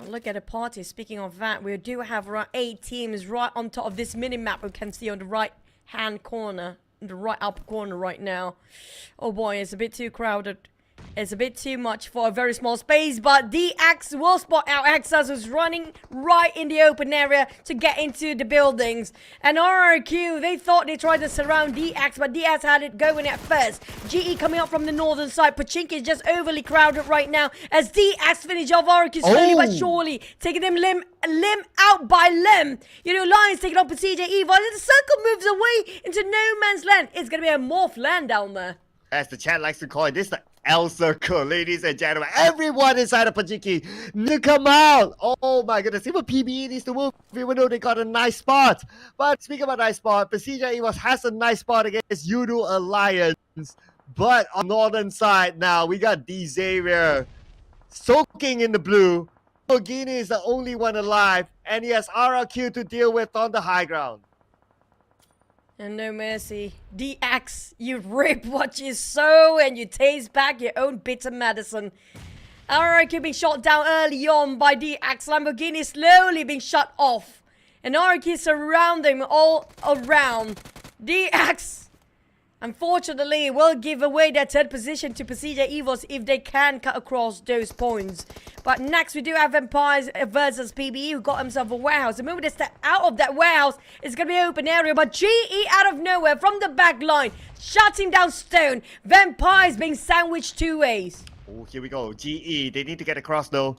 Look at the party. Speaking of that, we do have around 8 teams right on top of this mini-map we can see on the right-hand corner, the right upper corner right now. Oh boy, it's a bit too crowded. It's a bit too much for a very small space, but DX will spot out Hexas, who's running right in the open area to get into the buildings. And RRQ, they thought they tried to surround DX, but DX had it going at first. GE coming up from the northern side. Pachinki is just overly crowded right now as DX finish off RRQ slowly but surely, taking them limb out by limb. Yoodo Alliance taking up PERSIJA EVOS, and the circle moves away into no man's land. It's going to be a morph land down there. As the chat likes to call it, this is the L circle, ladies and gentlemen. Everyone inside of Pachinki need to come out. Oh my goodness, even PBE needs to move, even though they got a nice spot. But speaking about nice spot, PERSIJA EVOS has a nice spot against Yoodo Alliance. But on the northern side now, we got D Xavier soaking in the blue. Ogini is the only one alive, and he has RRQ to deal with on the high ground. And no mercy. DX, you rip what you sow and you taste back your own bitter medicine. RRQ being shot down early on by DX. Lamborghini slowly being shut off. And RRQ surrounding him all around. DX, unfortunately, will give away their third position to PERSIJA EVOS if they can cut across those points. But next we do have Vampires versus PBE, who got himself a warehouse. The moment they step out of that warehouse, it's going to be an open area. But GE out of nowhere from the back line, shutting down Stone. Vampires being sandwiched two ways. Oh, here we go. GE, they need to get across though.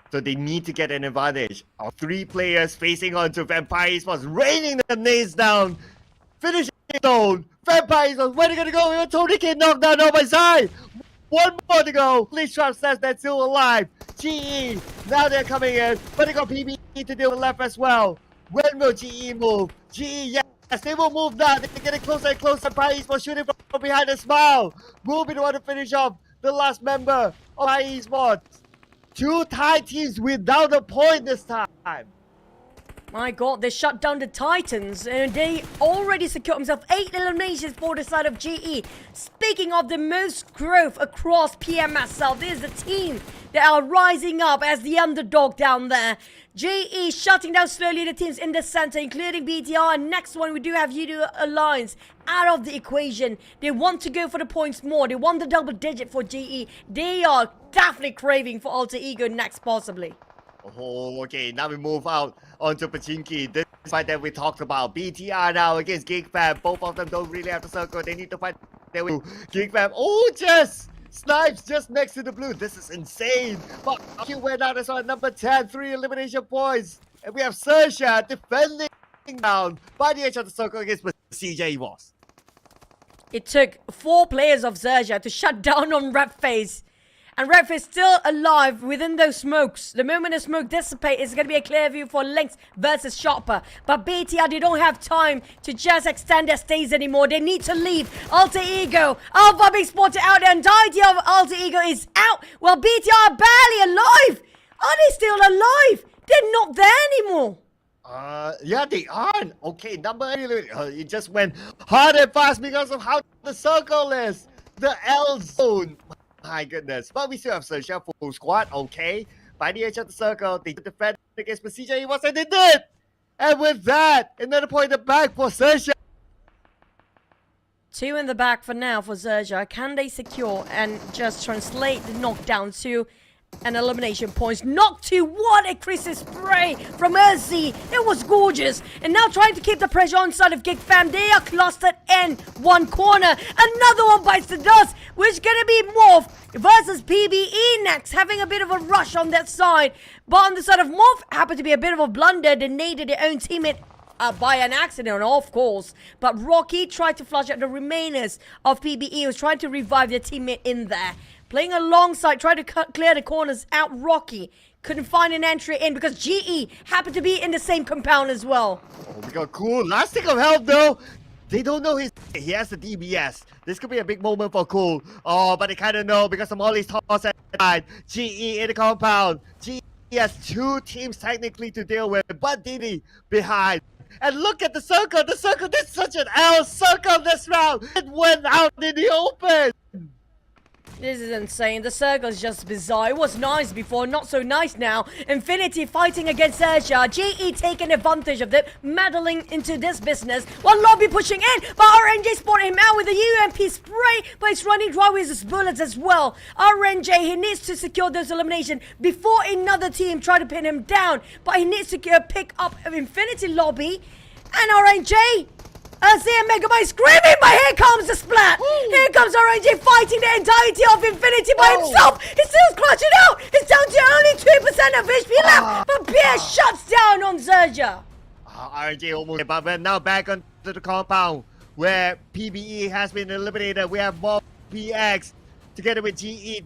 So they need to get an advantage. Our three players facing onto Vampire Esports, raining the nades down. Finishing Stone. Vampire Esports, where are they going to go? Tony Kid knocked down on my side. One more to go. Please Trump says they're still alive. GE, now they're coming in, but they got PBE to deal with left as well. When will GE move? GE, yes, they will move now. They're getting closer and closer. Vampire Esports shooting from behind the smile. Will be the one to finish off the last member of Vampire Esports. Two tie teams without a point this time. My god, they shut down the Titans and they already secured themselves 8 eliminations for the side of GE. Speaking of the most growth across PMSL, this is the team that are rising up as the underdog down there. GE shutting down slowly the teams in the center, including BTR. And next one, we do have Yoodo Alliance out of the equation. They want to go for the points more. They want the double digit for GE. They are definitely craving for Alter Ego next, possibly. Oh, okay, now we move out onto Pachinki. This fight that we talked about. BTR now against GEEK Fam. Both of them don't really have to circle. They need to fight their way. GEEK Fam, oh, just snipes just next to the blue. This is insane. But Q went out as well. Number 10, 3 elimination points. And we have XERXIA defending down by the edge of the circle against PERSIJA EVOS. It took 4 players of XERXIA to shut down on RedFaZe. And RedFaZe still alive within those smokes. The moment the smoke dissipates, it's going to be a clear view for Lynx versus Chopper. But BTR, they don't have time to just extend their stays anymore. They need to leave. Alter Ego, Alpha being spotted out. The entirety of Alter Ego is out. Well, BTR are barely alive. Are they still alive? They're not there anymore. Yeah, they aren't. Okay, number 8, it just went hard and fast because of how the circle is. The L zone. My goodness. But we still have XERXIA full squad, okay. By the edge of the circle, they defend against PERSIJA EVOS, and they did! And with that, another point in the back for XERXIA. 2 in the back for now for XERXIA. Can they secure and just translate the knockdown to an elimination points? Knock 2, what a crisp spray from Erzi. It was gorgeous. And now trying to keep the pressure on side of GEEK Fam. They are clustered in one corner. Another one bites the dust, which is going to be MORPH versus PBE next. Having a bit of a rush on that side. But on the side of MORPH, happened to be a bit of a blunder. They naded their own teammate by an accident, of course. But Rocky tried to flush out the remainers of PBE, who was trying to revive their teammate in there. Playing alongside, trying to clear the corners out. Rocky couldn't find an entry in because GE happened to be in the same compound as well. Oh, we got Cool. Last thing of help though. They don't know he has the DBS. This could be a big moment for Cool. Oh, but they kind of know because of Molly's toss at the side. GE in the compound. GE has 2 teams technically to deal with, but Diddy behind. And look at the circle. The circle did such an L circle this round. It went out in the open. This is insane. The circle is just bizarre. It was nice before, not so nice now. Infinity fighting against XERXIA. GE taking advantage of it, meddling into this business. While Lobby pushing in, but RNJ spotted him out with a UMP spray, but he's running dry with his bullets as well. RNJ, he needs to secure this elimination before another team try to pin him down. But he needs to pick up Infinity Lobby. And RNJ, I see a Megabyte screaming, but here comes the splat. Here comes RNG fighting the entirety of Infinity by himself. He's still clutching out. He's down to only 2% of HP left, but Pierre shuts down on XERXIA. RNG almost, but we're now back onto the compound where PBE has been eliminated. We have MORPH PX together with GE.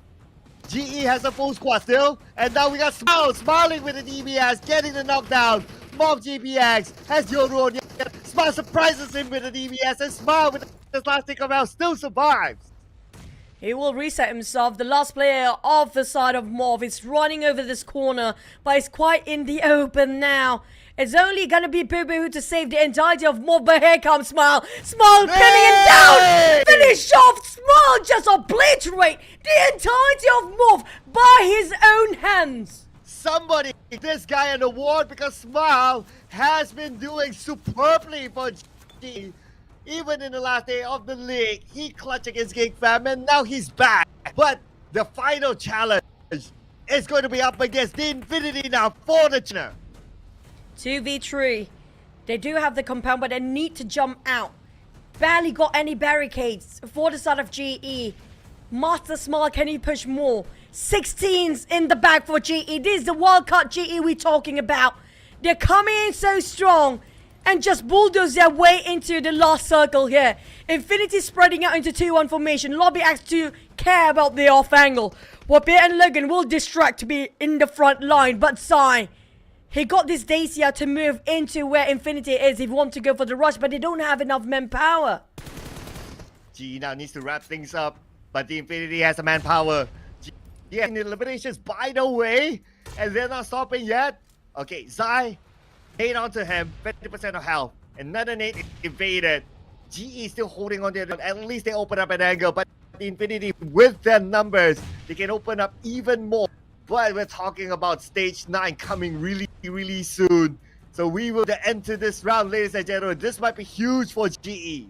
GE has a full squad still, and now we got Smile smiling with the DBS, getting the knockdown. MORPH GPX has Yoodo Alliance. Smile surprises him with the DBS, and Smile with his last take out still survives. He will reset himself. The last player of the side of MORPH is running over this corner, but he's quite in the open now. It's only gonna be Boo Boo to save the entirety of MORPH, but here comes Smile. Smile pinning him down! Finish off! Smile just obliterate the entirety of MORPH by his own hands. Somebody give this guy an award because Smile has been doing superbly for GE. Even in the last day of the league, he clutched against GEEK fam, and now he's back. But the final challenge is going to be up against the Infinity now for the winner. 2v3. They do have the compound, but they need to jump out. Barely got any barricades for the side of GE. Master Smile, can he push more? 16s in the back for GE. This is the World Cup GE we're talking about. They're coming in so strong and just bulldoze their way into the last circle here. Infinity spreading out into 2-1 formation. Lobby acts to care about the off angle. Wapir and Logan will distract to be in the front line, but Sai, he got this Dacia to move into where Infinity is if he wants to go for the rush, but they don't have enough manpower. GE now needs to wrap things up, but the Infinity has the manpower. Yeah, the eliminations by the way, and they're not stopping yet. Okay, Zai, nade onto him, 50% of health. Another nade evaded. GE still holding on to it. At least they open up an angle, but the Infinity, with their numbers, they can open up even more. But we're talking about stage 9 coming really soon. So we will enter this round, ladies and gentlemen. This might be huge for GE.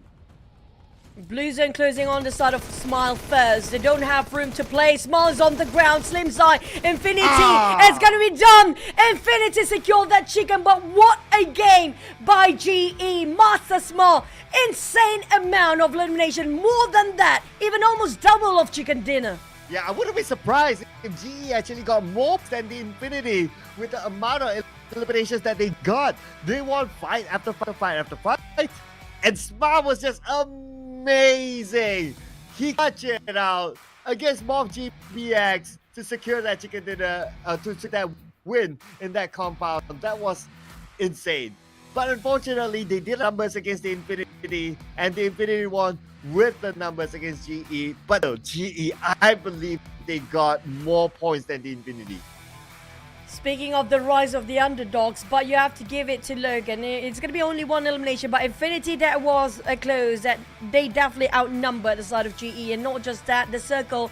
Blue Zone closing on the side of Smile first. They don't have room to play. Smile is on the ground. Slim side. Infinity. It's going to be done. Infinity secured that chicken. But what a game by GE. Master Smile. Insane amount of elimination. More than that. Even almost double of chicken dinner. Yeah, I wouldn't be surprised if GE actually got more than the Infinity with the amount of eliminations that they got. They won fight after fight after fight. And Smile was just amazing. He clutched it out against MORPH GPX to secure that chicken dinner, to that win in that compound. That was insane. But unfortunately, they did numbers against the Infinity, and the Infinity won with the numbers against GE. But no, GE, I believe they got more points than the Infinity. Speaking of the rise of the underdogs, but you have to give it to Logan. It's going to be only one elimination, but Infinity, that was a close. That they definitely outnumber the side of GE. And not just that, the circle,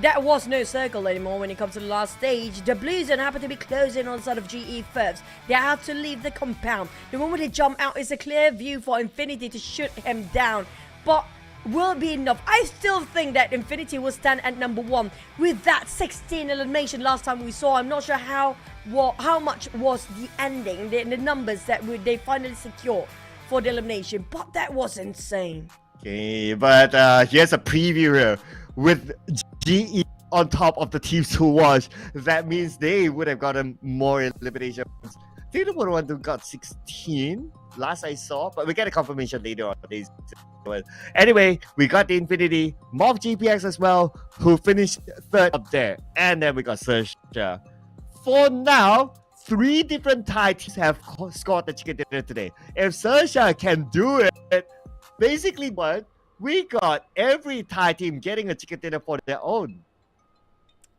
that was no circle anymore when it comes to the last stage. The Blues don't happen to be closing on the side of GE first. They have to leave the compound. The moment they jump out, it's a clear view for Infinity to shoot him down. But will it be enough? I still think that Infinity will stand at number 1 with that 16 elimination last time we saw. I'm not sure how much was the ending, the numbers that they finally secured for the elimination, but that was insane. Okay, but here's a preview here with GE on top of the teams who watch. That means they would have gotten more eliminations. They're the one who got 16 last I saw, but we get a confirmation later on. Anyway, we got the Infinity, MORPH GPX as well, who finished 3rd up there. And then we got XERXIA. For now, 3 different Thai teams have scored the chicken dinner today. If XERXIA can do it, basically what? We got every Thai team getting a chicken dinner for their own.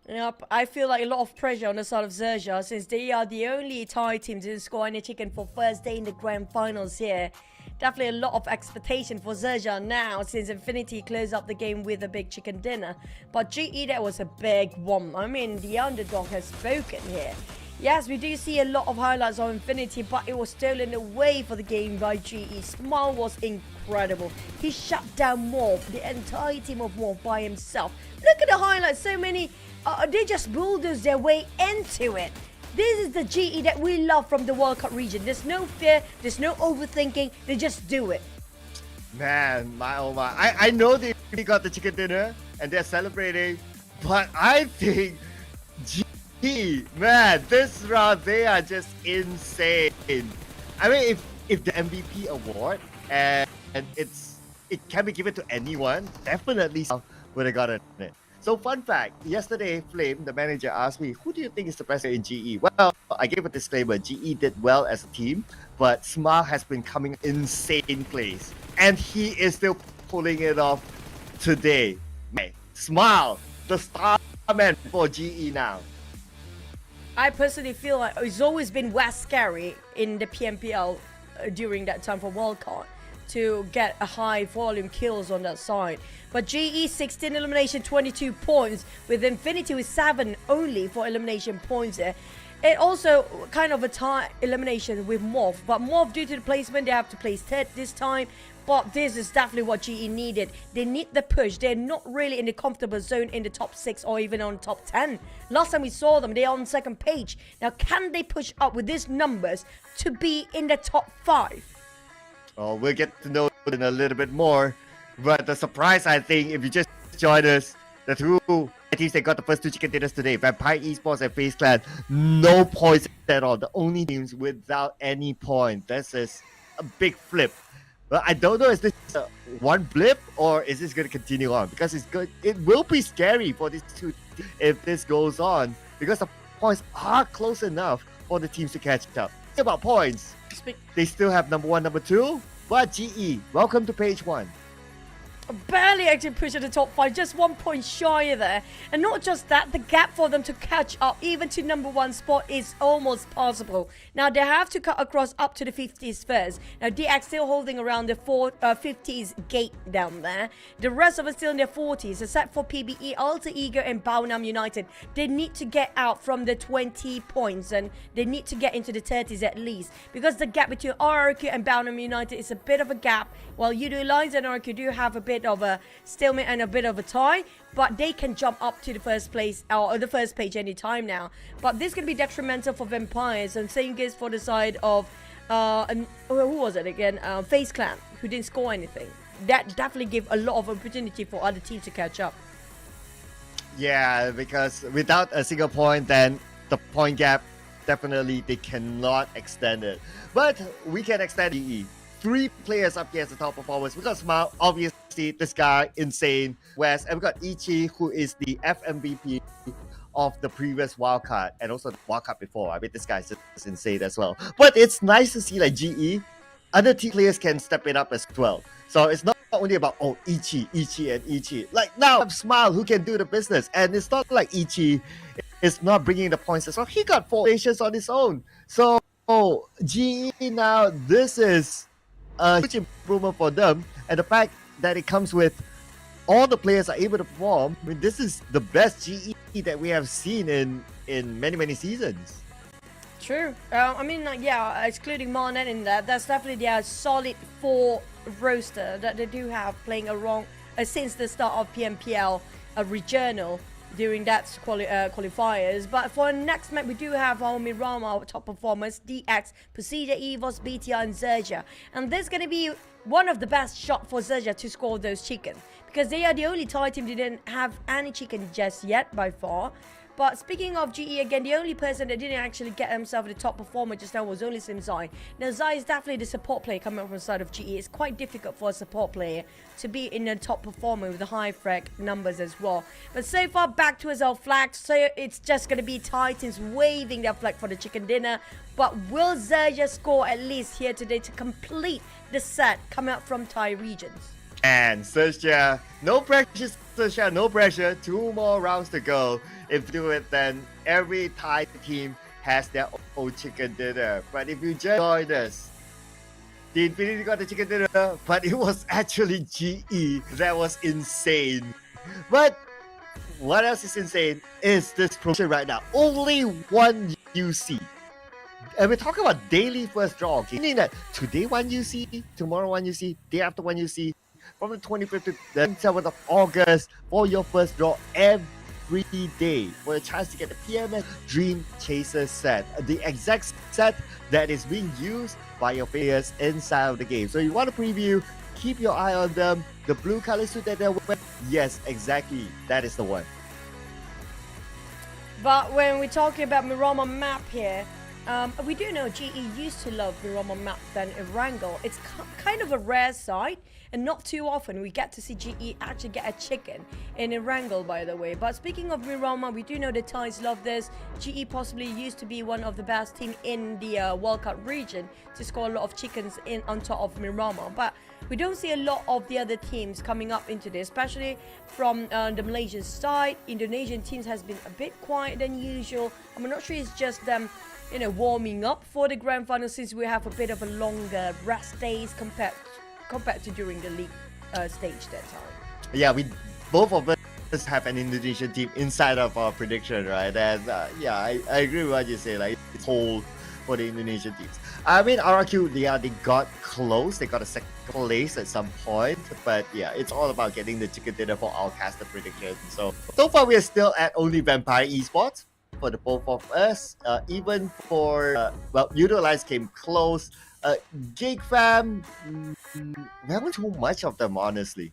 Yep, I feel like a lot of pressure on the side of XERXIA since they are the only Thai team to score any chicken for first day in the grand finals here. definitely a lot of expectation for XERXIA now since Infinity closed up the game with a big chicken dinner. But GE, that was a big one. I mean, the underdog has spoken here. Yes, we do see a lot of highlights of Infinity, but it was stolen away for the game by GE. Smile was incredible. He shut down MORPH, the entire team of MORPH by himself. Look at the highlights, so many, they just bulldozed their way into it. This is the GE that we love from the World Cup region. There's no fear, there's no overthinking, they just do it. Man, my oh my. I know they got the chicken dinner and they're celebrating, but I think man, this round they are just insane. I mean, if the MVP award and it can be given to anyone, definitely would have gotten it. So fun fact, yesterday Flame, the manager, asked me, who do you think is the best player in GE? Well, I gave a disclaimer, GE did well as a team, but Smile has been coming insane plays. And he is still pulling it off today. Man, Smile, the star man for GE now. I personally feel like it's always been West scary in the PMPL during that time for World Cup to get a high volume kills on that side. But GE 16 elimination, 22 points, with Infinity with 7 only for elimination points there. It also kind of a tie elimination with MORPH, but MORPH, due to the placement, they have to place 3rd this time. But this is definitely what GE needed. They need the push. They're not really in the comfortable zone in the top 6 or even on top 10. Last time we saw them, they're on 2nd page. Now, can they push up with these numbers to be in the top 5? Oh, we'll get to know it in a little bit more. But the surprise, I think, if you just join us, the two teams that got the first 2 chicken dinners today, Vampire Esports and FaZe Clan, no points at all. The only teams without any point. This is a big flip. But I don't know, is this one blip or is this going to continue on? Because it's good. It will be scary for these two if this goes on, because the points are close enough for the teams to catch up. Think about points. They still have number 1, number 2, but GE, welcome to page 1. Barely actually pushing the top 5, just 1 point shy there. And not just that, the gap for them to catch up even to number 1 spot is almost possible. Now they have to cut across up to the 50s first. Now DX still holding around the 50s gate down there. The rest of us still in their 40s, except for PBE, Alter Ego and Baonam United. They need to get out from the 20 points and they need to get into the 30s at least, because the gap between RRQ and Baonam United is a bit of a gap, while Yoodo Alliance and RRQ do have a bit of a stalemate and a bit of a tie, but they can jump up to the first place or the first page anytime now. But this can be detrimental for Vampires, and same goes for the side of who was it again? FaZe Clan, who didn't score anything. That definitely gave a lot of opportunity for other teams to catch up. Yeah, because without a single point, then the point gap, definitely they cannot extend it. But we can extend EE. 3 players up here as the top performers. We got Smile, obviously, this guy, insane. West, and we got Ichi, who is the FMVP of the previous wildcard and also the wildcard before. I mean, this guy's just insane as well. But it's nice to see like GE, other team players can step it up as well. So it's not only about, oh, Ichi, and Ichi. Like now, Smile, who can do the business. And it's not like Ichi is not bringing the points as well. He got 4 stations on his own. So, GE now, this is a huge improvement for them, and the fact that it comes with all the players are able to perform. I mean, this is the best GE that we have seen in many seasons. True. I mean, yeah, excluding Marnet in that, that's definitely their solid 4 roster that they do have playing around since the start of PMPL regional during that qualifiers. But for next match, we do have our Miramar top performers, DX, PERSIJA, EVOS, BTR, and XERXIA. And this is going to be one of the best shots for XERXIA to score those chicken, because they are the only Thai team that didn't have any chicken just yet by far. But speaking of GE again, the only person that didn't actually get himself the top performer just now was only Slim Zai. Now Zai is definitely the support player coming from the side of GE. It's quite difficult for a support player to be in the top performer with the high frag numbers as well. But so far, back to his old flag. So it's just going to be Titans waving their flag for the chicken dinner. But will XERXIA score at least here today to complete the set coming out from Thai regions? And XERXIA, no pressure, XERXIA, no pressure. 2 more rounds to go. If you do it, then every Thai team has their own chicken dinner. But if you just join us, the Infinity got the chicken dinner, but it was actually GE. That was insane. But what else is insane is this promotion right now. Only one UC. And we're talking about daily first draw, okay? Meaning that today 1 UC, tomorrow 1 UC, day after 1 UC, from the 25th to the 7th of August for your first draw every day for a chance to get the PMS Dream Chaser set, the exact set that is being used by your players inside of the game. So you want to preview, keep your eye on them. The blue color suit that they're wearing, yes, exactly, that is the one. But when we're talking about Miramar Map here, we do know GE used to love Miramar Map than Erangel. It's kind of a rare sight, and not too often we get to see GE actually get a chicken in Erangel, by the way. But speaking of Miramar, we do know the Thais love this. GE possibly used to be one of the best team in the World Cup region to score a lot of chickens in on top of Miramar. But we don't see a lot of the other teams coming up into this, especially from the Malaysian side. Indonesian teams has been a bit quiet than usual. I'm not sure it's just them, you know, warming up for the grand final, since we have a bit of a longer rest days compared to during the league stage that time. Yeah, we both of us have an Indonesian team inside of our prediction, right? And yeah, I agree with what you say. Like, it's cold for the Indonesian teams. I mean, RRQ, they got close. They got a second place at some point. But yeah, it's all about getting the chicken dinner for our caster prediction. So far we are still at only Vampire Esports for the both of us. Even for, well, Yoodo Alliance came close. GEEK fam, we haven't too much of them, honestly.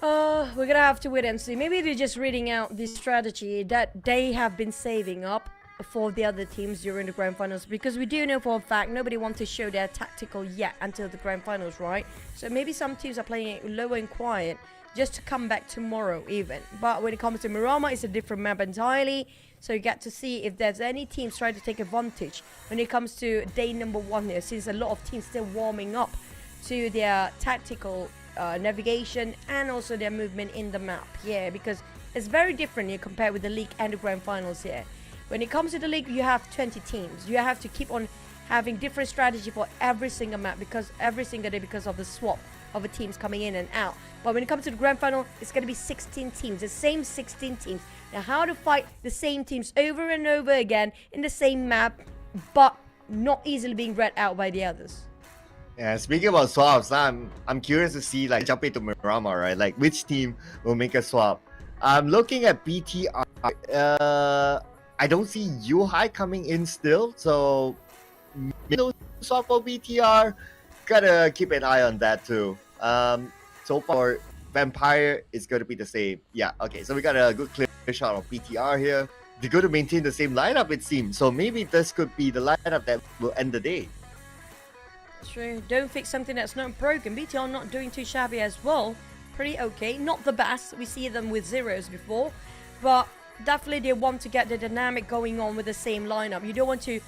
We're gonna have to wait and see. Maybe they're just reading out this strategy that they have been saving up for the other teams during the grand finals, because we do know for a fact nobody wants to show their tactical yet until the grand finals, right? So maybe some teams are playing it low and quiet just to come back tomorrow even. But when it comes to Miramar, it's a different map entirely. So you get to see if there's any teams trying to take advantage when it comes to day number 1 here, since a lot of teams still warming up to their tactical navigation and also their movement in the map. Yeah, because it's very different here compared with the league and the grand finals here. When it comes to the league, you have 20 teams. You have to keep on having different strategy for every single map, because every single day, because of the swap of the teams coming in and out. But when it comes to the grand final, it's going to be 16 teams, the same 16 teams. Now, how to fight the same teams over and over again in the same map, but not easily being read out by the others. Yeah, speaking about swaps, I'm curious to see, like, jumping to Miramar, right? Like, which team will make a swap? I'm looking at BTR. I don't see Yuhai coming in still, so no swap for BTR. Gotta keep an eye on that too. So far, Vampire is going to be the same. Yeah, okay, so we got a good clear shot of BTR here. They're going to maintain the same lineup, it seems. So maybe this could be the lineup that will end the day. True. Don't fix something that's not broken. BTR not doing too shabby as well. Pretty okay. Not the best. We see them with zeros before, but definitely they want to get the dynamic going on with the same lineup. You don't want to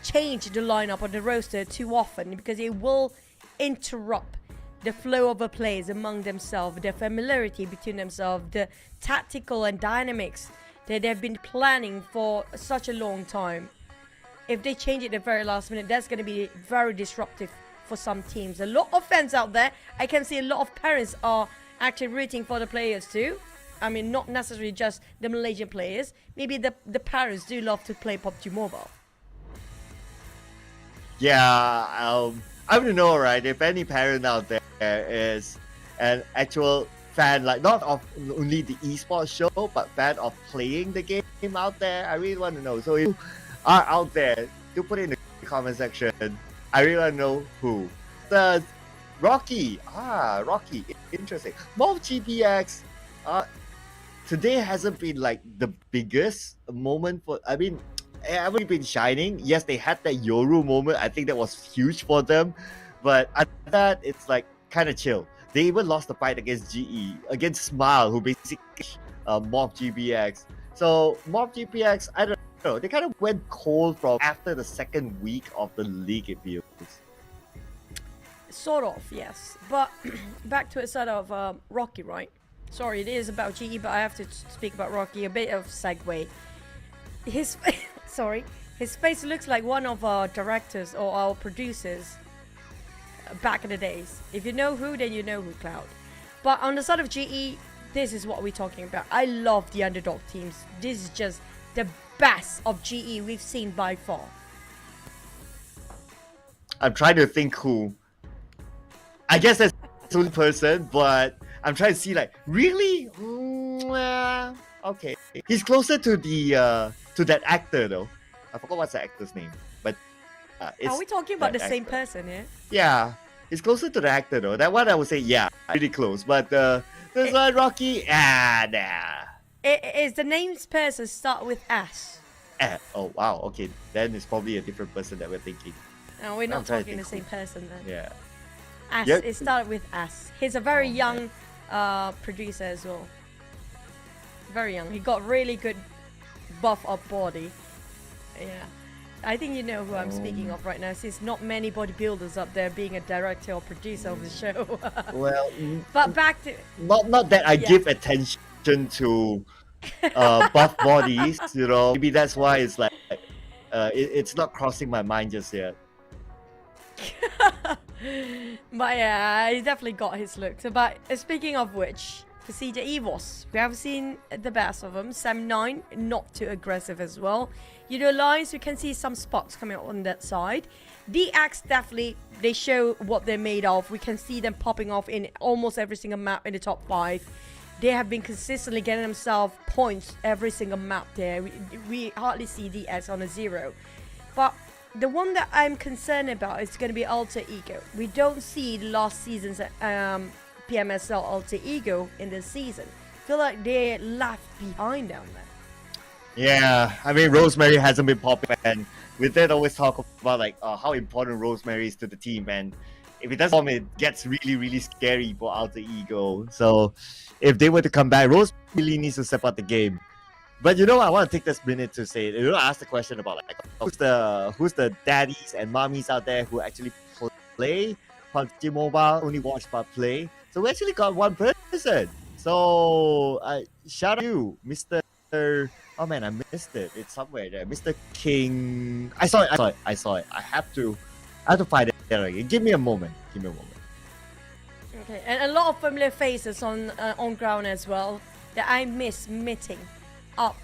change the lineup or the roster too often, because it will interrupt the flow of the players among themselves, the familiarity between themselves, the tactical and dynamics that they've been planning for such a long time. If they change it at the very last minute, that's going to be very disruptive for some teams. A lot of fans out there, I can see a lot of parents are actually rooting for the players too. I mean, not necessarily just the Malaysian players. Maybe the parents do love to play PUBG Mobile. Yeah, I don't know, right? If any parent out there is an actual fan, like not of only the esports show, but fan of playing the game out there, I really want to know. So if you are out there, do put it in the comment section. I really want to know who. The Rocky. Rocky. Interesting. MORPH GPX. Today hasn't been like the biggest moment for, I mean, they haven't been shining. Yes, they had that Yoru moment. I think that was huge for them. But after that, it's like kind of chill. They even lost the fight against GE, against Smile, who basically MORPH GPX. So MORPH GPX, I don't know. They kind of went cold from after the second week of the league, it feels. Sort of, yes. But back to a sort of Rocky, right? Sorry, it is about GE, but I have to speak about Rocky. A bit of segue. His His face looks like one of our directors or our producers back in the days. If you know who, then you know who, Cloud. But on the side of GE, this is what we're talking about. I love the underdog teams. This is just the best of GE we've seen by far. I'm trying to think who. I guess that's one person, but I'm trying to see like, really? Okay. He's closer to the to that actor though. I forgot what's the actor's name, but are we talking about the same person here? Yeah, it's closer to the actor though. That one I would say, yeah, pretty close. But this one, Rocky, nah. Is the name's person start with S? Oh wow, okay, then it's probably a different person that we're thinking. No, we're not talking the same person then. Yeah. S. Yep. It started with S. He's a very young producer as well. Very young. He got really good buff up body. Yeah. I think you know who I'm speaking of right now, since not many bodybuilders up there being a director or producer of the show. Well, but back to not that I give attention to buff bodies, you know. Maybe that's why it's like it's not crossing my mind just yet. But yeah, he definitely got his look. So, but speaking of which, PERSIJA EVOS, we have seen the best of them. Sam9, not too aggressive as well. Yoodo Alliance, we can see some spots coming out on that side. DX, definitely, they show what they're made of. We can see them popping off in almost every single map in the top 5. They have been consistently getting themselves points every single map there. We hardly see DX on a 0. But the one that I'm concerned about is going to be Alter Ego. We don't see last season's PMSL Alter Ego in this season. I feel like they're left behind down there. Yeah, I mean, Rosemary hasn't been popping, and we did always talk about like how important Rosemary is to the team, and if it doesn't, it gets really, really scary for Alter Ego. So if they were to come back, Rose really needs to step out the game. But you know, I want to take this minute to say, you know, ask the question about like who's the daddies and mommies out there who actually play PUBG Mobile, only watch but play. So we actually got one person. So shout out to you, Mr. Oh man, I missed it. It's somewhere there. Mr. King. I saw it. I have to find it there again. Give me a moment. Okay, and a lot of familiar faces on ground as well that I miss meeting up.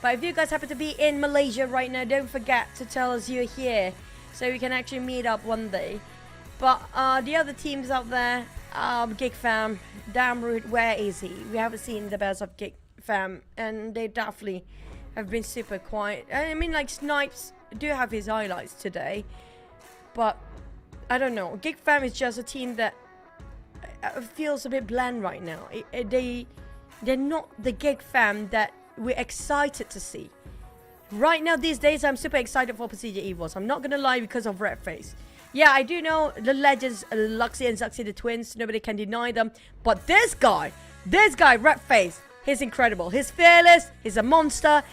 But if you guys happen to be in Malaysia right now, don't forget to tell us you're here so we can actually meet up one day. But the other teams out there, GEEK Fam, damn rude, where is he? We haven't seen the best of GEEK Fam, and they definitely have been super quiet. I mean, like, Snipes do have his highlights today, but I don't know. GEEK Fam is just a team that feels a bit bland right now. They're not the GEEK Fam that we're excited to see. Right now, these days, I'm super excited for PERSIJA EVOS. I'm not gonna lie, because of Red Face. Yeah, I do know the legends, Luxy and Zuxy, the twins. Nobody can deny them. But this guy, Red Face, he's incredible. He's fearless. He's a monster.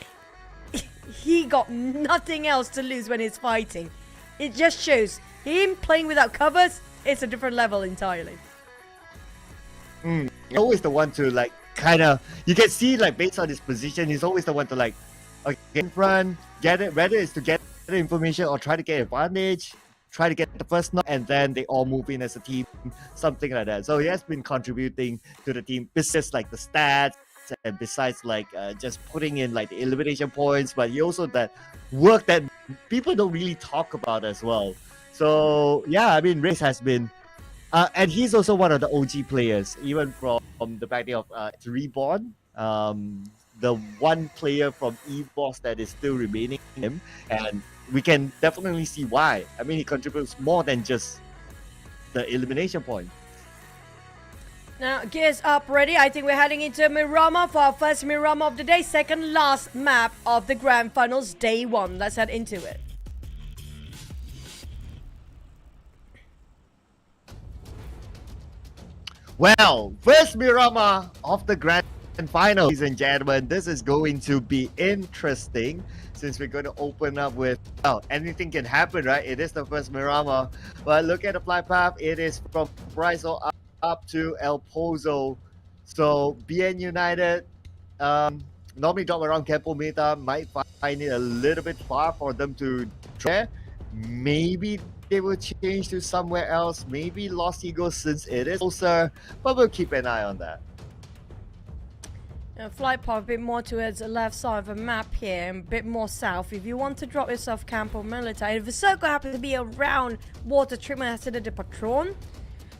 He got nothing else to lose when he's fighting. It just shows him playing without covers. It's a different level entirely. He's always the one to like kind of, you can see like based on his position, he's always the one to like get in front, get it, whether it's to get the information or try to get advantage, try to get the first knock, and then they all move in as a team, something like that. So he has been contributing to the team, besides like the stats and besides like just putting in like the elimination points, but he also that work that people don't really talk about as well. So yeah, I mean, Race has been and he's also one of the OG players, even from the back day of Reborn, the one player from EVOS that is still remaining in him, and we can definitely see why. I mean, he contributes more than just the elimination point. Now, gears up, ready. I think we're heading into Miramar for our first Miramar of the day. Second last map of the Grand Finals, day 1. Let's head into it. Well, first Miramar of the Grand Final, ladies and gentlemen. This is going to be interesting since we're going to open up with, well, anything can happen, right? It is the first Miramar, but look at the flight path. It is from Paraiso up to El Pozo. So BN United, normally drop around Campo Meta, might find it a little bit far for them to drop. Maybe they will change to somewhere else. Maybe Lost Eagles since it is closer, but we'll keep an eye on that. Flight path a bit more towards the left side of the map here, and a bit more south. If you want to drop yourself Campo Militar, if the circle happens to be around water treatment Hacienda de Patron,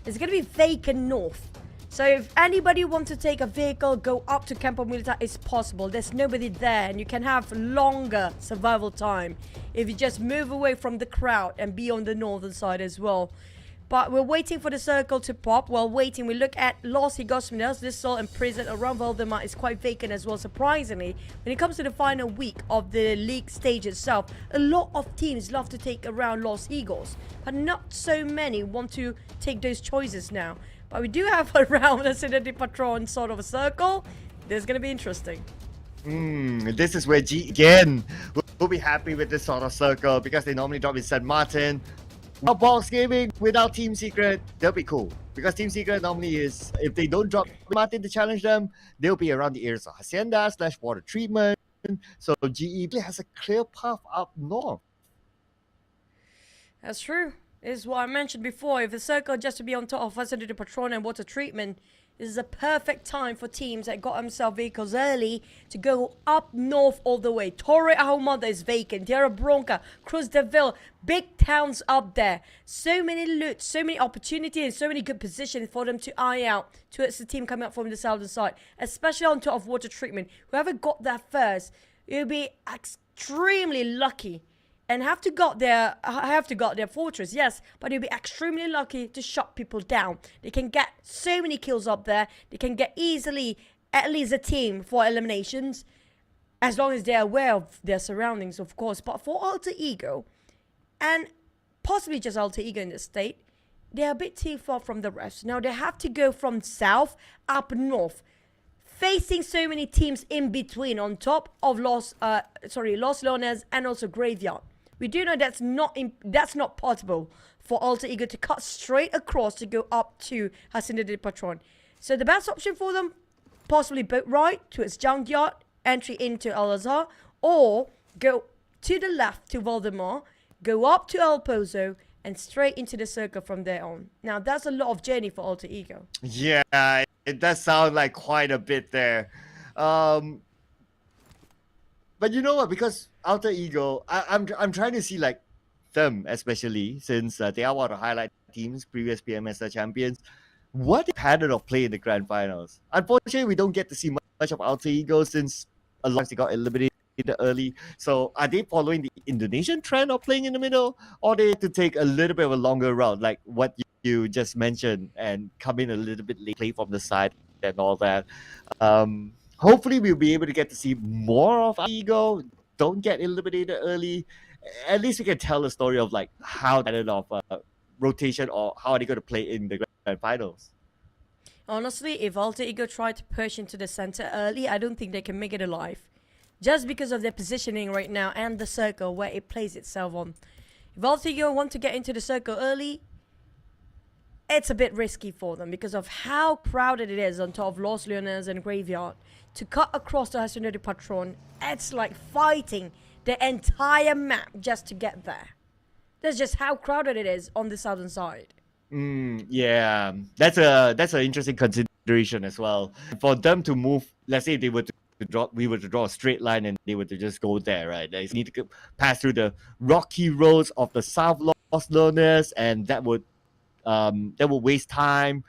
it's going to be vacant north. So if anybody wants to take a vehicle, go up to Campo Militar, it's possible. There's nobody there, and you can have longer survival time if you just move away from the crowd and be on the northern side as well. But we're waiting for the circle to pop. While waiting, we look at Los Higosminas. This soul and prison around Valdemar is quite vacant as well, surprisingly. When it comes to the final week of the league stage itself, a lot of teams love to take around Los Eagles, but not so many want to take those choices now. But we do have around a Hacienda de Patron sort of a circle. This is going to be interesting. This is where GEEK again will be happy with this sort of circle because they normally drop in San Martin. Now, Box Gaming without Team Secret, they'll be cool. Because Team Secret normally is, if they don't drop Martin to challenge them, they'll be around the areas of Hacienda / water treatment. So GE has a clear path up north. That's true. This is what I mentioned before. If the circle just to be on top of Hacienda de Patron and water treatment, this is a perfect time for teams that got themselves vehicles early to go up north all the way. Torre Ahumada is vacant. Tierra Bronca, Cruz de Vil, big towns up there. So many loot, so many opportunities, and so many good positions for them to eye out towards the team coming up from the southern side, especially on top of water treatment. Whoever got there first, you'll be extremely lucky. And have to got their fortress, yes, but you'll be extremely lucky to shut people down. They can get so many kills up there. They can get easily at least a team for eliminations, as long as they're aware of their surroundings, of course. But for Alter Ego, and possibly just Alter Ego in this state, they're a bit too far from the rest. Now they have to go from south up north, facing so many teams in between on top of Los Leones and also Graveyard. We do know that's not possible for Alter Ego to cut straight across to go up to Hacienda de Patron. So the best option for them, possibly boat ride towards Junkyard, entry into Al Azhar, or go to the left to Valdemar, go up to El Pozo, and straight into the circle from there on. Now that's a lot of journey for Alter Ego. Yeah, it does sound like quite a bit there. But you know what? Because Alter Ego, I'm trying to see like them, especially since they are one of the highlight teams, previous PMSL champions. What the pattern of play in the grand finals? Unfortunately, we don't get to see much of Alter Ego since a lot they got eliminated early. So are they following the Indonesian trend of playing in the middle, or they to take a little bit of a longer route, like what you just mentioned, and come in a little bit late, play from the side and all that? Hopefully, we'll be able to get to see more of Ego. Don't get eliminated early. At least we can tell the story of like how that of rotation, or how are they going to play in the grand finals. Honestly, if Alter Ego tried to push into the center early, I don't think they can make it alive. Just because of their positioning right now and the circle where it plays itself on. If Alter Ego want to get into the circle early, it's a bit risky for them because of how crowded it is on top of Los Leones and Graveyard. To cut across the Hacienda de Patron, it's like fighting the entire map just to get there. That's just how crowded it is on the southern side. Yeah, that's an interesting consideration as well. For them to move, let's say they were we were to draw a straight line and they were to just go there, right? They need to pass through the rocky roads of the South Los Leones, and that would waste time,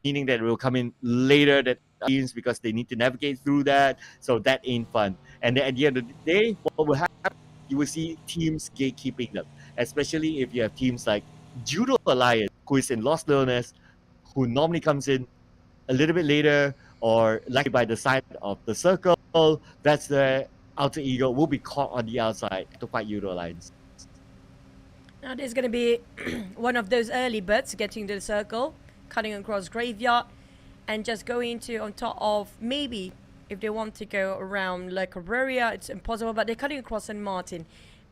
meaning that it will come in later than teams because they need to navigate through that. So that ain't fun. And then at the end of the day, what will happen? You will see teams gatekeeping them, especially if you have teams like Yoodo Alliance, who is in Los Leones, who normally comes in a little bit later or like by the side of the circle. That's where Alter Ego will be caught on the outside to fight Yoodo Alliance. Now there's going to be one of those early birds getting to the circle, cutting across Graveyard, and just going into on top of, maybe if they want to go around like Cabrera, it's impossible, but they're cutting across San Martin.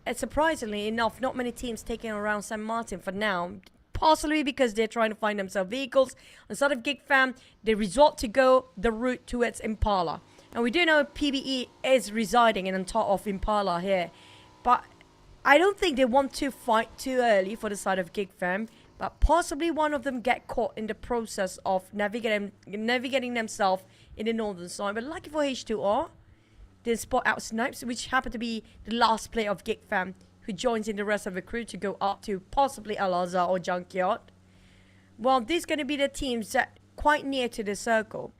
And surprisingly enough, not many teams taking around San Martin for now, possibly because they're trying to find themselves vehicles. Instead of GEEK fam, they resort to go the route towards Impala. And we do know PBE is residing in on top of Impala here. But I don't think they want to fight too early for the side of GEEK fam. But possibly one of them get caught in the process of navigating themselves in the northern side. But lucky for H2R, they spot out Snipes, which happened to be the last player of GEEK fam, who joins in the rest of the crew to go up to possibly Al-Azhar or Junkyard. Well, these going to be the teams that quite near to the circle.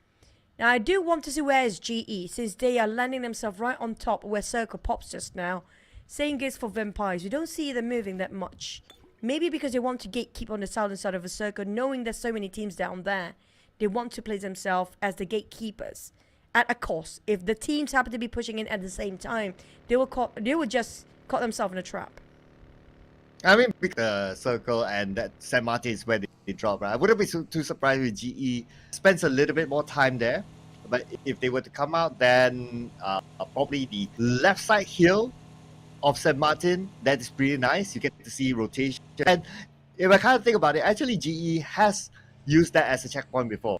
Now, I do want to see where is GE, since they are landing themselves right on top where circle pops just now. Same goes for Vampires. We don't see them moving that much. Maybe because they want to gatekeep on the southern side of the circle, knowing there's so many teams down there. They want to place themselves as the gatekeepers at a cost. If the teams happen to be pushing in at the same time, they will just caught themselves in a trap. I mean, the circle and that San Martin is where they drop, right? I wouldn't be too surprised if GE spends a little bit more time there. But if they were to come out, then probably the left side hill of San Martin, that is pretty nice. You get to see rotation. And if I kind of think about it, actually GE has used that as a checkpoint before.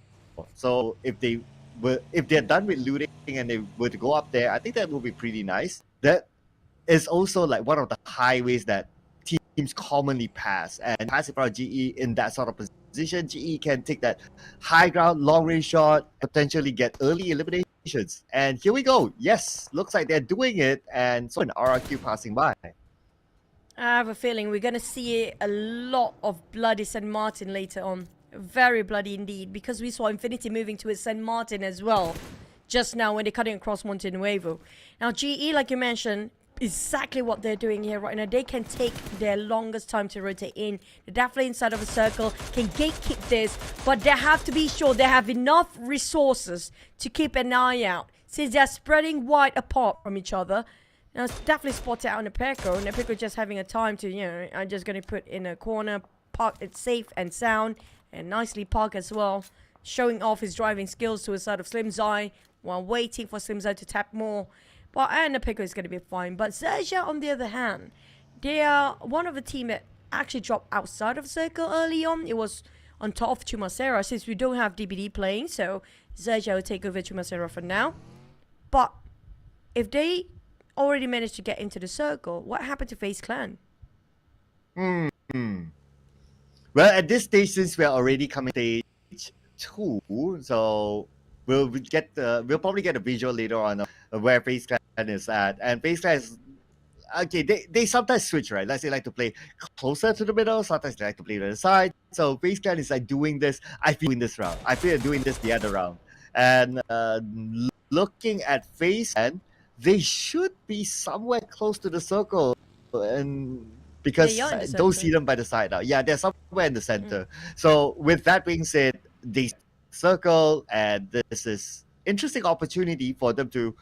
So if they're done with looting and they were to go up there, I think that would be pretty nice. That is also like one of the highways that teams commonly pass, and pass in front of GE in that sort of position. GE can take that high ground, long range shot, potentially get early eliminations. And here we go. Yes, looks like they're doing it, and so an RRQ passing by. I have a feeling we're going to see a lot of bloody San Martin later on. Very bloody indeed, because we saw Infinity moving to San Martin as well just now when they're cutting across Monte Nuevo. Now GE, like you mentioned, exactly what they're doing here right now. They can take their longest time to rotate in. They're definitely inside of a circle, can gatekeep this, but they have to be sure they have enough resources to keep an eye out, since they're spreading wide apart from each other. Now it's definitely spotted out on Nepeko, and Nepeko just having a time to, you know, I'm just going to put in a corner, park it safe and sound, and nicely park as well, showing off his driving skills to the side of Slimzai while waiting for Slimzai to tap more. But Nepeko is going to be fine. But XERXIA, on the other hand, they are one of the team that actually dropped outside of circle early on. It was on top of Chumacera, since we don't have DBD playing, so XERXIA will take over Chumacera for now. But if they already managed to get into the circle, what happened to FaZe Clan? Well, at this stage, since we're already coming to stage 2, so we'll probably get a visual later on where FaZe Clan is at. And FaZe Clan is, okay, they sometimes switch, right? Let's say like to play closer to the middle, sometimes they like to play to the side. So FaZe Clan is like doing this, I feel, in this round. I feel they're doing this the other round. And looking at FaZe Clan, they should be somewhere close to the circle. And because I don't see them by the side now. Yeah, they're somewhere in the center. So with that being said, they circle, and this is interesting opportunity for them to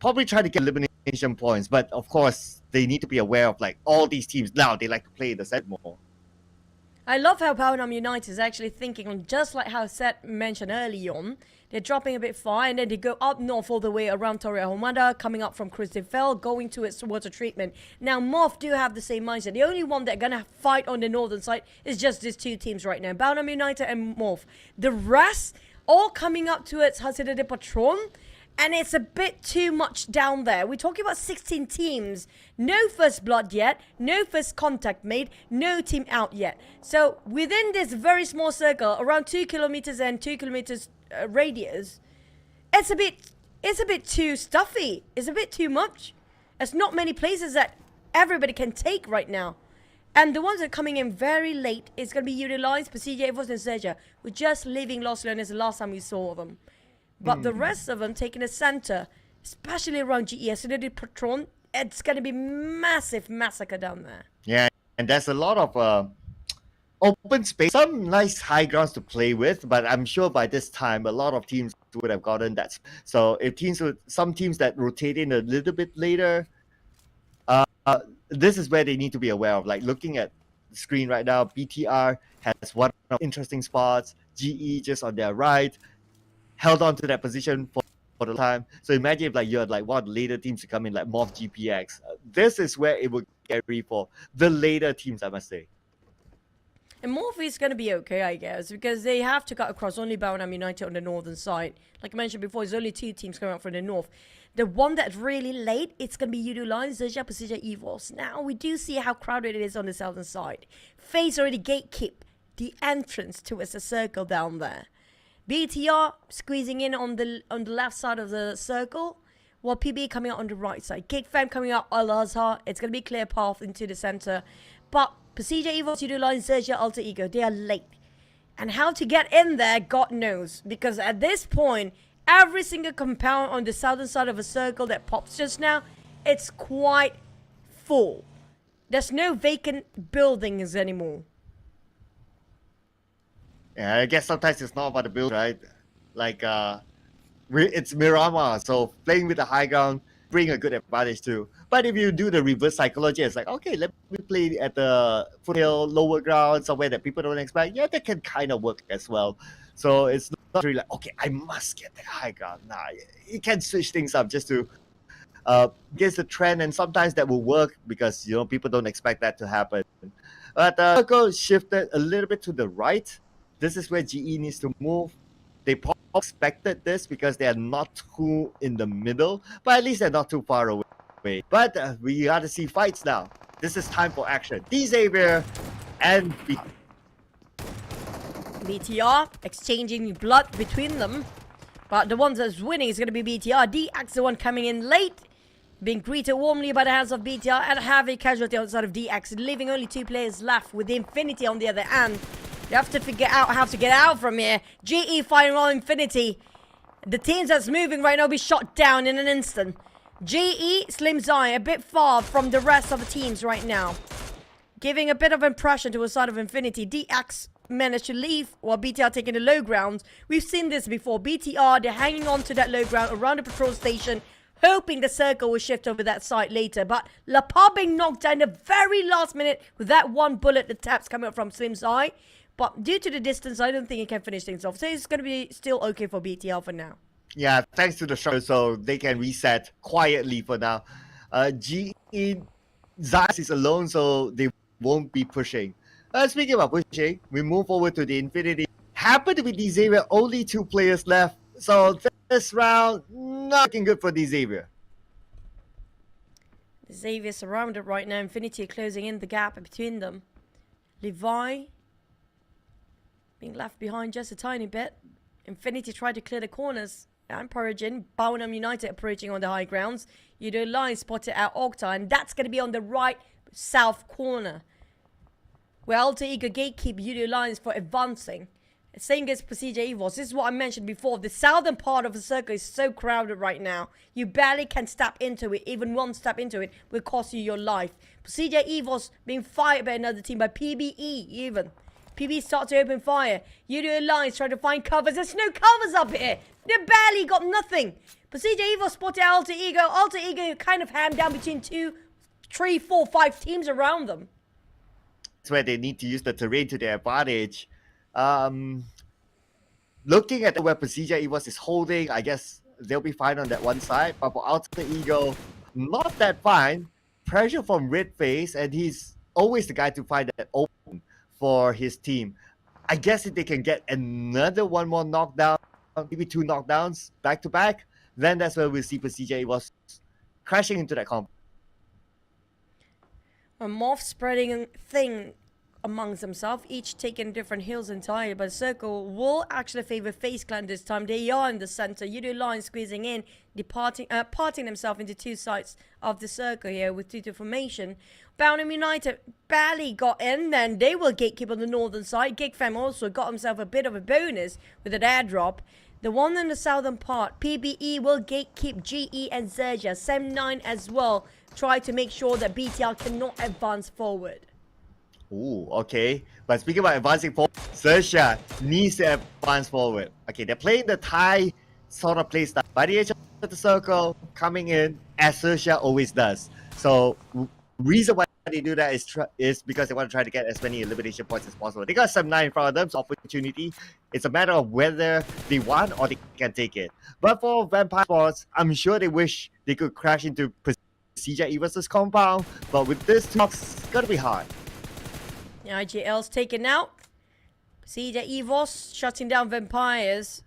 probably try to get elimination points. But of course, they need to be aware of like all these teams now. They like to play the set more. I love how Pawnam United is actually thinking on just like how Seth mentioned early on. They're dropping a bit far, and then they go up north all the way around Torre Ahumada, coming up from Christofel, going to its water treatment. Now, MORPH do have the same mindset. The only one that's going to fight on the northern side is just these two teams right now, Pawnam United and MORPH. The rest, all coming up to its Hacienda de Patron, and it's a bit too much down there. We're talking about 16 teams. No first blood yet, no first contact made, no team out yet. So, within this very small circle, around 2 kilometers and 2 kilometers radius, it's a bit too stuffy. It's a bit too much. There's not many places that everybody can take right now. And the ones that are coming in very late is going to be Yoodo Alliance, PERSIJA, EVOS, and XERXIA. We're just leaving Lost Learners the last time we saw them. But the rest of them taking the center, especially around GES, Patron, it's going to be massive massacre down there. Yeah, and there's a lot of open space, some nice high grounds to play with, but I'm sure by this time a lot of teams would have gotten that. So if some teams that rotate in a little bit later, this is where they need to be aware of. Like looking at the screen right now, BTR has one of interesting spots, GE just on their right, held on to that position for the time. So imagine if like you're like one of the later teams to come in, like MORPH, GPX. This is where it will get ready for the later teams, I must say. And MORPH is going to be okay, I guess, because they have to cut across only Baunam United on the northern side. Like I mentioned before, there's only 2 teams coming out from the north. The one that's really late, it's going to be Yoodo Alliance, XERXIA, PERSIJA, EVOS. Now, we do see how crowded it is on the southern side. FaZe already gatekeep the entrance towards the circle down there. BTR squeezing in on the left side of the circle, while PB coming out on the right side. GEEK fam coming out Al-Azhar. It's going to be a clear path into the center. But PERSIJA, EVOS, Yoodo Alliance, XERXIA, Alter Ego, they are late. And how to get in there, God knows. Because at this point, every single compound on the southern side of a circle that pops just now, it's quite full. There's no vacant buildings anymore. Yeah, I guess sometimes it's not about the build, right? Like, it's Miramar, so playing with the high ground bring a good advantage too. But if you do the reverse psychology, it's like, okay, let me play at the foothill, lower ground, somewhere that people don't expect. Yeah, that can kind of work as well. So it's not really like, okay, I must get the high ground. Nah, you can switch things up just to guess the trend, and sometimes that will work because, you know, people don't expect that to happen. But the circle shifted a little bit to the right. This is where GE needs to move. They probably expected this because they are not too in the middle, but at least they're not too far away. But we got to see fights now. This is time for action. Xavier and BTR exchanging blood between them. But the one that's winning is going to be BTR. DX, the one coming in late, being greeted warmly by the hands of BTR and have a casualty outside of DX, leaving only 2 players left with Infinity on the other end. They have to figure out how to get out from here. GE firing on Infinity. The teams that's moving right now will be shot down in an instant. GE, Slim Zai, a bit far from the rest of the teams right now. Giving a bit of impression to the side of Infinity. DX managed to leave while BTR taking the low ground. We've seen this before. BTR, they're hanging on to that low ground around the patrol station, hoping the circle will shift over that side later. But Lapa being knocked down the very last minute with that one bullet, the taps coming up from Slim Zai. But due to the distance, I don't think he can finish things off. So it's going to be still okay for BTL for now. Yeah, thanks to the shot, so they can reset quietly for now. GE, Zayas is alone, so they won't be pushing. Speaking about pushing, we move over to the Infinity. Happen to be Xavier, only 2 players left. So this round, not looking good for Xavier. Xavier surrounded right now. Infinity are closing in the gap between them. Levi being left behind just a tiny bit. Infinity tried to clear the corners. And PERSIJA, Baunam United approaching on the high grounds. Yoodo Alliance spotted out Octa, and that's going to be on the right south corner, where Alter Ego gatekeep Yoodo Alliance for advancing. Same as PERSIJA EVOS. This is what I mentioned before. The southern part of the circle is so crowded right now. You barely can step into it. Even one step into it will cost you your life. PERSIJA EVOS being fired by another team, by PBE even. PB start to open fire. Yoodo Alliance trying to find covers. There's no covers up here. They barely got nothing. PERSIJA EVOS spotted Alter Ego. Alter Ego kind of hammed down between 2, 3, 4, 5 teams around them. That's where they need to use the terrain to their advantage. Looking at where PERSIJA EVOS is holding, I guess they'll be fine on that one side. But for Alter Ego, not that fine. Pressure from Red Face, and he's always the guy to find that open for his team. I guess if they can get one more knockdown, maybe 2 knockdowns back to back, then that's where we'll see PERSIJA EVOS crashing into that comp. A MORPH spreading thing amongst themselves, each taking different hills entirely, but Circle will actually favor FaZe Clan this time. They are in the center. Yoodo Alliance squeezing in, parting themselves into 2 sides of the circle here with 2 formation. Baunam United barely got in, then they will gatekeep on the northern side. GEEK fam also got himself a bit of a bonus with an airdrop. The one in the southern part, PBE will gatekeep GE and XERXIA. Sem9 as well try to make sure that BTR cannot advance forward. Ooh, okay. But speaking about advancing forward, XERXIA needs to advance forward. Okay, they're playing the Thai sort of play style. By the edge of the circle, coming in, as XERXIA always does. So, reason why they do that is because they want to try to get as many elimination points as possible. They got Sem9 in front of them, so opportunity. It's a matter of whether they want or they can take it. But for Vampire Sports, I'm sure they wish they could crash into PERSIJA EVOS' compound. But with this talk, it's gonna be hard. The IGL's taken out. PERSIJA EVOS shutting down Vampires.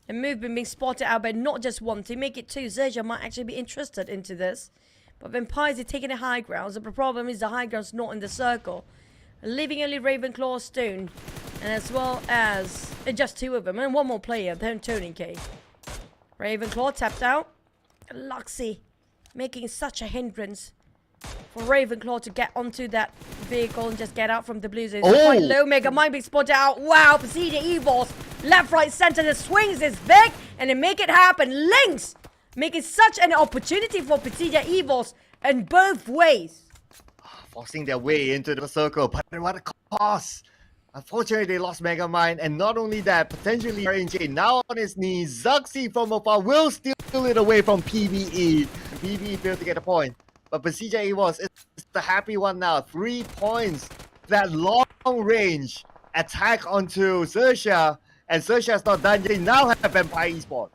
A movement being spotted out by not just one to make it two. XERXIA might actually be interested into this. But Vampires are taking the high grounds. The problem is the high ground's not in the circle. Leaving only Ravenclaw, Stone, and as well as just two of them. And one more player, then Tony K. Ravenclaw tapped out. Luxy making such a hindrance for Ravenclaw to get onto that vehicle and just get out from the blue zone. It's quite low. Mega Mind being spotted out. Wow, PERSIJA EVOS. Left, right, center. The swings is big. And they make it happen. Links making such an opportunity for PERSIJA EVOS in both ways. Forcing their way into the circle, but at what a cost. Unfortunately, they lost Mega Mind, and not only that, potentially RNJ now on his knees. Zuxi from afar will steal it away from PBE. PBE failed to get a point, but PERSIJA EVOS is the happy one now. 3 points. That long range attack onto XERXIA, and XERXIA is not done. They now have Vampire Esports.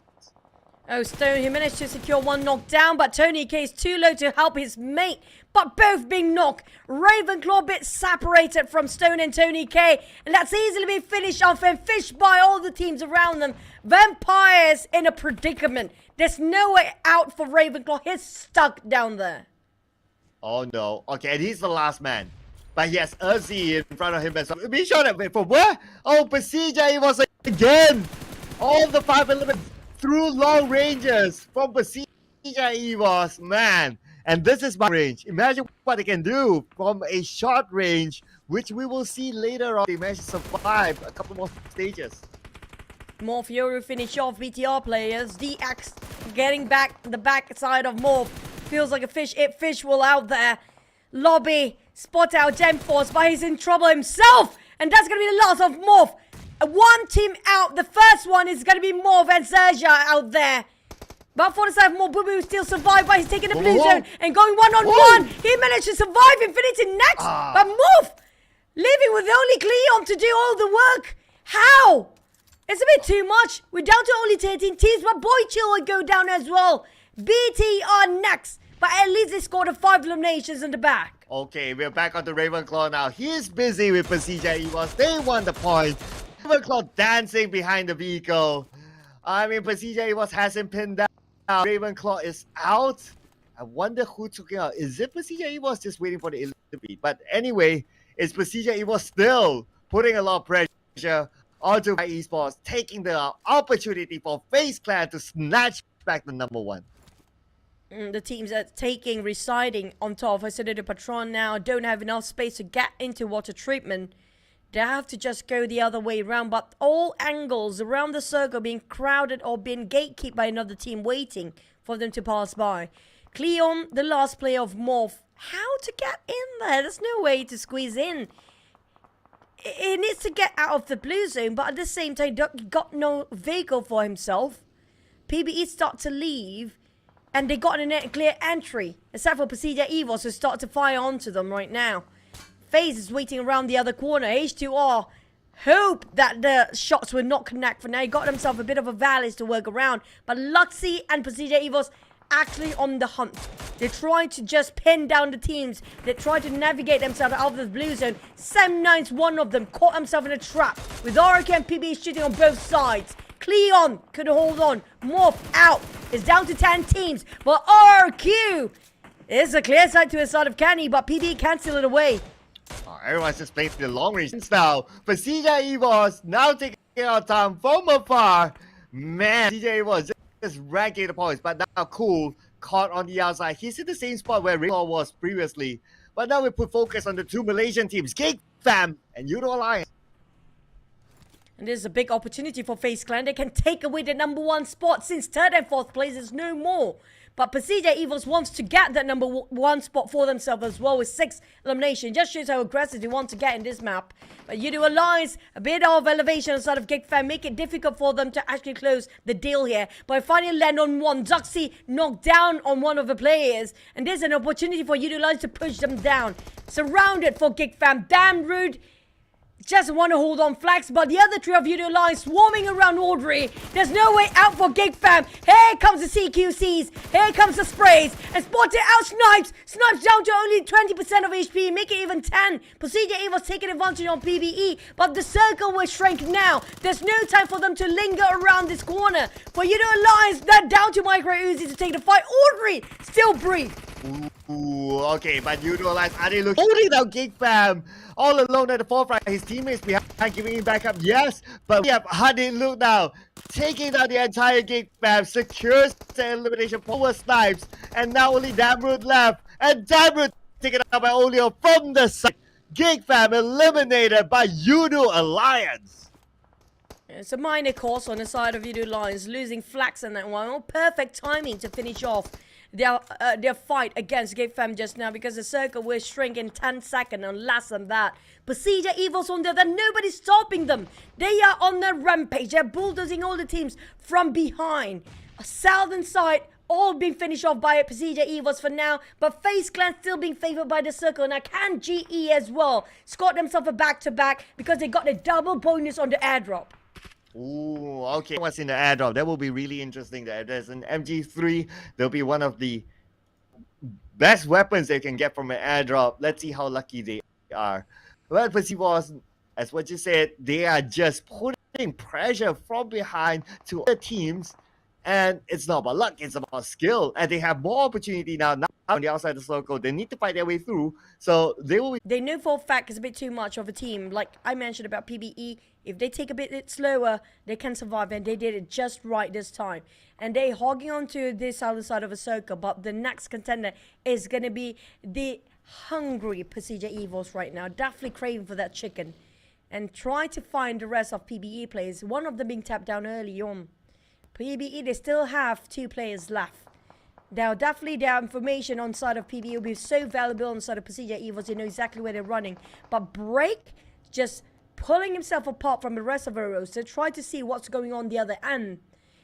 Oh, Stone, he managed to secure one knockdown, but Tony K is too low to help his mate. But both being knocked. Ravenclaw a bit separated from Stone and Tony K. And that's easily been finished off and fished by all the teams around them. Vampires in a predicament. There's no way out for Ravenclaw. He's stuck down there. Oh no. Okay, and he's the last man. But he has Urzi in front of him as well. Be sure that wait for what? Oh, PERSIJA EVOS again. All the 5 elements through long ranges from PERSIJA EVOS. Man. And this is my range. Imagine what they can do from a short range, which we will see later on. They managed to survive a couple more stages. MORPH Yoodo finish off BTR players. DX getting back the backside of MORPH. Feels like a fish. Fish will out there. Lobby spot out Gemforce, but he's in trouble himself. And that's going to be the last of MORPH. One team out. The first one is going to be MORPH and XERXIA out there. But for the side of MORPH, Boo still survived, but he's taking the blue zone and going one-on-one. He managed to survive Infinity next. But MORPH leaving with only QEON to do all the work. How? It's a bit too much. We're down to only 13 teams, but Boy Chill will go down as well. BTR next. But at least they scored 5 eliminations in the back. Okay, we're back on the Ravenclaw now. He's busy with PERSIJA EVOS. They won the point. Ravenclaw dancing behind the vehicle. I mean, PERSIJA EVOS has him pinned down. Ravenclaw is out. I wonder who took it out. Is it PERSIJA EVOS just waiting for the elite? But anyway, it's PERSIJA EVOS still putting a lot of pressure onto Esports, taking the opportunity for FaZe Clan to snatch back the #1. The teams are residing on top. I said the Patron now don't have enough space to get into water treatment. They have to just go the other way around, but all angles around the circle being crowded or being gatekept by another team waiting for them to pass by. QEON, the last player of MORPH, how to get in there? There's no way to squeeze in. He needs to get out of the blue zone, but at the same time, he got no vehicle for himself. PBE start to leave, and they got a clear entry, except for PERSIJA EVOS, who start to fire onto them right now. FaZe is waiting around the other corner. H2R hope that the shots will not connect for now. He got himself a bit of a valleys to work around. But Luxy and PERSIJA EVOS actually on the hunt. They try to just pin down the teams. They try to navigate themselves out of the blue zone. Sam9's one of them. Caught himself in a trap. With RK and PB shooting on both sides. QEON could hold on. MORPH out. It's down to 10 teams. But RQ is a clear side to the side of Kenny. But PB can't steal it away. Everyone's just playing the long range now. PERSIJA EVOS now taking our time from afar. Man, PERSIJA EVOS just ranking the points, but now Cool caught on the outside. He's in the same spot where Ravenclaw was previously. But now we put focus on the 2 Malaysian teams, GEEK Fam and Yoodo Alliance. And this is a big opportunity for FaZe Clan. They can take away the #1 spot since 3rd and 4th place is no more. But PERSIJA EVOS wants to get that #1 spot for themselves as well with 6 eliminations. Just shows how aggressive they want to get in this map. But Yoodo Alliance, a bit of elevation inside of GEEK Fam, make it difficult for them to actually close the deal here. But finally land on one. Zuxi knocked down on one of the players. And there's an opportunity for Yoodo Alliance to push them down. Surrounded for GEEK Fam. Damn rude. just want to hold on flags, but the other three of Yoodo Alliance swarming around Audrey. There's no way out for GEEK fam. Here comes the CQCs. Here comes the sprays. And spotted out Snipes. Snipes down to only 20% of HP, make it even 10. PERSIJA EVOS taking advantage on PvE, but the circle will shrink now. There's no time for them to linger around this corner. For Yoodo Alliance, they're down to Micro Uzi to take the fight. Audrey still breathe. Ooh, okay, but Yoodo Alliance are they looking holding down GEEK fam all alone at the forefront. His teammates behind giving him back up, yes, but we have Hadid look now, taking down the entire GEEK fam, secures the elimination power Snipes, and now only Damroot left, and Damroot taken out by Olio from the side. GEEK fam eliminated by Yoodo Alliance. It's a minor course on the side of Yoodo Alliance, losing flags in that one. Perfect timing to finish off their fight against GEEK fam just now, because the circle will shrink in 10 seconds and less than that. PERSIJA EVOS on the other, nobody's stopping them. They are on the rampage. They're bulldozing all the teams from behind. A southern side all being finished off by PERSIJA EVOS for now, but FaZe Clan still being favored by the circle. Now can GE as well score themselves a back-to-back because they got a double bonus on the airdrop. Ooh, okay. What's in the airdrop? That will be really interesting. There's an MG3. There'll be one of the best weapons they can get from an airdrop. Let's see how lucky they are. Well, PERSIJA, as what you said, they are just putting pressure from behind to other teams. And it's not about luck, it's about skill. And they have more opportunity now on the outside of the circle. They need to fight their way through. So they will be... They know for a fact it's a bit too much of a team. Like I mentioned about PvE, if they take a bit slower, they can survive. And they did it just right this time. And they hogging onto this other side of a circle. But the next contender is going to be the hungry PERSIJA EVOS right now. Definitely craving for that chicken. And try to find the rest of PvE players. One of them being tapped down early on. PvE, they still have 2 players left. Now, definitely their information on side of PvE will be so valuable on side of PERSIJA EVOS. They know exactly where they're running. But Break just pulling himself apart from the rest of the rows to try to see what's going on the other end.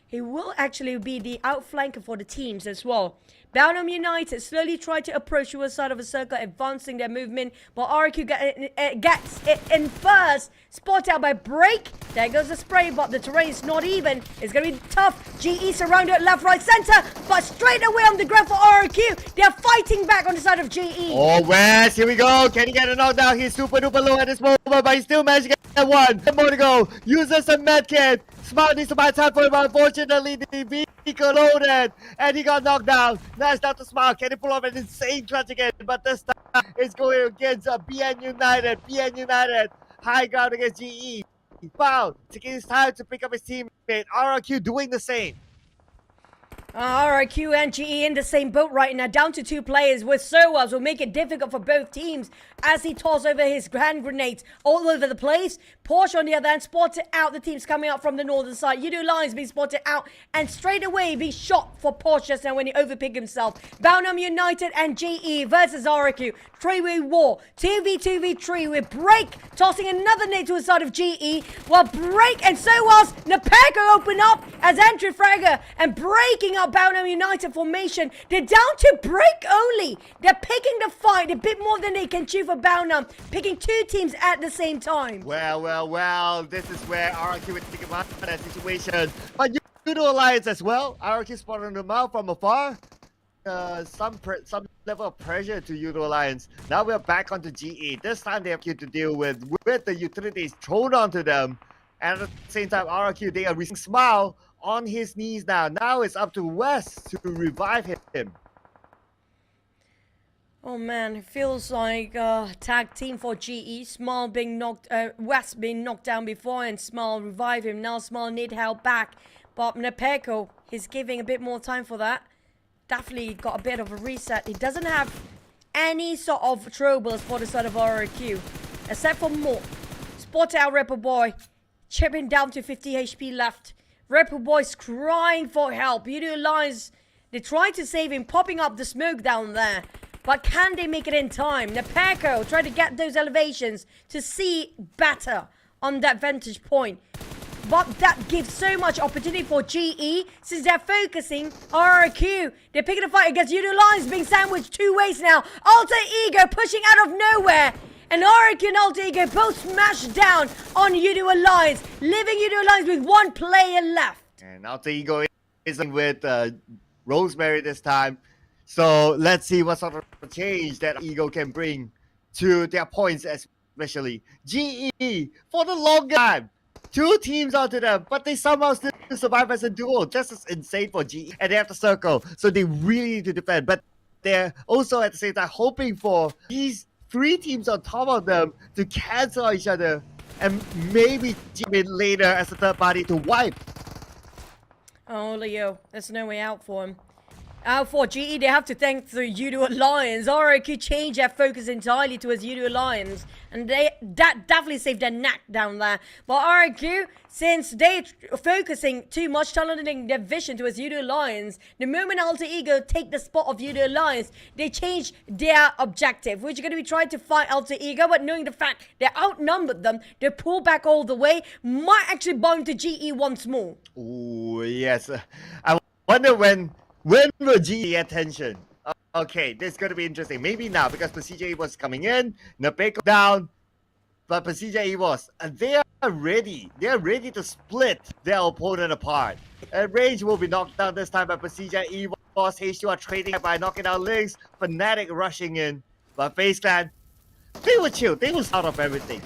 He will actually be the outflanker for the teams as well. Belgium United slowly try to approach the side of a circle, advancing their movement. But RQ gets it in first. Spot out by Break. There goes the spray, but the terrain is not even. It's going to be tough. GE surrounded left, right, center. But straight away on the ground for RQ. They're fighting back on the side of GE. Oh, West, here we go. Can he get a knockdown? He's super duper low at this moment, but he still managed to get one. 10 more to go. Uses some medkit. Smart needs to buy time for him. Unfortunately, the vehicle loaded. And he got knocked down. Nice down to Smart. Can he pull off an insane clutch again? But this time, it's going against BN United. BN United. High ground against GE. Foul. Taking his time to pick up his teammate. RRQ doing the same. RRQ and GE in the same boat right now, down to 2 players with Sowas will make it difficult for both teams as he tosses over his hand grenades all over the place. PORSCH on the other hand spotted out the teams coming out from the northern side. Yoodo Alliance being spotted out and straight away being shot for PORSCH just now when he overpicked himself. Belgium United and GE versus RRQ. 3-way war, 2v2v3 with Break tossing another nade to the side of GE, while Break and Sowas Nepeko open up as entry fragger and breaking up Belgium United formation. They're down to Break only. They're picking the fight a bit more than they can chew for Belgium, picking 2 teams at the same time. Well, this is where RRQ would take advantage of that situation. But Yoodo Alliance as well. RRQ spotted them out from afar. Some level of pressure to Yoodo Alliance. Now we're back onto GE. This time they have to deal with the utilities thrown onto them. And at the same time, RRQ, they are receiving Smile on his knees now. Now it's up to West to revive him. Oh man, it feels like tag team for GE. Smile being knocked, West being knocked down before and Smile revive him. Now Smile need help back. But Nepeko, he's giving a bit more time for that. Definitely got a bit of a reset. He doesn't have any sort of troubles for the side of RRQ. Except for MORPH. Spot out Ripper Boy. Chipping down to 50 HP left. Ripper Boy's crying for help. Yoodo Alliance, they try to save him, popping up the smoke down there. But can they make it in time? Nepeko try to get those elevations to see better on that vantage point. But that gives so much opportunity for GE since they're focusing RRQ. They're picking a fight against Yoodo Alliance being sandwiched 2 ways now. Alter Ego pushing out of nowhere. And REGUM and Alter Ego both smashed down on Yoodo Alliance, leaving Yoodo Alliance with one player left. And Alter Ego is with Rosemary this time. So let's see what sort of change that Ego can bring to their points, especially. GE, for the long time, 2 teams onto them, but they somehow still survive as a duo. Just as insane for GE. And they have the circle, so they really need to defend. But they're also at the same time hoping for these 3 teams on top of them to cancel each other and maybe GE later as a third party to wipe. Oh, Leo, there's no way out for him. For GE, they have to thank the Yoodo Alliance. REGUM changed their focus entirely towards Yoodo Alliance, and that definitely saved their neck down there. But REGUM, since they're focusing too much, tunneling their vision towards Yoodo Alliance, the moment Alter Ego take the spot of Yoodo Alliance, they change their objective, which is going to be trying to fight Alter Ego, but knowing the fact they outnumbered them, they pull back all the way, might actually bump to GE once more. Oh, yes. I wonder when will GE get attention? Okay, this is going to be interesting. Maybe now, because PERSIJA EVOS coming in, Napeko down, but PERSIJA EVOS, they are ready. They are ready to split their opponent apart. Range will be knocked down this time by PERSIJA EVOS. H2 are trading by knocking out links. Fnatic rushing in. But FaZe Clan, they will chill. They will start off everything.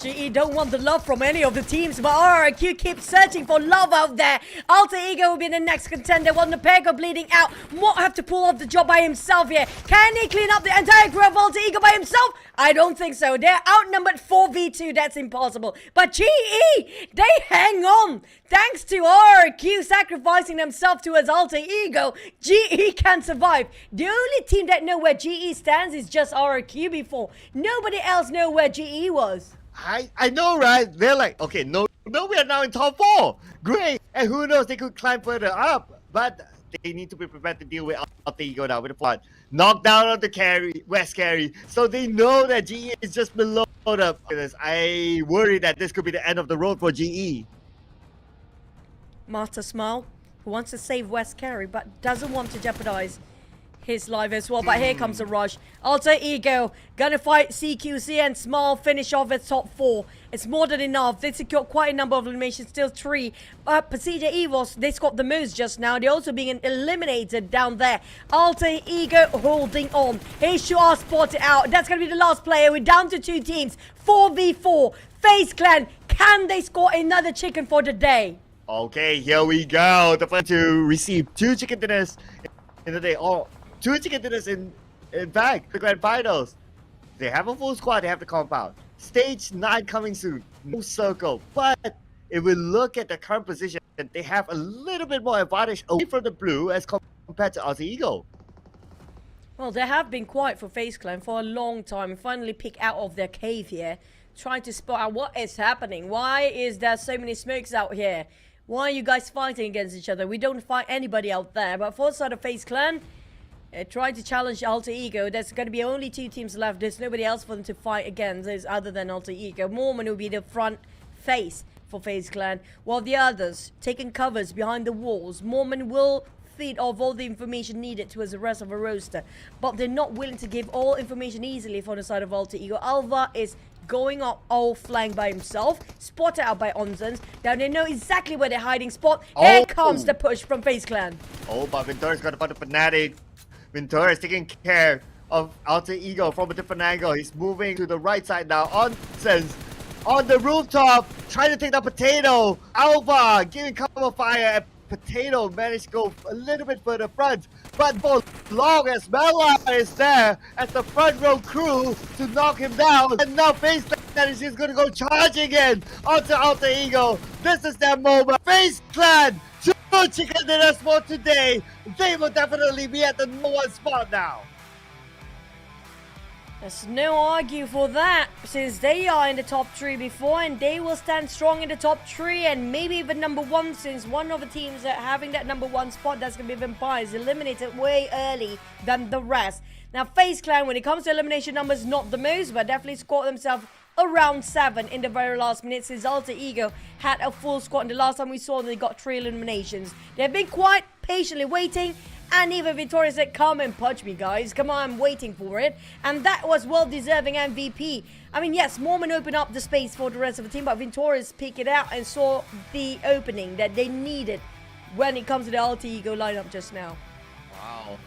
GE don't want the love from any of the teams, but REGUM keeps searching for love out there. Alter Ego will be the next contender while Napeko bleeding out. Won't have to pull off the job by himself here. Can he clean up the entire crew of Alter Ego by himself? I don't think so. They're outnumbered 4v2. That's impossible. But GE, they hang on. Thanks to REGUM sacrificing themselves towards Alter Ego, GE can survive. The only team that know where GE stands is just REGUM before. Nobody else know where GE was. I know, right? They're like, okay, no, we are now in top 4. Great. And who knows, they could climb further up. But they need to be prepared to deal with Alter Ego now with the flood. Knock down on the carry, West carry. So they know that GE is just below them. I worry that this could be the end of the road for GE. Master Smile, who wants to save West carry, but doesn't want to jeopardize his life as well. But here comes the rush. Alter Ego gonna fight CQC, and Smile finish off at top 4. It's more than enough. They secured quite a number of eliminations, still 3. PERSIJA EVOS, they scored the most just now. They're also being eliminated down there. Alter Ego holding on. H2R spotted out. That's gonna be the last player. We're down to 2 teams. 4v4. FaZe Clan, can they score another chicken for the day? Okay, here we go. The first to receive 2 chicken dinners in the day. Oh, 2 chicken dinners in fact, the grand finals. They have a full squad, they have the compound. Stage 9 coming soon. No circle. But if we look at the current position, they have a little bit more advantage away from the blue as compared to Alter Ego. Well, they have been quiet for FaZe Clan for a long time. Finally pick out of their cave here, trying to spot out what is happening. Why is there so many smokes out here? Why are you guys fighting against each other? We don't fight anybody out there. But for the side of FaZe Clan, trying to challenge Alter Ego. There's going to be only 2 teams left. There's nobody else for them to fight against other than Alter Ego. Mormon will be the front face for FaZe Clan, while the others taking covers behind the walls. Mormon will feed off all the information needed towards the rest of the roster, but they're not willing to give all information easily for the side of Alter Ego. Alva is going up all flank by himself, spotted out by Onsens. Now they know exactly where they're hiding spot. Here comes the push from FaZe Clan. Oh, but Ventura's got to find the Fnatic. Ventura is taking care of Alter Ego from a different angle. He's moving to the right side now. Onsens on the rooftop, trying to take the Potato. Alva giving cover fire, and Potato managed to go a little bit further front. But for long as Mela is there as the front row crew to knock him down. And now FaZe Clan is just going to go charging in onto Alter Ego. This is their moment. FaZe Clan, 2 chicken dinners for today. They will definitely be at the #1 spot now. There's no argue for that, since they are in the top 3 before, and they will stand strong in the top 3 and maybe even #1, since one of the teams that having that #1 spot, that's going to be Vampires, eliminated way early than the rest. Now FaZe Clan, when it comes to elimination numbers, not the most, but definitely scored themselves around 7 in the very last minute, since Alter Ego had a full squad, and the last time we saw them, they got 3 eliminations. They've been quite patiently waiting, And even Victoria said, come and punch me, guys. Come on, I'm waiting for it. And that was well-deserving MVP. I mean, yes, Mormon opened up the space for the rest of the team, but Victoria's picked it out and saw the opening that they needed when it comes to the Alter Ego lineup just now. Wow.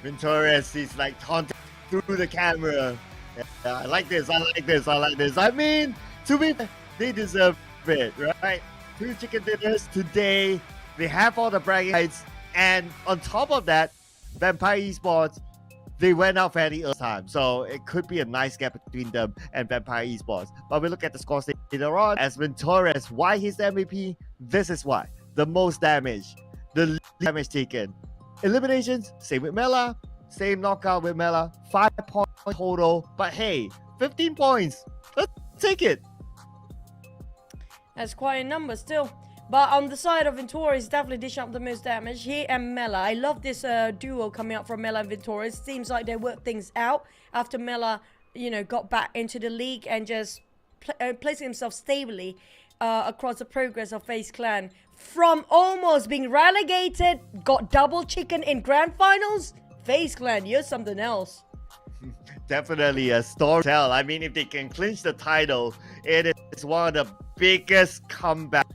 Venturez is like taunting through the camera. Yeah, I like this, I like this, I like this. I mean, to be fair, they deserve it, right? 2 chicken dinners today. They have all the bragging rights. And on top of that, Vampire Esports, they went out fairly early time. So it could be a nice gap between them and Vampire Esports. But we look at the scores later on. As Venturez, why he's the MVP? This is why. The most damage. The least damage taken. Eliminations, same with Mela. Same knockout with Mela. 5 points total. But hey, 15 points. Let's take it. That's quite a number still. But on the side of Venturez, definitely dish up the most damage. He and Mela. I love this duo coming out from Mela and Venturez. Seems like they worked things out after Mela, you know, got back into the league and just placing himself stably across the progress of FaZe Clan. From almost being relegated, got double chicken in grand finals. FaZe Clan, you're something else. Definitely a story to tell. I mean, if they can clinch the title, it is one of the biggest comebacks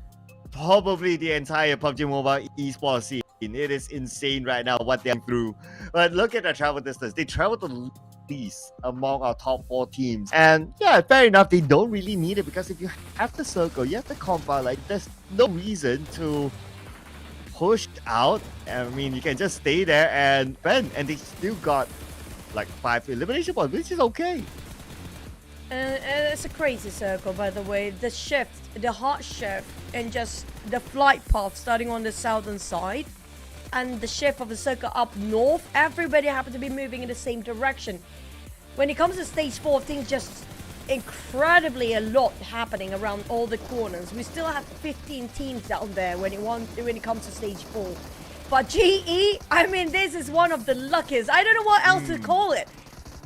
probably the entire PUBG Mobile esports scene. It is insane right now what they're through. But look at the travel distance. They travel the least among our top 4 teams. And yeah, fair enough, they don't really need it because if you have the circle, you have the compound, like there's no reason to push out. I mean, you can just stay there and bend, and they still got like 5 elimination points, which is okay. It's a crazy circle, by the way. The shift, the hard shift, and just the flight path starting on the southern side, and the shift of the circle up north. Everybody happened to be moving in the same direction. When it comes to stage 4, things just incredibly a lot happening around all the corners. We still have 15 teams down there when it comes to stage 4. But GE, I mean, this is one of the luckiest. I don't know what else to call it.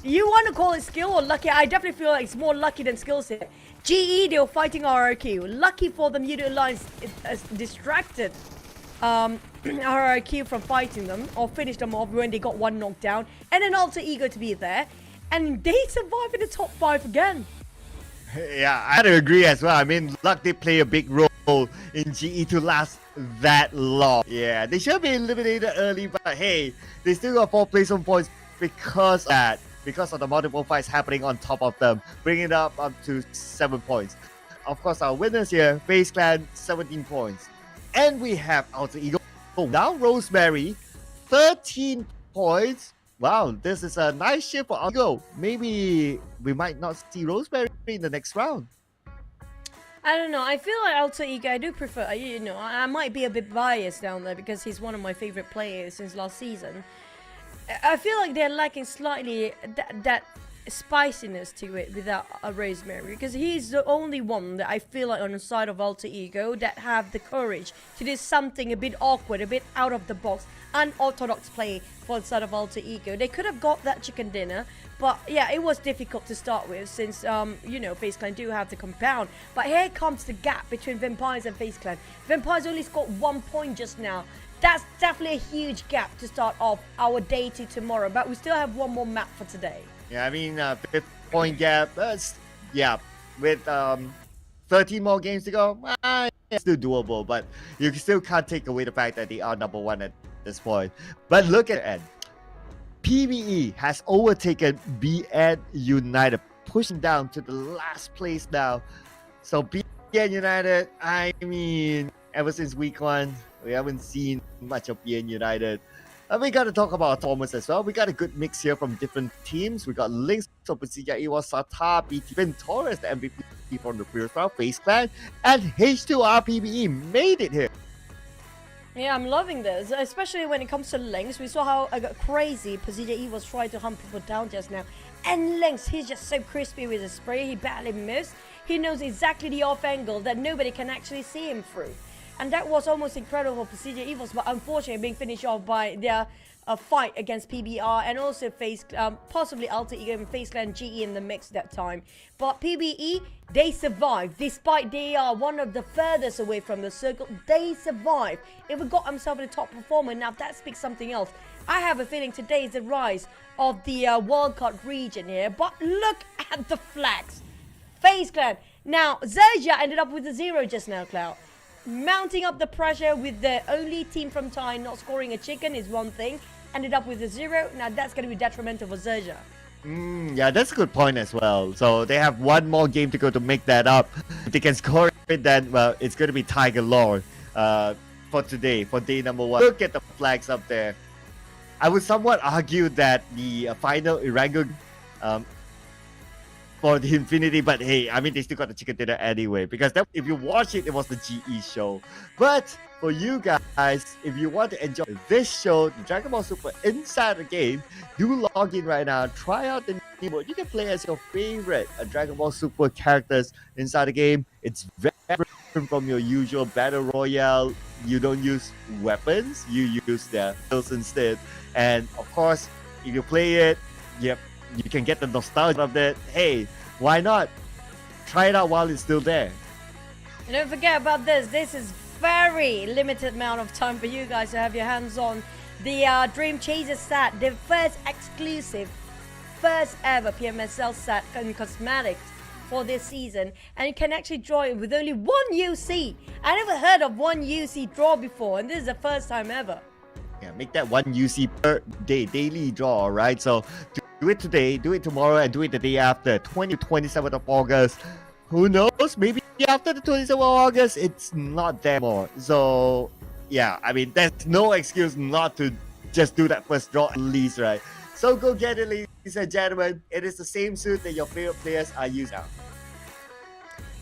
You want to call it skill or lucky? I definitely feel like it's more lucky than skills here. GE, they were fighting RRQ. Lucky for them, Yoodo Alliance distracted RRQ from fighting them or finished them off when they got 1 knockdown. And then Alter Ego to be there. And they survive in the top 5 again. Yeah, I had to agree as well. I mean, luck did play a big role in GE to last that long. Yeah, they should be eliminated early, but hey, they still got 4 placement points because of that. Because of the multiple fights happening on top of them, bringing it up to 7 points. Of course, our winners here, FaZe Clan, 17 points. And we have Alter Ego. Now Rosemary, 13 points. Wow, this is a nice shift for Alter Ego. Maybe we might not see Rosemary in the next round. I don't know. I feel like Alter Ego, I do prefer, you know, I might be a bit biased down there because he's one of my favorite players since last season. I feel like they're lacking slightly that spiciness to it without a Rosemary, because he's the only one that I feel like on the side of Alter Ego that have the courage to do something a bit awkward, a bit out of the box, unorthodox play for the side of Alter Ego. They could have got that chicken dinner, but yeah, it was difficult to start with since, you know, FaZe Clan do have the compound. But here comes the gap between Vampires and FaZe Clan. Vampires only scored 1 point just now. That's definitely a huge gap to start off our day to tomorrow, but we still have 1 more map for today. Yeah, I mean, 5-point gap, yeah, with 13 more games to go, it's still doable, but you still can't take away the fact that they are number 1 at this point. But look at it. PBE has overtaken BN United, pushing down to the last place now. So BN United, I mean, ever since week 1, we haven't seen much of BN United. We got to talk about Thomas as well. We got a good mix here from different teams. We got Links from PERSIJA, EVOS, Sata, BT, Venturez, the MVP from the first round, FaZe Clan, and H2RPBE made it here. Yeah, I'm loving this, especially when it comes to Links. We saw how crazy PERSIJA EVOS tried to hunt people down just now. And Links, he's just so crispy with his spray. He barely missed. He knows exactly the off angle that nobody can actually see him through. And that was almost incredible for PERSIJA EVOS, but unfortunately being finished off by their fight against PBR and also possibly Alter Ego and FaZe Clan GE in the mix that time. But PBE, they survived. Despite they are one of the furthest away from the circle, they survived. If we got themselves a top performer, now that speaks something else. I have a feeling today is the rise of the wildcard region here. But look at the flags. FaZe Clan. Now, XERXIA ended up with a 0 just now, Cloud. Mounting up the pressure with the only team from Thai not scoring a chicken is one thing. Ended up with a 0. Now, that's going to be detrimental for XERXIA. Yeah, that's a good point as well. So they have one more game to go to make that up. If they can score it, then, well, it's going to be Tiger Lord for today, for day number 1. Look at the flags up there. I would somewhat argue that the final Erangel for the Infinity, but hey, I mean, they still got the chicken dinner anyway, because that, if you watch it, it was the GE show. But for you guys, if you want to enjoy this show, the Dragon Ball Super inside the game, do log in right now, try out the new mode. You can play as your favorite Dragon Ball Super characters inside the game. It's very different from your usual Battle Royale. You don't use weapons, you use their skills instead. And of course, if you play it, yep, you can get the nostalgia of that. Hey, why not? Try it out while it's still there. And don't forget about this. This is very limited amount of time for you guys to have your hands on the Dream Chaser set, the first exclusive, first ever PMSL set and cosmetics for this season. And you can actually draw it with only 1 UC. I never heard of 1 UC draw before, and this is the first time ever. Yeah, make that 1 UC per day, daily draw, right? So do it today, do it tomorrow, and do it the day after, 27th of August. Who knows? Maybe after the 27th of August, it's not there more. So, yeah, I mean, there's no excuse not to just do that first draw at least, right? So go get it, ladies and gentlemen. It is the same suit that your favorite players are using now.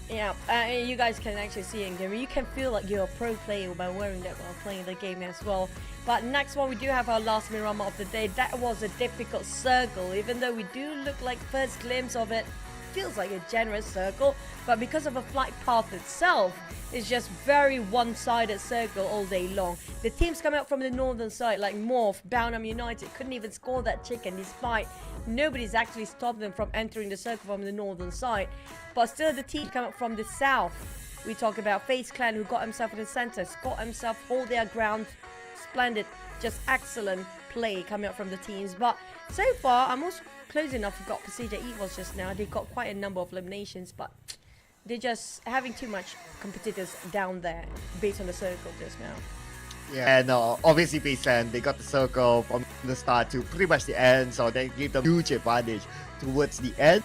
Yeah, you guys can actually see in game. You can feel like you're a pro player by wearing that while playing the game as well. But next one, we do have our last Miramar of the day. That was a difficult circle, even though we do look like first glimpse of it. Feels like a generous circle, but because of a flight path itself, it's just very one-sided circle all day long. The teams come out from the northern side, like MORPH, Bounham United, couldn't even score that chicken despite nobody's actually stopped them from entering the circle from the northern side. But still, the teams come out from the south. We talk about FaZe Clan, who got himself in the center, got himself, hold their ground. Splendid, just excellent play coming out from the teams. But so far, I'm also close enough. We've got PERSIJA EVOS just now. They got quite a number of eliminations, but they're just having too much competitors down there based on the circle just now. Yeah, and obviously FaZe Clan, they got the circle from the start to pretty much the end, so they gave them huge advantage towards the end.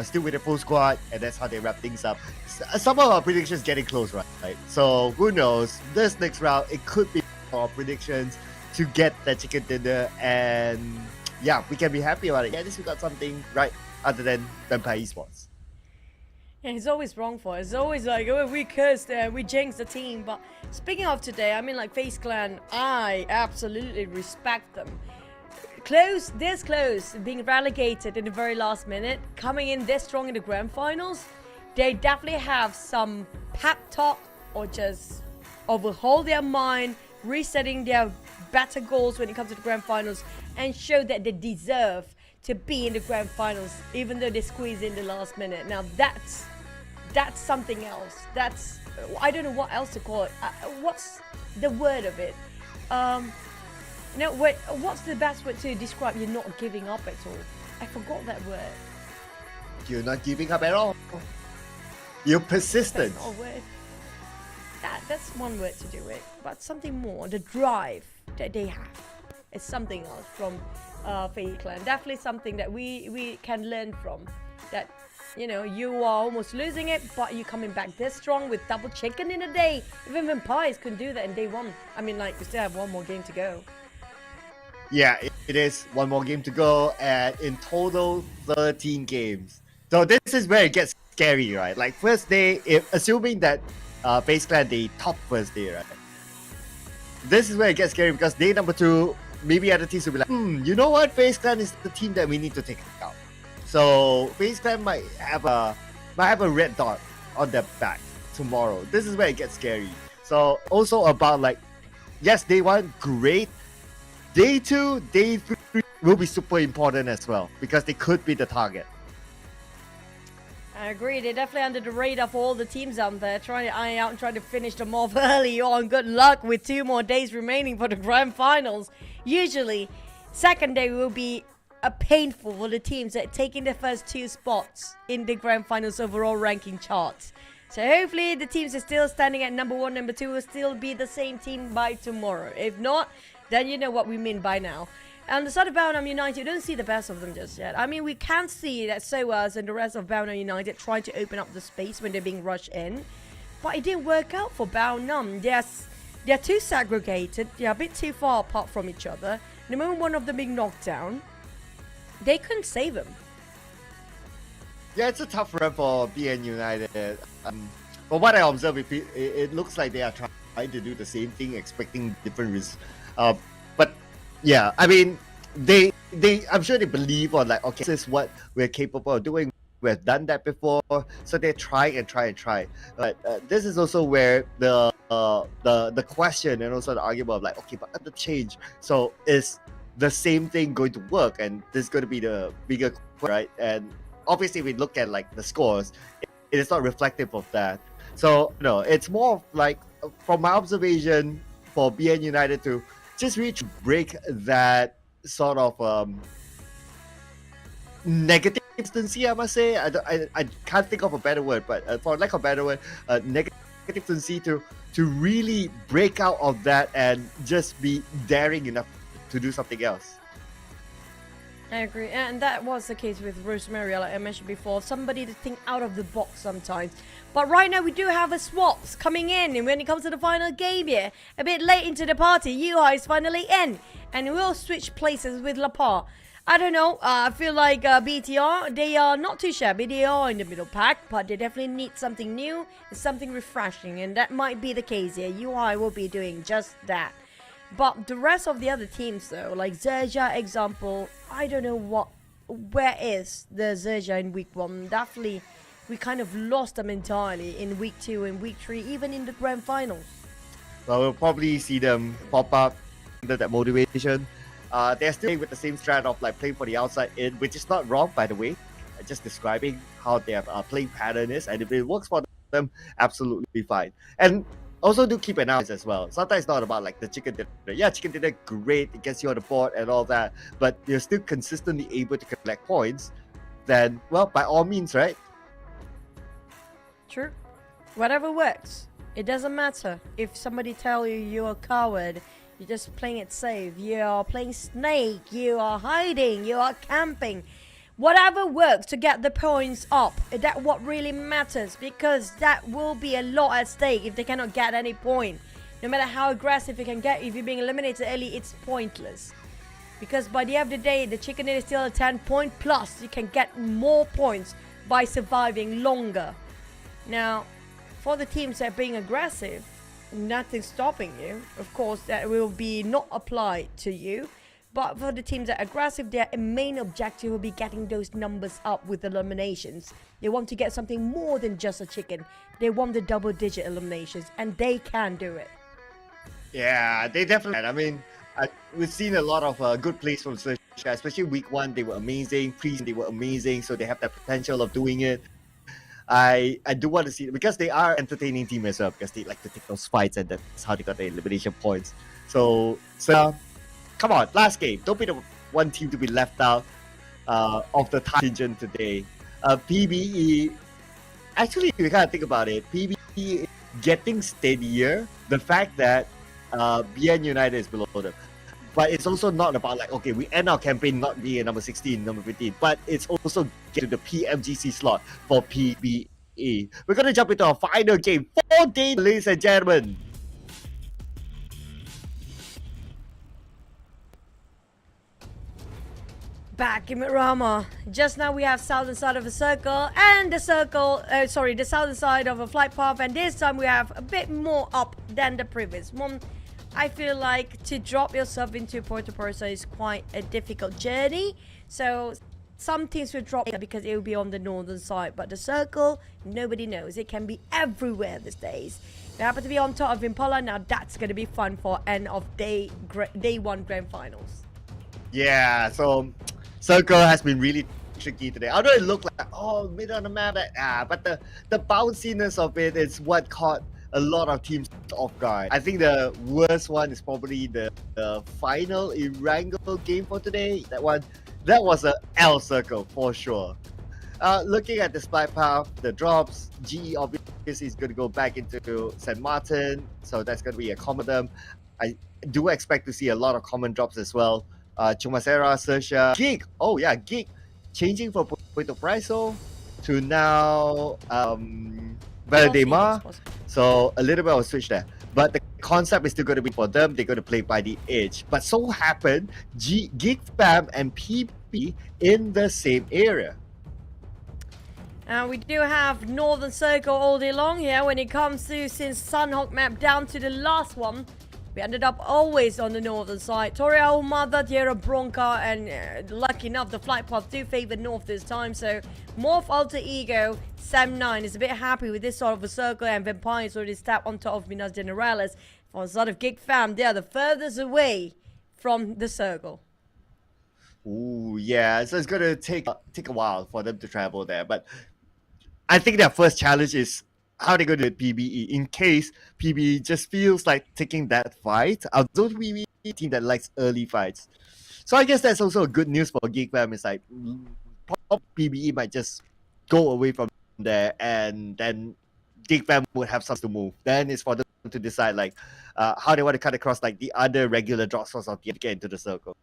Still with the full squad, and that's how they wrap things up. Some of our predictions getting close, right? So who knows? This next round, it could be our predictions to get that chicken dinner, and yeah, we can be happy about it. Yeah, at least we got something right other than Vampire Esports. Yeah, it's always wrong for us. It's always like, oh, we cursed, we jinxed the team. But speaking of today, I mean, like FaZe Clan, I absolutely respect them. Close, this close, being relegated in the very last minute, coming in this strong in the grand finals, they definitely have some pep talk or just overhaul their mind, resetting their better goals when it comes to the grand finals, and show that they deserve to be in the grand finals, even though they squeeze in the last minute. Now that's something else. That's, I don't know what else to call it. What's the word of it? No, wait, what's the best word to describe you not giving up at all? I forgot that word. You're not giving up at all. You're persistent. That's not a word. That's one word to do it, but something more. The drive that they have is something else from FaZe Clan. Definitely something that we can learn from. That, you know, you are almost losing it, but you're coming back this strong with double chicken in a day. Even Vampires couldn't do that in day one. I mean, like, we still have one more game to go. Yeah, it is one more game to go, and in total 13 games. So this is where it gets scary, right? Like first day, assuming that FaZe Clan they top first day, right? This is where it gets scary because day number 2, maybe other teams will be like, you know what? FaZe Clan is the team that we need to take out. So FaZe Clan might have a red dot on their back tomorrow. This is where it gets scary. So also about like, yes, day 1, great. Day 2, day 3 will be super important as well because they could be the target. I agree. They're definitely under the radar for all the teams out there, trying to iron out and trying to finish them off early on. Good luck with 2 more days remaining for the grand finals. Usually, second day will be painful for the teams that are taking the first 2 spots in the grand finals overall ranking charts. So hopefully the teams are still standing at number 1, number 2 will still be the same team by tomorrow. If not, then you know what we mean by now. On the side of Baonam United, you don't see the best of them just yet. I mean, we can see that SOAS and the rest of Baonam United trying to open up the space when they're being rushed in. But it didn't work out for Baonam. They're too segregated. They're a bit too far apart from each other. The moment one of them being knocked down, they couldn't save him. Yeah, it's a tough run for BN United. From what I observe, it looks like they are trying to do the same thing, expecting different results. But yeah, I mean, I'm sure they believe on like, okay, this is what we're capable of doing. We've done that before, so they try and try. But this is also where the question and also the argument of like, okay, but the change. So is the same thing going to work? And this is going to be the bigger question, right? And obviously, we look at like the scores, it is not reflective of that. So no, it's more of like, from my observation, for BN United to just reach break that sort of negative consistency, I must say. I can't think of a better word, but for lack of a better word, negative consistency to really break out of that and just be daring enough to do something else. I agree, and that was the case with Rosemary, like I mentioned before. Somebody to think out of the box sometimes. But right now we do have a swaps coming in, and when it comes to the final game here, a bit late into the party, Yuhai is finally in, and we'll switch places with Lapar. I don't know, I feel like BTR, they are not too shabby. They are in the middle pack, but they definitely need something new and something refreshing, and that might be the case here. UI will be doing just that. But the rest of the other teams though, like XERXIA example, I don't know where is the XERXIA in week 1. Definitely, we kind of lost them entirely in week 2 and week 3, even in the grand finals. Well, we'll probably see them pop up under that motivation. They're still with the same strat of like playing for the outside in, which is not wrong, by the way. Just describing how their playing pattern is, and if it works for them, absolutely fine. And also do keep an eye as well. Sometimes it's not about like the chicken dinner. Yeah, chicken dinner, great, it gets you on the board and all that, but you're still consistently able to collect points, then, well, by all means, right? True. Whatever works. It doesn't matter if somebody tell you you're a coward, you're just playing it safe, you're playing snake, you are hiding, you are camping. Whatever works to get the points up, that's what really matters, because that will be a lot at stake if they cannot get any point. No matter how aggressive you can get, if you're being eliminated early, it's pointless. Because by the end of the day, the chicken is still a 10-point plus. You can get more points by surviving longer. Now, for the teams that are being aggressive, nothing's stopping you. Of course, that will be not applied to you. But for the teams that are aggressive, their main objective will be getting those numbers up with eliminations. They want to get something more than just a chicken. They want the double-digit eliminations, and they can do it. Yeah, they definitely can. I mean, we've seen a lot of good plays from XERXIA, especially week 1. They were amazing. Pre-season, they were amazing, so they have that potential of doing it. I do want to see it because they are an entertaining team as well, because they like to take those fights, and that's how they got the elimination points. So come on, last game. Don't be the one team to be left out of the contingent today. PBE, actually, if you kind of think about it, PBE is getting steadier. The fact that BN United is below them. But it's also not about like, okay, we end our campaign not being number 16, number 15, but it's also get to the PMGC slot for PBE. We're going to jump into our final game. 4 days, ladies and gentlemen. Back in Miramar. Just now we have southern side of a circle and the southern side of a flight path, and this time we have a bit more up than the previous one. I feel like to drop yourself into Puerto Persa is quite a difficult journey, so some teams will drop it because it will be on the northern side, but the circle, nobody knows. It can be everywhere these days. We happen to be on top of Impala. Now that's going to be fun for end of day 1 grand finals. Yeah, so Circle has been really tricky today. Although it looked like, oh, mid on the map, but the bounciness of it is what caught a lot of teams off guard. I think the worst one is probably the final Erangel game for today. That was a L circle for sure. Looking at the spike path, the drops, GE obviously is going to go back into St. Martin, so that's going to be a common them. I do expect to see a lot of common drops as well. Chumasera, XERXIA, GEEK. Oh yeah, GEEK changing from Puerto Priso to now Valademar. So a little bit of a switch there. But the concept is still going to be for them. They're going to play by the edge. But so happened, GEEK Fam and PP in the same area. We do have Northern Circle all day long here when it comes to, since Sanhok map down to the last one. We ended up always on the northern side. Toria Umada, Tierra Bronca, and lucky enough, the flight path do favor north this time. So, MORPH Alter Ego, Sam9 is a bit happy with this sort of a circle, and Vampire is already tapped on top of Minas Generales. For the sort of GEEK Fam, they are the furthest away from the circle. Ooh, yeah. So it's going to take a while for them to travel there. But I think their first challenge is how they go to PBE in case PBE just feels like taking that fight. Although PBE is a team that likes early fights. So I guess that's also a good news for GEEK Fam. It's like PBE might just go away from there, and then GEEK Fam would have something to move. Then it's for them to decide like how they want to cut across like the other regular drop spots of the to get into the circle.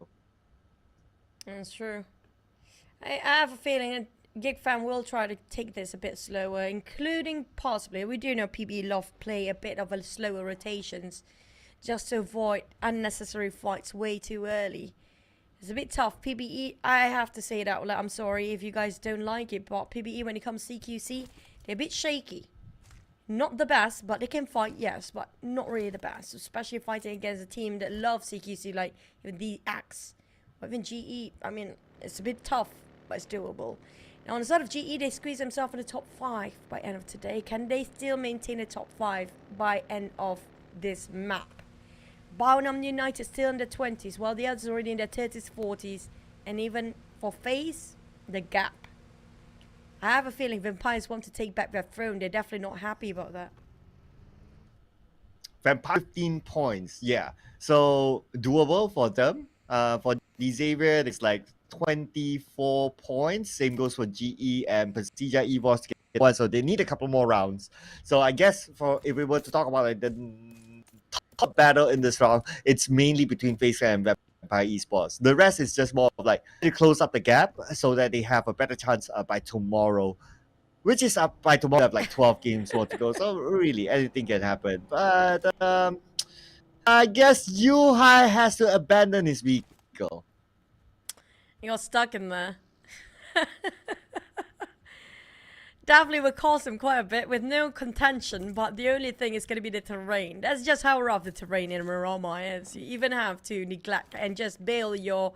That's true. I have a feeling that GEEK Fam will try to take this a bit slower, including possibly, we do know PBE love play a bit of a slower rotations just to avoid unnecessary fights way too early. It's a bit tough. PBE, I have to say that, I'm sorry if you guys don't like it, but PBE when it comes to CQC, they're a bit shaky. Not the best, but they can fight, yes, but not really the best, especially fighting against a team that loves CQC, like even the Axe, or even GE. I mean, it's a bit tough, but it's doable. Now, on the side of GE, they squeeze themselves in the top 5 by end of today. Can they still maintain the top 5 by end of this map? Baonam United still in the 20s, while the others are already in their 30s, 40s. And even for FaZe, the gap. I have a feeling Vampires want to take back their throne. They're definitely not happy about that. Vampire 15 points, yeah. So, doable for them. For Xavier, it's like 24 points. Same goes for GE and PERSIJA EVOS to get one. So they need a couple more rounds. So I guess if we were to talk about like the top battle in this round, it's mainly between FaZe Clan and Vampire Esports. The rest is just more of like to close up the gap so that they have a better chance by tomorrow. Which is up by tomorrow, have like 12 games more to go. So really, anything can happen. But I guess Yuhai has to abandon his vehicle. He got stuck in there. Definitely would cost him quite a bit with no contention, but the only thing is going to be the terrain. That's just how rough the terrain in Miramar is. You even have to neglect and just bail your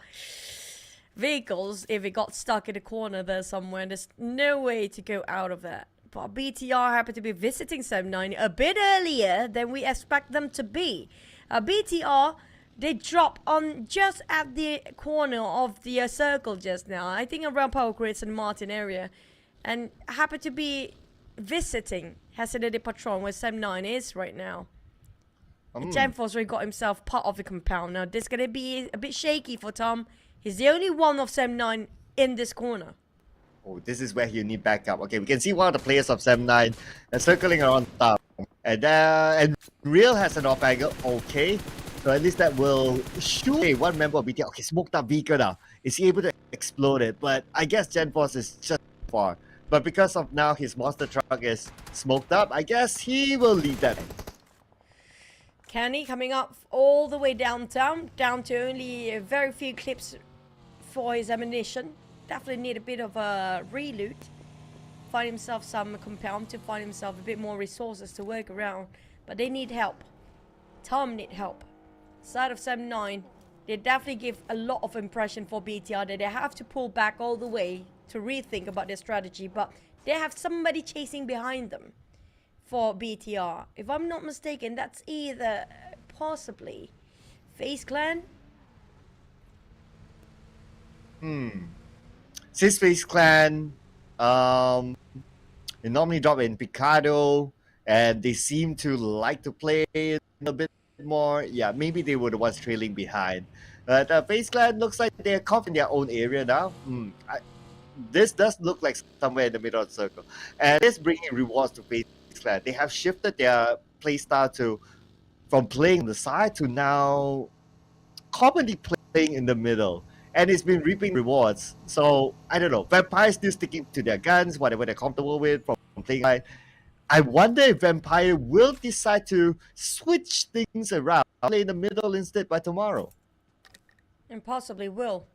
vehicles if it got stuck in a corner there somewhere. There's no way to go out of that. But BTR happened to be visiting Sam9 a bit earlier than we expect them to be. BTR, they drop on just at the corner of the circle just now. I think around Power Grid St. Martin area. And happen to be visiting Hacienda de Patron where Sam9 is right now. Genforce already got himself part of the compound. Now this is going to be a bit shaky for Tom. He's the only one of Sam9 in this corner. Oh, this is where you need backup. Okay, we can see one of the players of Sam9 circling around town. And Real has an off angle. Okay. So at least that will shoot. Okay, one member of BTR. Okay, smoked up vehicle now. Is he able to explode it? But I guess Genforce is just far. But because of now his monster truck is smoked up, I guess he will lead that. Kenny coming up all the way downtown, down to only very few clips for his ammunition. Definitely need a bit of a reloot. Find himself some compound to find himself a bit more resources to work around. But they need help. Tom need help. Side of Sam9, they definitely give a lot of impression for BTR that they have to pull back all the way to rethink about their strategy. But they have somebody chasing behind them for BTR. If I'm not mistaken, that's either possibly FaZe Clan. since FaZe Clan, they normally drop in Picado, and they seem to like to play a bit more. Yeah, maybe they were the ones trailing behind. But FaZe Clan looks like they're confident in their own area now. This does look like somewhere in the middle of the circle. And it's bringing rewards to FaZe Clan. They have shifted their playstyle from playing on the side to now commonly playing in the middle. And it's been reaping rewards. So, I don't know. Vampire still sticking to their guns, whatever they're comfortable with from playing side. I wonder if Vampire will decide to switch things around, play in the middle instead by tomorrow. And possibly will.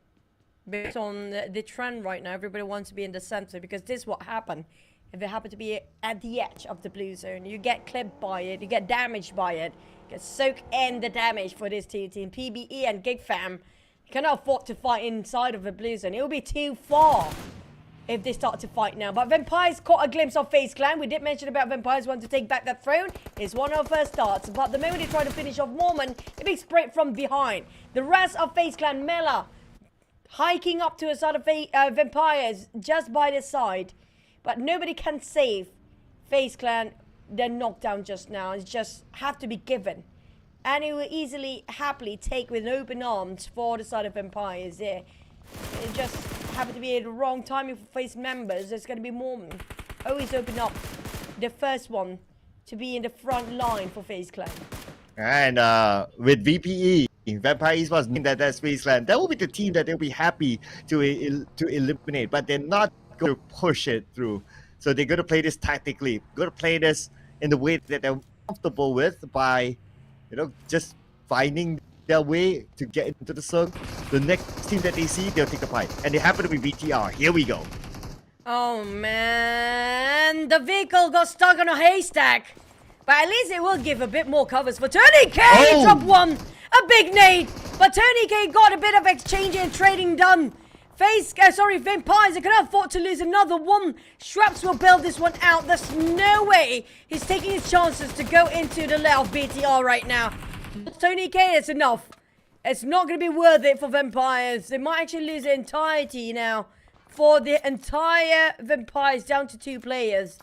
Based on the trend right now, everybody wants to be in the center because this is what happened. If they happen to be at the edge of the blue zone, you get clipped by it, you get damaged by it, you get soaked in the damage for this team. PBE and GEEK fam cannot afford to fight inside of the blue zone. It will be too far if they start to fight now. But Vampires caught a glimpse of FaZe Clan. We did mention about Vampires want to take back that throne. It's one of our starts. But the moment they try to finish off Mormon, it be sprayed from behind. The rest of FaZe Clan, Mela, hiking up to a side of Vampires just by the side. But nobody can save FaZe Clan. They're knocked down just now. It's just have to be given. And it will easily, happily take with open arms for the side of Vampires there. It just happened to be at the wrong timing for FaZe members. There's going to be Mormon. Always open up the first one to be in the front line for FaZe Clan. And with VPE, Vampire Esports named that's FaZe Clan, that will be the team that they'll be happy to eliminate, but they're not going to push it through. So they're going to play this tactically. Going to play this in the way that they're comfortable with by, just finding their way to get into the circle. The next team that they see, they'll take a fight. And they happen to be BTR. Here we go. Oh, man. The vehicle got stuck on a haystack. But at least it will give a bit more covers for Tony K. Oh. Drop one. A big nade. But Tony K got a bit of exchange and trading done. Vampires, they cannot afford to lose another one. Straps will build this one out. There's no way he's taking his chances to go into the left BTR right now. Tony K, it's enough. It's not going to be worth it for Vampires. They might actually lose the entirety now. For the entire Vampires down to 2 players.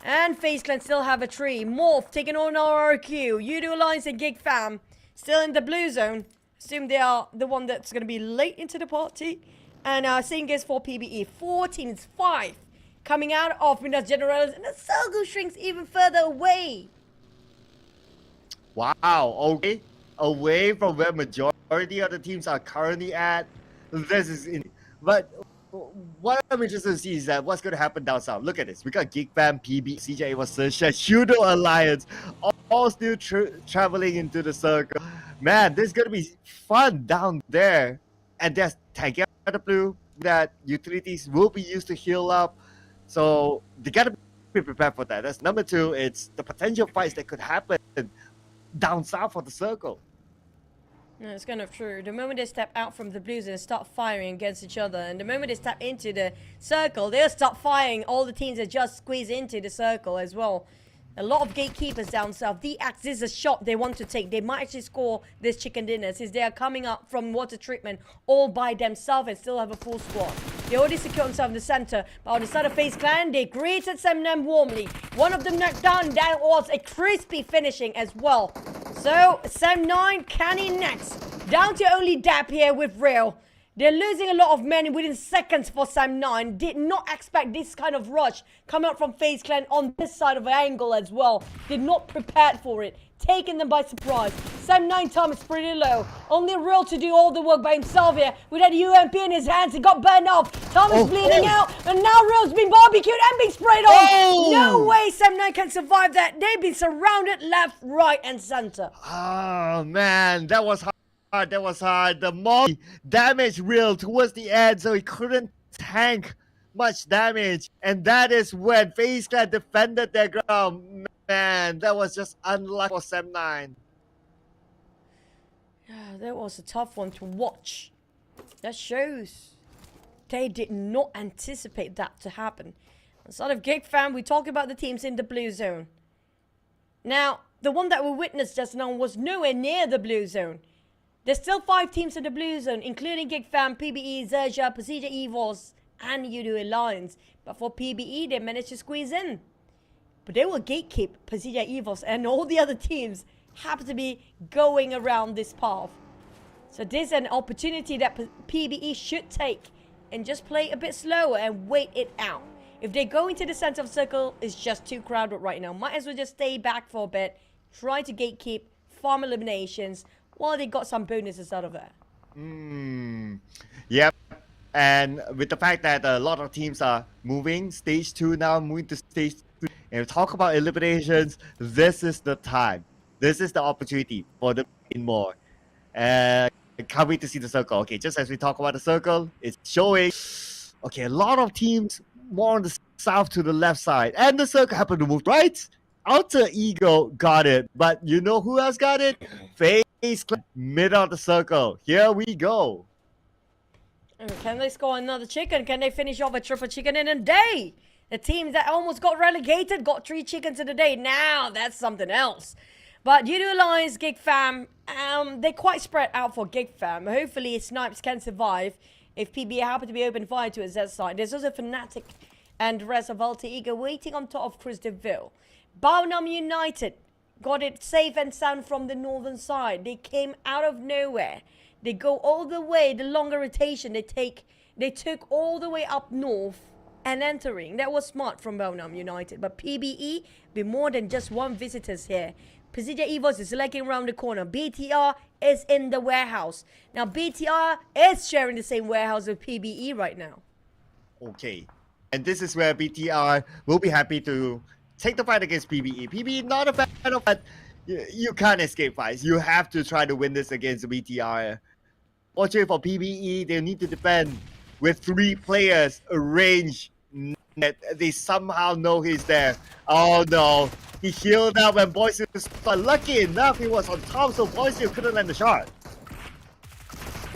And FaZe Clan still have a tree. MORPH taking on RRQ. Yoodo Alliance and GEEK fam still in the blue zone. Assume they are the one that's going to be late into the party. And same goes for PBE. 14-5 coming out of Minas Generales. And the circle shrinks even further away. Wow, okay. Away from where majority of the teams are currently at. This is but what I'm interested to see is that what's going to happen down south. Look at this. We got GEEK fam, PB, CJ, Yoodo Alliance, all still traveling into the circle. Man, this is going to be fun down there. And there's Tank out of blue that utilities will be used to heal up. So they got to be prepared for that. That's number 2. It's the potential fights that could happen down south of the circle. No, it's kind of true. The moment they step out from the blues and start firing against each other, and the moment they step into the circle, they'll start firing all the teams that just squeeze into the circle as well. A lot of gatekeepers down south. The Axe is a shot they want to take. They might actually score this chicken dinner since they are coming up from water treatment all by themselves and still have a full squad. They already secured themselves in the center. But on the side of FaZe Clan, they greeted Semnem warmly. One of them knocked down. That was a crispy finishing as well. So, Sem9, Canny next. Down to only Dap here with Real. They're losing a lot of men within seconds for Sem9. Did not expect this kind of rush coming out from FaZe Clan on this side of the angle as well. Did not prepared for it. Taking them by surprise. Sem9 time is pretty low. Only Real to do all the work by himself here. With that UMP in his hands, he got burned off. Tom is bleeding out. And now Real's been barbecued and being sprayed on. No way Sem9 can survive that. They've been surrounded left, right, and center. Oh, man. That was hard. That was hard. The more damage Real towards the end, so he couldn't tank much damage. And that is when FaZe Clan defended their ground. Man, that was just unlucky for Sem9. Yeah, that was a tough one to watch. That shows they did not anticipate that to happen. Instead of GEEK fam, we talk about the teams in the blue zone. Now, the one that we witnessed just now was nowhere near the blue zone. There's still 5 teams in the blue zone, including GEEK fam, PBE, XERXIA, PERSIJA, EVOS, and Yoodo Alliance. But for PBE, they managed to squeeze in. But they will gatekeep PERSIJA, EVOS, and all the other teams happen to be going around this path. So this is an opportunity that PBE should take and just play a bit slower and wait it out. If they go into the center of the circle, it's just too crowded right now. Might as well just stay back for a bit, try to gatekeep, farm eliminations, while they got some bonuses out of it. Yep. And with the fact that a lot of teams are moving, stage 2 now, moving to stage 3, and we talk about eliminations, this is the time. This is the opportunity for them to win more. And can't wait to see the circle. Okay, just as we talk about the circle, it's showing, okay, a lot of teams more on the south to the left side. And the circle happened to move right. Alter Ego got it. But you know who else got it? FaZe Clan, middle of the circle. Here we go. Can they score another chicken? Can they finish off a triple chicken in a day? The team that almost got relegated got 3 chickens in a day. Now that's something else. But Yoodo Alliance, GEEK fam, they're quite spread out for GEEK fam. Hopefully Snipes can survive if PBA happen to be open fire to his Z side. There's also Fnatic and the rest of Alter Ego waiting on top of Chris DeVille. Baunam United got it safe and sound from the northern side. They came out of nowhere. They go all the way, the longer rotation they took all the way up north and entering. That was smart from Baunam United. But PBE be more than just one visitors here. PERSIJA EVOS is lurking around the corner. BTR is in the warehouse. Now BTR is sharing the same warehouse with PBE right now. Okay. And this is where BTR will be happy to take the fight against PBE. PBE not a fan of that. You can't escape fights. You have to try to win this against BTR. Fortunately for PBE, they need to defend with 3 players arranged. They somehow know he's there. Oh no. He healed up when Boyce was lucky enough. He was on top, so Boyce couldn't land the shot.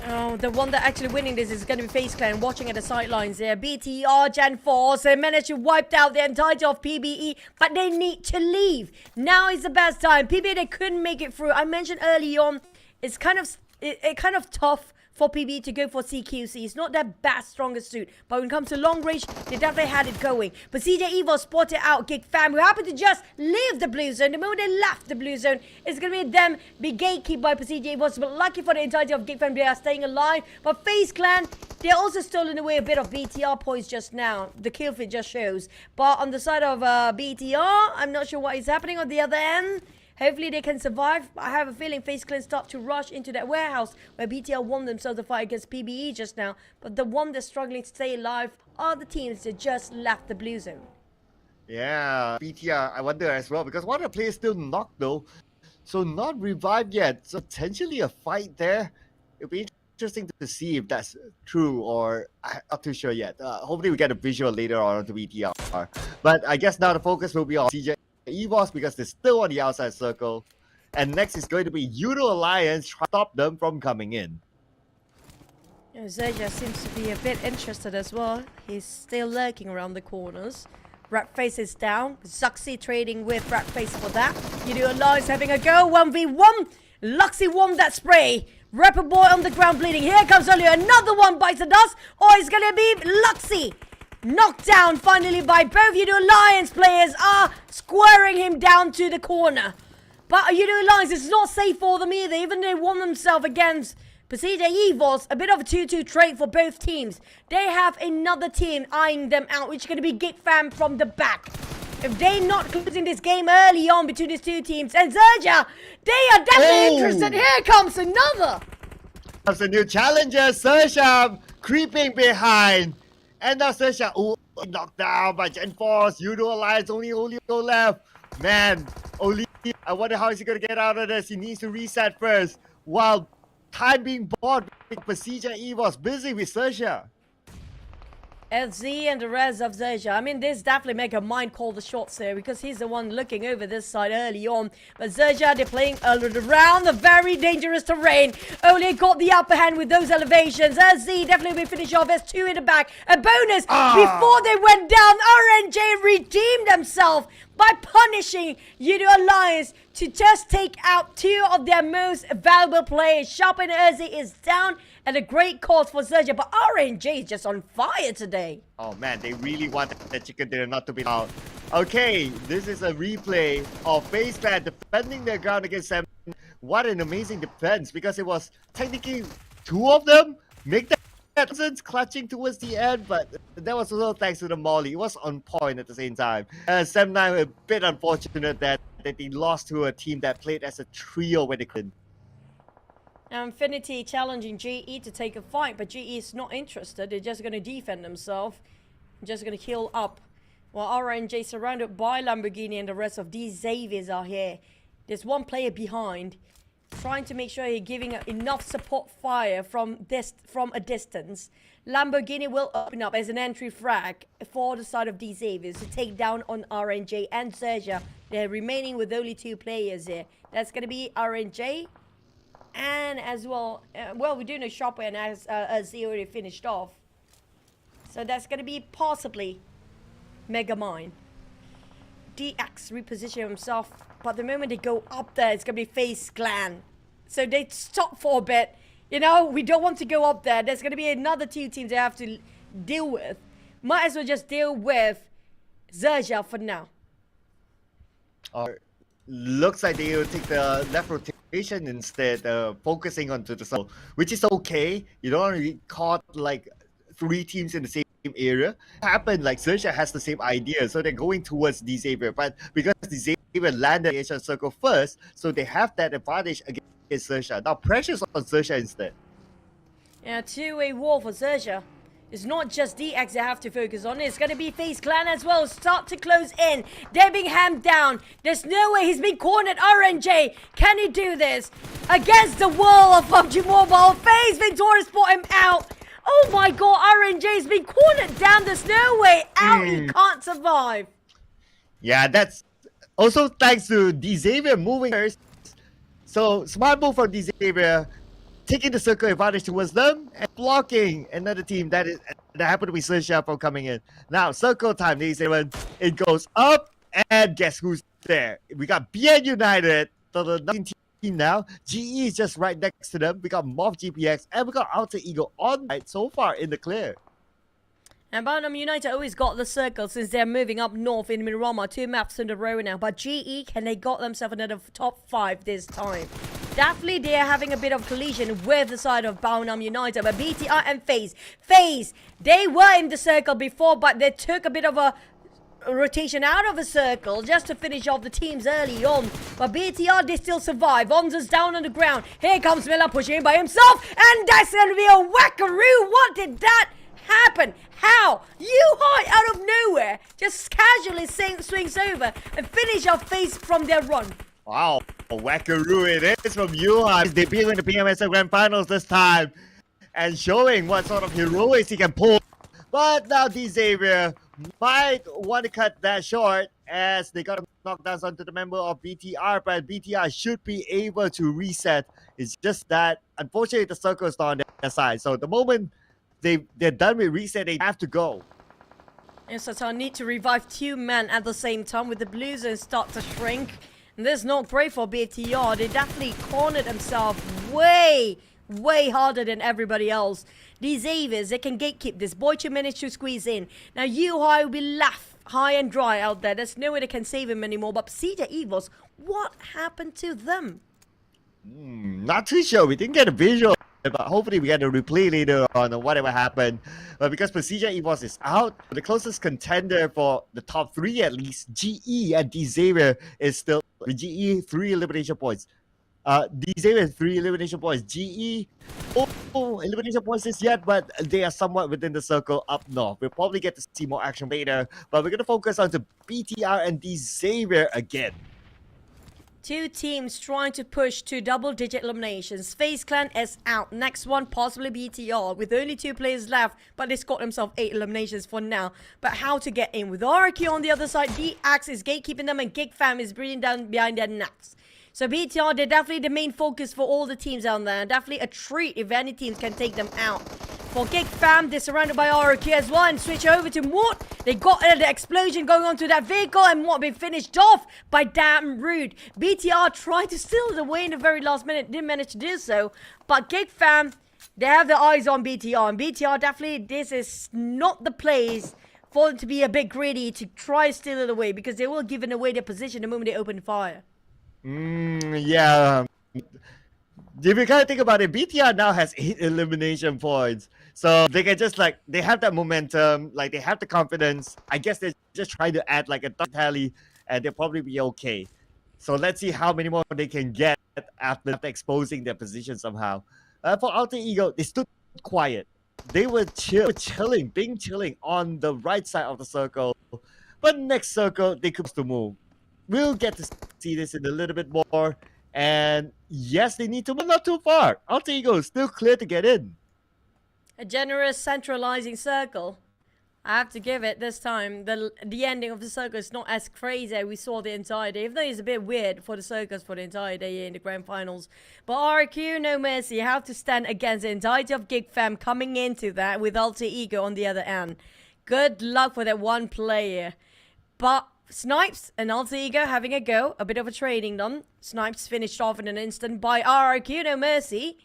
Oh, the one that actually winning this is going to be FaZe Clan watching at the sidelines here. BTR Gen Force, they managed to wipe out the entirety of PBE, but they need to leave. Now is the best time. PBE, they couldn't make it through. I mentioned early on, it's kind of tough for PBE to go for CQC. It's not their best strongest suit, but when it comes to long range, they definitely had it going. But PERSIJA EVOS spotted out GEEK fam, who happened to just leave the blue zone. The moment they left the blue zone, it's going to be them be gatekept by PERSIJA EVOS. But lucky for the entirety of GEEK fam, they are staying alive. But FaZe Clan, they're also stolen away a bit of BTR points just now. The kill feed just shows. But on the side of BTR, I'm not sure what is happening on the other end. Hopefully they can survive. I have a feeling FaZe Clan start to rush into that warehouse where BTR won themselves a fight against PBE just now. But the one that's struggling to stay alive are the teams that just left the blue zone. Yeah, BTR, I wonder as well, because one of the players still knocked though. So not revived yet. So potentially a fight there. It'll be interesting to see if that's true, or I'm not too sure yet. Hopefully we get a visual later on to BTR. But I guess now the focus will be on CJ EVOS because they're still on the outside circle. And next is going to be Yoodo Alliance trying to stop them from coming in. XERXIA seems to be a bit interested as well. He's still lurking around the corners. Ratface is down. Zuxi trading with Ratface for that. Yoodo Alliance having a go. 1v1. Luxy won that spray. Rapper boy on the ground bleeding. Here comes Olio. Another one bites the dust. Or it's going to be Luxy. Knocked down finally by both Yoodo Alliance players are squaring him down to the corner. But Yoodo Alliance is not safe for them either, even though they won themselves against PERSIJA EVOS. A bit of a 2-2 trade for both teams. They have another team eyeing them out, which is going to be GEEK fam from the back. If they're not closing this game early on between these two teams, and XERXIA, they are definitely interested. Here comes another. Comes a new challenger, XERXIA creeping behind. And now XERXIA, knocked down by Gen Force. Yoodo Alliance, only left. Man, Oli, I wonder how is he going to get out of this. He needs to reset first. While time being bought, PERSIJA EVOS busy with XERXIA. LZ and the rest of XERXIA. I mean, this definitely make a mind call the shots here because he's the one looking over this side early on. But XERXIA, they're playing around the very dangerous terrain. Only got the upper hand with those elevations. LZ definitely will finish off. There's 2 in the back. A bonus before they went down. RNJ redeemed themselves by punishing Yoodo Alliance to just take out 2 of their most valuable players. Sharp and Erzi is down at a great cause for XERXIA, but RNG is just on fire today. Oh man, they really wanted the chicken dinner not to be out. Okay, this is a replay of FaZe Clan defending their ground against them. What an amazing defense, because it was technically 2 of them make that clutching towards the end, but that was also thanks to the Molly. It was on point at the same time. Sam9 a bit unfortunate that they lost to a team that played as a trio when they couldn't. Now Infinity challenging GE to take a fight, but GE is not interested. They're just going to defend themselves, just going to heal up. While RNJ surrounded by Lamborghini and the rest of these Xaviers are here. There's one player behind, trying to make sure you're giving enough support fire from a distance. Lamborghini will open up as an entry frag for the side of these Xaviers to take down on RNJ and XERXIA. They're remaining with only 2 players here. That's going to be RNJ and as well, we do know Shopper and as he already finished off. So that's going to be possibly Megamind. DX reposition himself, but the moment they go up there, it's going to be FaZe Clan. So they stop for a bit. You know, we don't want to go up there. There's going to be another 2 teams they have to deal with. Might as well just deal with XERXIA for now. Looks like they will take the left rotation instead, focusing onto the south, which is okay. You don't want to be caught like 3 teams in the same area. Happened like XERXIA has the same idea, so they're going towards the Xavier, but because the Xavier landed the Asian circle first, so they have that advantage against XERXIA. Now pressure's on XERXIA instead. Yeah, 2-way war for XERXIA. It's not just DX they have to focus on. It's going to be FaZe Clan as well. Start to close in. They're being hammed down. There's no way he's been cornered. RNJ, can he do this? Against the wall of PUBG Mobile. FaZe Victorious brought him out. Oh my god, RNJ's been cornered down. There's no way out. He can't survive. Yeah, that's also thanks to the Xavier moving first. So smart move from the Xavier, taking the circle advantage towards them and blocking another team that happened to be XERXIA from coming in. Now circle time, ladies and gentlemen. It goes up, and guess who's there? We got BN United, the 19 team now. GE is just right next to them. We got MORPH GPX, and we got Alter Ego on right so far in the clear. And Barnum United always got the circle since they're moving up north in Miramar. 2 maps in a row now. But GE, can they got themselves another top 5 this time? Definitely they're having a bit of collision with the side of Barnum United. But BTR and FaZe, they were in the circle before, but they took a bit of a rotation out of a circle just to finish off the teams early on. But BTR, they still survive. Onza's down on the ground. Here comes Miller pushing in by himself. And that's going to be a wackaroo. What did that happen? How? High out of nowhere just casually swings over and finish off FaZe from their run. Wow, a wackaroo it is from High. He's debuting the PMSL Grand Finals this time and showing what sort of heroics he can pull. But now the Xavier might want to cut that short as they got knockdowns onto the member of BTR, but BTR should be able to reset. It's just that, unfortunately, the circle is not on their side. So the moment they're done with reset, they have to go. Yes, so I need to revive 2 men at the same time with the Blues and start to shrink. And this is not great for BTR. They definitely cornered themselves way harder than everybody else. These Xaviers, they can gatekeep this. Boychu managed to squeeze in. Now High will be left high and dry out there. There's no way they can save him anymore. But PERSIJA EVOS, what happened to them? Not too sure. We didn't get a visual, but hopefully we get a replay later on whatever happened. But because PERSIJA EVOS is out, the closest contender for the top 3 at least, GE and the Xavier is still GE 3 elimination points. The Xavier 3 elimination points. GE, elimination points is yet, but they are somewhat within the circle up north. We'll probably get to see more action later, but we're going to focus on the BTR and the Xavier again. 2 teams trying to push to double-digit eliminations. FaZe Clan is out. Next one, possibly BTR, with only 2 players left, but they scored themselves 8 eliminations for now. But how to get in? With RQ on the other side, DX is gatekeeping them, and GEEK fam is breathing down behind their necks. So BTR, they're definitely the main focus for all the teams out there. Definitely a treat if any teams can take them out. for GEEK fam. They're surrounded by ROQ as well and switch over to MORPH. They got the explosion going on to that vehicle and MORPH been finished off by Damn Rude. BTR tried to steal it away in the very last minute, didn't manage to do so. But GEEK fam, they have their eyes on BTR. And BTR definitely, this is not the place for them to be a bit greedy to try and steal it away because they will give away their position the moment they open fire. Yeah. If you kind of think about it, BTR now has 8 elimination points. So they can just like, they have that momentum, like they have the confidence. I guess they're just trying to add like a tally and they'll probably be okay. So let's see how many more they can get after exposing their position somehow. For Alter Ego, they stood quiet. They were chilling on the right side of the circle. But next circle, they could to move. We'll get to see this in a little bit more. And yes, they need to move not too far. Alter Ego is still clear to get in. A generous centralizing circle. I have to give it this time. The ending of the circle is not as crazy as we saw the entire day. Even though it's a bit weird for the circles for the entire day in the grand finals. But RQ, no mercy. You have to stand against the entirety of GEEK fam coming into that with Alter Ego on the other end. Good luck for that one player. But Snipes and Alter Ego having a go. A bit of a trading done. Snipes finished off in an instant by RQ, no mercy.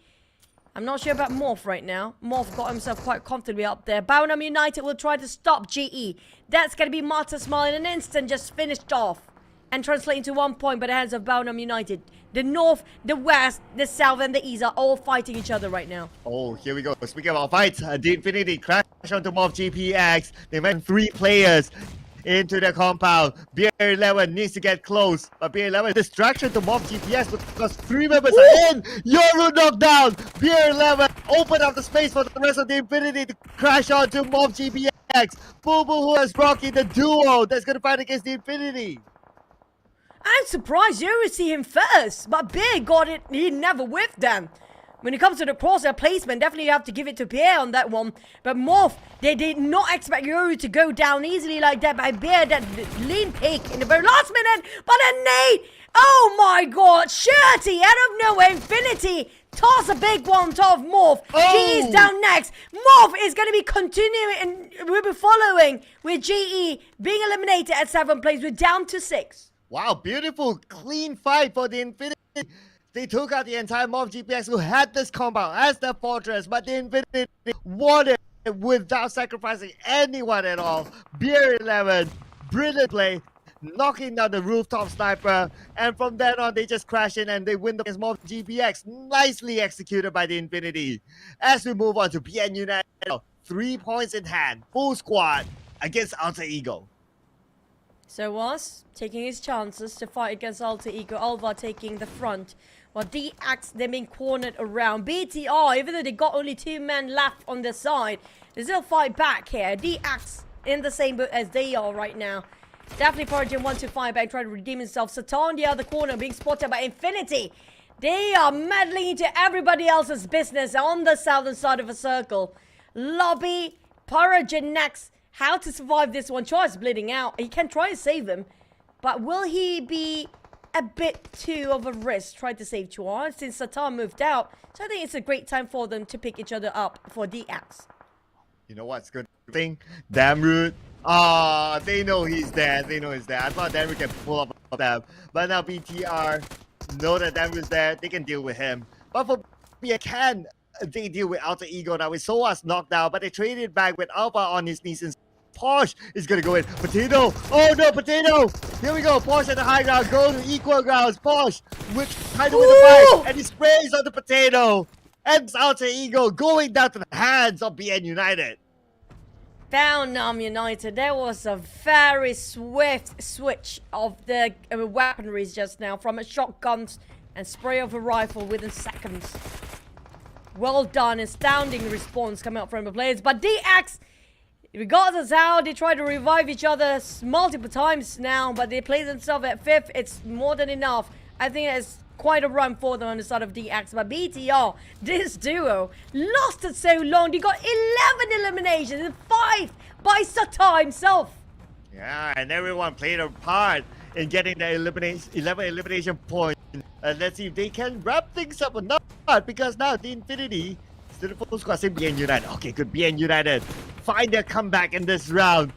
I'm not sure about MORPH right now. MORPH got himself quite comfortably up there. Baunam United will try to stop GE. That's going to be Marta Smile in an instant, just finished off. And translate into 1 point by the hands of Baunam United. The North, the West, the South, and the East are all fighting each other right now. Oh, here we go. Speaking about fights, the Infinity crash onto MORPH GPX. They went 3 players into the compound. BR11 needs to get close, but BR11 distraction to MORPH GPS because 3 members are in. Yoodo knocked down. BR11 open up the space for the rest of the Infinity to crash onto MORPH GPX. Boo Boo who has Rocky, the duo that's gonna fight against the Infinity. I'm surprised you would see him first, but Bear got it. He never whiffed them. When it comes to the crosshair placement, definitely you have to give it to Pierre on that one. But MORPH, they did not expect Yoodo to go down easily like that by Bear, that lean peak in the very last minute. But a nade! Oh my god! Shirty out of nowhere, Infinity toss a big one on top of MORPH. GE is down next. MORPH is going to be continuing and we'll be following with GE being eliminated at 7th place. We're down to 6. Wow, beautiful, clean fight for the Infinity. They took out the entire MORPH GPX who had this compound as their fortress, but the Infinity won it without sacrificing anyone at all. BR11, brilliant play, knocking down the rooftop sniper, and from then on they just crash in and they win the MORPH GPX. Nicely executed by the Infinity. As we move on to PN United, 3 points in hand, full squad against Alter Ego. So was taking his chances to fight against Alter Ego. Alva taking the front. While DX, they're being cornered around. BTR, even though they got only 2 men left on their side, they still fight back here. DX in the same boat as they are right now. Definitely PERSIJA wants to fight back, try to redeem himself. Satan, the other corner, being spotted by Infinity. They are meddling into everybody else's business on the southern side of a circle. Lobby, PERSIJA next. How to survive this one? Char's bleeding out. He can try to save him. But will he be a bit too of a risk trying to save Chua since Satan moved out? So I think it's a great time for them to pick each other up for DX. You know what's good thing? Damn Rude. Ah, they know he's there. They know he's there. I thought Damn Rude can pull up them. But now BTR know that Damn Rude's there. They can deal with him. But for BTR, they deal with Alter Ego now. We saw us knocked down, but they traded back with Alpha on his knees. And Porsche is gonna go in. Potato! Oh no, Potato! Here we go. Porsche at the high ground. Go to equal grounds. Porsche trying to win the fight. And he sprays on the Potato. And Alter Ego going down to the hands of BN United. Baunam United. There was a very swift switch of the weaponries just now from a shotgun and spray of a rifle within seconds. Well done. Astounding response coming up from the players. But DX, regardless how they try to revive each other multiple times now, but they play themselves at 5th. It's more than enough. I think it's quite a run for them on the side of DX. But BTR, this duo, lost it so long. They got 11 eliminations and 5 by Sata himself. Yeah, and everyone played a part in getting the 11 elimination points. Let's see if they can wrap things up or not, because now the Infinity So the full squad say BN United. Okay, good. BN United find their comeback in this round.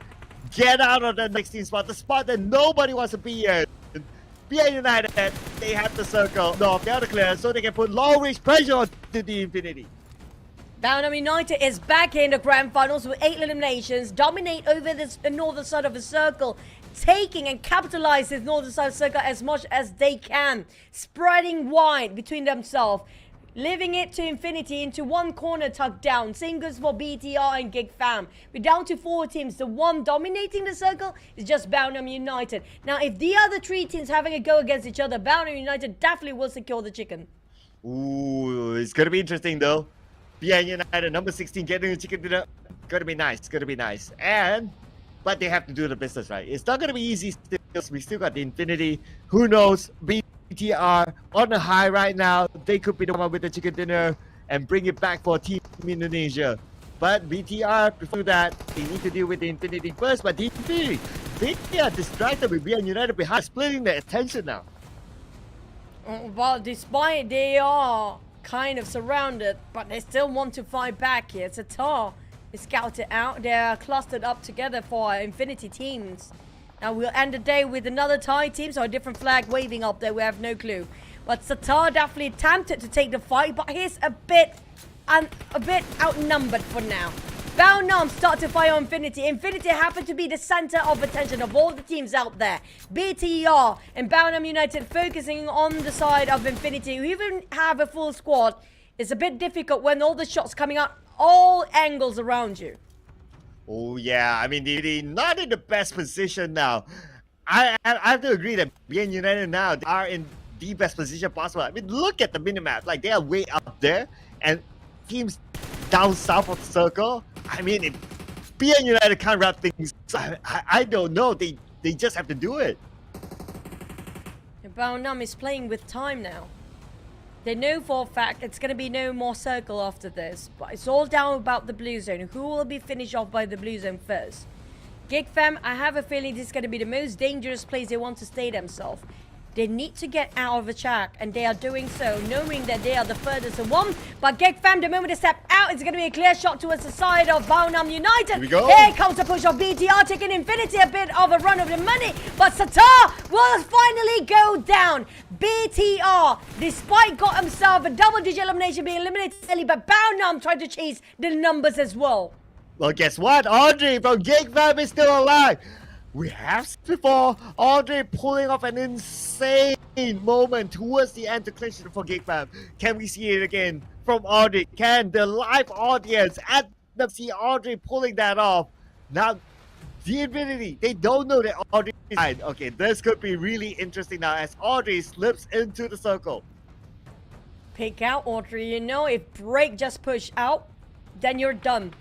Get out of the 16 spot, the spot that nobody wants to be in. BN United, they have the circle. No, they are clear, so they can put long-range pressure on the Infinity. Boundham United is back in the grand finals with 8 eliminations, dominate over this northern side of the circle, taking and capitalize this northern side of the circle as much as they can, spreading wide between themselves, leaving it to Infinity into one corner tucked down. Same goes for BTR and GEEK Fam. We're down to 4 teams. The one dominating the circle is just Boundham United. Now, if the other 3 teams having a go against each other, Boundham United definitely will secure the chicken. Ooh, it's gonna be interesting though. BN United, number 16, getting the chicken dinner. Gonna be nice, gonna be nice. But they have to do the business right. It's not gonna be easy still. We still got the Infinity. Who knows? BTR on a high right now. They could be the one with the chicken dinner and bring it back for Team Indonesia. But BTR, before that, they need to deal with the Infinity first. But the Infinity, they are distracted with BN United behind, splitting their attention now. Well, despite they are kind of surrounded, but they still want to fight back here. Tatar is scouted out. They're clustered up together for Infinity teams. Now we'll end the day with another Thai team, so a different flag waving up there. We have no clue. But Tatar definitely tempted to take the fight, but he's a bit outnumbered for now. Boundham start to fire on Infinity. Infinity happen to be the center of attention of all the teams out there. BTR and Boundham United focusing on the side of Infinity, who even have a full squad. It's a bit difficult when all the shots coming out all angles around you. Oh yeah, I mean they're not in the best position now. I have to agree that BN United now they are in the best position possible. I mean look at the minimap, like they are way up there, and teams down south of the circle. I mean, if BN United can't wrap things, I don't know. They just have to do it. Boundham is playing with time now. They know for a fact it's going to be no more circle after this, but it's all down about the blue zone. Who will be finished off by the blue zone first? GEEK Fam, I have a feeling this is going to be the most dangerous place they want to stay themselves. They need to get out of the track, and they are doing so, knowing that they are the furthest one. But GEEK Fam, the moment they step out, it's going to be a clear shot towards the side of Boundham United. Here we go. Here comes the push of BTR, taking Infinity a bit of a run of the money. But Tatar will finally go down. BTR, despite got himself a double-digit elimination, being eliminated early, but Boundham tried to chase the numbers as well. Well, guess what? Audrey from GEEK Fam is still alive. We have seen before Audrey pulling off an insane moment towards the end to clinch it for GEEK Fam. Can we see it again from Audrey? Can the live audience at the see Audrey pulling that off? Now, the Infinity, they don't know that Audrey is behind. Okay, this could be really interesting now as Audrey slips into the circle. Pick out Audrey. You know, if Break just push out, then you're done.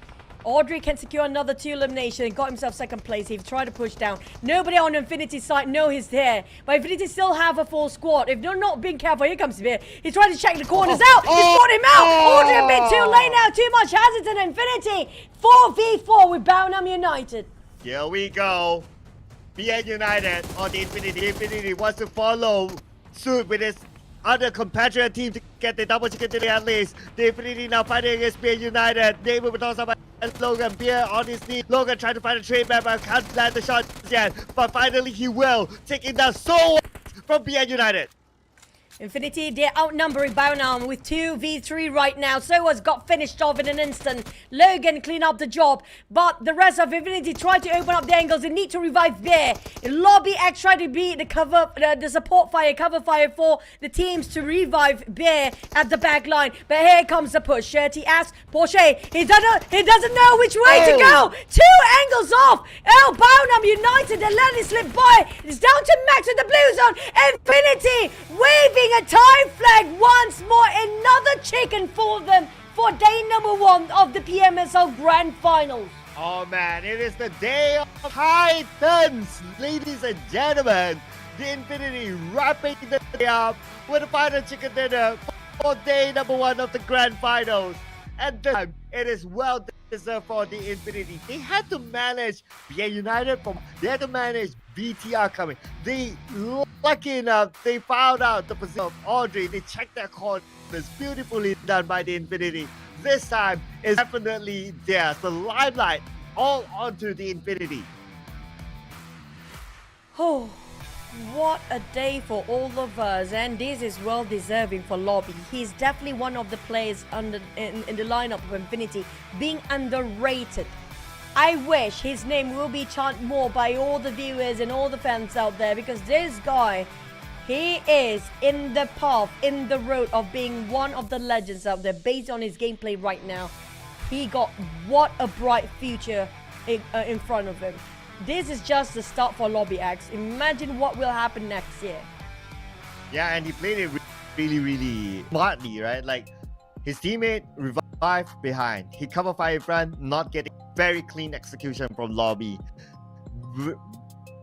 Audrey can secure another 2 eliminations and got himself second place. He tried to push down. Nobody on Infinity's side know he's there. But Infinity still have a full squad. If they're not being careful, here comes Veer. He's trying to check the corners out. He's got him out. Audrey a bit too late now. Too much hesitant. Infinity 4v4 with Boundham United. Here we go. BN United or the Infinity. Infinity wants to follow suit with his other compatriot team to get the double chicken dinner at least. The Infinity now fighting against BN United. They will be tossed up by Logan. Beer on his knee. Logan trying to find a trade back but can't land the shot yet. But finally he will. Taking down so from BN United. Infinity, they're outnumbering Boundham with 2v3 right now. Soa's got finished off in an instant. Logan clean up the job, but the rest of Infinity try to open up the angles. They need to revive Bear. Lobby X try to be the cover, the support fire, cover fire for the teams to revive Bear at the back line. But here comes the push. Shirty asks Porsche. He doesn't know which way to go. 2 angles off. Oh, Boundham United, they let it slip by. It's down to Max with the blue zone. Infinity waving a Thai flag once more. Another chicken for them for day number 1 of the PMSL Grand Finals. Oh man, it is the day of Titans, ladies and gentlemen. The Infinity wrapping the day up with a final chicken dinner for day number 1 of the Grand Finals. And this time, it is well deserved for the Infinity. They had to manage BN United they had to manage BTR coming. They, lucky enough, they found out the position of Audrey. They checked their corners. Beautifully done by the Infinity. this time is definitely there. The limelight all onto the Infinity. Oh, what a day for all of us, and this is well deserving for Lobby. He's definitely one of the players in the lineup of Infinity, being underrated. I wish his name will be chanted more by all the viewers and all the fans out there, because this guy, he is in the path, in the road of being one of the legends out there based on his gameplay right now. He got what a bright future in front of him. This is just the start for Lobby X. Imagine what will happen next year. Yeah, and he played it really smartly, right? Like, his teammate revived behind. He covered fire in front, not getting very clean execution from Lobby.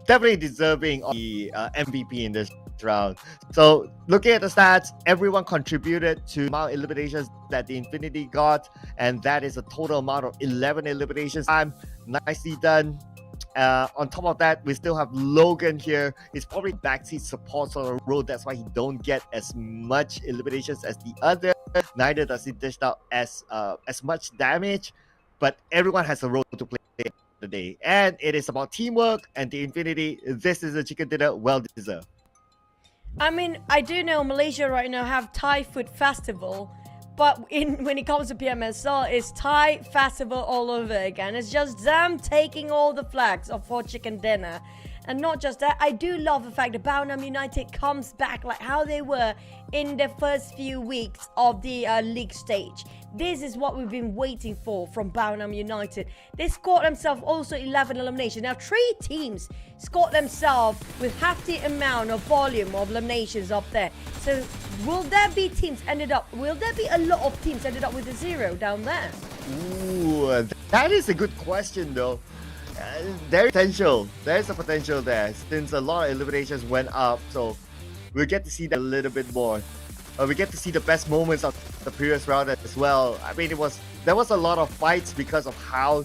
Definitely deserving of the MVP in this round. So, looking at the stats, everyone contributed to the amount of eliminations that the Infinity got, and that is a total amount of 11 eliminations. Nicely done. On top of that, we still have Logan here. He's probably backseat support on the road. That's why he don't get as much eliminations as the other. Neither does he dish out as much damage. But everyone has a role to play today. And it is about teamwork and the Infinity. This is a chicken dinner well deserved. I mean, I do know Malaysia right now have Thai Food Festival. But when it comes to PMSL, it's Thai festival all over again. It's just them taking all the flags for chicken dinner. And not just that, I do love the fact that Baonam United comes back like how they were in the first few weeks of the league stage. This is what we've been waiting for from Baonam United. They scored themselves also 11 eliminations. Now 3 teams scored themselves with half the amount of volume of eliminations up there. So will there be a lot of teams ended up with a 0 down there? Ooh, that is a good question though. There's a potential there since a lot of eliminations went up, so we'll get to see that a little bit more. We get to see the best moments of the previous round as well. I mean, there was a lot of fights because of how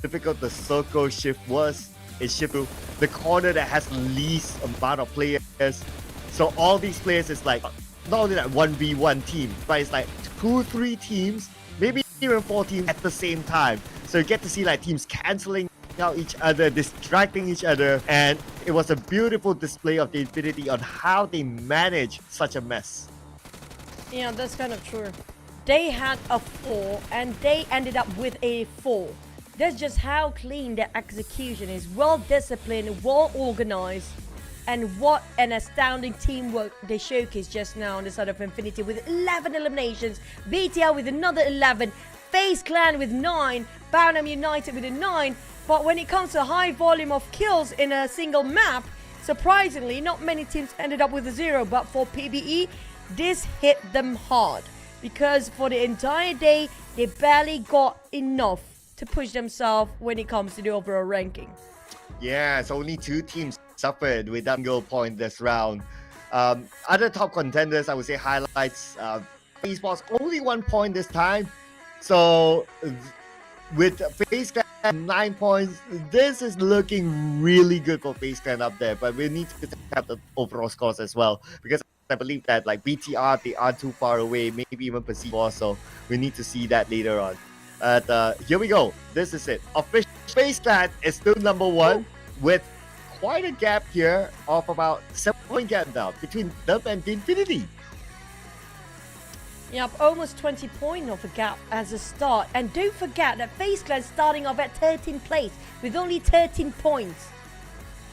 difficult the circle shift was. It shifted to the corner that has the least amount of players. So all these players is like not only like 1v1 team, but it's like 2-3 teams, maybe even 4 teams at the same time. So you get to see like teams canceling out each other, distracting each other, and it was a beautiful display of the Infinity on how they manage such a mess. Yeah, that's kind of true. They had a 4 and they ended up with a 4. That's just how clean their execution is. Well disciplined, well organized, and what an astounding teamwork they showcased just now on the side of Infinity with 11 eliminations, BTL with another 11, FaZe Clan with 9, Baonam United with a 9. But when it comes to high volume of kills in a single map, surprisingly, not many teams ended up with a 0. But for PBE, this hit them hard. Because for the entire day, they barely got enough to push themselves when it comes to the overall ranking. Yeah, so only 2 teams suffered with that goal point this round. Other top contenders, I would say highlights. Esports, only 1 point this time. So with FaZe Clan 9 points, this is looking really good for FaZe Clan up there. But we need to have the overall scores as well, because I believe that like BTR, they are too far away, maybe even PERSIJA, so we need to see that later on. Here we go. This is it. Official FaZe Clan is still number 1 with quite a gap here of about 7-point gap now between them and the Infinity. Yep, almost 20 points of a gap as a start. And don't forget that FaZe Clan starting off at 13th place with only 13 points.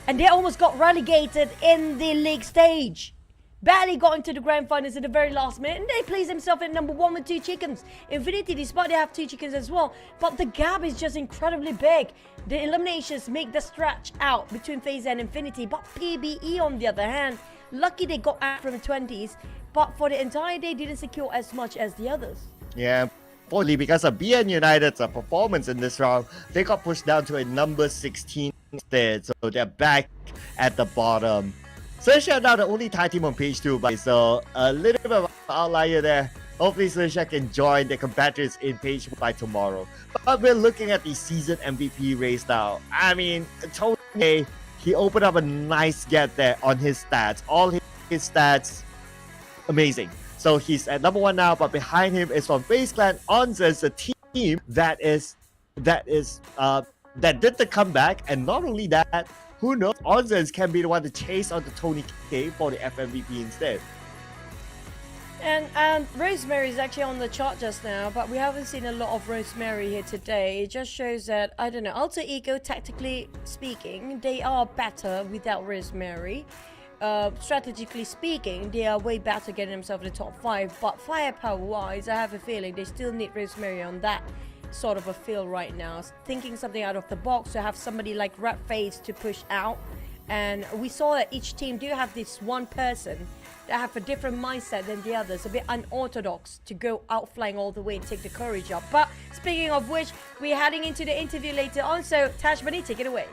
And they almost got relegated in the league stage. Barely got into the grand finals in the very last minute, and they placed themselves at number 1 with 2 chickens. Infinity, despite they have 2 chickens as well, but the gap is just incredibly big. The eliminations make the stretch out between FaZe and Infinity, but PBE on the other hand, lucky they got out from the 20s, but for the entire day didn't secure as much as the others. Yeah, probably because of BN United's performance in this round, they got pushed down to a number 16 instead, so they're back at the bottom. SERXIA now the only Thai team on page 2, but so a little bit of an outlier there. Hopefully SERXIA can join their compatriots in page 1 by tomorrow. But we're looking at the season MVP race now. I mean, Tony, he opened up a nice gap there on his stats. All his stats, amazing. So he's at number 1 now, but behind him is from FaZe Clan Onzens, a team that did the comeback, and not only that, who knows, Onzens can be the one to chase on the Tony K for the FMVP instead. And Rosemary is actually on the chart just now, but we haven't seen a lot of Rosemary here today. It just shows that, I don't know, Alter Ego, tactically speaking, they are better without Rosemary. Strategically speaking, they are way better getting themselves in the top 5, but firepower-wise, I have a feeling they still need Rosemary on that sort of a feel right now. Thinking something out of the box to have somebody like Red FaZe to push out. And we saw that each team do have this one person that have a different mindset than the others, a bit unorthodox to go out flying all the way and take the courage up. But speaking of which, we're heading into the interview later on, so Tash Bunny, take it away.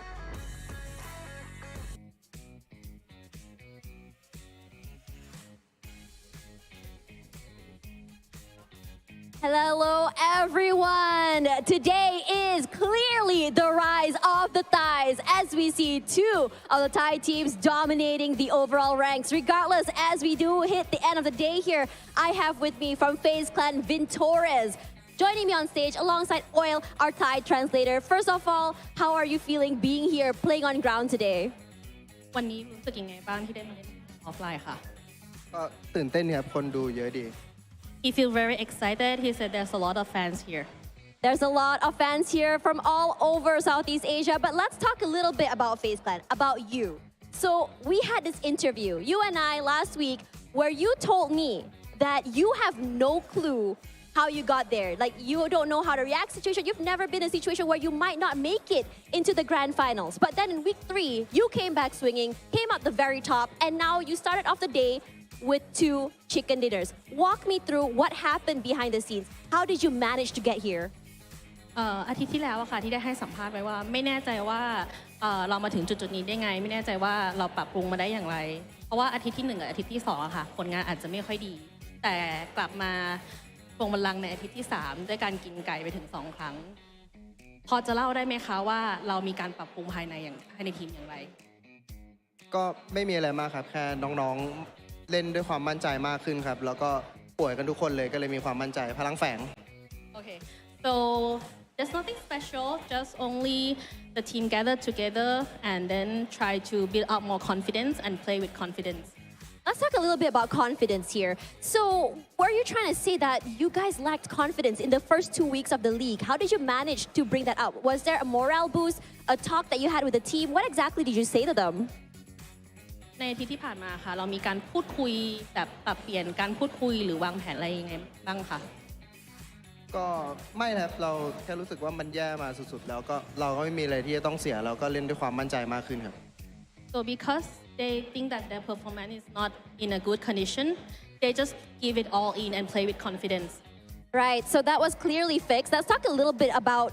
Hello everyone! Today is clearly the rise of the Thais as we see two of the Thai teams dominating the overall ranks. Regardless, as we do hit the end of the day here, I have with me from FaZe Clan Vin Torres. Joining me on stage alongside Oil, our Thai translator. First of all, how are you feeling being here, playing on ground today? วันนี้รู้สึกยังไงบ้างที่ได้มาเล่นออฟไลน์ค่ะ ก็ตื่นเต้นครับคนดูเยอะดี He feels very excited. He said there's a lot of fans here. There's a lot of fans here from all over Southeast Asia, but let's talk a little bit about FaZe Clan, about you. So we had this interview, you and I last week, where you told me that you have no clue how you got there. Like you don't know how to react to situation. You've never been in a situation where you might not make it into the grand finals. But then in week 3, you came back swinging, came up the very top, and now you started off the day with 2 chicken dinners. Walk me through what happened behind the scenes. How did you manage to get here? อาทิตย์ที่แล้วอะค่ะที่ได้ให้สัมภาษณ์ไว้ว่าไม่แน่ใจว่าเรามาถึงจุดนี้ได้ไงไม่แน่ใจว่าเราปรับปรุงมาได้อย่างไรเพราะว่าอาทิตย์ที่1กับอาทิตย์ที่2อะค่ะผลงานอาจจะไม่ค่อยดีแต่กลับมาทวงบัลลังก์ในอาทิตย์ที่3ด้วยการกินไก่ไปถึง2ครั้งพอจะเล่าได้ไหมคะว่าเรามีการปรับปรุงภายในทีมอย่างไรก็ไม่มีอะไรมากครับแค่น้องๆเล่นด้วยความมั่นใจมากขึ้นครับแล้วก็ป่วยกันทุกคนเลยก็เลยมีความมั่นใจพลังแฝง Okay, so there's nothing special, just only the team gathered together and then try to build up more confidence and play with confidence. Let's talk a little bit about confidence here. So, were you trying to say that you guys lacked confidence in the first 2 weeks of the league? How did you manage to bring that up? Was there a morale boost, a talk that you had with the team? What exactly did you say to them? ในอาทิตย์ที่ผ่านมาค่ะเรามีการพูดคุยแบบปรับเปลี่ยนการพูดคุยหรือวางแผนอะไรยังไงบ้างคะก็ไม่ครับเราแค่รู้สึกว่ามันแย่มาสุดๆแล้วก็เราก็ไม่มีอะไรที่จะต้องเสียเราก็เล่นด้วยความมั่นใจมากขึ้นครับ So because they think that their performance is not in a good condition, they just give it all in and play with confidence. Right, so that was clearly fixed. Let's talk a little bit about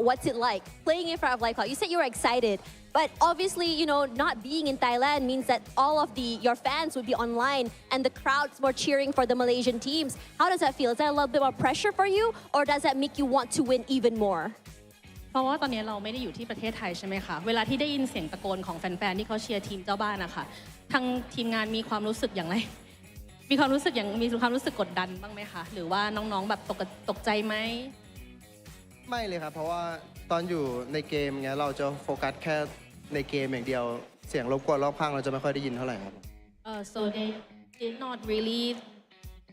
what's it like playing in front of live crowd. You said you were excited, but obviously, you know, not being in Thailand means that all of your fans would be online and the crowds were cheering for the Malaysian teams. How does that feel? Is that a little bit more pressure for you, or does that make you want to win even more? เพราะว่าตอนนี้เราไม่ได้อยู่ที่ประเทศไทยใช่ไหมคะเวลาที่ได้ยินเสียงตะโกนของแฟนๆที่เขาเชียร์ทีมเจ้าบ้านนะคะทางทีมงานมีความรู้สึกอย่างไรมีความรู้สึกกดดันบ้างไหมคะหรือว่าน้องๆแบบตกใจไหมไม่เลยครับเพราะว่าตอนอยู่ในเกมเงี้ยเราจะโฟกัสแค่ในเกมอย่างเดียวเสียงรบกวนรอบข้างเราจะไม่ค่อยได้ยินเท่าไหร่ครับ So they did not really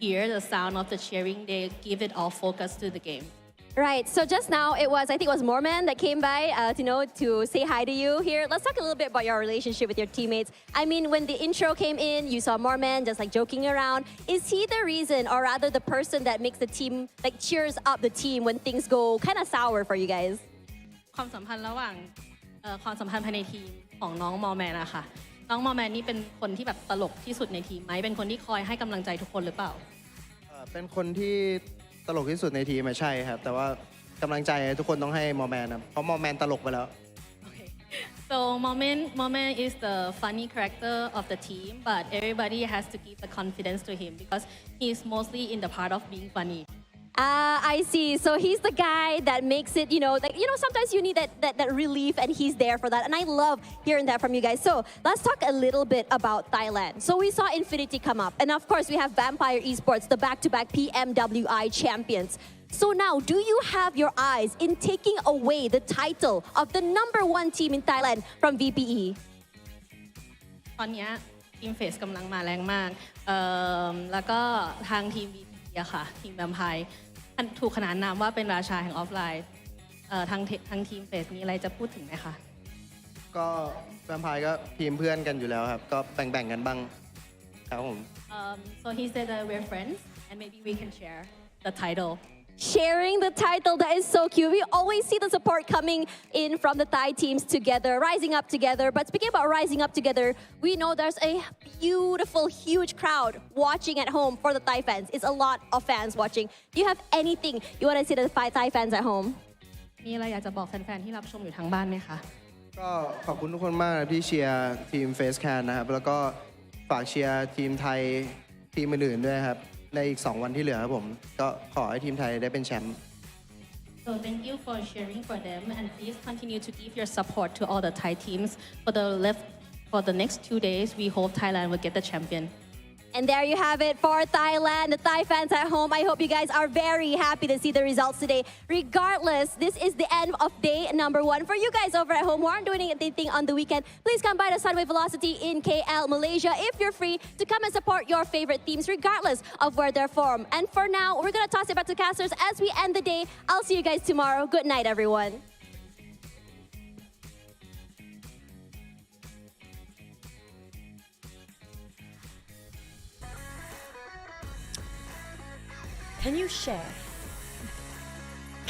hear the sound of the cheering. They give it all focus to the game. Right, so just now I think it was Morman that came by to say hi to you here. Let's talk a little bit about your relationship with your teammates. I mean, when the intro came in, you saw Morman just like joking around. Is he the reason, or rather the person that makes the team, like cheers up the team when things go kind of sour for you guys? ความสัมพันธ์ระหว่างความสัมพันธ์ภายในทีมของน้องมอแมนอะค่ะน้องมอแมนนี่เป็นคนที่แบบตลกที่สุดในทีมไหมเป็นคนที่คอยให้กำลังใจทุกคนหรือเปล่าเป็นคนที่ตลกที่สุดในทีมใช่ครับแต่ว่ากำลังใจทุกคนต้องให้มอแมนนะเพราะมอแมนตลกไปแล้ว Okay. So Momen is the funny character of the team, but everybody has to give the confidence to him because he is mostly in the part of being funny. I see. So he's the guy that makes it, sometimes you need that relief, and he's there for that. And I love hearing that from you guys. So let's talk a little bit about Thailand. So we saw Infinity come up. And of course, we have Vampire Esports, the back-to-back PMWI champions. So now, do you have your eyes in taking away the title of the #1 team in Thailand from VPE? ตอนเนี้ยทีมเฟสกำลังมาแรงมากแล้วก็ทางทีม VPE อะค่ะทีมแวมไพร์ถูกขนานนามว่าเป็นราชาแห่งออฟไลน์ทางทีมเฟสมีอะไรจะพูดถึงไหมคะ ก็แวมไพร์ก็ทีมเพื่อนกันอยู่แล้วครับ ก็แบ่งๆกันบ้างครับผม so he said that we're friends and maybe we can share the title. Sharing the title, that is so cute. We always see the support coming in from the Thai teams together, rising up together. But speaking about rising up together, we know there's a beautiful, huge crowd watching at home for the Thai fans. It's a lot of fans watching. Do you have anything you want to say to the Thai fans at home? มีอะไรอยากจะบอกแฟนๆที่รับชมอยู่ทางบ้านไหมคะ ก็ขอบคุณทุกคนมากที่เชียร์ทีม FaZe Clan นะครับ แล้วก็ฝากเชียร์ทีมไทยทีมอื่นๆด้วยครับ ในอีก 2 วันที่เหลือครับผม ก็ขอให้ทีมไทยได้เป็นแชมป์ So thank you for cheering for them and please continue to give your support to all the Thai teams for the next 2 days. We hope Thailand will get the champion. And there you have it for Thailand, the Thai fans at home. I hope you guys are very happy to see the results today. Regardless, this is the end of day #1. For you guys over at home who aren't doing anything on the weekend, please come by the Sunway Velocity in KL, Malaysia, if you're free, to come and support your favorite teams, regardless of where they're from. And for now, we're going to toss it back to casters as we end the day. I'll see you guys tomorrow. Good night, everyone. Can you share?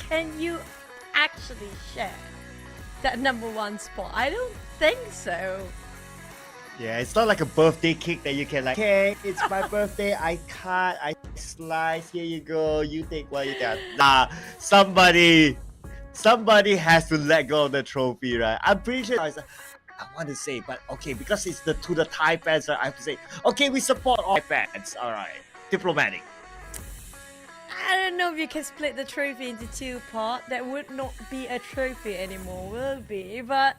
Can you actually share that #1 spot? I don't think so. Yeah, it's not like a birthday cake that you can like, okay, it's my birthday, I cut, I slice, here you go, you take what you got. Nah, somebody has to let go of the trophy, right? I'm pretty sure I want to say, but okay, because it's to the Thai fans, I have to say, okay, we support all fans, all right, diplomatic. I don't know if you can split the trophy into 2 parts. That would not be a trophy anymore, will it be? But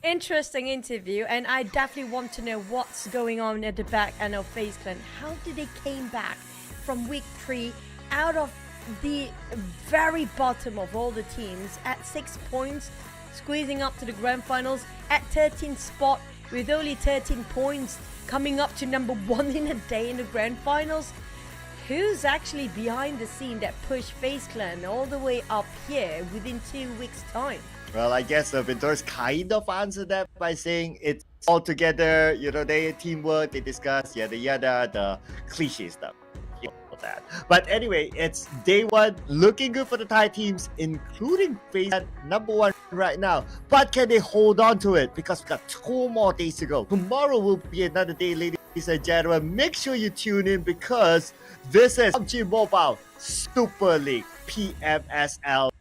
interesting interview, and I definitely want to know what's going on at the back end of FaZe Clan. How did they came back from week 3 out of the very bottom of all the teams at 6 points, squeezing up to the grand finals at 13th spot with only 13 points, coming up to #1 in a day in the grand finals? Who's actually behind the scene that pushed FaZe Clan all the way up here within 2 weeks' time? Well, I guess the Ventors kind of answered that by saying it's all together, they teamwork, they discuss, yada yada, the cliche stuff. That. But anyway, it's day 1, looking good for the Thai teams, including FaZe #1 right now. But can they hold on to it? Because we've got 2 more days to go. Tomorrow will be another day, ladies and gentlemen. Make sure you tune in because this is PUBG Mobile Super League PMSL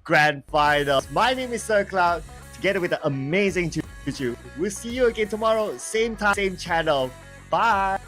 Grand Finals. My name is Sir Cloud, together with the amazing Juju. We'll see you again tomorrow, same time, same channel. Bye.